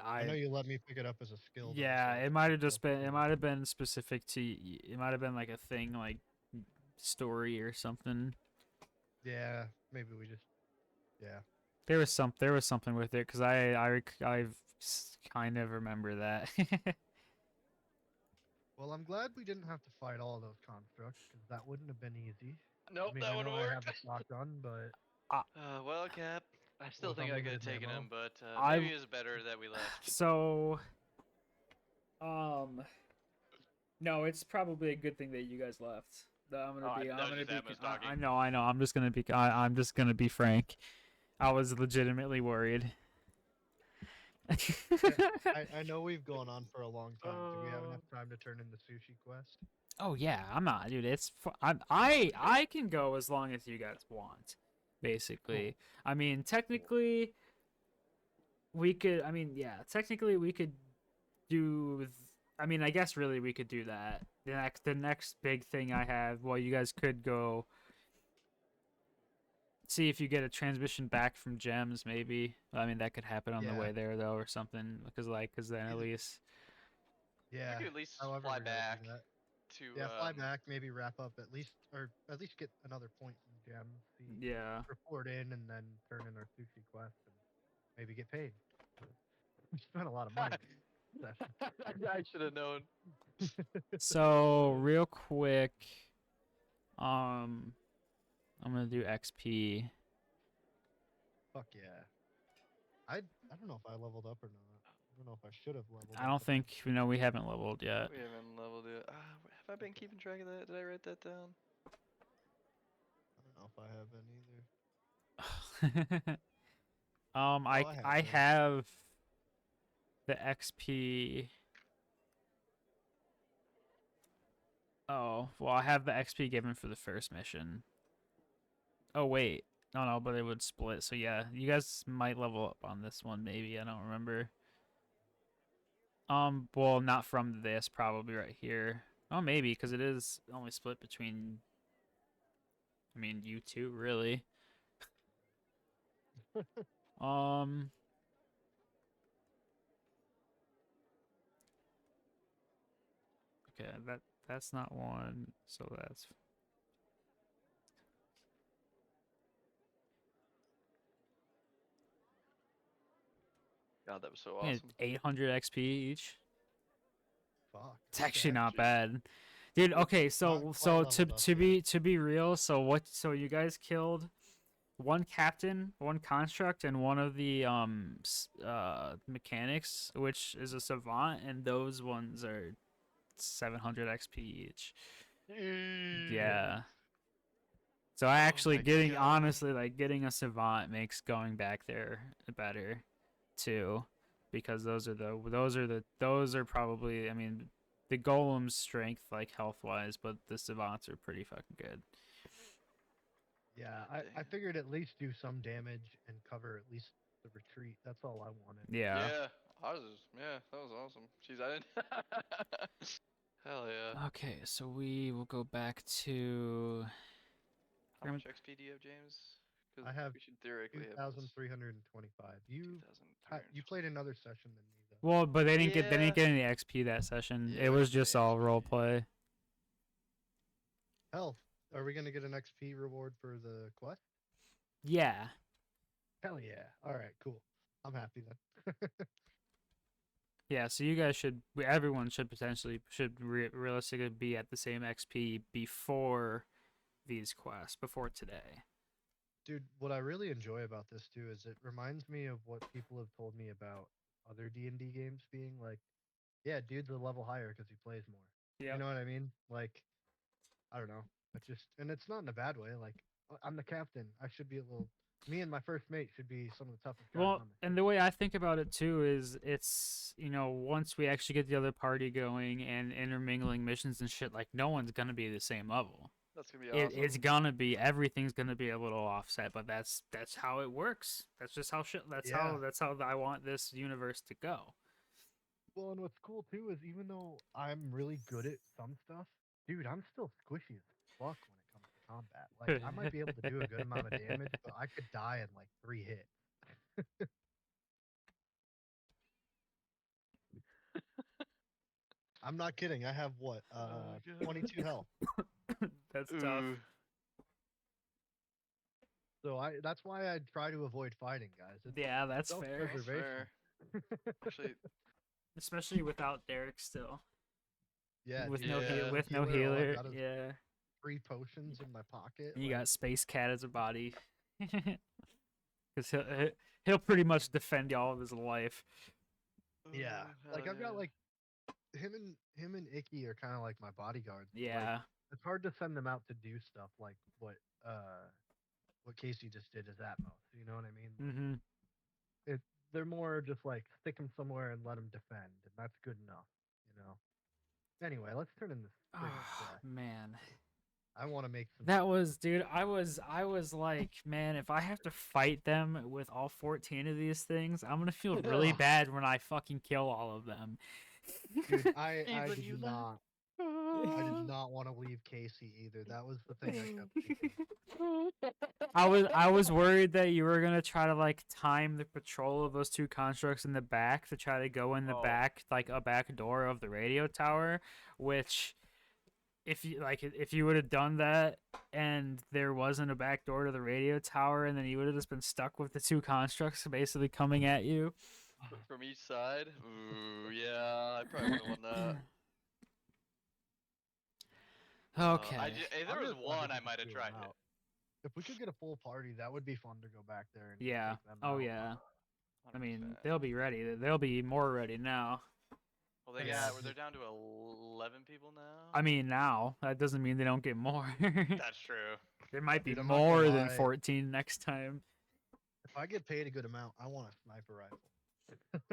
I I know you let me pick it up as a skill. Though, Yeah, so it it's might have pretty just been. It cool. might have been specific to. It might have been like a thing, like story or something. Yeah, maybe we just. Yeah. There was something with it because I've kind of remember that. Well, I'm glad we didn't have to fight all those constructs because that wouldn't have been easy. Nope, I mean, that I know wouldn't I work. have the shotgun, but Well, Cap, I still with think I could have unlimited taken ammo. him, but I maybe it was better that we left. so no, it's probably a good thing that you guys left. I'm gonna Oh, be. that I'm was gonna just be. Atmos talking. I know. I'm just gonna be. I'm just gonna be frank. I was legitimately worried. I know we've gone on for a long time. Do we have Uh, enough time to turn in the sushi quest? Oh yeah, I'm not, dude. I can go as long as you guys want, basically. I mean, technically, we could. I mean, yeah, technically we could do. I mean, I guess really we could do that. The next big thing I have. Well, you guys could go see if you get a transmission back from gems, maybe. I mean, that could happen on the Yeah. way there though, or something. Because then at Either- least. Yeah. we could at least However, fly we gotta back do that. to. Yeah, fly back, maybe wrap up at least, or at least get another point from Gem, see, Yeah. report in, and then turn in our sushi quest, and maybe get paid. We spent a lot of money. I should have known. So real quick, I'm gonna do XP. Fuck yeah. I don't know if I leveled up or not. I don't know if I should have leveled I up. don't think we haven't leveled yet. We haven't leveled it. Have I been keeping track of that? Did I write that down? I don't know if I have been either. Oh, I I have been. have the XP. Oh, well, I have the XP given for the first mission. Oh wait, no, but it would split. So yeah, you guys might level up on this one, maybe. I don't remember. Well, not from this, probably right here. Oh, maybe because it is only split between. I mean, you two, really. Um. Okay, that's not one. So that's God, that was so yeah, awesome. 800 XP each. Fuck. It's actually okay. not bad. Dude, okay, Not quite so leveled up to yet. be real, so you guys killed one captain, one construct, and one of the mechanics, which is a savant, and those ones are 700 XP each. Yeah. So I Oh actually my getting God. honestly like getting a savant makes going back there better too, because those are probably, I mean, the golem's strength like health wise, but the savants are pretty fucking good. Yeah, God I dang. figured at least do some damage and cover at least the retreat. That's all I wanted. Yeah. Yeah, Ours is, yeah, that was awesome. Jeez, I didn't. Hell yeah. Okay, so we will go back to. How much XP do you have, James? Because I have we should theoretically have this. 2,325. You 2,300. played another session than me though. Well, but they Yeah. didn't get any XP that session. Yeah, It we was didn't get just any all XP. role play. Hell, are we gonna get an XP reward for the quest? Yeah. Hell yeah! All right, cool. I'm happy then. Yeah, so you guys should, everyone should potentially, realistically be at the same XP before these quests, before today. Dude, what I really enjoy about this too is it reminds me of what people have told me about other D&D games being like, yeah, dude's a level higher because he plays more. Yeah. You know what I mean? Like, I don't know. It just, and it's not in a bad way. Like, I'm the captain. I should be a little. Me and my first mate should be some of the toughest guys Well, on the and team. the way I think about it too is it's, once we actually get the other party going and intermingling missions and shit, like no one's gonna be the same level. That's gonna be It's awesome. gonna be, everything's gonna be a little offset, but that's how it works. That's just how shit. Yeah. That's how I want this universe to go. Well, and what's cool too is even though I'm really good at some stuff, dude, I'm still squishy as fuck when it comes to combat. Like, I might be able to do a good amount of damage, but I could die in like 3 hits. I'm not kidding. I have what? Oh, God. 22 health. That's tough. Ooh. So that's why I try to avoid fighting, guys. It's Yeah, that's fair. That's self-preservation. fair. Actually, Especially without Derek still. Yeah, With dude, no I got Yeah. with no All I've healer. got is Yeah. 3 potions in my pocket. And you like, got Space Cat as a body. Because he'll pretty much defend y'all of his life. yeah, oh, like hell I've got yeah. like him and Icky are kind of like my bodyguards. But, like, Yeah. it's hard to send them out to do stuff like what Casey just did as Atmos. You know what I mean? Mm-hmm. It they're more just like stick them somewhere and let them defend, and that's good enough. You know. Anyway, let's turn in this friggin' Oh, quest. man. I want to make some. That was, dude, I was like, man, if I have to fight them with all 14 of these things, I'm gonna feel really Ugh. bad when I fucking kill all of them. Dude, I Even did you not. I did not want to leave Casey either. That was the thing I kept thinking. I was worried that you were gonna try to like time the patrol of those two constructs in the back to try to go in the Oh. back, like a back door of the radio tower, which if you would have done that and there wasn't a back door to the radio tower, and then you would have just been stuck with the two constructs basically coming at you. From each side? Ooh, yeah, I probably would have won that. Okay. If there I'm was just glad we one, I could might have clear 'em tried it. out. If we could get a full party, that would be fun to go back there and Yeah. take them Oh out. yeah. I mean, 100%. they'll be ready. They'll be more ready now. Well, they Yeah. they're down to 11 people now. I mean, now that doesn't mean they don't get more. That's true. There might be Dude, I'm not more gonna than lie. 14 next time. If I get paid a good amount, I want a sniper rifle.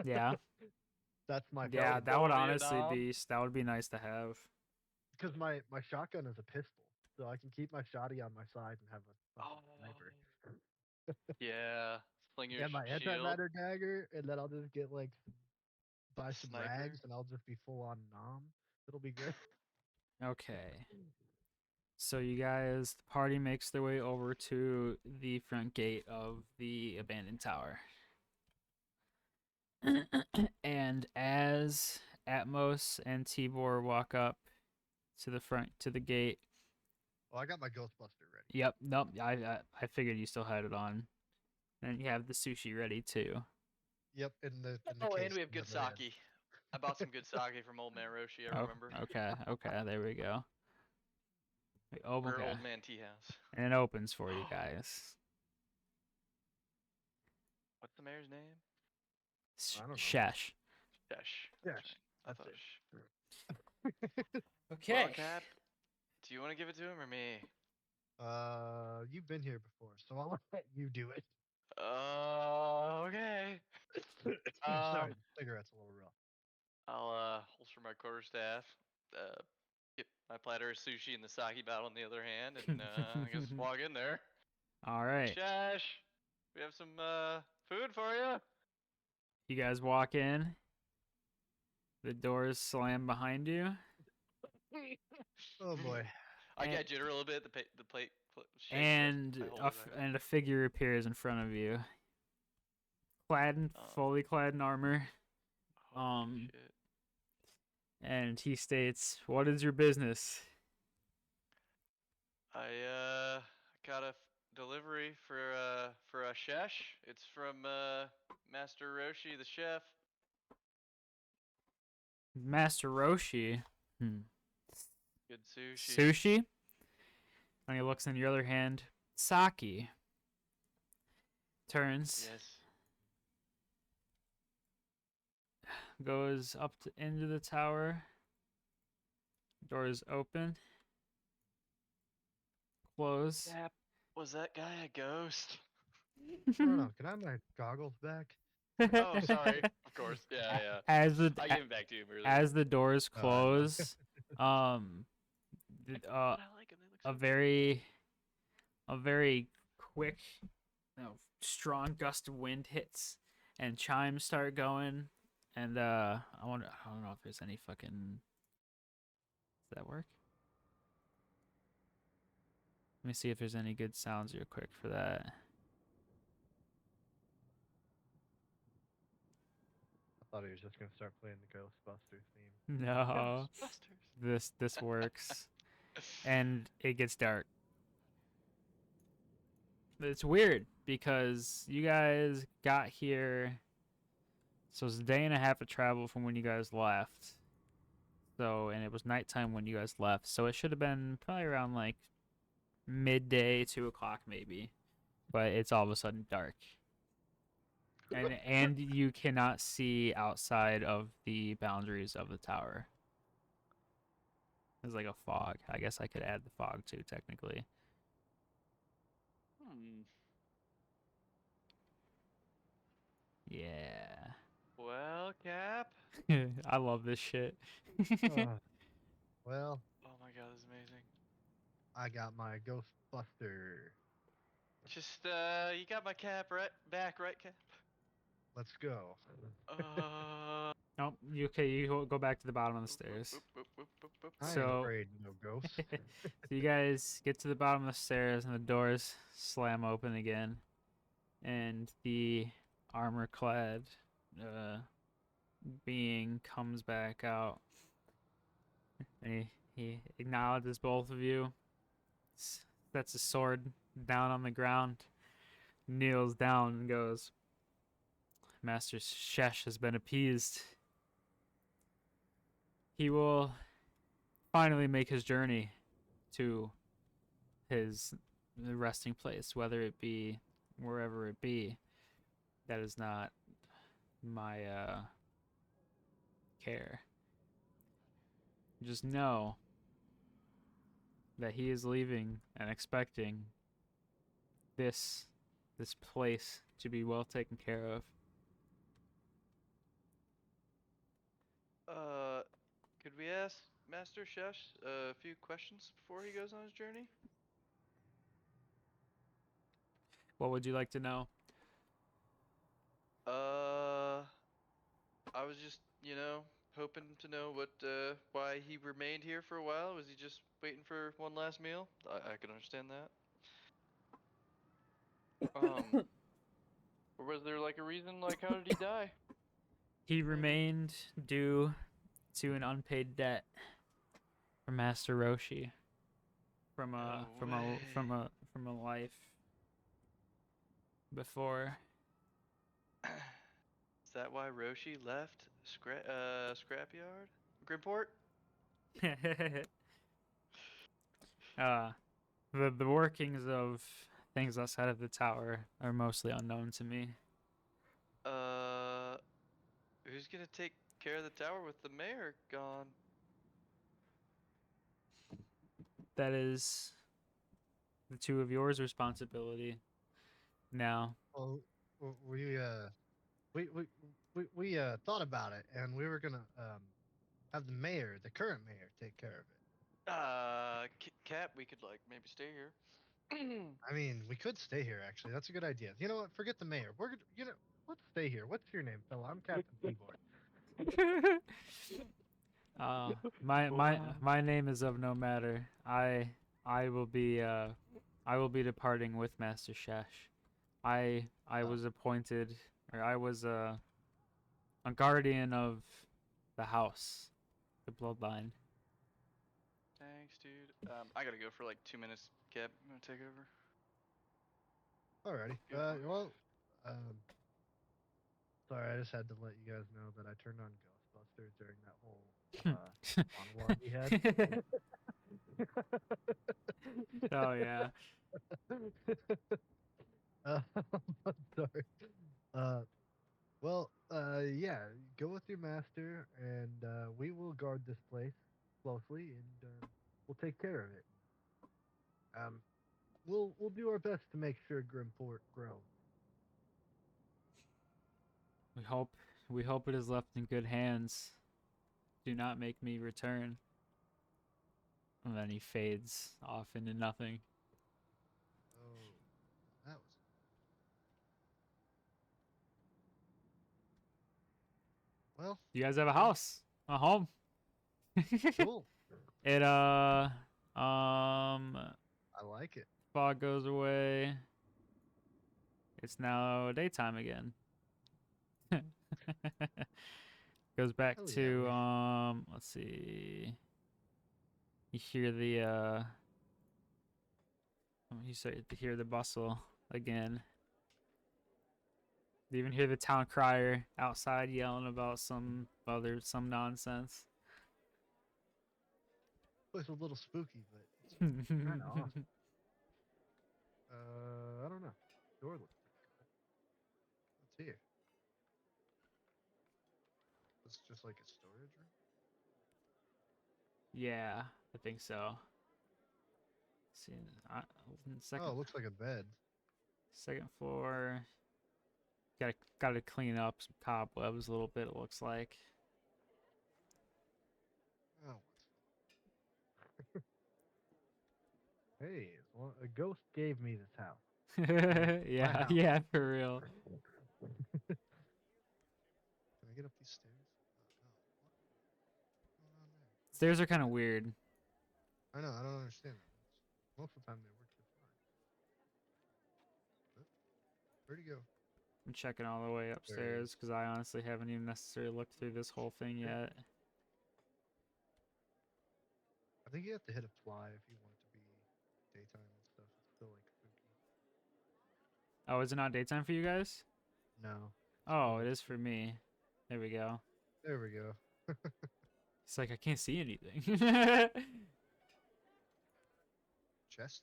Yeah. That's my Yeah, Don't that go would to honestly Vietnam. be nice to have. because my shotgun is a pistol, so I can keep my shotty on my side and have a fucking sniper. Yeah. Sling your And my shield. antimatter dagger, and then I'll just get like buy some Sniper. rags, and I'll just be full on nom. It'll be great. Okay. So you guys, the party makes their way over to the front gate of the abandoned tower. And as Atmos and Tibor walk up to the front to the gate. Well, I got my Ghostbuster ready. Yep, nope. I figured you still had it on. And you have the sushi ready too. Yep, in the Oh, case and we have on the good other end. sake. I bought some good sake from Old Man Roshi, I Oh, remember. okay, there we go. Oh, We're okay. Old Man Tea House. And it opens for you guys. What's the mayor's name? I don't know. Shesh. Shesh. Shesh, I that's thought it. Well, Cap, do you want to give it to him or me? You've been here before, so I'll let you do it. Okay. Sorry, the cigarette's a little rough. I'll holster my quarterstaff, get my platter of sushi and the sake bottle in the other hand, and I guess walk in there. All right. Shash, we have some food for you. You guys walk in, The doors slam behind you, Oh boy. I and get jitter a little bit. The plate shakes. and I hold it back. and a figure appears in front of you, Oh, fully clad in armor. holy shit. And he states, "What is your business?" I got a delivery for a shesh. It's from Master Roshi, the chef. Master Roshi. Hmm. Good sushi. Sushi. And he looks in your other hand. Saki. Turns, Yes. goes up into the tower. Doors open. Close. Yep. Was that guy a ghost? I don't know. Can I have my goggles back? Oh, sorry. Of course. Yeah, yeah. As the I gave it back to him earlier. as the doors I know. close, But I like him. They look a so very quick, strong gust of wind hits, and chimes start going, and I don't know if there's any fucking. Does that work? Let me see if there's any good sounds real quick for that. I thought he was just gonna start playing the Ghostbusters theme. No, Ghostbusters. this works, and it gets dark. It's weird because you guys got here, so it's a day and a half of travel from when you guys left. So, and it was nighttime when you guys left, so it should have been probably around like midday, 2 o'clock maybe, but it's all of a sudden dark, and you cannot see outside of the boundaries of the tower. There's like a fog. I guess I could add the fog too, technically. Hmm. Yeah. Well, Cap. I love this shit. Well, Oh my god, this is amazing. I got my Ghostbuster. Just you got my cap right back, right, Cap? Let's go. Oh, okay, you go back to the bottom of the Boop, boop, stairs. boop, boop, boop, boop, boop, I boop. ain't So, afraid no ghosts. so you guys get to the bottom of the stairs and the doors slam open again, and the armor-clad uh, being comes back out. And he acknowledges both of you, sets his sword down on the ground, kneels down, and goes, "Master Shesh has been appeased. He will finally make his journey to his resting place, whether it be wherever it be. That is not my care. Just know that he is leaving and expecting this place to be well taken care of." Uh, could we ask Master Shesh a few questions before he goes on his journey? What would you like to know? Uh, I was just, hoping to know why he remained here for a while. Was he just waiting for one last meal? I can understand that. Or was there like a reason? Like, how did he die? He Maybe. remained due to an unpaid debt from Master Roshi from a No from a way. from a from a life before. Is that why Roshi left Scrapyard? Grimport? uh the workings of things outside of the tower are mostly unknown to me. Uh, who's gonna take care of the tower with the mayor gone? That is the two of yours responsibility now. Well, we we we thought about it, and we were gonna have the mayor, the current mayor, take care of it. Cap, we could like maybe stay here. I mean, we could stay here. Actually, that's a good idea. You know what? Forget the mayor. Let's stay here. What's your name, fella? I'm Captain Seaboard. My name is of no matter. I will be I will be departing with Master Shash. I Oh. was appointed, or I was a guardian of the house, the bloodline. Thanks, dude. I gotta go for like 2 minutes. Gab, you wanna take over? Alrighty. Go for it. Well, sorry, I just had to let you guys know that I turned on Ghostbusters during that whole monologue we had. Oh yeah. I'm sorry. Yeah, go with your master, and we will guard this place closely, and we'll take care of it. Um, we'll do our best to make sure Grimport grows. We hope we hope it is left in good hands. Do not make me return. And then he fades off into nothing. Oh, that was well. You guys have a Yeah, house, a home. cool. It I like it. fog goes away. It's now daytime again. Goes back Hell yeah, to we let's see. You hear the you start to hear the bustle again. You even hear the town crier outside yelling about some nonsense. place was a little spooky, but it's kind of awesome. I don't know. Door looks pretty cool. What's here? It's just like a storage room. Yeah, I think so. See, Oh, second it looks like a bed. second floor. Gotta clean up some cobwebs a little bit. It looks like. Oh, hey, well, a ghost gave me this house. My Yeah, house. yeah, for real. Can I get up these stairs? No. What's going on there? Stairs are kind of weird. I know. I don't understand that. Most of the time they work just fine. But where'd he go? I'm checking all the way There he upstairs is. because I honestly haven't even necessarily looked through this whole thing yet. I think you have to hit apply if you want it to be daytime and stuff. It's still like spooky. Oh, is it not daytime for you guys? No. Oh, it Still. is for me. There we go. There we go. It's like I can't see anything. Chest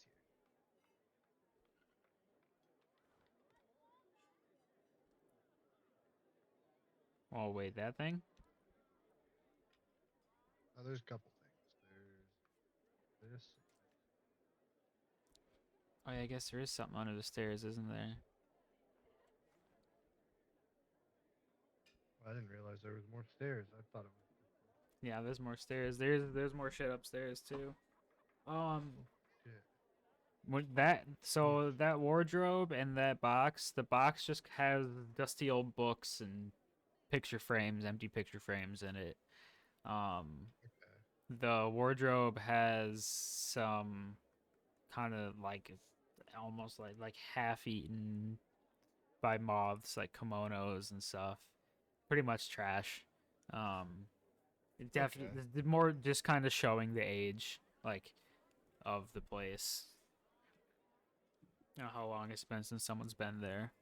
here. Oh wait, that thing? Oh, there's a couple things. There's this. Oh yeah, I guess there is something under the stairs, isn't there? I didn't realize there was more stairs. I thought it was just Yeah, there's more stairs. There's more shit upstairs too. oh shit. So that wardrobe and that box, the box just has dusty old books and picture frames, empty picture frames in it. Okay. The wardrobe has some kind of like almost like half-eaten by moths, like kimonos and stuff. Pretty much trash. It definitely more just kind of showing the age like of the place. You know how long it's been since someone's been there.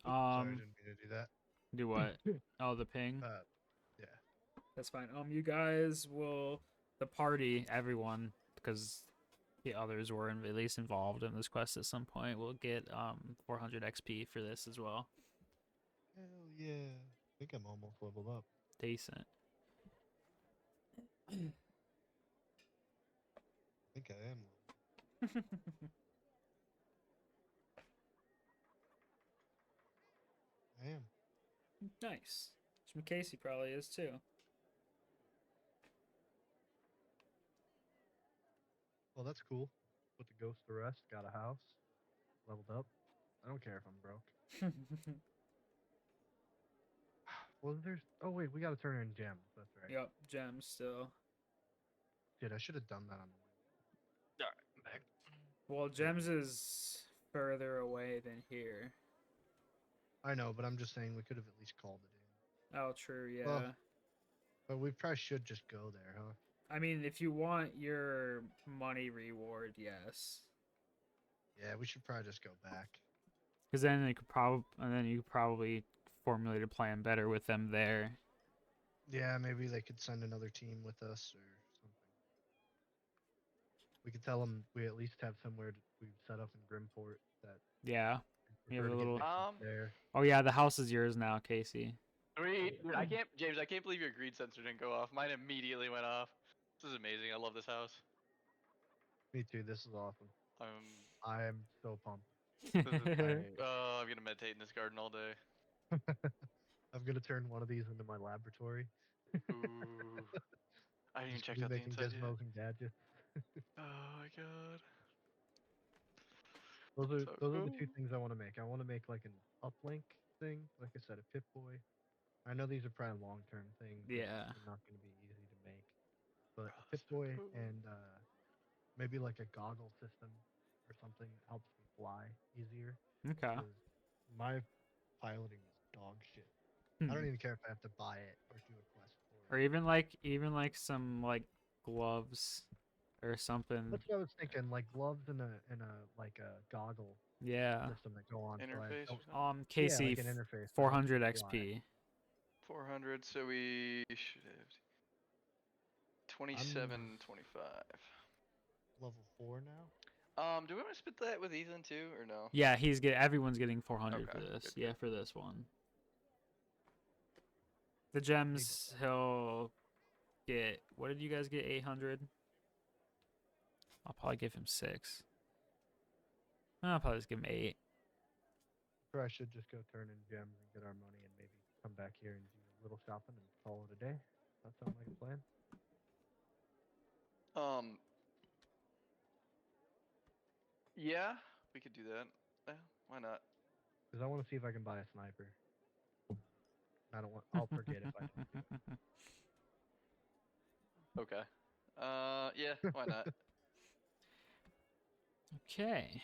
Sorry, I Um, didn't mean to do that. do what? Oh, the ping. Yeah. That's fine. You guys will the party, everyone, because the others were at least involved in this quest at some point. Will get 400 XP for this as well. Hell yeah. I think I'm almost leveled up. Decent. I think I am leveled. I am. Nice. Casey probably is too. Well, that's cool. Put the ghost to rest. Got a house. Leveled up. I don't care if I'm broke. Well, there's. Oh wait, we gotta turn in gems. That's right. Yep, gems still. Dude, I should have done that on the way. Alright, I'm back. Well, gems is further away than here. I know, but I'm just saying we could have at least called it in. Oh, true. Yeah. Well, but we probably should just go there, huh? I mean, if you want your money reward, yes. Yeah, we should probably just go back. Because then you could probably formulate a plan better with them there. Yeah, maybe they could send another team with us or something. We could tell them we at least have somewhere we've set up in Grimport that Yeah. we You have prefer a to get little. missions there. Oh yeah, the house is yours now, Casey. Dude, I can't, James. I can't believe your greed sensor didn't go off. Mine immediately went off. This is amazing. I love this house. Me too. This is awesome. I am so pumped. This is, I, I'm gonna meditate in this garden all day. I'm gonna turn one of these into my laboratory. Ooh, I haven't even Just checked be out the making inside yet. gizmos and gadgets. Oh my god. Those So are the two cool. things I want to make. I want to make like an uplink thing, like I said, a Pip Boy. I know these are probably long term things and Yeah. they're not going to be easy to make, but Bro, a Pip that's so Boy cool. and maybe like a goggle system or something that helps me fly easier. Okay. Because my piloting is dog shit. I don't Hmm. even care if I have to buy it or do a quest for Or it. even like some like gloves or something. That's what I was thinking, like gloves and a like a goggle Yeah. system that go on. So I Interface don't. or something? Yeah, Casey, like an interface that helps 400 me fly. XP. 400, so we should have I'm 27, 25. level 4 now. Do we want to split that with Ethan too, or no? Yeah, everyone's getting 400 for Okay, this. good, Yeah, good. for this one. The Need gems he'll get. What did you guys get? 800. I'll probably give him 6. I'll probably just give him 8. Or I should just go turn in gems and get our money and maybe come back here and do a little shopping and call it a day. That sound like a plan? Um, yeah, we could do that. Why not? Because I want to see if I can buy a sniper. I don't want. I'll forget if I don't do it. Okay. Yeah, why not? Okay.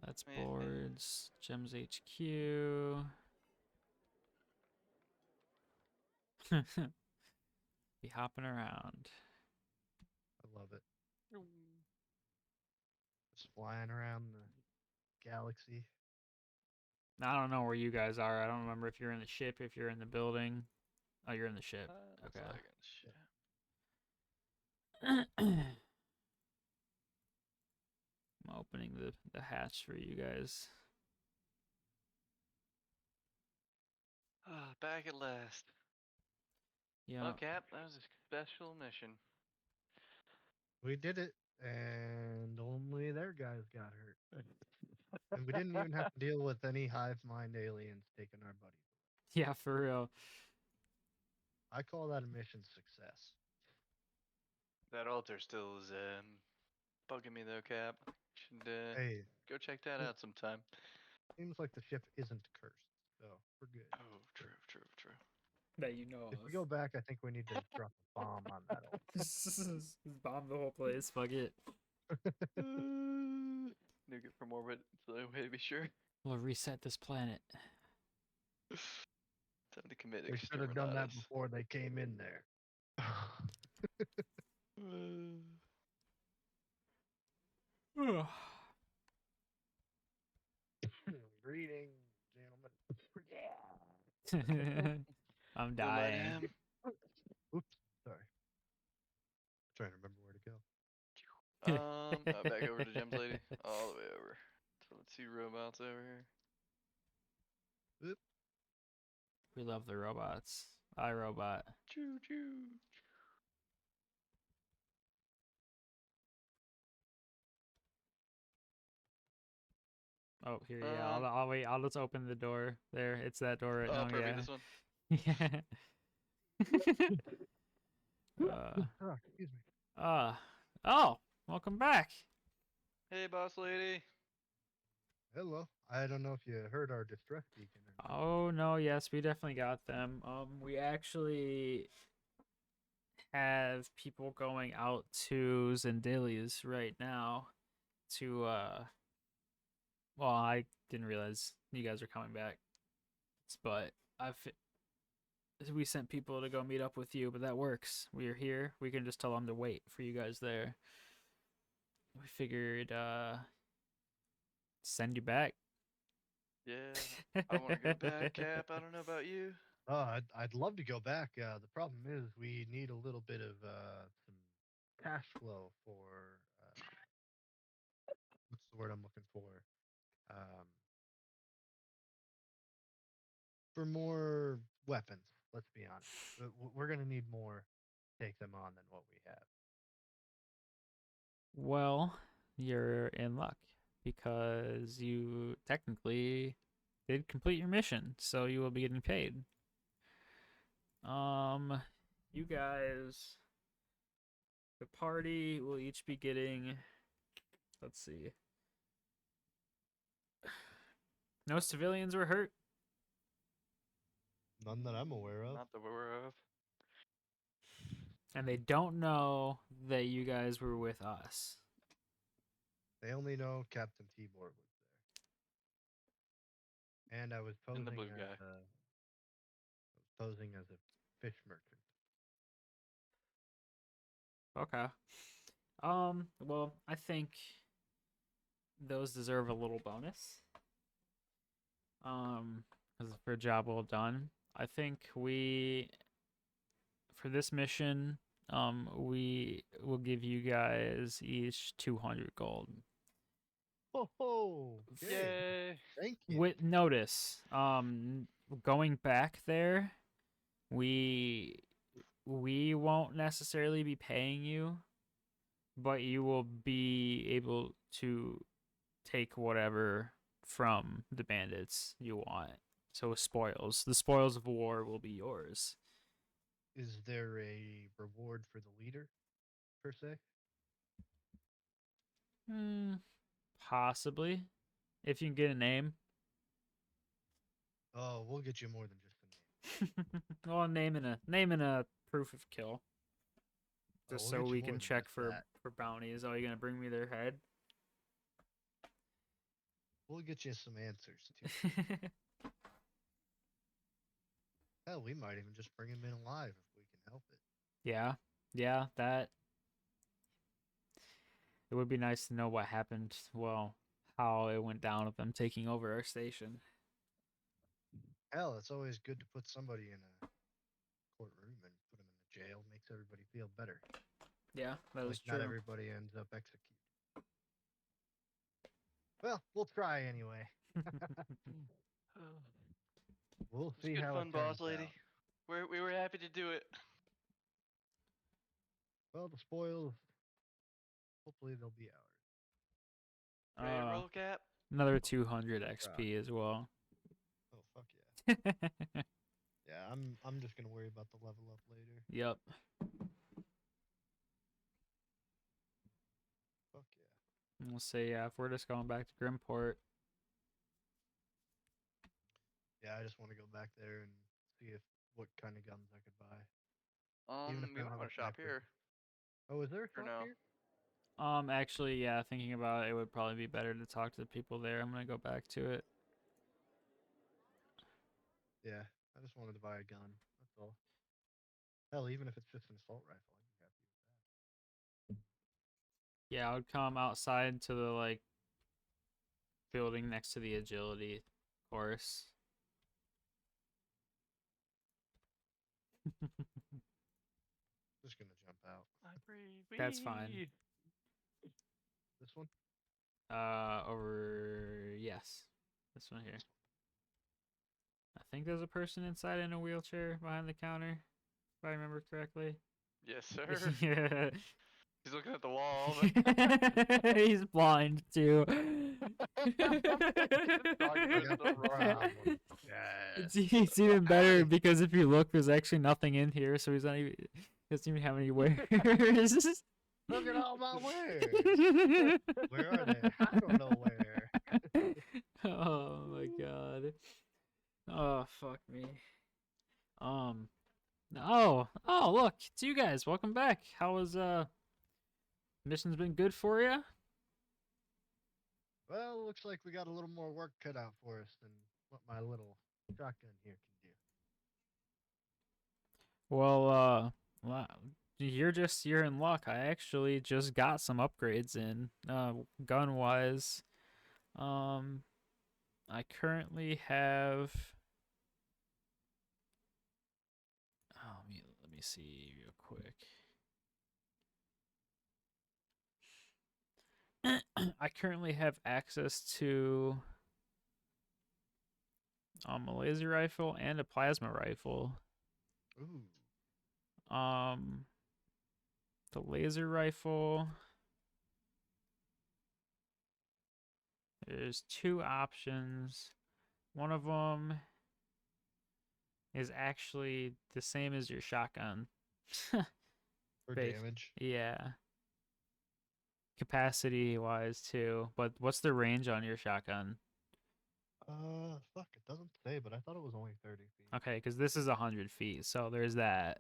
That's Eh, eh. boards. Gems HQ. Be hopping around. I love it. Just flying around the galaxy. I don't know where you guys are. I don't remember if you're in the ship, if you're in the building. Oh, you're in the ship. That's Okay. all I got. Shit. I'm opening the hatch for you guys. Back at last. Yeah. Well, Cap, that was a special mission. We did it, and only their guys got hurt. And we didn't even have to deal with any hive mind aliens taking our buddies. Yeah, for real. I call that a mission success. That altar still is bugging me though, Cap. Should Hey, go check that out sometime. seems like the ship isn't cursed, so we're good. Oh, true. That you know If we go back, I think we need to drop a bomb on that altar. Just bomb the whole place. Fuck it. Nuke it from orbit, so that way to be sure. We'll reset this planet. Time to commit They should have done that exterminatus. before they came in there. Greetings, gentlemen. I'm Don't mind dying. him. Oops, sorry. Trying to remember where to go. Back over to Gems Lady. All the way over. So let's see robots over here. We love the robots. iRobot. Choo choo. Oh, here, yeah. I'll wait. I'll just open the door. There, it's that door right now. Perfect, Yeah. this one. Yeah. Oh, excuse me. Oh, welcome back. Hey, boss lady. Hello. I don't know if you heard our distress beacon or not. Oh no, yes, we definitely got them. We actually have people going out to Zendilia's right now to well, I didn't realize you guys are coming back. But I've we sent people to go meet up with you, but that works. We are here. We can just tell them to wait for you guys there. We figured send you back. Yeah, I want to go back, Cap. I don't know about you. I'd love to go back. The problem is we need a little bit of some cash flow for what's the word I'm looking Um, for more weapons. Let's be honest. We're gonna need more to take them on than what we have. Well, you're in luck because you technically did complete your mission, so you will be getting paid. You guys, the party will each be getting, let's see, no civilians were hurt. None that I'm aware of. Not that we're aware of. And they don't know that you guys were with us. They only know Captain Tibor was there, and I was And posing the blue as guy. a fish merchant. Okay. Well, I think those deserve a little bonus. Because for a job well done. I think for this mission, we will give you guys each 200 gold. Oh, okay. Yay! Thank you. With notice, going back there, we won't necessarily be paying you, but you will be able to take whatever from the bandits you want. So spoils. The spoils of war will be yours. Is there a reward for the leader, per se? Possibly. If you can get a name. Oh, we'll get you more than just a name. Well, name and a proof of kill. Just we'll so get you we more can than check just for that. bounties. Are you gonna bring me their head? We'll get you some answers too. Hell, we might even just bring him in alive if we can help it. Yeah, that it would be nice to know what happened. Well, how it went down with them taking over our station. Hell, it's always good to put somebody in a courtroom and put them in the jail. Makes everybody feel better. Yeah, that Like is not true. everybody ends up executed. Well, we'll try anyway. We'll It's see good how fun, it boss turns lady. out. We were happy to do it. Well, the spoils. Hopefully they'll be ours. Ready to roll, Cap? Another 200 Try. XP as well. Oh fuck yeah. Yeah, I'm just gonna worry about the level up later. Yep. Fuck yeah. We'll see. Yeah, if we're just going back to Grimport. Yeah, I just want to go back there and see if what kind of guns I could buy. Even if I We don't might have want a to shop sniper. here. Oh, is there a For shop now. here? Actually, yeah, thinking about it would probably be better to talk to the people there. I'm gonna go back to it. Yeah, I just wanted to buy a gun. That's all. Hell, even if it's just an assault rifle, I'd be happy with that. Yeah, I would come outside to the like building next to the agility course. Just gonna jump out. That's fine. This one? Over yes, this one here. I think there's a person inside in a wheelchair behind the counter, if I remember correctly. Yes, sir. Yeah. He's looking at the wall. He's blind too. It's even better because if you look, there's actually nothing in here, so he's not even. He doesn't even have any wares. Look at all my wares. Where are they? I don't know where. Oh my god. Oh fuck me. Um. Oh, look, it's you guys. Welcome back. How was mission's been good for you? Well, looks like we got a little more work cut out for us than what my little shotgun here can do. Well, wow, you're in luck. I actually just got some upgrades in gun wise. Um, I currently have. Oh, let me see real quick. I currently have access to a laser rifle and a plasma rifle. Ooh. Um, the laser rifle. There's two options. One of them is actually the same as your shotgun. For Base. damage. Yeah. Capacity wise too. But what's the range on your shotgun? Fuck, it doesn't say, but I thought it was only 30 feet. Okay, because this is 100 feet, so there's that.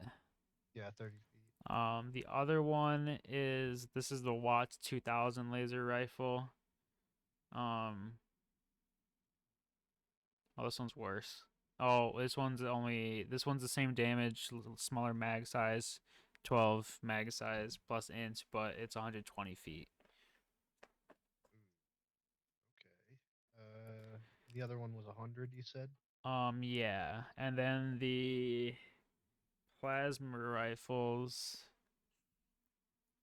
Yeah, 30 feet. The other one is this is the Watts 2000 laser rifle. Um, oh, this one's worse. Oh, this one's the same damage, smaller mag size, 12 mag size plus int, but it's 120 feet. Okay. The other one was 100, you said? Yeah, and then the plasma rifles.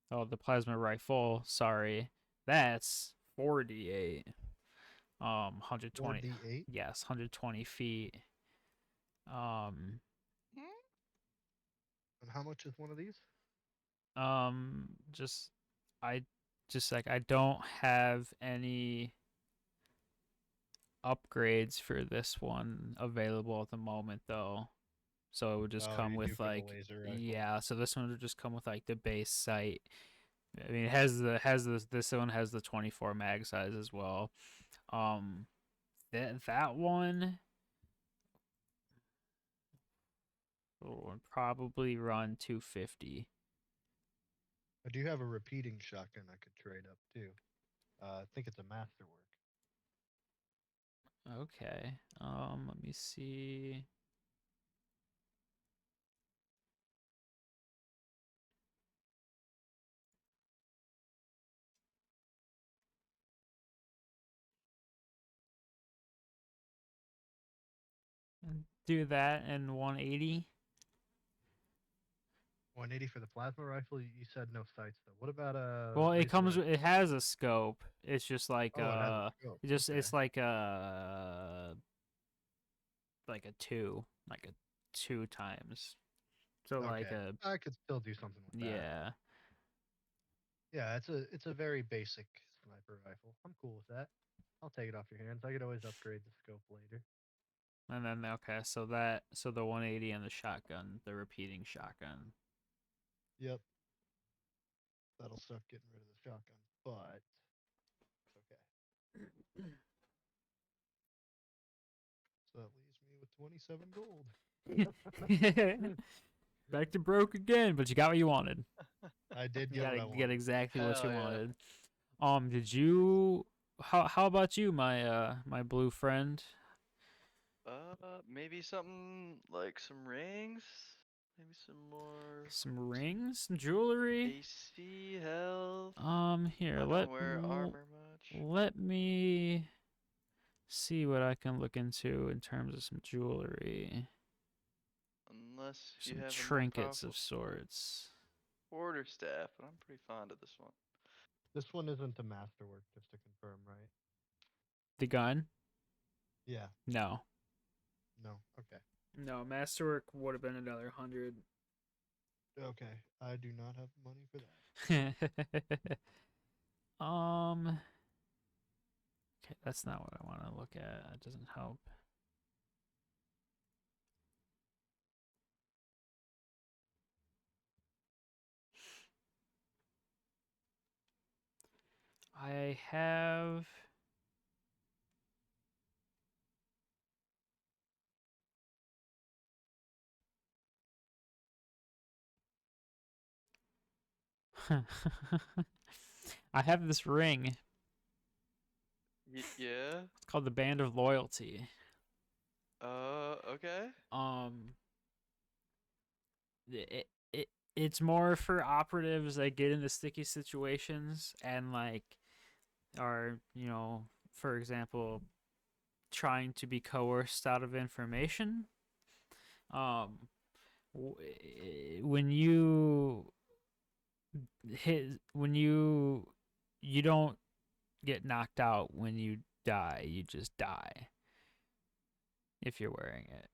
Oh, the plasma rifle. Sorry, that's 48. 120. 4d8? Yes, 120 feet. Um, And how much is one of these? just I just like I don't have any upgrades for this one available at the moment though. So it would just Oh, come you do with for the like laser rifle. yeah, so this one would just come with like the base sight. I mean, it this one has the 24 mag size as well. Um that one would probably run 250. I do have a repeating shotgun I could trade up too. I think it's a masterwork. Okay. Let me see. Do that and 180. 180 for the plasma rifle. You said no sights though. What about a Well, laser rifle? it has a scope. It's just like Oh, it has a scope. Okay. it's like a two, like a two times. So like Okay. a I could still do something with that. yeah. Yeah, it's a very basic sniper rifle. I'm cool with that. I'll take it off your hands. I could always upgrade the scope later. And then okay, so the 180 and the shotgun, the repeating shotgun. Yep. That'll suck getting rid of the shotgun, but it's okay. So that leaves me with 27 gold. Back to broke again, but you got what you wanted. I did You get what I got you got wanted. exactly what you Hell yeah. wanted. Did you how about you, my blue friend? Maybe something like some rings. Maybe some more Some rings, some jewelry. AC health. Here, I don't wear armor much. let me see what I can look into in terms of some jewelry, Unless you some have a more trinkets powerful of sorts. quarter staff, but I'm pretty fond of this one. This one isn't a masterwork, just to confirm, right? The gun? Yeah. No, No. Okay. no. Masterwork would have been another 100. Okay. I do not have money for that. um. Okay, that's not what I want to look at. It doesn't help. I have I have this ring. Yeah. It's called the Band of Loyalty. Okay. It's more for operatives that get into sticky situations and like are, for example, trying to be coerced out of information. Um, when you you don't get knocked out when you die, you just die if you're wearing it.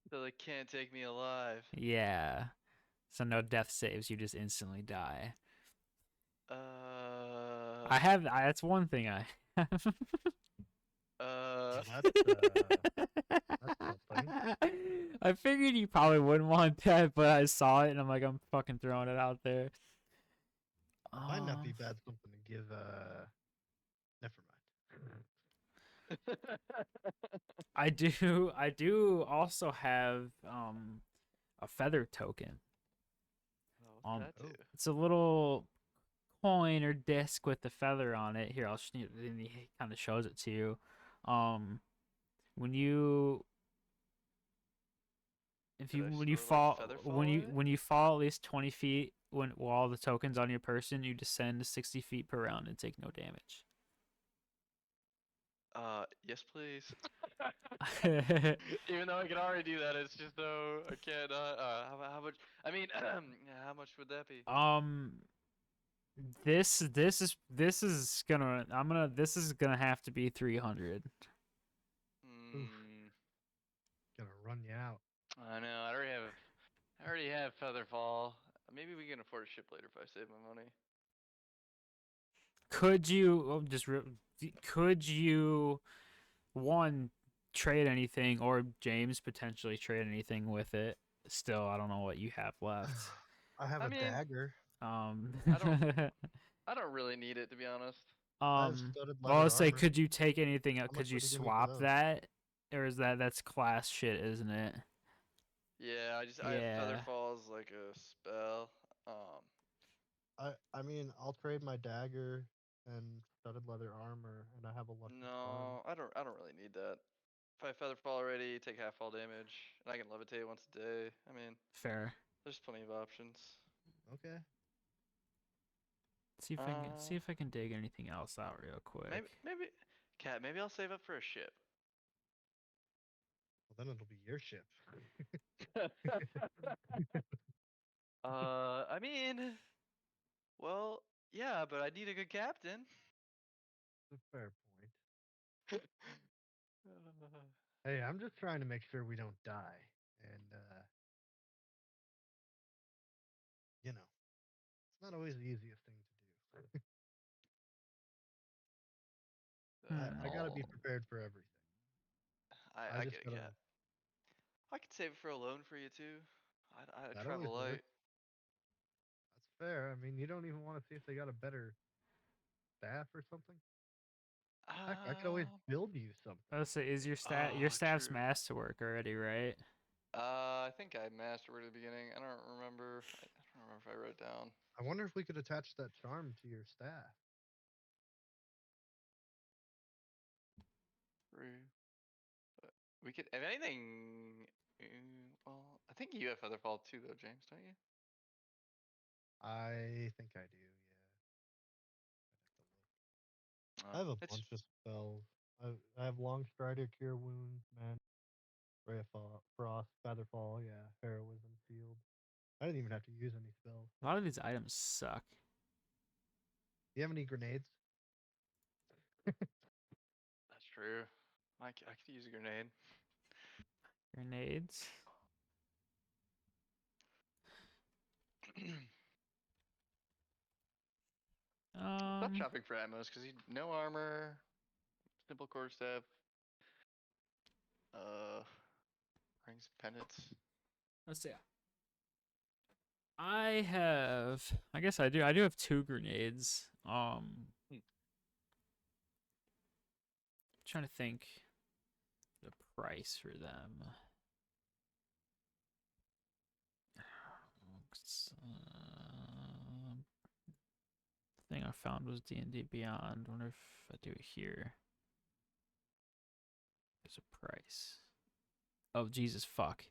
So they can't take me alive. Yeah. So no death saves, you just instantly die. That's one thing I have. That's something. I figured you probably wouldn't want that, but I saw it and I'm fucking throwing it out there. Might not be bad something to give. Never mind. I do also have a feather token. What's that do? It's a little coin or disc with the feather on it. Here, then he kind of shows it to you. When you if you Could I when you store like fall feather when fall you away? when you fall at least 20 feet when while the token's on your person, you descend 60 feet per round and take no damage. Yes, please. Even though I can already do that, it's just though I can't. How much? I mean, how much would that be? This is gonna have to be 300. Oof, Hmm. gonna run you out. I know. I already have feather fall. Maybe we can afford a ship later if I save my money. Could you could you one trade anything or James potentially trade anything with it? Still, I don't know what you have left. I have I a mean, dagger. I don't. I don't really need it to be honest. I have studded Well, leather let's say, armor. could you take anything How up? much Could you would he give me for swap those? that, or is that's class shit, isn't it? Yeah, I have feather Yeah, fall as like a spell. Um. I mean, I'll trade my dagger and studded leather armor, and I have a lucky charm. No, I don't really need that. If I have feather fall already, take half fall damage, and I can levitate once a day. I mean, fair. there's plenty of options. Okay. See Uh, if I can dig anything else out real quick. Cat, maybe I'll save up for a ship. Well, then it'll be your ship. I mean, well, yeah, but I need a good captain. That's a fair point. Uh, Hey, I'm just trying to make sure we don't die, and it's not always the easiest thing to do. I gotta be Hmm. prepared for everything. I I just get it, gotta. cat. I could save it for a loan for you too. I That always travel light. works. That's fair. I mean, you don't even want to see if they got a better staff or something. Heck, I could always Uh, build you something. Let's say, is your oh, staff's true. masterwork already, right? I think I mastered at the beginning. I don't remember. I don't remember if I wrote it down. I wonder if we could attach that charm to your staff. True. But we could, if anything. Well, I think you have Featherfall too, though, James, don't you? I think I do. Yeah. I Oh, have a it's bunch of spells. I have Long Strider, Cure Wounds, Man, Ray of Frost, Featherfall, yeah, Heroism, Shield. I didn't even have to use any spells. A lot of these items suck. Do you have any grenades? that's true. I could use a grenade. Grenades. Stop Um, shopping for ammos because you no armor, simple core staff, uh, rings, pendants. let's see. I guess I do. I do have two grenades. Trying to think the price for them. thing I found was D&D Beyond. Wonder if I do it here. There's a price. Oh Jesus fuck.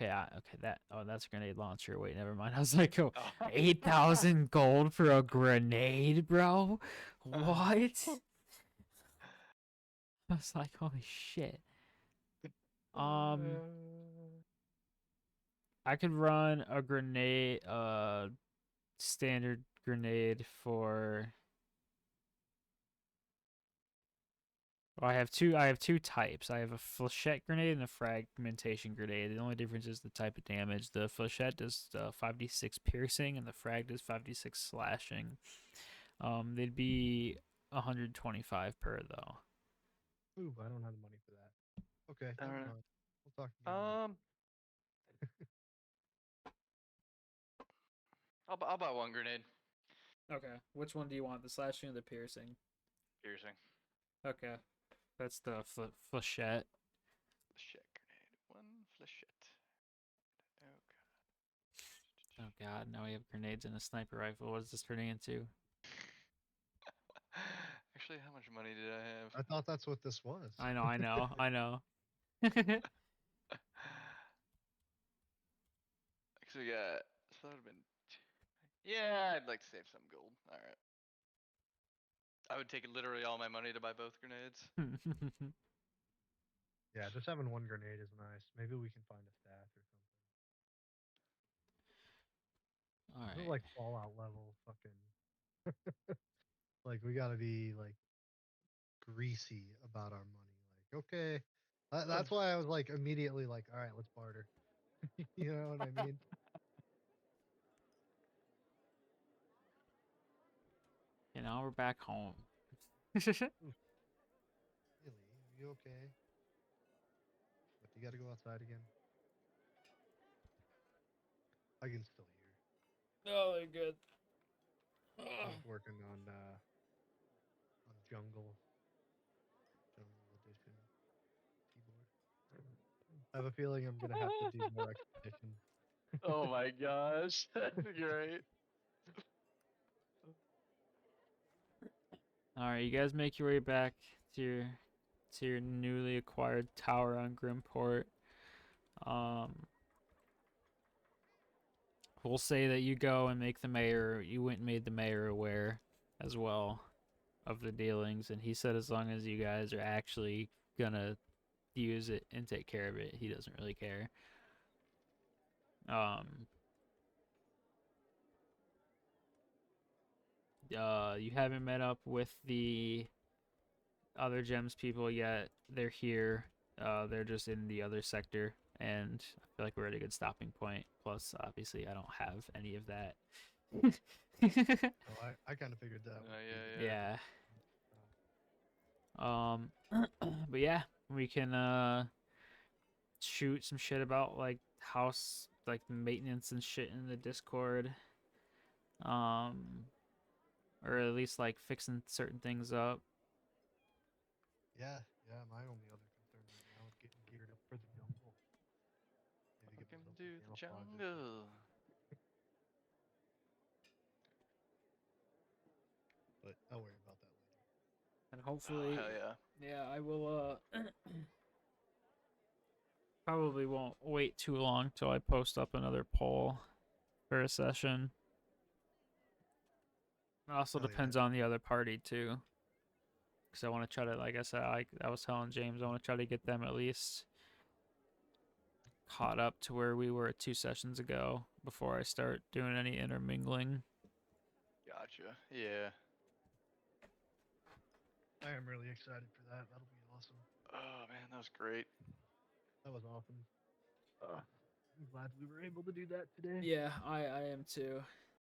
Okay, that's a grenade launcher. Wait, never mind. I was like, oh, Oh. 8,000 gold for a grenade, bro? What? I was like, holy shit. I could run a grenade, standard grenade for. Well, I have two types. I have a flechette grenade and a fragmentation grenade. The only difference is the type of damage. The flechette does 5d6 piercing, and the frag does 5d6 slashing. They'd be 125 per though. Ooh, I don't have the money for that. Okay, never Alright. mind. We'll talk again. I'll buy one grenade. Okay, which one do you want? The slashing or the piercing? Piercing. Okay, that's the flechette. Flechette grenade. One flechette. Oh Oh god, now we have grenades and a sniper rifle. What is this turning into? god. Actually, how much money did I have? I thought that's what this was. I know. Actually, got. So that would have been. Yeah, I'd like to save some gold. All right. I would take literally all my money to buy both grenades. Yeah, just having one grenade is nice. Maybe we can find a stash or something. All Is it right. like Fallout level fucking like we gotta be like greasy about our money. Like, okay. That's why I was like immediately like, all right, let's barter. You know what I mean? You know, we're back home. Really? Are you okay? But you gotta go outside again. I can still hear. Oh, they're good. I was working on Jungle Edition keyboard. I have a feeling I'm gonna have to do more expeditions. Oh my gosh, that's great. All right, you guys make your way back to your newly acquired tower on Grimport. We'll say that you go and make the mayor. You went and made the mayor aware as well of the dealings, and he said as long as you guys are actually gonna use it and take care of it, he doesn't really care. You haven't met up with the other gems people yet. They're here. They're just in the other sector, and I feel like we're at a good stopping point. Plus, obviously, I don't have any of that. Oh, I kind of figured that. Would be Yeah. Yeah. But yeah, we can shoot some shit about like house like maintenance and shit in the Discord. Or at least like fixing certain things up. Yeah, yeah. My only other concern right now is getting geared up for the jungle. Maybe get Welcome myself to some the camouflage or something. jungle. But I'll worry about that later. And Oh hopefully, hell yeah. yeah, I will probably won't wait too long till I post up another poll for a session. It also Hell depends yeah. on the other party too. Because I want to try to, like I said, I was telling James, I want to try to get them at least caught up to where we were 2 sessions ago before I start doing any intermingling. Gotcha. Yeah. I am really excited for that. That'll be awesome. Oh man, that was great. That was awesome. I'm glad we were able to do that today. Yeah, I am too.